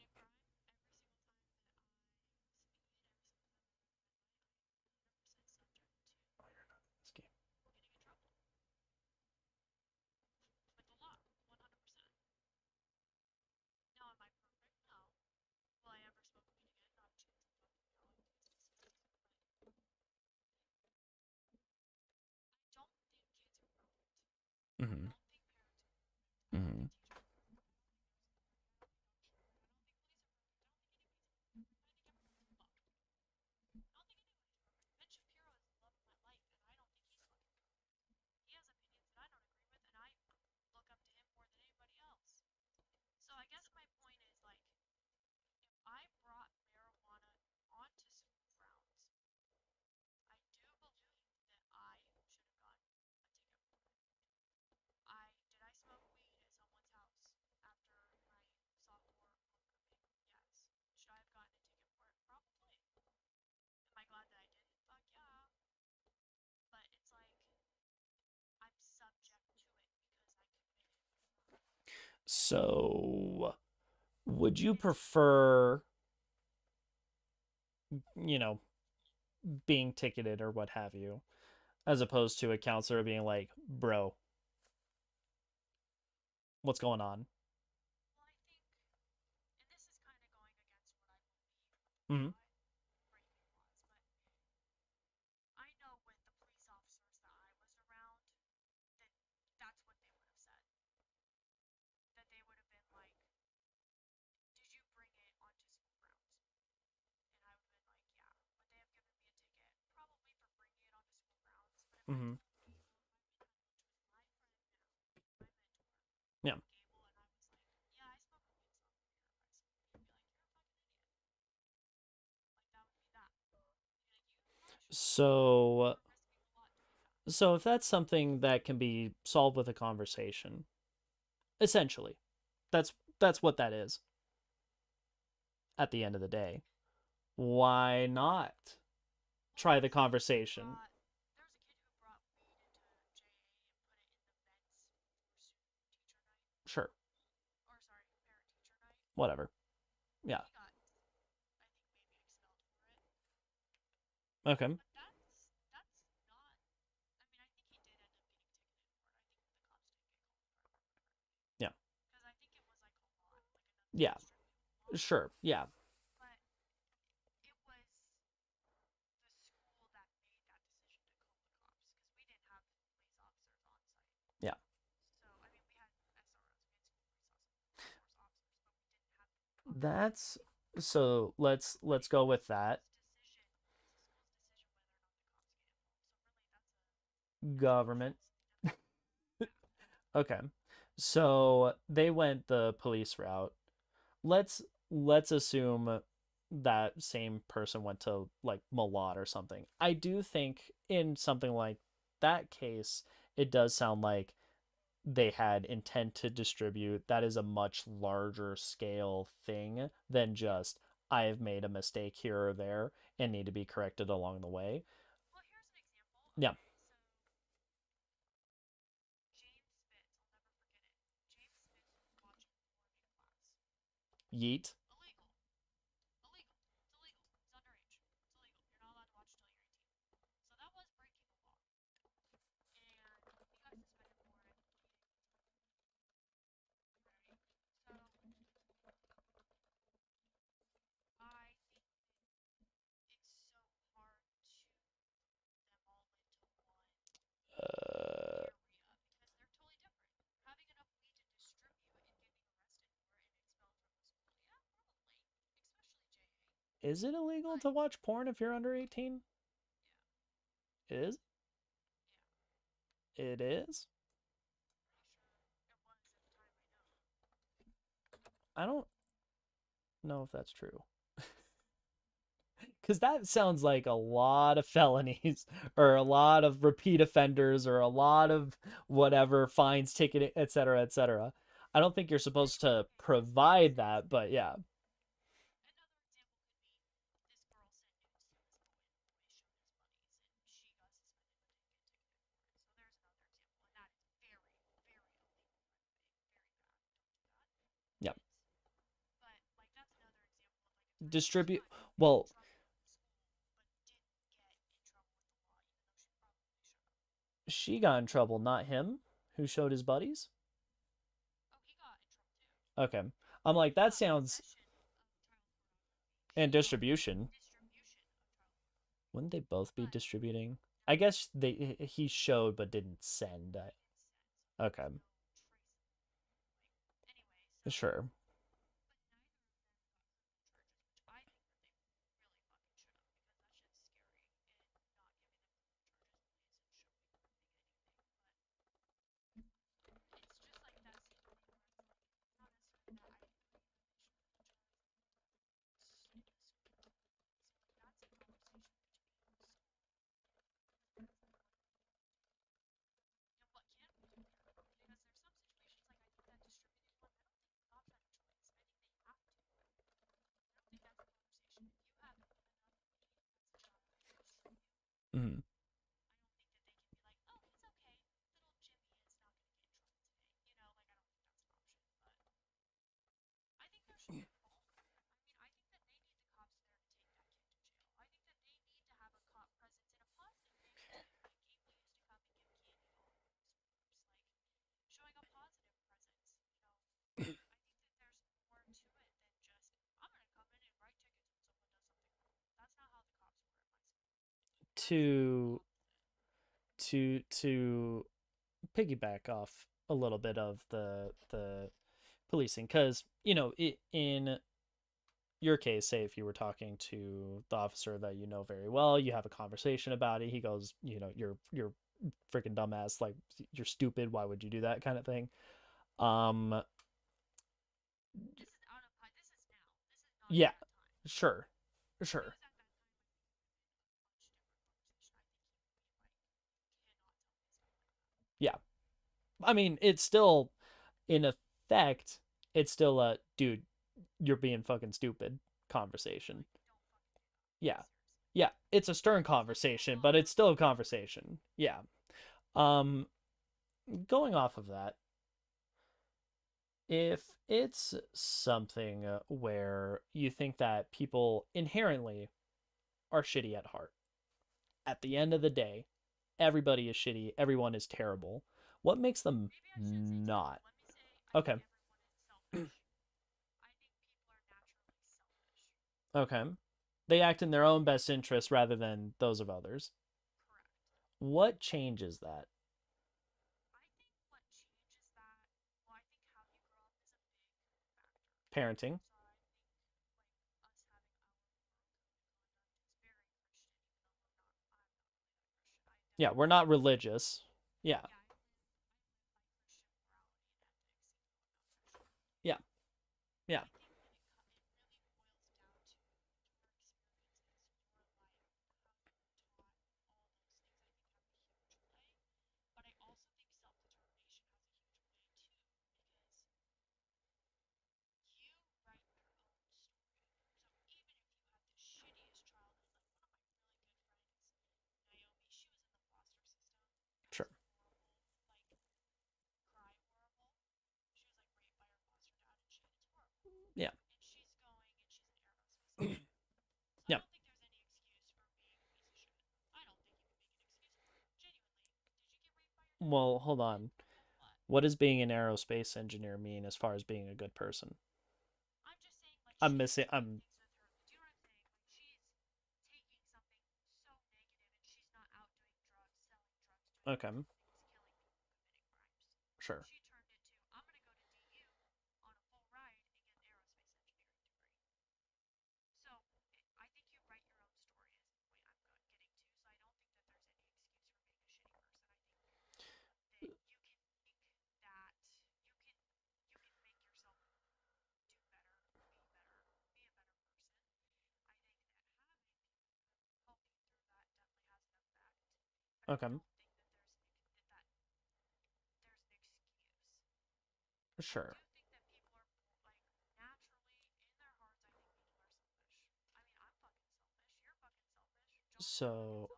Mm-hmm. Mm-hmm. So, would you prefer, you know, being ticketed or what have you, as opposed to a counselor being like, bro, what's going on? Hmm. Hmm. Yeah. So, so if that's something that can be solved with a conversation, essentially, that's that's what that is at the end of the day. Why not try the conversation? Sure, whatever. Yeah. Okay. Yeah. Yeah. Sure. Yeah. Yeah. That's so let's go with that. Government. Okay. So they went the police route. Let's let's assume that same person went to like Malad or something. I do think in something like that case, it does sound like they had intent to distribute. That is a much larger scale thing than just I have made a mistake here or there and need to be corrected along the way. Yeah. Yeet. Uh, is it illegal to watch porn if you're under 18? It is? It is? I don't know if that's true. Because that sounds like a lot of felonies or a lot of repeat offenders or a lot of whatever fines, ticketing, etc., etc. I don't think you're supposed to provide that, but yeah. Yeah. Distribute. Well, she got in trouble, not him, who showed his buddies. Okay. I'm like, that sounds. And distribution. Wouldn't they both be distributing? I guess he showed but didn't send. Okay. Sure. Mhm. to to piggyback off a little bit of the policing, because in your case, say if you were talking to the officer that you know very well, you have a conversation about it, he goes, you're freaking dumbass, like you're stupid, why would you do that, kind of thing. um yeah, sure, sure. Yeah, I mean, it's still, in effect, it's still a dude, you're being fucking stupid conversation. Yeah. Yeah, it's a stern conversation, but it's still a conversation. Yeah. Um Going off of that, if it's something where you think that people inherently are shitty at heart, at the end of the day, everybody is shitty, everyone is terrible. What makes them not? Okay. Okay. They act in their own best interest rather than those of others. What changes that? Parenting. Yeah, we're not religious. Yeah. Yeah. Yeah. Sure. Yeah. Yeah. Well, hold on. What does being an aerospace engineer mean as far as being a good person? I'm missing. I'm okay. Sure. Okay. Sure. So,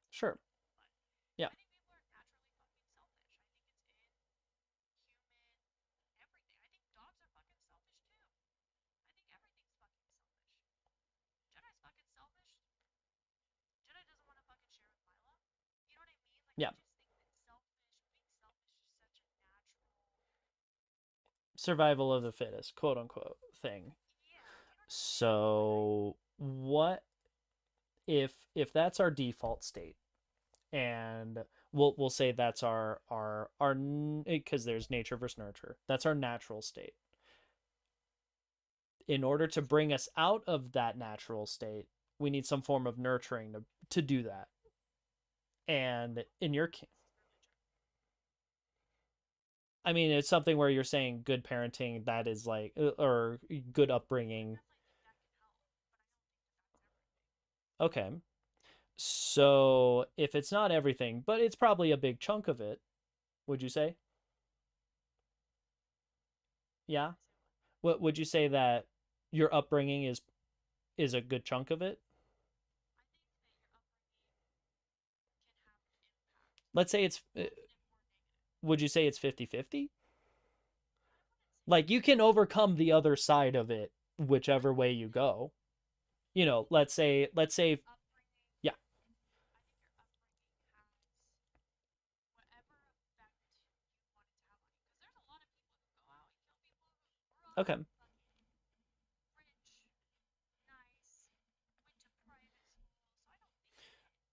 sure. Yeah. Yeah. Survival of the fittest, quote unquote thing. So, what if that's our default state, and we'll say that's our because there's nature versus nurture. That's our natural state. In order to bring us out of that natural state, we need some form of nurturing to do that. And in your I mean, it's something where you're saying good parenting, that is like, or good upbringing. Okay. So if it's not everything, but it's probably a big chunk of it, would you say? Yeah. What would you say that your upbringing is a good chunk of it? Let's say it's would you say it's 50-50? Like you can overcome the other side of it whichever way you go. Let's say yeah, Okay.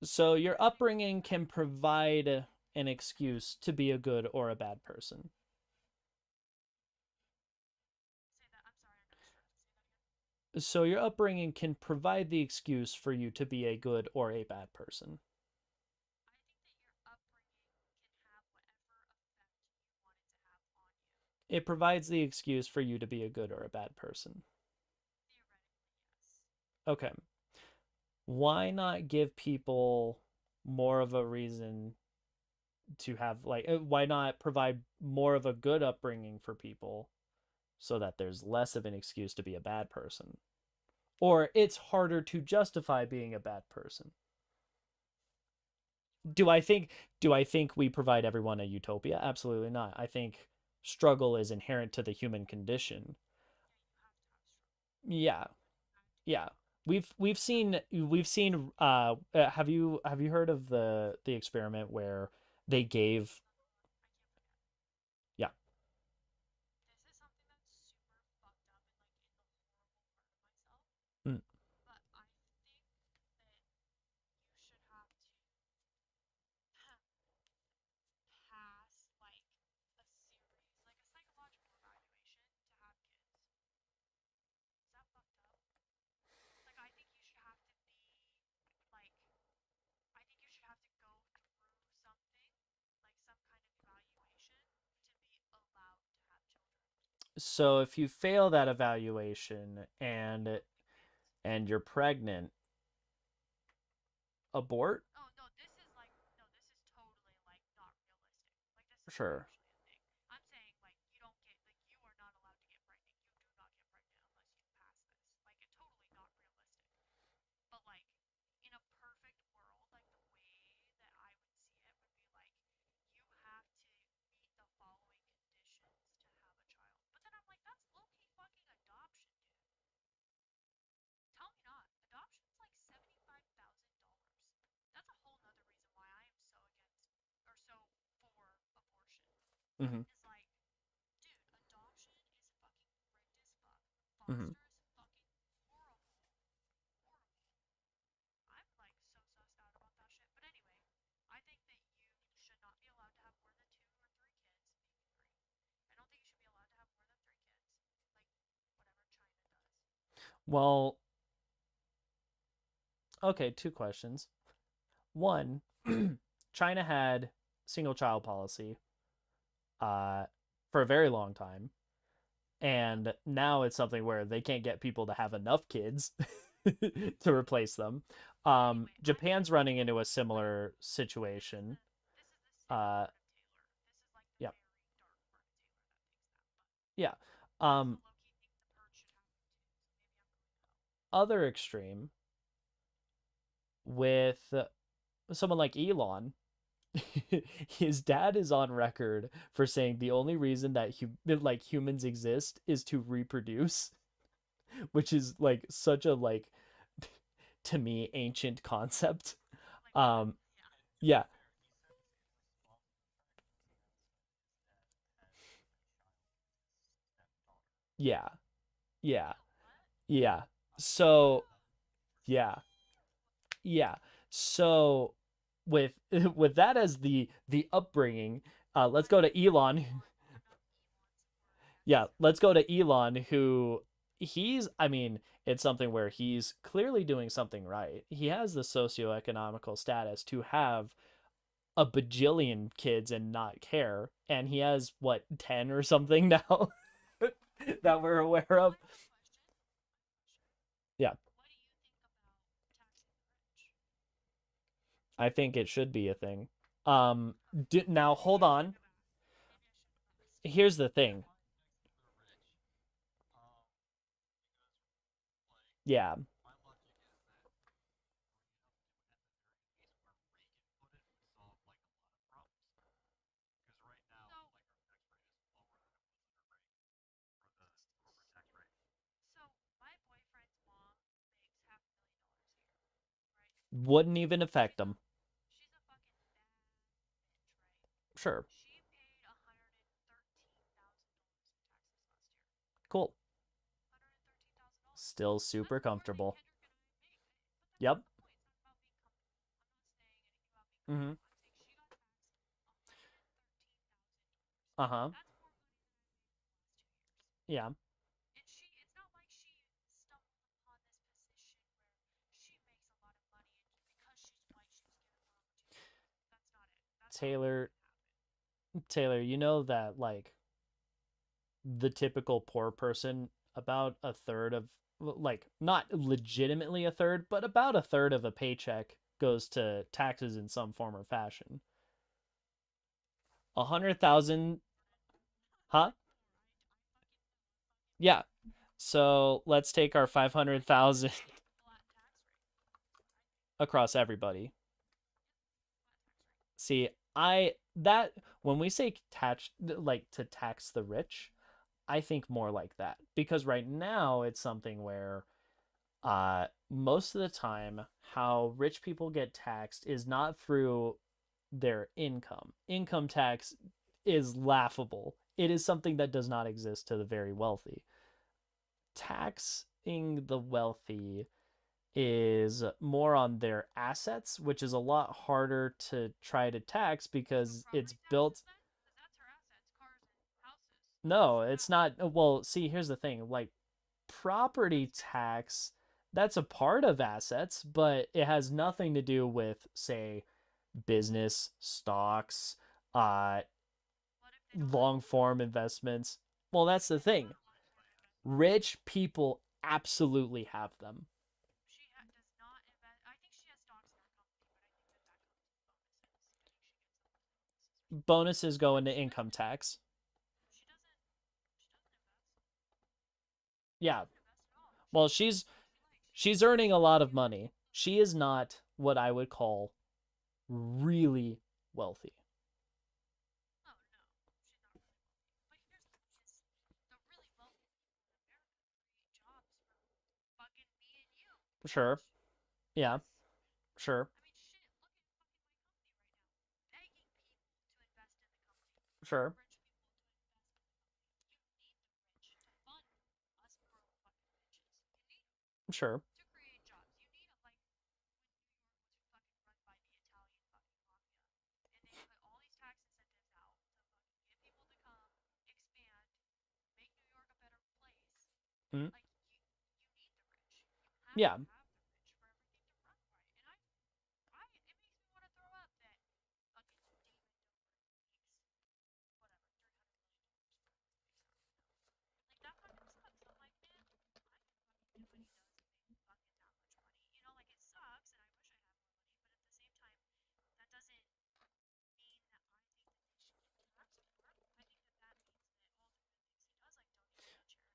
So your upbringing can provide an excuse to be a good or a bad person. So your upbringing can provide the excuse for you to be a good or a bad person. It provides the excuse for you to be a good or a bad person. Okay. Why not give people more of a reason to have like why not provide more of a good upbringing for people so that there's less of an excuse to be a bad person? Or it's harder to justify being a bad person. Do I think do I think we provide everyone a utopia? Absolutely not. I think struggle is inherent to the human condition. Yeah. Yeah. We've seen have you heard of the experiment where they gave yeah. Mm. So if you fail that evaluation and you're pregnant, abort? Sure. Mhm. Mhm. Well, okay, two questions. One, China had single child policy uh for a very long time, and now it's something where they can't get people to have enough kids to replace them. Japan's running into a similar situation. Uh, yeah, yeah. Um, Other extreme with someone like Elon, his dad is on record for saying the only reason that humans exist is to reproduce, which is like such a like to me ancient concept. Um, yeah, yeah, yeah, yeah. So yeah, yeah. So with with that as the upbringing, let's go to Elon. Yeah, let's go to Elon, who I mean, it's something where he's clearly doing something right. He has the socioeconomical status to have a bajillion kids and not care. And he has, what, 10 or something now that we're aware of? Yeah, I think it should be a thing. Now, hold on. Here's the thing. Yeah. Wouldn't even affect them. Sure. Cool. Still super comfortable. Yep. Mm-hmm. Uh-huh. Yeah. Taylor, Taylor, you know that like the typical poor person, about a third of, like, not legitimately a third, but about a third of a paycheck goes to taxes in some form or fashion. 100,000, huh? Yeah. So let's take our 500,000 across everybody. See, I that when we say tax, like to tax the rich, I think more like that, because right now it's something where most of the time how rich people get taxed is not through their income. Income tax is laughable. It is something that does not exist to the very wealthy. Taxing the wealthy is more on their assets, which is a lot harder to try to tax because it's built. No, it's not. Well, see, here's the thing. Like, property tax, that's a part of assets, but it has nothing to do with, say, business, stocks, uh, long form investments. Well, that's the thing. Rich people absolutely have them. Bonuses go into income tax. Yeah. Well, she's earning a lot of money. She is not what I would call really wealthy. Sure. Yeah. Sure. Sure. Sure. Mm. Yeah.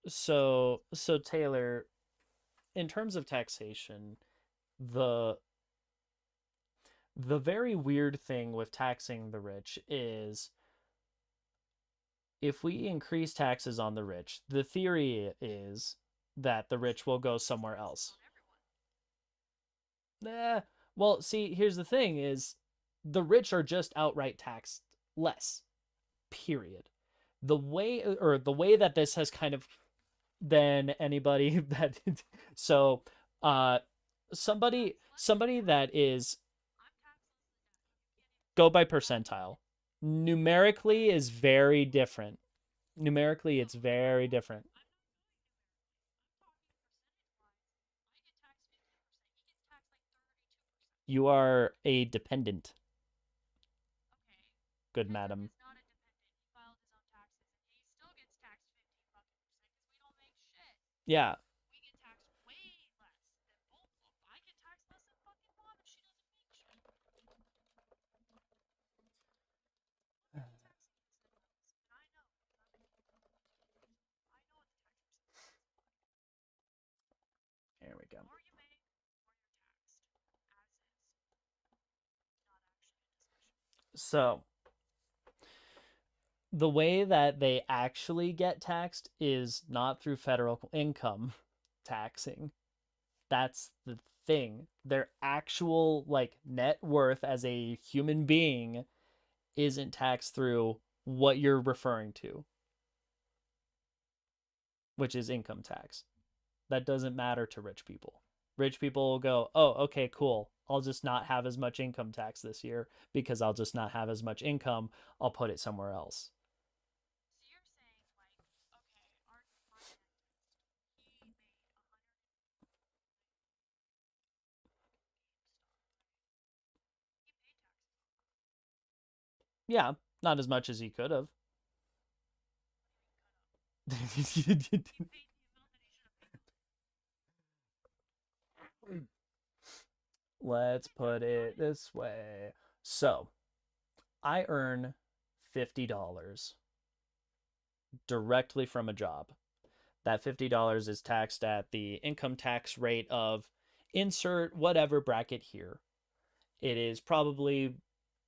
So Taylor, in terms of taxation, the the very weird thing with taxing the rich is if we increase taxes on the rich, the theory is that the rich will go somewhere else. Eh, well, see, here's the thing is the rich are just outright taxed less. Period. The way that this has kind of, than anybody that so uh somebody that is, go by percentile. Numerically is very different. Numerically it's very different. You are a dependent, good madam. Yeah. There we go. So the way that they actually get taxed is not through federal income taxing. That's the thing. Their actual like net worth as a human being isn't taxed through what you're referring to. which is income tax. That doesn't matter to rich people. Rich people will go, oh, okay, cool. I'll just not have as much income tax this year because I'll just not have as much income. I'll put it somewhere else. Yeah, not as much as he could have. Let's put it this way. So, I earn $50 directly from a job. That $50 is taxed at the income tax rate of insert whatever bracket here. It is probably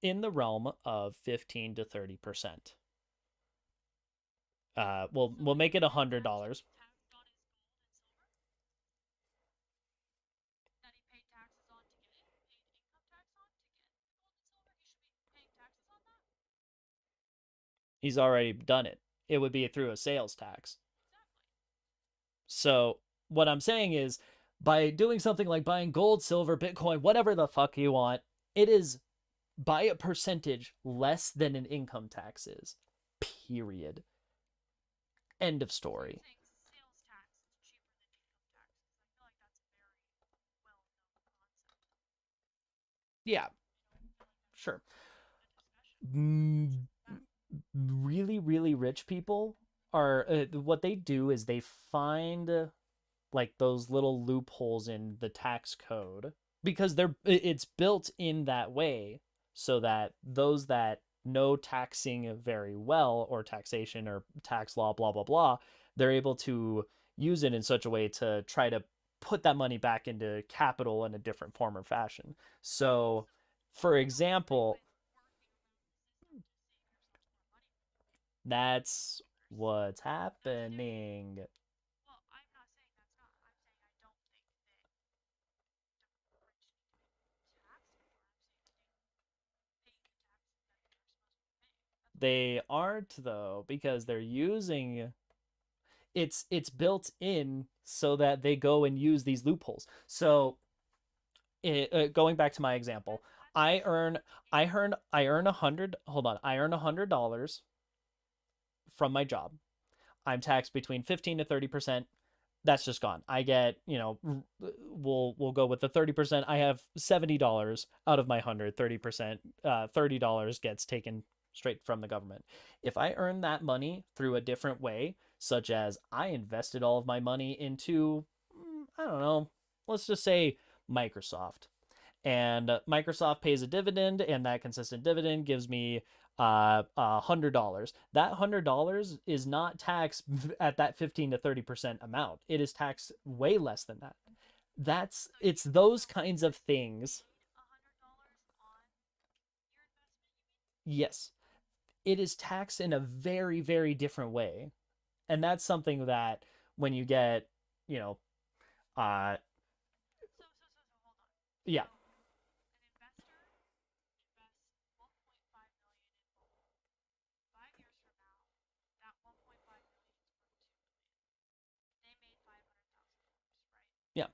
in the realm of 15 to 30%. We'll make it $100. He's already done it. It would be through a sales tax. So what I'm saying is, by doing something like buying gold, silver, Bitcoin, whatever the fuck you want, it is by a percentage less than an income tax is. Period. End of story. Yeah, sure. Mm, really, really rich people are what they do is they find like those little loopholes in the tax code because it's built in that way so that those that know taxing very well or taxation or tax law blah blah blah, they're able to use it in such a way to try to put that money back into capital in a different form or fashion. So for example, that's what's happening. They aren't though because they're using it's built in so that they go and use these loopholes. So going back to my example, I earn I earn 100. Hold on, I earn $100 from my job. I'm taxed between 15 to 30%. That's just gone. I get, we'll go with the 30%. I have $70 out of my 100. 30%, $30 gets taken straight from the government. If I earn that money through a different way, such as I invested all of my money into, I don't know, let's just say Microsoft, and Microsoft pays a dividend, and that consistent dividend gives me $100. That $100 is not taxed at that 15 to 30% amount. It is taxed way less than that. It's those kinds of things. Yes, it is taxed in a very very different way, and that's something that when you get, you know, uh, yeah, yeah.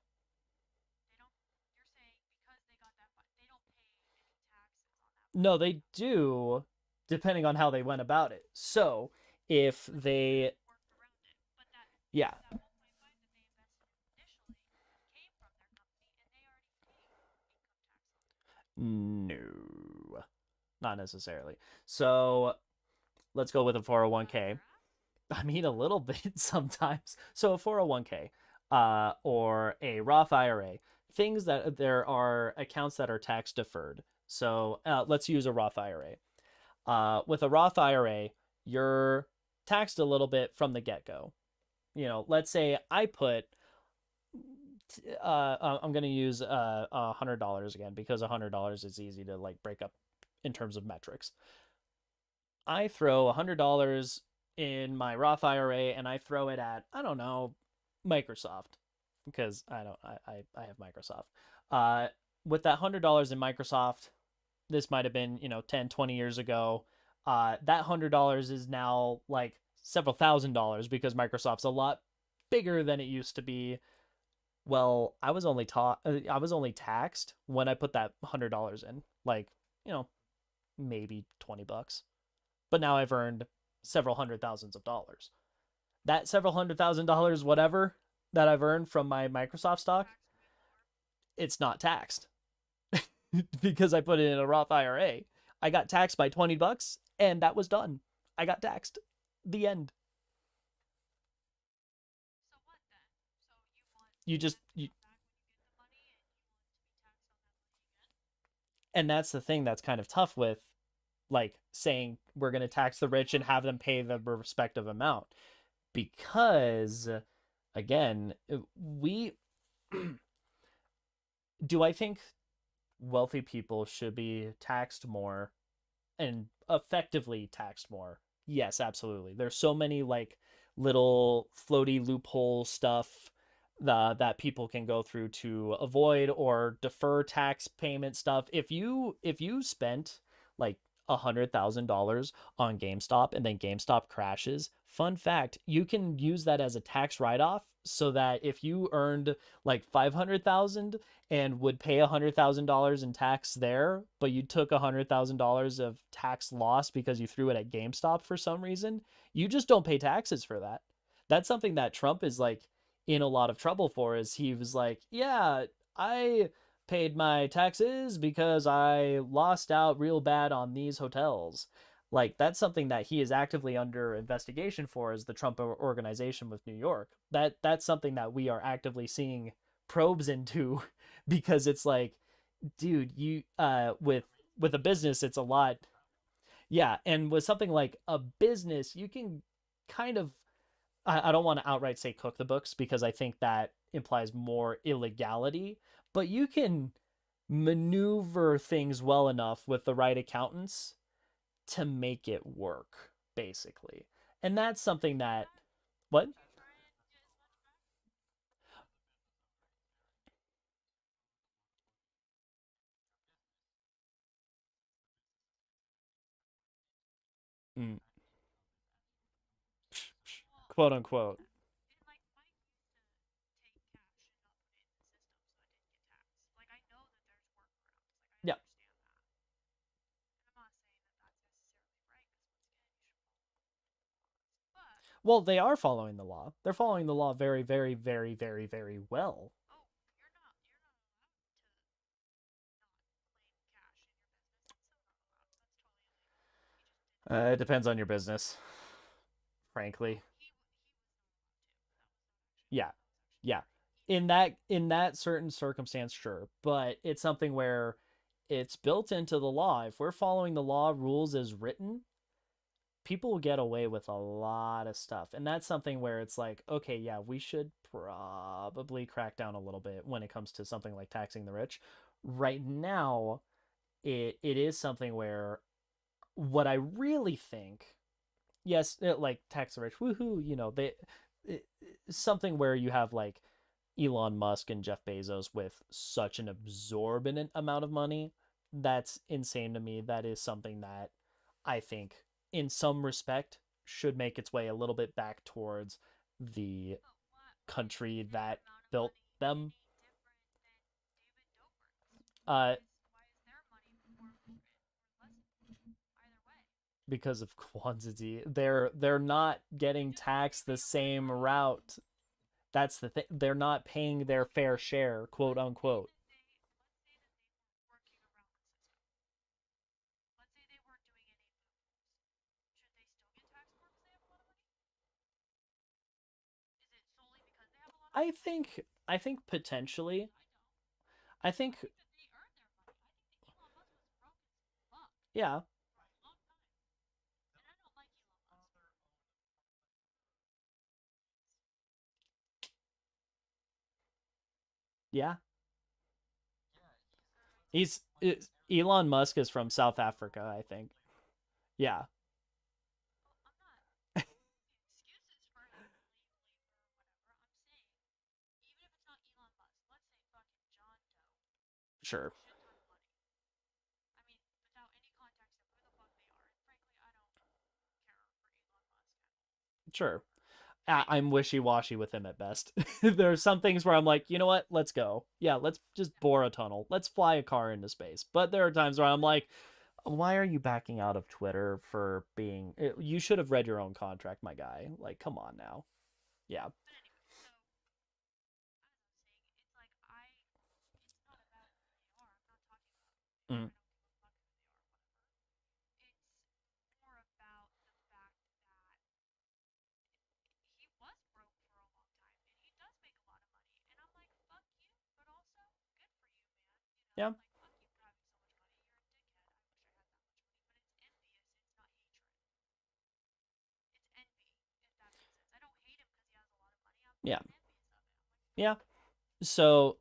No, they do, depending on how they went about it. So if they, yeah, no, not necessarily. So let's go with a 401k. I mean, a little bit sometimes. So a 401k, or a Roth IRA, things that there are accounts that are tax deferred. So let's use a Roth IRA. With a Roth IRA, you're taxed a little bit from the get go. Let's say I put, I'm going to use $100 again because $100 is easy to like break up in terms of metrics. I throw $100 in my Roth IRA and I throw it at, I don't know, Microsoft, because I don't I have Microsoft. Uh, with that $100 in Microsoft, this might have been, 10, 20 years ago. That $100 is now like several $1,000s because Microsoft's a lot bigger than it used to be. Well, I was only taxed when I put that $100 in, like, you know, maybe $20. But now I've earned several hundred thousands of dollars. That several hundred thousand dollars, whatever that I've earned from my Microsoft stock, it's not taxed because I put it in a Roth IRA. I got taxed by $20 and that was done. I got taxed. The end. You and that's the thing that's kind of tough with like saying we're going to tax the rich and have them pay the respective amount because again, we do I think wealthy people should be taxed more and effectively taxed more. Yes, absolutely. There's so many like little floaty loophole stuff that people can go through to avoid or defer tax payment stuff. If you spent like $100,000 on GameStop and then GameStop crashes, fun fact, you can use that as a tax write-off so that if you earned like 500,000 and would pay $100,000 in tax there, but you took $100,000 of tax loss because you threw it at GameStop for some reason, you just don't pay taxes for that. That's something that Trump is like in a lot of trouble for. Is he was like, yeah, I paid my taxes because I lost out real bad on these hotels. Like that's something that he is actively under investigation for is the Trump organization with New York. That's something that we are actively seeing probes into because it's like, dude, you with a business it's a lot. Yeah, and with something like a business, you can kind of I don't want to outright say cook the books because I think that implies more illegality, but you can maneuver things well enough with the right accountants to make it work, basically. And that's something that what? Mm, quote unquote. Yeah. Well, they are following the law. They're following the law very, very, very, very, very well. It depends on your business, frankly. Yeah. Yeah. In that certain circumstance, sure. But it's something where it's built into the law. If we're following the law rules as written, people will get away with a lot of stuff. And that's something where it's like, okay, yeah, we should probably crack down a little bit when it comes to something like taxing the rich. Right now, it is something where what I really think, yes, like tax the rich, woohoo, it, something where you have like Elon Musk and Jeff Bezos with such an absorbent amount of money. That's insane to me. That is something that I think, in some respect, should make its way a little bit back towards the country that built them. Uh, because of quantity, they're not getting taxed the same route. That's the thing. They're not paying their fair share, quote unquote. I think potentially. I think yeah, yeah. Elon Musk is from South Africa, I think. Yeah, sure, sure. I'm wishy-washy with him at best. There are some things where I'm like, you know what, let's go. Yeah, let's just bore a tunnel. Let's fly a car into space. But there are times where I'm like, why are you backing out of Twitter for being? You should have read your own contract, my guy. Like, come on now. Yeah. Mm. Yeah. Yeah. Yeah. So,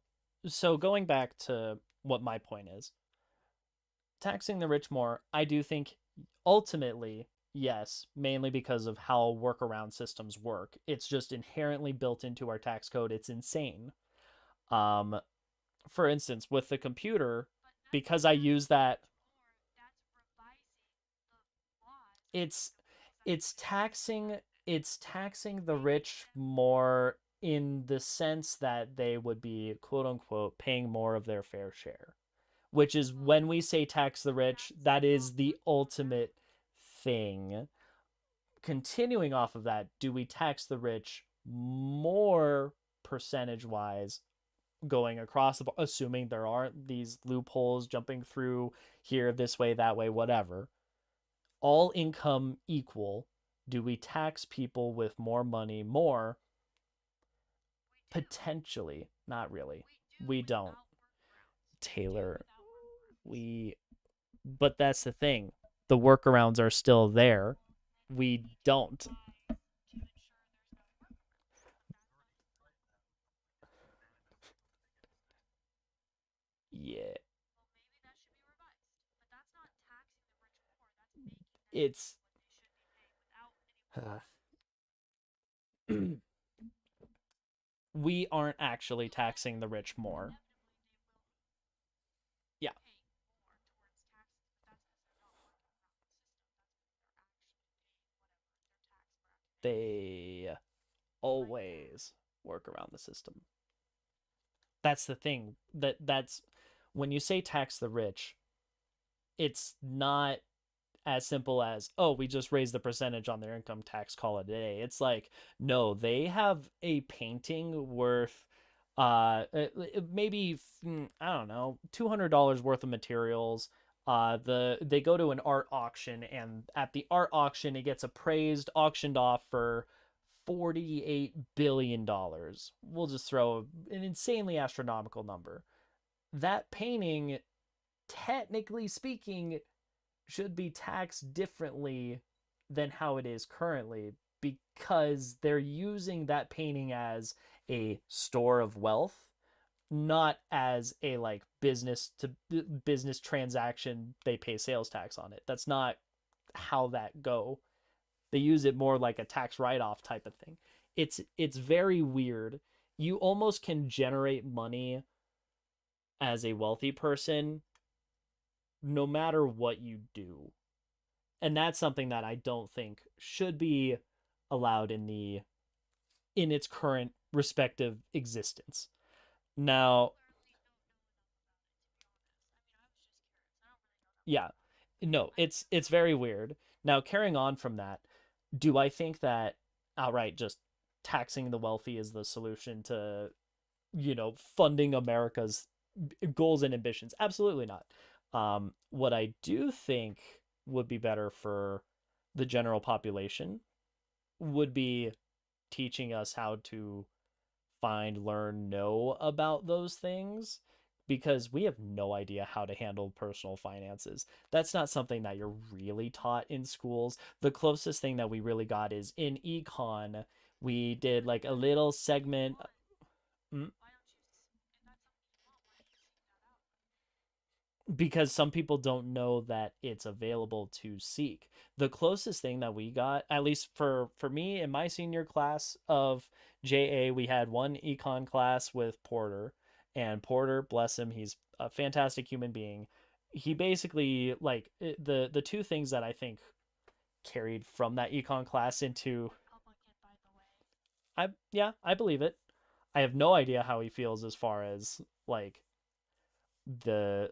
so going back to what my point is, taxing the rich more, I do think ultimately, yes, mainly because of how workaround systems work. It's just inherently built into our tax code. It's insane. Um, for instance, with the computer, because I use that, it's it's taxing the rich more in the sense that they would be quote unquote paying more of their fair share, which is when we say tax the rich, that is the ultimate thing. Continuing off of that, do we tax the rich more percentage wise going across the board, assuming there aren't these loopholes jumping through here, this way, that way, whatever? All income equal, do we tax people with more money more? Potentially, not really. We don't. Taylor, we, but that's the thing. The workarounds are still there. We don't. Yeah. It's we aren't actually taxing the rich more. Yeah. They always work around the system. That's the thing. That's when you say tax the rich, it's not as simple as, oh, we just raise the percentage on their income tax, call it a day. It's like, no, they have a painting worth maybe I don't know, $200 worth of materials. They go to an art auction, and at the art auction it gets appraised, auctioned off for $48 billion. We'll just throw an insanely astronomical number. That painting, technically speaking, should be taxed differently than how it is currently, because they're using that painting as a store of wealth, not as a like business to business transaction. They pay sales tax on it. That's not how that go. They use it more like a tax write-off type of thing. It's very weird. You almost can generate money as a wealthy person no matter what you do. And that's something that I don't think should be allowed in its current respective existence. Now, yeah. No, it's very weird. Now, carrying on from that, do I think that outright just taxing the wealthy is the solution to, funding America's goals and ambitions? Absolutely not. What I do think would be better for the general population would be teaching us how to find, learn, know about those things, because we have no idea how to handle personal finances. That's not something that you're really taught in schools. The closest thing that we really got is in econ. We did like a little segment. Mm, because some people don't know that it's available to seek. The closest thing that we got, at least for me in my senior class of JA, we had one econ class with Porter, and Porter, bless him, he's a fantastic human being. He basically like the two things that I think carried from that econ class into I believe it. I have no idea how he feels as far as like the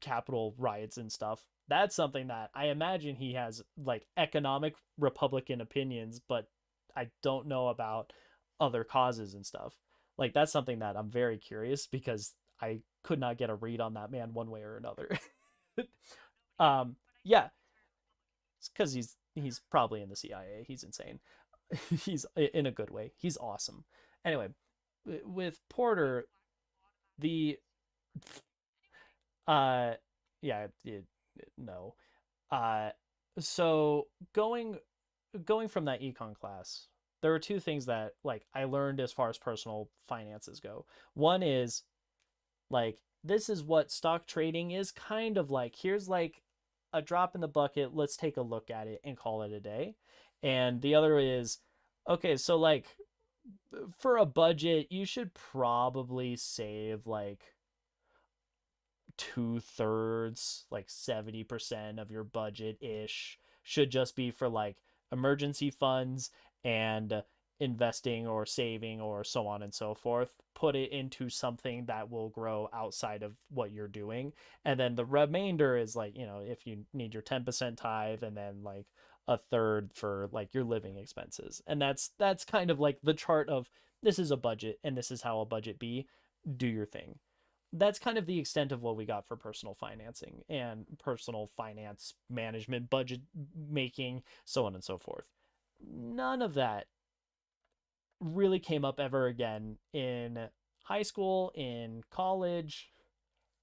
Capitol riots and stuff. That's something that I imagine he has like economic Republican opinions, but I don't know about other causes and stuff. Like that's something that I'm very curious because I could not get a read on that man one way or another. Yeah, it's because he's probably in the CIA. He's insane. He's in a good way. He's awesome. Anyway, with Porter, the uh yeah, no. Uh so going from that econ class, there were two things that like I learned as far as personal finances go. One is like this is what stock trading is kind of like. Here's like a drop in the bucket. Let's take a look at it and call it a day. And the other is okay, so like for a budget, you should probably save like 2/3, like 70% of your budget ish, should just be for like emergency funds and investing or saving or so on and so forth. Put it into something that will grow outside of what you're doing. And then the remainder is like, if you need your 10% tithe and then like a third for like your living expenses. And that's kind of like the chart of this is a budget and this is how a budget be. Do your thing. That's kind of the extent of what we got for personal financing and personal finance management, budget making, so on and so forth. None of that really came up ever again in high school, in college,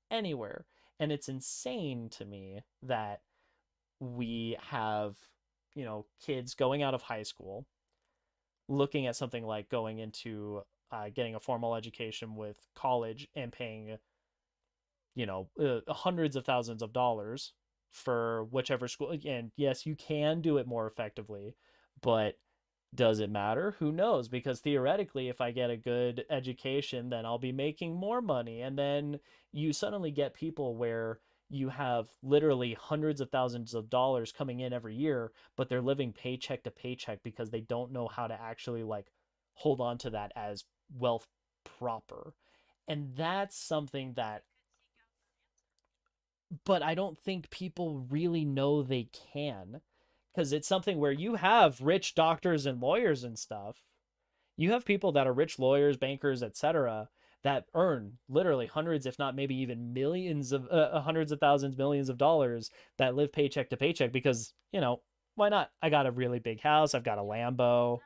anywhere. And it's insane to me that we have, kids going out of high school looking at something like going into getting a formal education with college and paying hundreds of thousands of dollars for whichever school. And yes, you can do it more effectively, but does it matter? Who knows? Because theoretically, if I get a good education, then I'll be making more money. And then you suddenly get people where you have literally hundreds of thousands of dollars coming in every year, but they're living paycheck to paycheck because they don't know how to actually like hold on to that as wealth proper. And that's something that, but I don't think people really know they can, because it's something where you have rich doctors and lawyers and stuff. You have people that are rich lawyers, bankers, etc., that earn literally hundreds, if not maybe even millions of hundreds of thousands, millions of dollars that live paycheck to paycheck because, why not? I got a really big house, I've got a Lambo.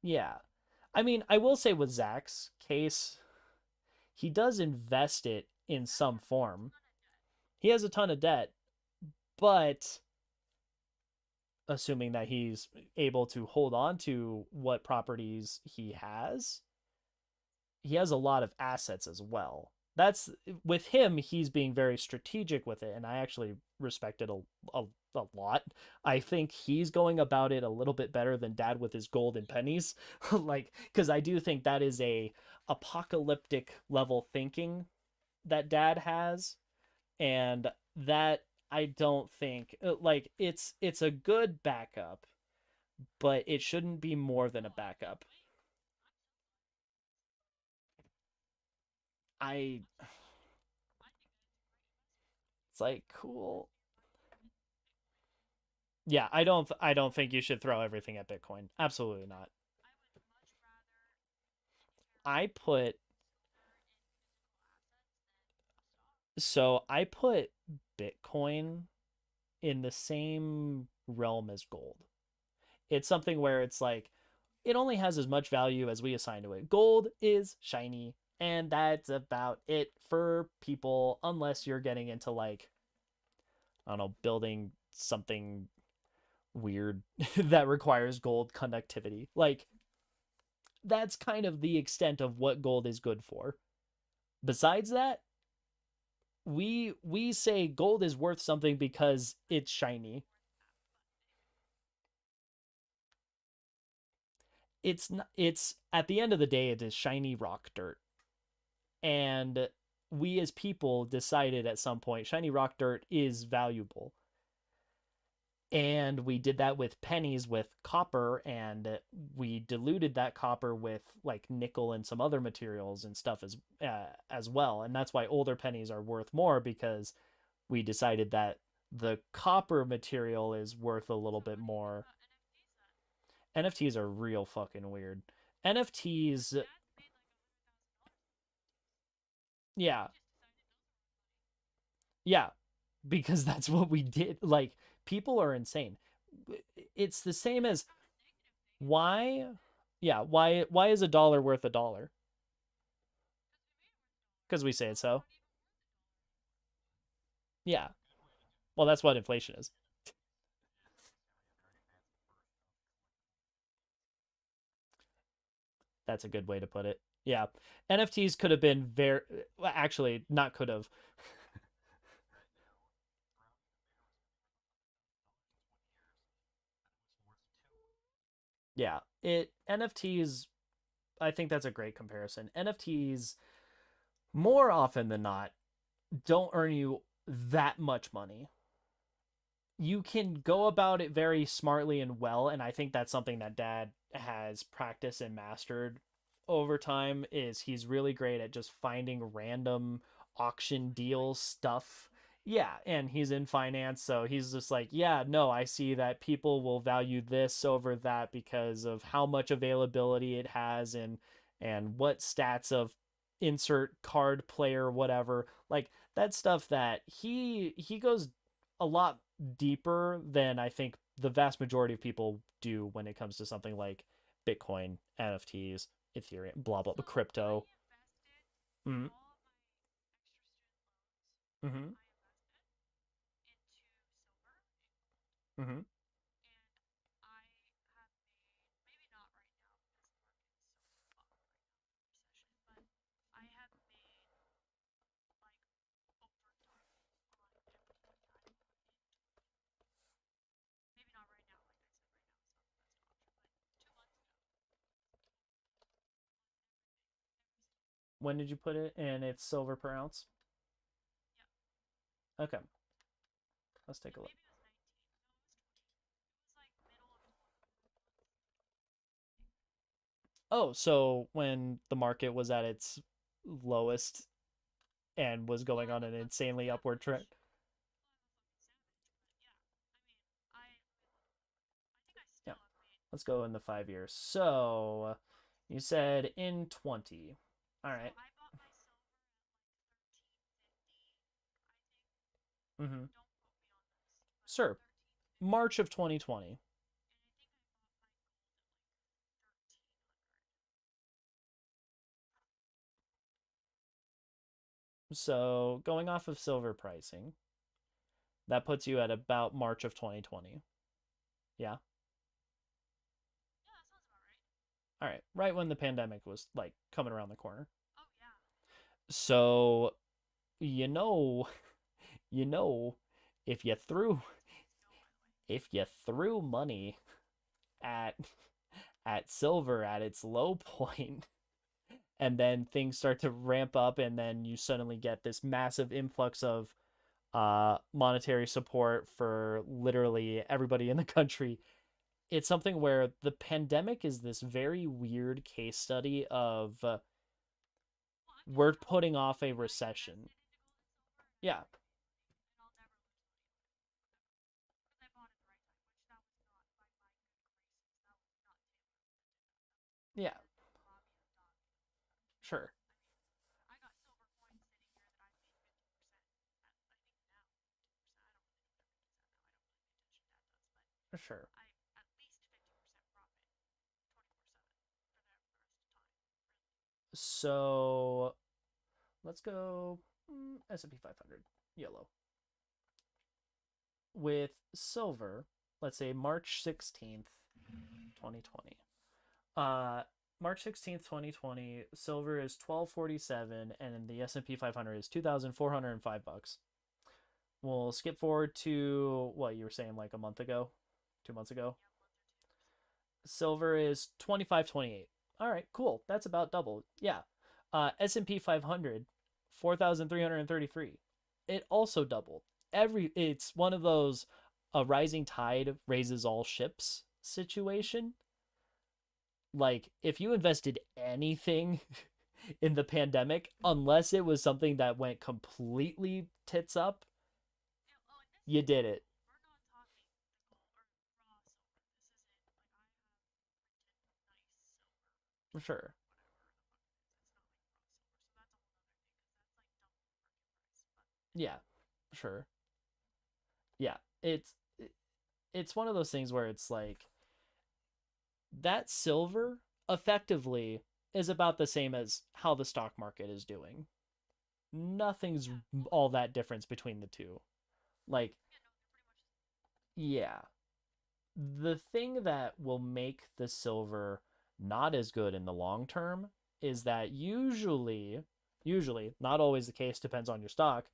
Yeah. I mean, I will say with Zach's case, he does invest it in some form. He has a ton of debt, but assuming that he's able to hold on to what properties he has a lot of assets as well. That's with him, he's being very strategic with it, and I actually respect it a lot. I think he's going about it a little bit better than dad with his gold and pennies. Like, because I do think that is a apocalyptic level thinking that dad has, and that I don't think like it's a good backup, but it shouldn't be more than a backup. I It's like cool. Yeah, I don't think you should throw everything at Bitcoin. Absolutely not. I put I put Bitcoin in the same realm as gold. It's something where it's like it only has as much value as we assign to it. Gold is shiny, and that's about it for people unless you're getting into like I don't know, building something weird that requires gold conductivity. Like that's kind of the extent of what gold is good for. Besides that, we say gold is worth something because it's shiny. It's at the end of the day it is shiny rock dirt. And we as people decided at some point shiny rock dirt is valuable. And we did that with pennies with copper, and we diluted that copper with like nickel and some other materials and stuff as well. And that's why older pennies are worth more, because we decided that the copper material is worth a little bit more. NFTs are real fucking weird. NFTs, yeah, yeah, because that's what we did. Like, people are insane. It's the same as why, yeah, why is a dollar worth a dollar? Because we say it so. Yeah. Well, that's what inflation is. That's a good way to put it. Yeah. NFTs could have been very, well, actually, not could have. Yeah. NFTs, I think that's a great comparison. NFTs, more often than not, don't earn you that much money. You can go about it very smartly and well, and I think that's something that dad has practiced and mastered over time. Is he's really great at just finding random auction deal stuff. Yeah, and he's in finance, so he's just like, yeah, no, I see that people will value this over that because of how much availability it has, and what stats of insert card player whatever. Like, that stuff that he goes a lot deeper than I think the vast majority of people do when it comes to something like Bitcoin, NFTs, Ethereum, blah blah, blah, crypto. Mm-hmm. Mm-hmm. Mm-hmm. When did you put it? And it's silver per ounce. Okay, let's take a look. Oh, so when the market was at its lowest and was going on an insanely upward trend. Yeah. Let's go in the 5 years. So you said in 20. All right. Mm-hmm. Sir, March of 2020. So going off of silver pricing, that puts you at about March of 2020. Yeah. All right. Right when the pandemic was like coming around the corner. So, you know, you know, if you threw if you threw money at silver at its low point, and then things start to ramp up, and then you suddenly get this massive influx of monetary support for literally everybody in the country. It's something where the pandemic is this very weird case study of we're putting off a recession. Yeah, yeah, sure, sure. So let's go S&P 500 yellow with silver. Let's say March 16th, 2020. Uh, March 16th, 2020, silver is 1247, and the S&P 500 is $2,405. We'll skip forward to what you were saying like a month ago, 2 months ago. Silver is 2528. All right, cool. That's about double. Yeah. S&P 500, 4,333. It also doubled. It's one of those a rising tide raises all ships situation. Like, if you invested anything in the pandemic, unless it was something that went completely tits up, you did it. Sure. Yeah. Sure. Yeah. It's one of those things where it's like that silver effectively is about the same as how the stock market is doing. Nothing's all that difference between the two. Like, yeah. The thing that will make the silver not as good in the long term is that usually, not always the case, depends on your stock,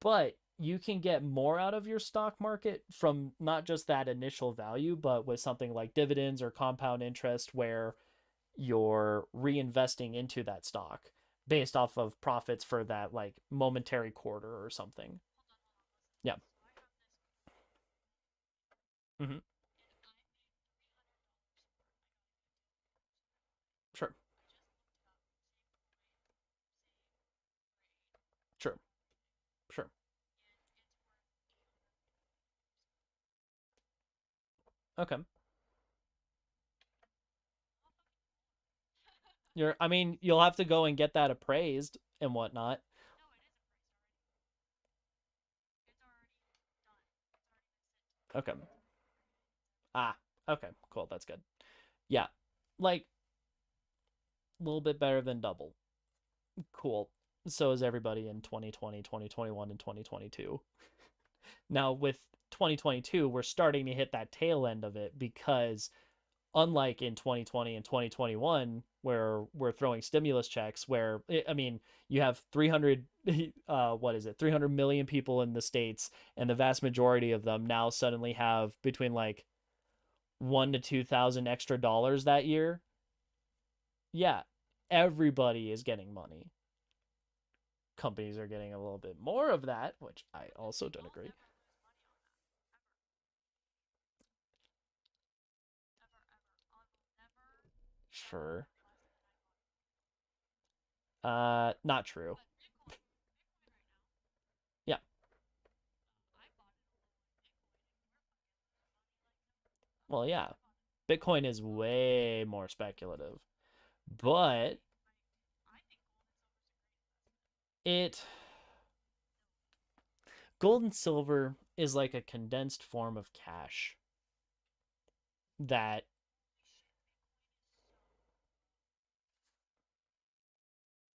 but you can get more out of your stock market from not just that initial value, but with something like dividends or compound interest where you're reinvesting into that stock based off of profits for that like momentary quarter or something. Yeah. Mm-hmm. Sure. Sure. Sure. Okay. I mean, you'll have to go and get that appraised and whatnot. Okay. Ah, okay, cool. That's good. Yeah. Like, a little bit better than double. Cool. So is everybody in 2020, 2021, and 2022. Now, with 2022, we're starting to hit that tail end of it because unlike in 2020 and 2021 where we're throwing stimulus checks where I mean you have 300 what is it 300 million people in the states and the vast majority of them now suddenly have between like 1 to 2,000 extra dollars that year. Yeah, everybody is getting money. Companies are getting a little bit more of that, which I also don't agree. Sure. Not true. Yeah. Well, yeah. Bitcoin is way more speculative, but it gold and silver is like a condensed form of cash that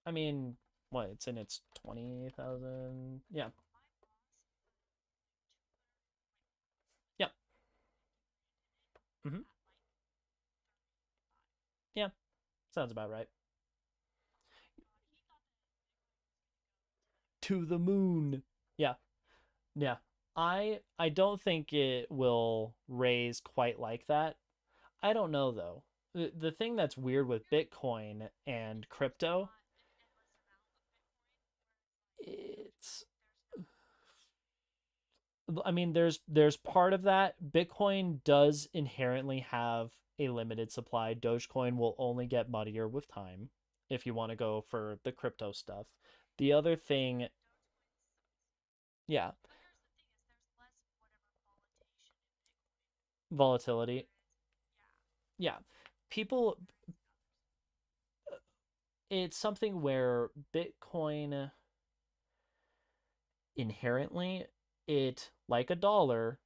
I mean, what, it's in its 20,000. Yeah. Yeah. Mhm. Yeah. Sounds about right. To the moon. Yeah. Yeah. I don't think it will raise quite like that. I don't know though. The thing that's weird with Bitcoin and crypto, it's I mean, there's part of that. Bitcoin does inherently have a limited supply. Dogecoin will only get muddier with time if you want to go for the crypto stuff. The other thing, yeah, volatility. Yeah. People it's something where Bitcoin inherently it like a dollar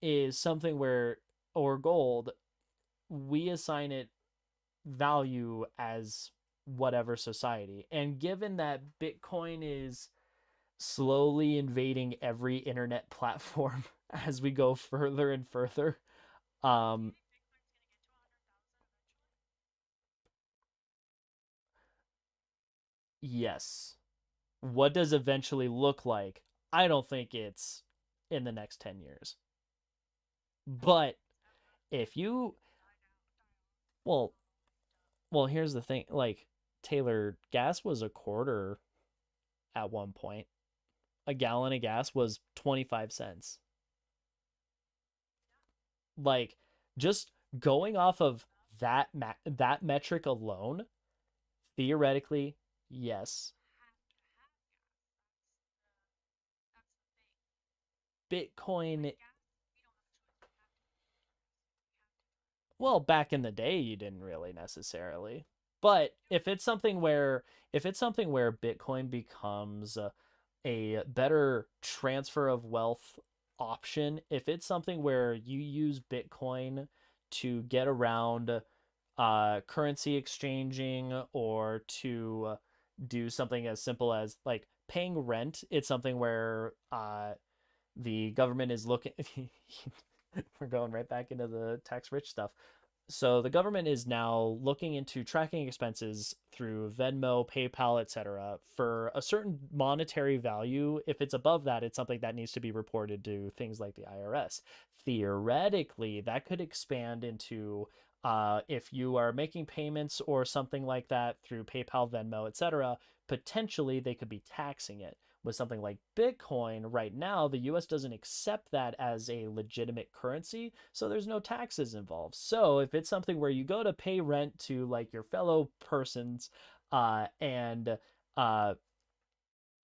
is something where or gold we assign it value as whatever society. And given that Bitcoin is slowly invading every internet platform as we go further and further, um, yes. What does eventually look like? I don't think it's in the next 10 years. But if you, well, well, here's the thing. Like, Taylor, gas was a quarter at one point. A gallon of gas was 25 cents. Like just going off of that metric alone, theoretically, yes. Bitcoin, well, back in the day you didn't really necessarily. But if it's something where Bitcoin becomes a better transfer of wealth option, if it's something where you use Bitcoin to get around currency exchanging or to do something as simple as like paying rent, it's something where the government is looking. We're going right back into the tax rich stuff. So the government is now looking into tracking expenses through Venmo, PayPal, etc. for a certain monetary value. If it's above that, it's something that needs to be reported to things like the IRS. Theoretically, that could expand into if you are making payments or something like that through PayPal, Venmo, etc. Potentially, they could be taxing it. With something like Bitcoin, right now, the US doesn't accept that as a legitimate currency, so there's no taxes involved. So if it's something where you go to pay rent to like your fellow persons, and uh,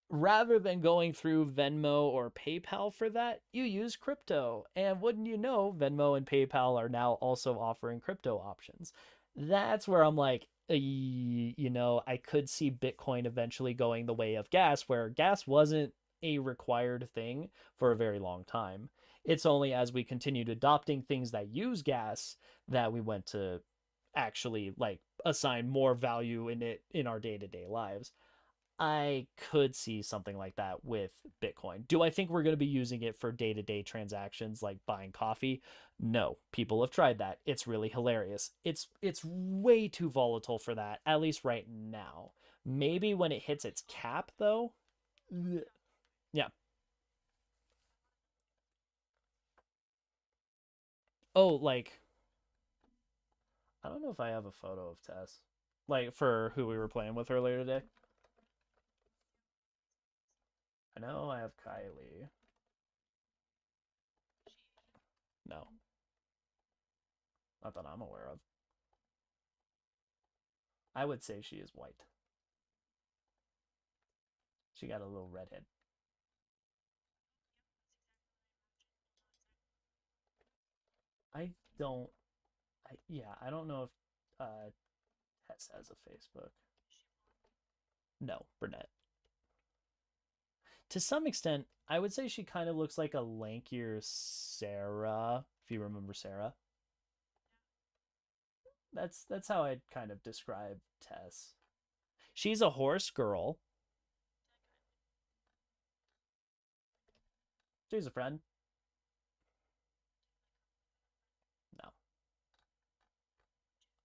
rather than going through Venmo or PayPal for that, you use crypto. And wouldn't you know, Venmo and PayPal are now also offering crypto options. That's where I'm like, I could see Bitcoin eventually going the way of gas, where gas wasn't a required thing for a very long time. It's only as we continued adopting things that use gas that we went to actually like assign more value in it in our day-to-day lives. I could see something like that with Bitcoin. Do I think we're going to be using it for day to day transactions like buying coffee? No. People have tried that. It's really hilarious. It's way too volatile for that, at least right now. Maybe when it hits its cap though. Yeah. Oh, like I don't know if I have a photo of Tess. Like for who we were playing with earlier today. I know I have Kylie. No, not that I'm aware of. I would say she is white. She got a little redhead. I don't. I don't know if Tess has a Facebook. No, brunette. To some extent, I would say she kind of looks like a lankier Sarah, if you remember Sarah. That's how I'd kind of describe Tess. She's a horse girl. She's a friend. No,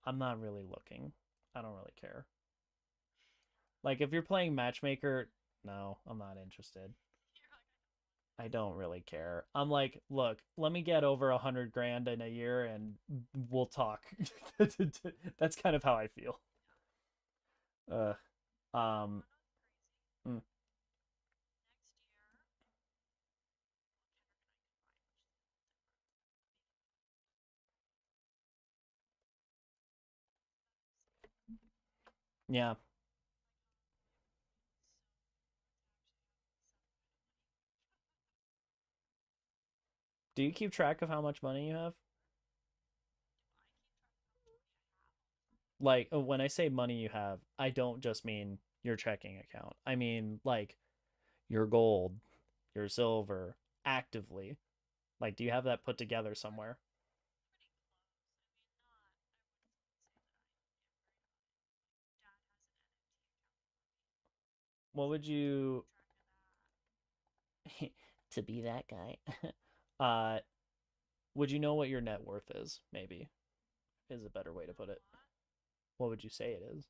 I'm not really looking. I don't really care. Like if you're playing matchmaker, no, I'm not interested. I don't really care. I'm like, look, let me get over 100 grand in a year and we'll talk. That's kind of how I feel. Uh, um, mm, yeah. Do you keep track of how much money you have? Like, when I say money you have, I don't just mean your checking account. I mean, like, your gold, your silver, actively. Like, do you have that put together somewhere? What would you to be that guy? uh, would you know what your net worth is? Maybe is a better way to put it. What would you say it is?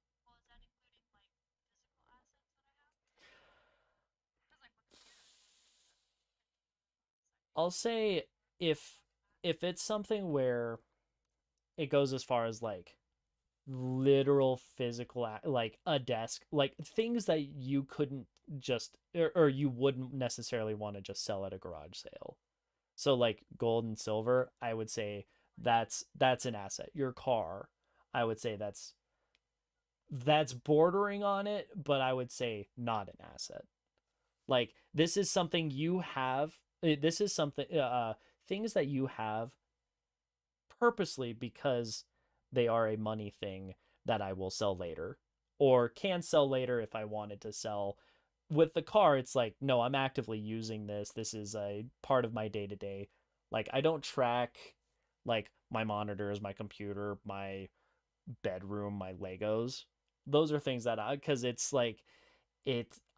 I'll say if if it's something where it goes as far as like literal physical like a desk, like things that you couldn't just or you wouldn't necessarily want to just sell at a garage sale. So like gold and silver, I would say that's an asset. Your car, I would say that's bordering on it, but I would say not an asset. Like this is something you have. This is something things that you have purposely because they are a money thing that I will sell later or can sell later if I wanted to sell. With the car, it's like, no, I'm actively using this. This is a part of my day to day. Like, I don't track like my monitors, my computer, my bedroom, my Legos. Those are things that because it's like,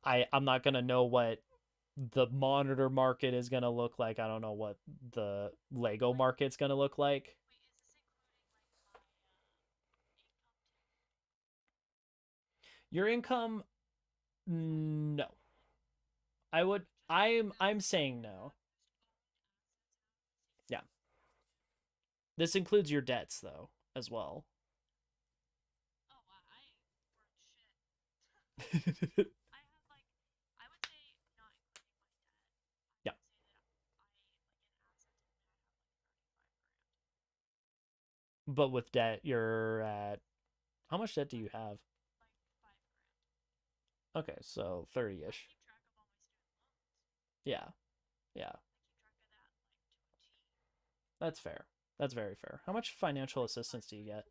I'm not going to know what the monitor market is going to look like. I don't know what the Lego market's going to look like. Your income, no. I'm saying no. Yeah. This includes your debts though, as well. Yeah. But with debt, you're at how much debt do you have? Okay, so 30-ish. Yeah. Yeah. That's fair. That's very fair. How much financial assistance do you get?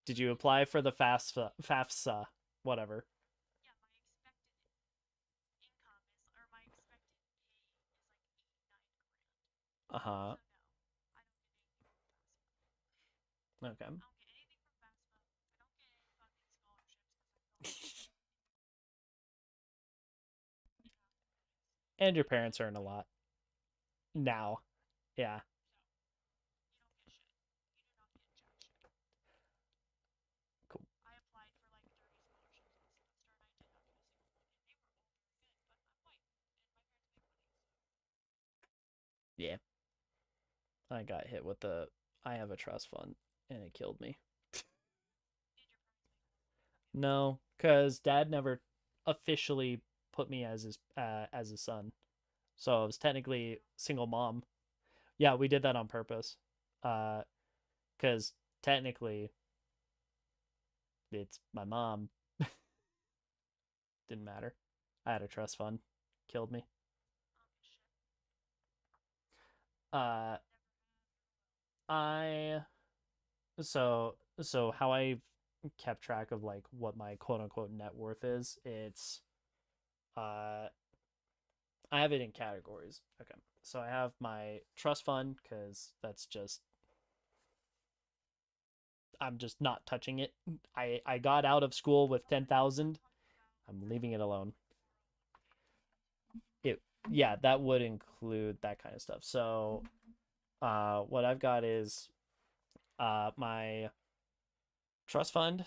Did you apply for the FAFSA, whatever? Uh-huh. Okay. And your parents earn a lot now. Yeah. Cool. Yeah. I got hit with the I have a trust fund and it killed me. No, because dad never officially put me as his son. So I was technically single mom. Yeah, we did that on purpose. Uh, because technically it's my mom. Didn't matter. I had a trust fund. Killed me. Uh, I so how I kept track of like what my quote unquote net worth is. It's uh I have it in categories. Okay. So I have my trust fund because that's just I'm just not touching it. I got out of school with 10,000. I'm leaving it alone. It Yeah, that would include that kind of stuff. So what I've got is my trust fund.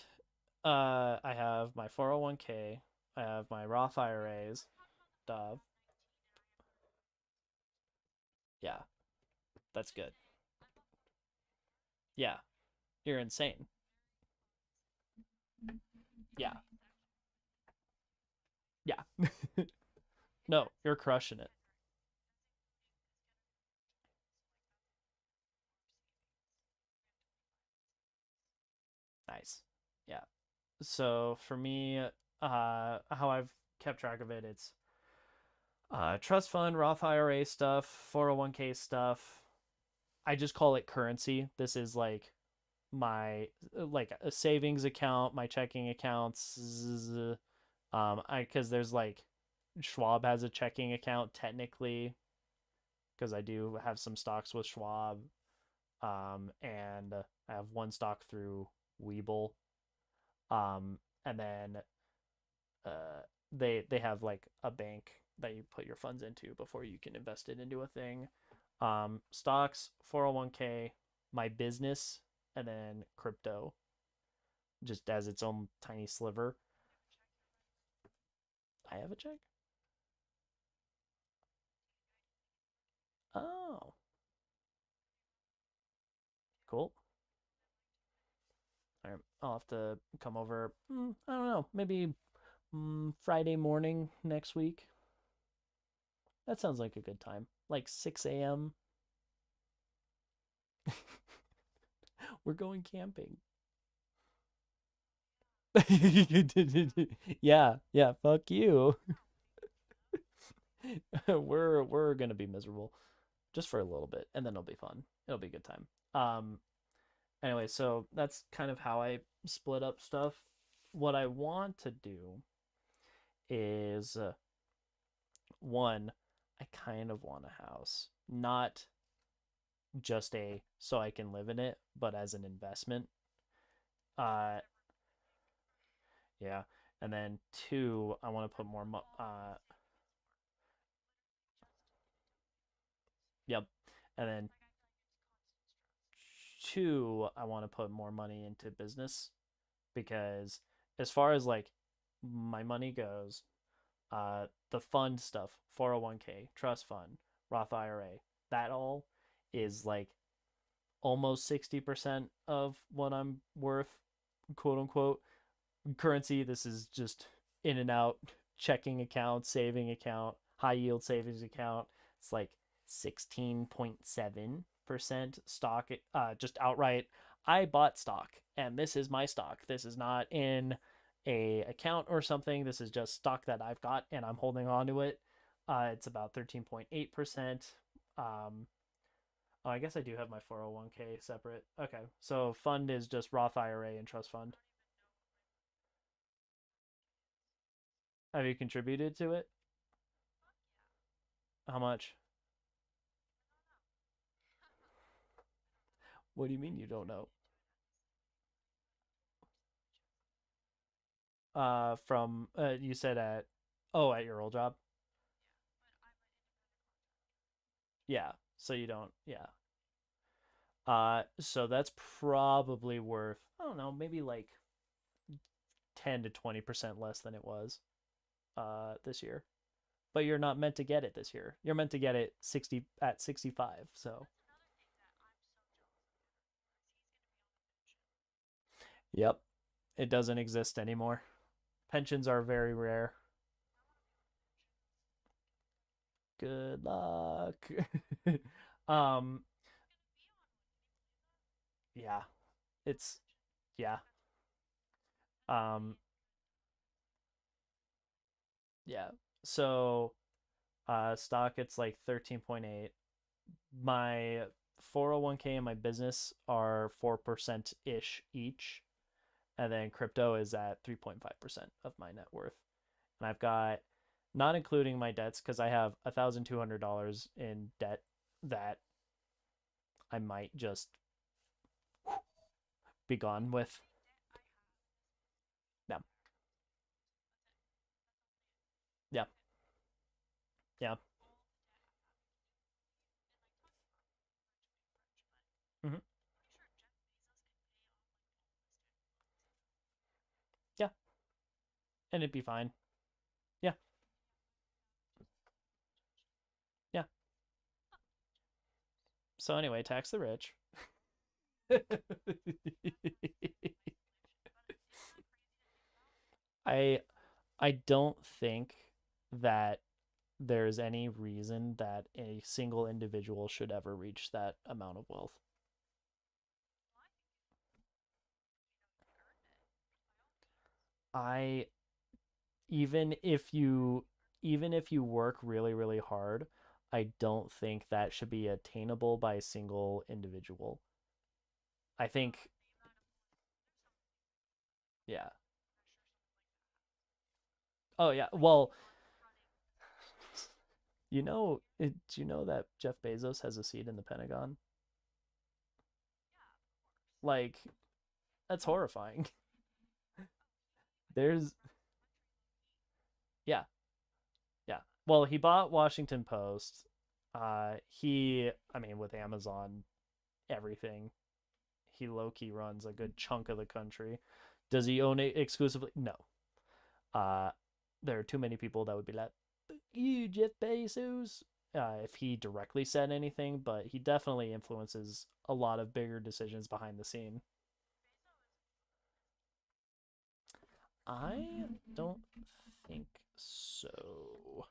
I have my 401k. I have my Roth IRAs. Dove. Yeah, that's good. Yeah, you're insane. Yeah, yeah. No, you're crushing it. Nice. Yeah. So for me, how I've kept track of it, it's trust fund, Roth IRA stuff, 401k stuff. I just call it currency. This is like my like a savings account, my checking accounts. I because there's like Schwab has a checking account technically because I do have some stocks with Schwab. And I have one stock through Weeble. And then they have like a bank that you put your funds into before you can invest it into a thing. Stocks, 401k, my business, and then crypto, just as its own tiny sliver. I have a check. Oh, cool. All right, I'll have to come over. I don't know, maybe Friday morning next week. That sounds like a good time. Like 6 a.m. We're going camping. Yeah, yeah, fuck you. We're gonna be miserable just for a little bit, and then it'll be fun. It'll be a good time. Anyway, so that's kind of how I split up stuff. What I want to do is one, I kind of want a house, not just a so I can live in it, but as an investment. Uh, yeah, and then two, I want to put more. Yep, and then two, I want to put more money into business because as far as like my money goes, the fund stuff, 401k, trust fund, Roth IRA, that all is like almost 60% of what I'm worth, quote unquote. Currency, this is just in and out checking account, saving account, high yield savings account. It's like 16.7% stock, just outright. I bought stock and this is my stock. This is not in a account or something. This is just stock that I've got and I'm holding on to it. It's about 13.8%. Oh, I guess I do have my 401k separate. Okay. So fund is just Roth IRA and trust fund. Have you contributed to it? How much? What do you mean you don't know? From you said at at your old job. Yeah. So you don't. Yeah. So that's probably worth I don't know maybe like 10 to 20% less than it was this year. But you're not meant to get it this year. You're meant to get it 65. So. Yep. It doesn't exist anymore. Pensions are very rare. Good luck. um yeah, it's yeah. Um yeah. So stock it's like 13.8. My 401k and my business are 4% ish each. And then crypto is at 3.5% of my net worth. And I've got not including my debts because I have $1,200 in debt that I might just be gone with. Yeah. Yeah. Yeah. Hmm. Yeah. And it'd be fine. Yeah. Yeah. So anyway, tax the rich. I I don't think that there's any reason that a single individual should ever reach that amount of wealth. I even if you even if you work really really hard, I don't think that should be attainable by a single individual. I think yeah. Oh yeah. Well, do you know that Jeff Bezos has a seat in the Pentagon? Like that's horrifying. There's yeah, yeah. Well, he bought Washington Post. I mean, with Amazon, everything. He low key runs a good chunk of the country. Does he own it exclusively? No. Uh, there are too many people that would be like, you, Jeff Bezos, if he directly said anything, but he definitely influences a lot of bigger decisions behind the scene. I don't think so.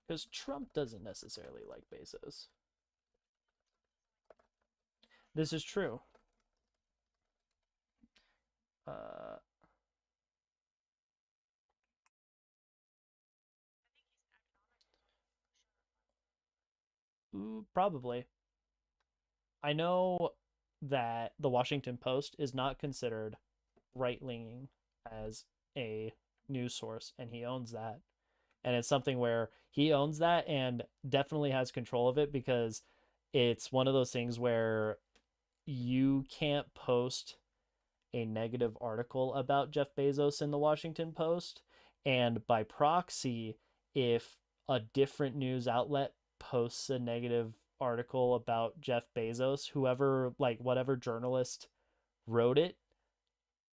Because Trump doesn't necessarily like Bezos. This is true. Uh, Probably. I know that the Washington Post is not considered right leaning as a news source, and he owns that. And it's something where he owns that and definitely has control of it because it's one of those things where you can't post a negative article about Jeff Bezos in the Washington Post. And by proxy, if a different news outlet posts a negative article about Jeff Bezos, whoever, like, whatever journalist wrote it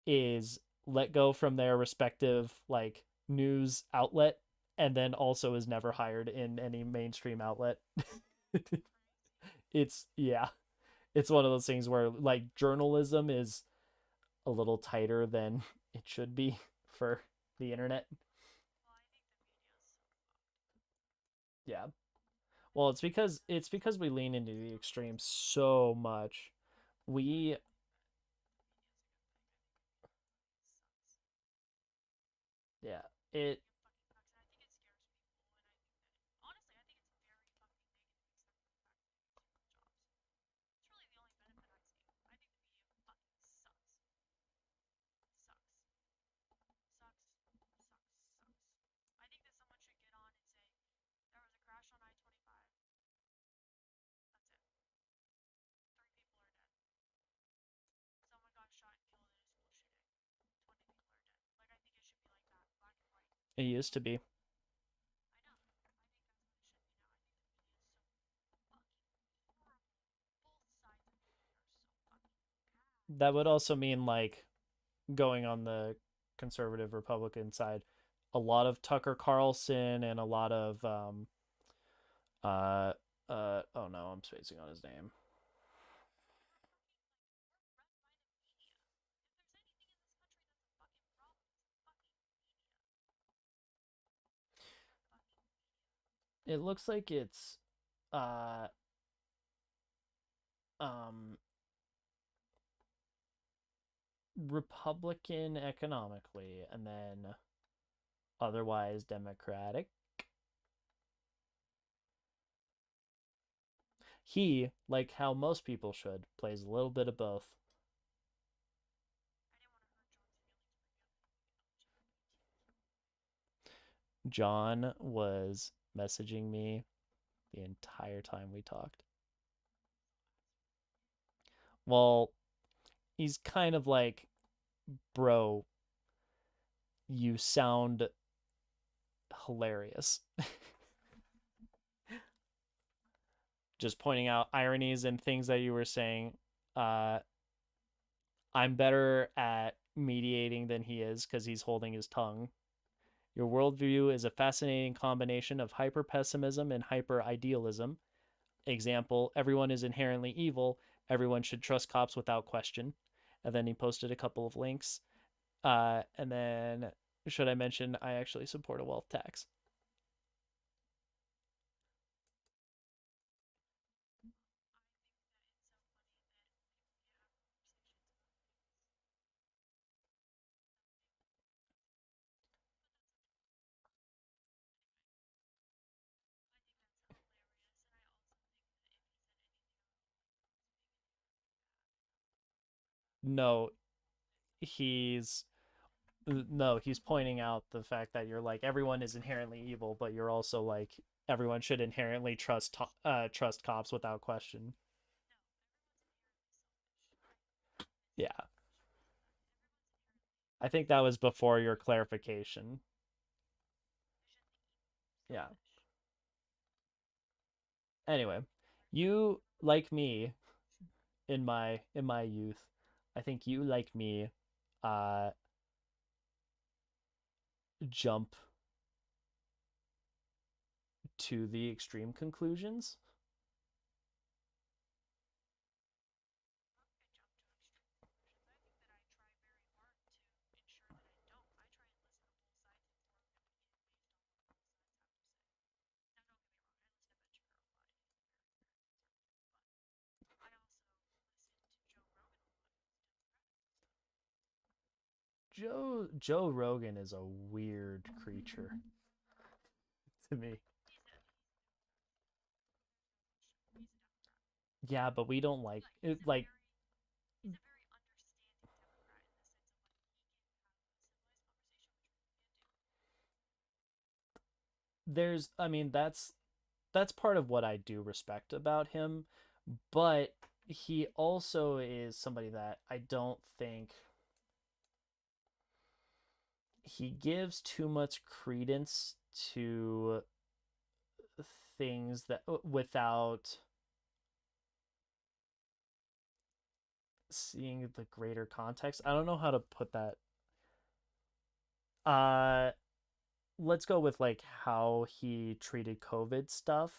is let go from their respective, like, news outlet and then also is never hired in any mainstream outlet. It's, yeah, it's one of those things where, like, journalism is a little tighter than it should be for the internet. Yeah. Well, it's because we lean into the extremes so much. We Yeah, it it used to be. That would also mean, like, going on the conservative Republican side, a lot of Tucker Carlson and a lot of uh oh no, I'm spacing on his name. It looks like it's uh um Republican economically and then otherwise Democratic. He, like how most people should, plays a little bit of both. John was messaging me the entire time we talked. Well, he's kind of like, bro, you sound hilarious. Just pointing out ironies and things that you were saying. Uh, I'm better at mediating than he is because he's holding his tongue. Your worldview is a fascinating combination of hyper pessimism and hyper idealism. Example, everyone is inherently evil. Everyone should trust cops without question. And then he posted a couple of links. And then, should I mention, I actually support a wealth tax. No, he's he's pointing out the fact that you're like everyone is inherently evil, but you're also like everyone should inherently trust cops without question. Yeah, I think that was before your clarification. Yeah. Anyway, you like me in my youth. I think you like me uh jump to the extreme conclusions. Joe Rogan is a weird creature to me. Yeah, but we don't like it. Like, I mean, that's part of what I do respect about him, but he also is somebody that I don't think he gives too much credence to things that without seeing the greater context. I don't know how to put that. Uh let's go with like how he treated COVID stuff.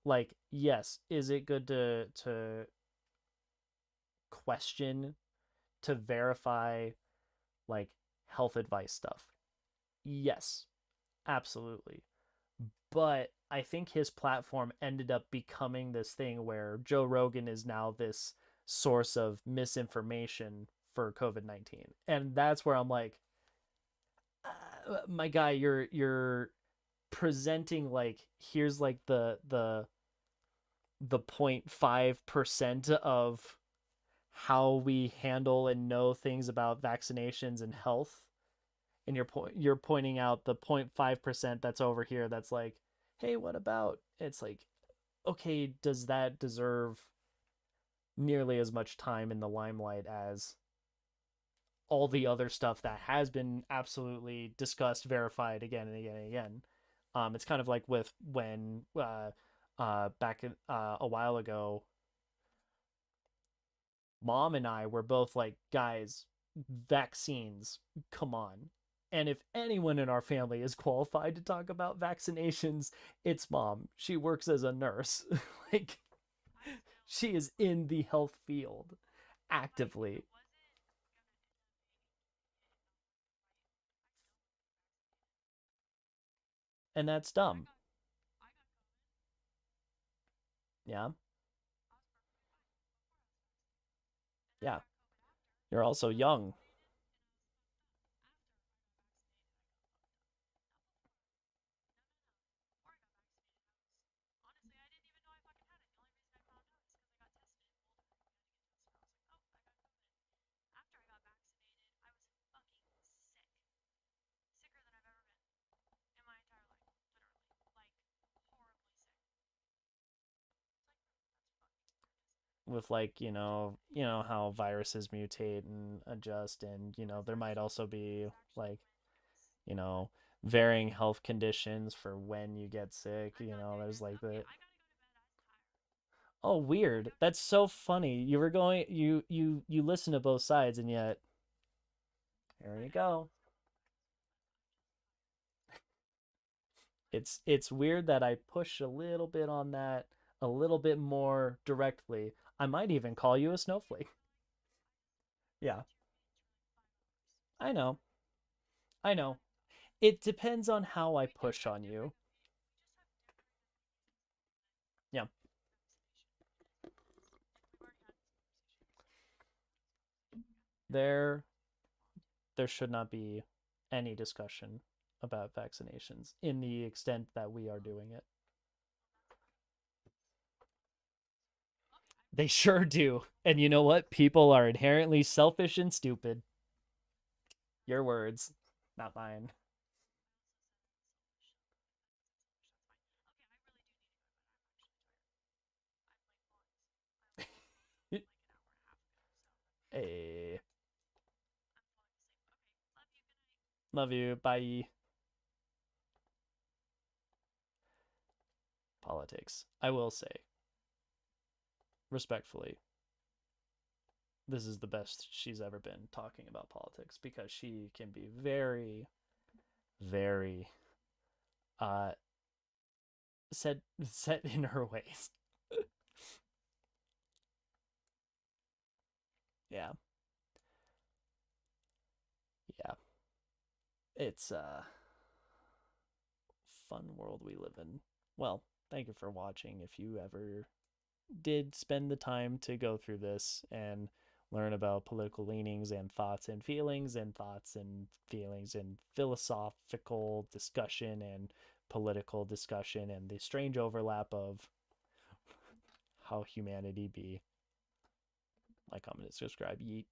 Like, yes, is it good to question, to verify like health advice stuff? Yes, absolutely. But I think his platform ended up becoming this thing where Joe Rogan is now this source of misinformation for COVID-19. And that's where I'm like, my guy, you're presenting like here's like the 0.5% of how we handle and know things about vaccinations and health, and you're pointing out the 0.5% that's over here that's like, hey, what about, it's like, okay, does that deserve nearly as much time in the limelight as all the other stuff that has been absolutely discussed, verified again and again and again? It's kind of like with when back a while ago, mom and I were both like, guys, vaccines, come on. And if anyone in our family is qualified to talk about vaccinations, it's mom. She works as a nurse. Like, she is in the health field actively. And that's dumb. Yeah. Yeah. You're also young. With like, how viruses mutate and adjust, and there might also be like, you know varying health conditions for when you get sick. There's like the, oh, weird, that's so funny. You were going, you listen to both sides, and yet there you go. It's weird that I push a little bit on that, a little bit more directly. I might even call you a snowflake. Yeah, I know. I know. It depends on how I push on you. Yeah. There there should not be any discussion about vaccinations in the extent that we are doing it. They sure do. And you know what? People are inherently selfish and stupid. Your words, not mine. Hey, love you. Bye. Politics. I will say, respectfully, this is the best she's ever been talking about politics, because she can be very, very uh set in her ways. Yeah. Yeah. It's a fun world we live in. Well, thank you for watching. If you ever did spend the time to go through this and learn about political leanings and thoughts and feelings and thoughts and feelings and philosophical discussion and political discussion and the strange overlap of how humanity be, like I'm going to describe yeet.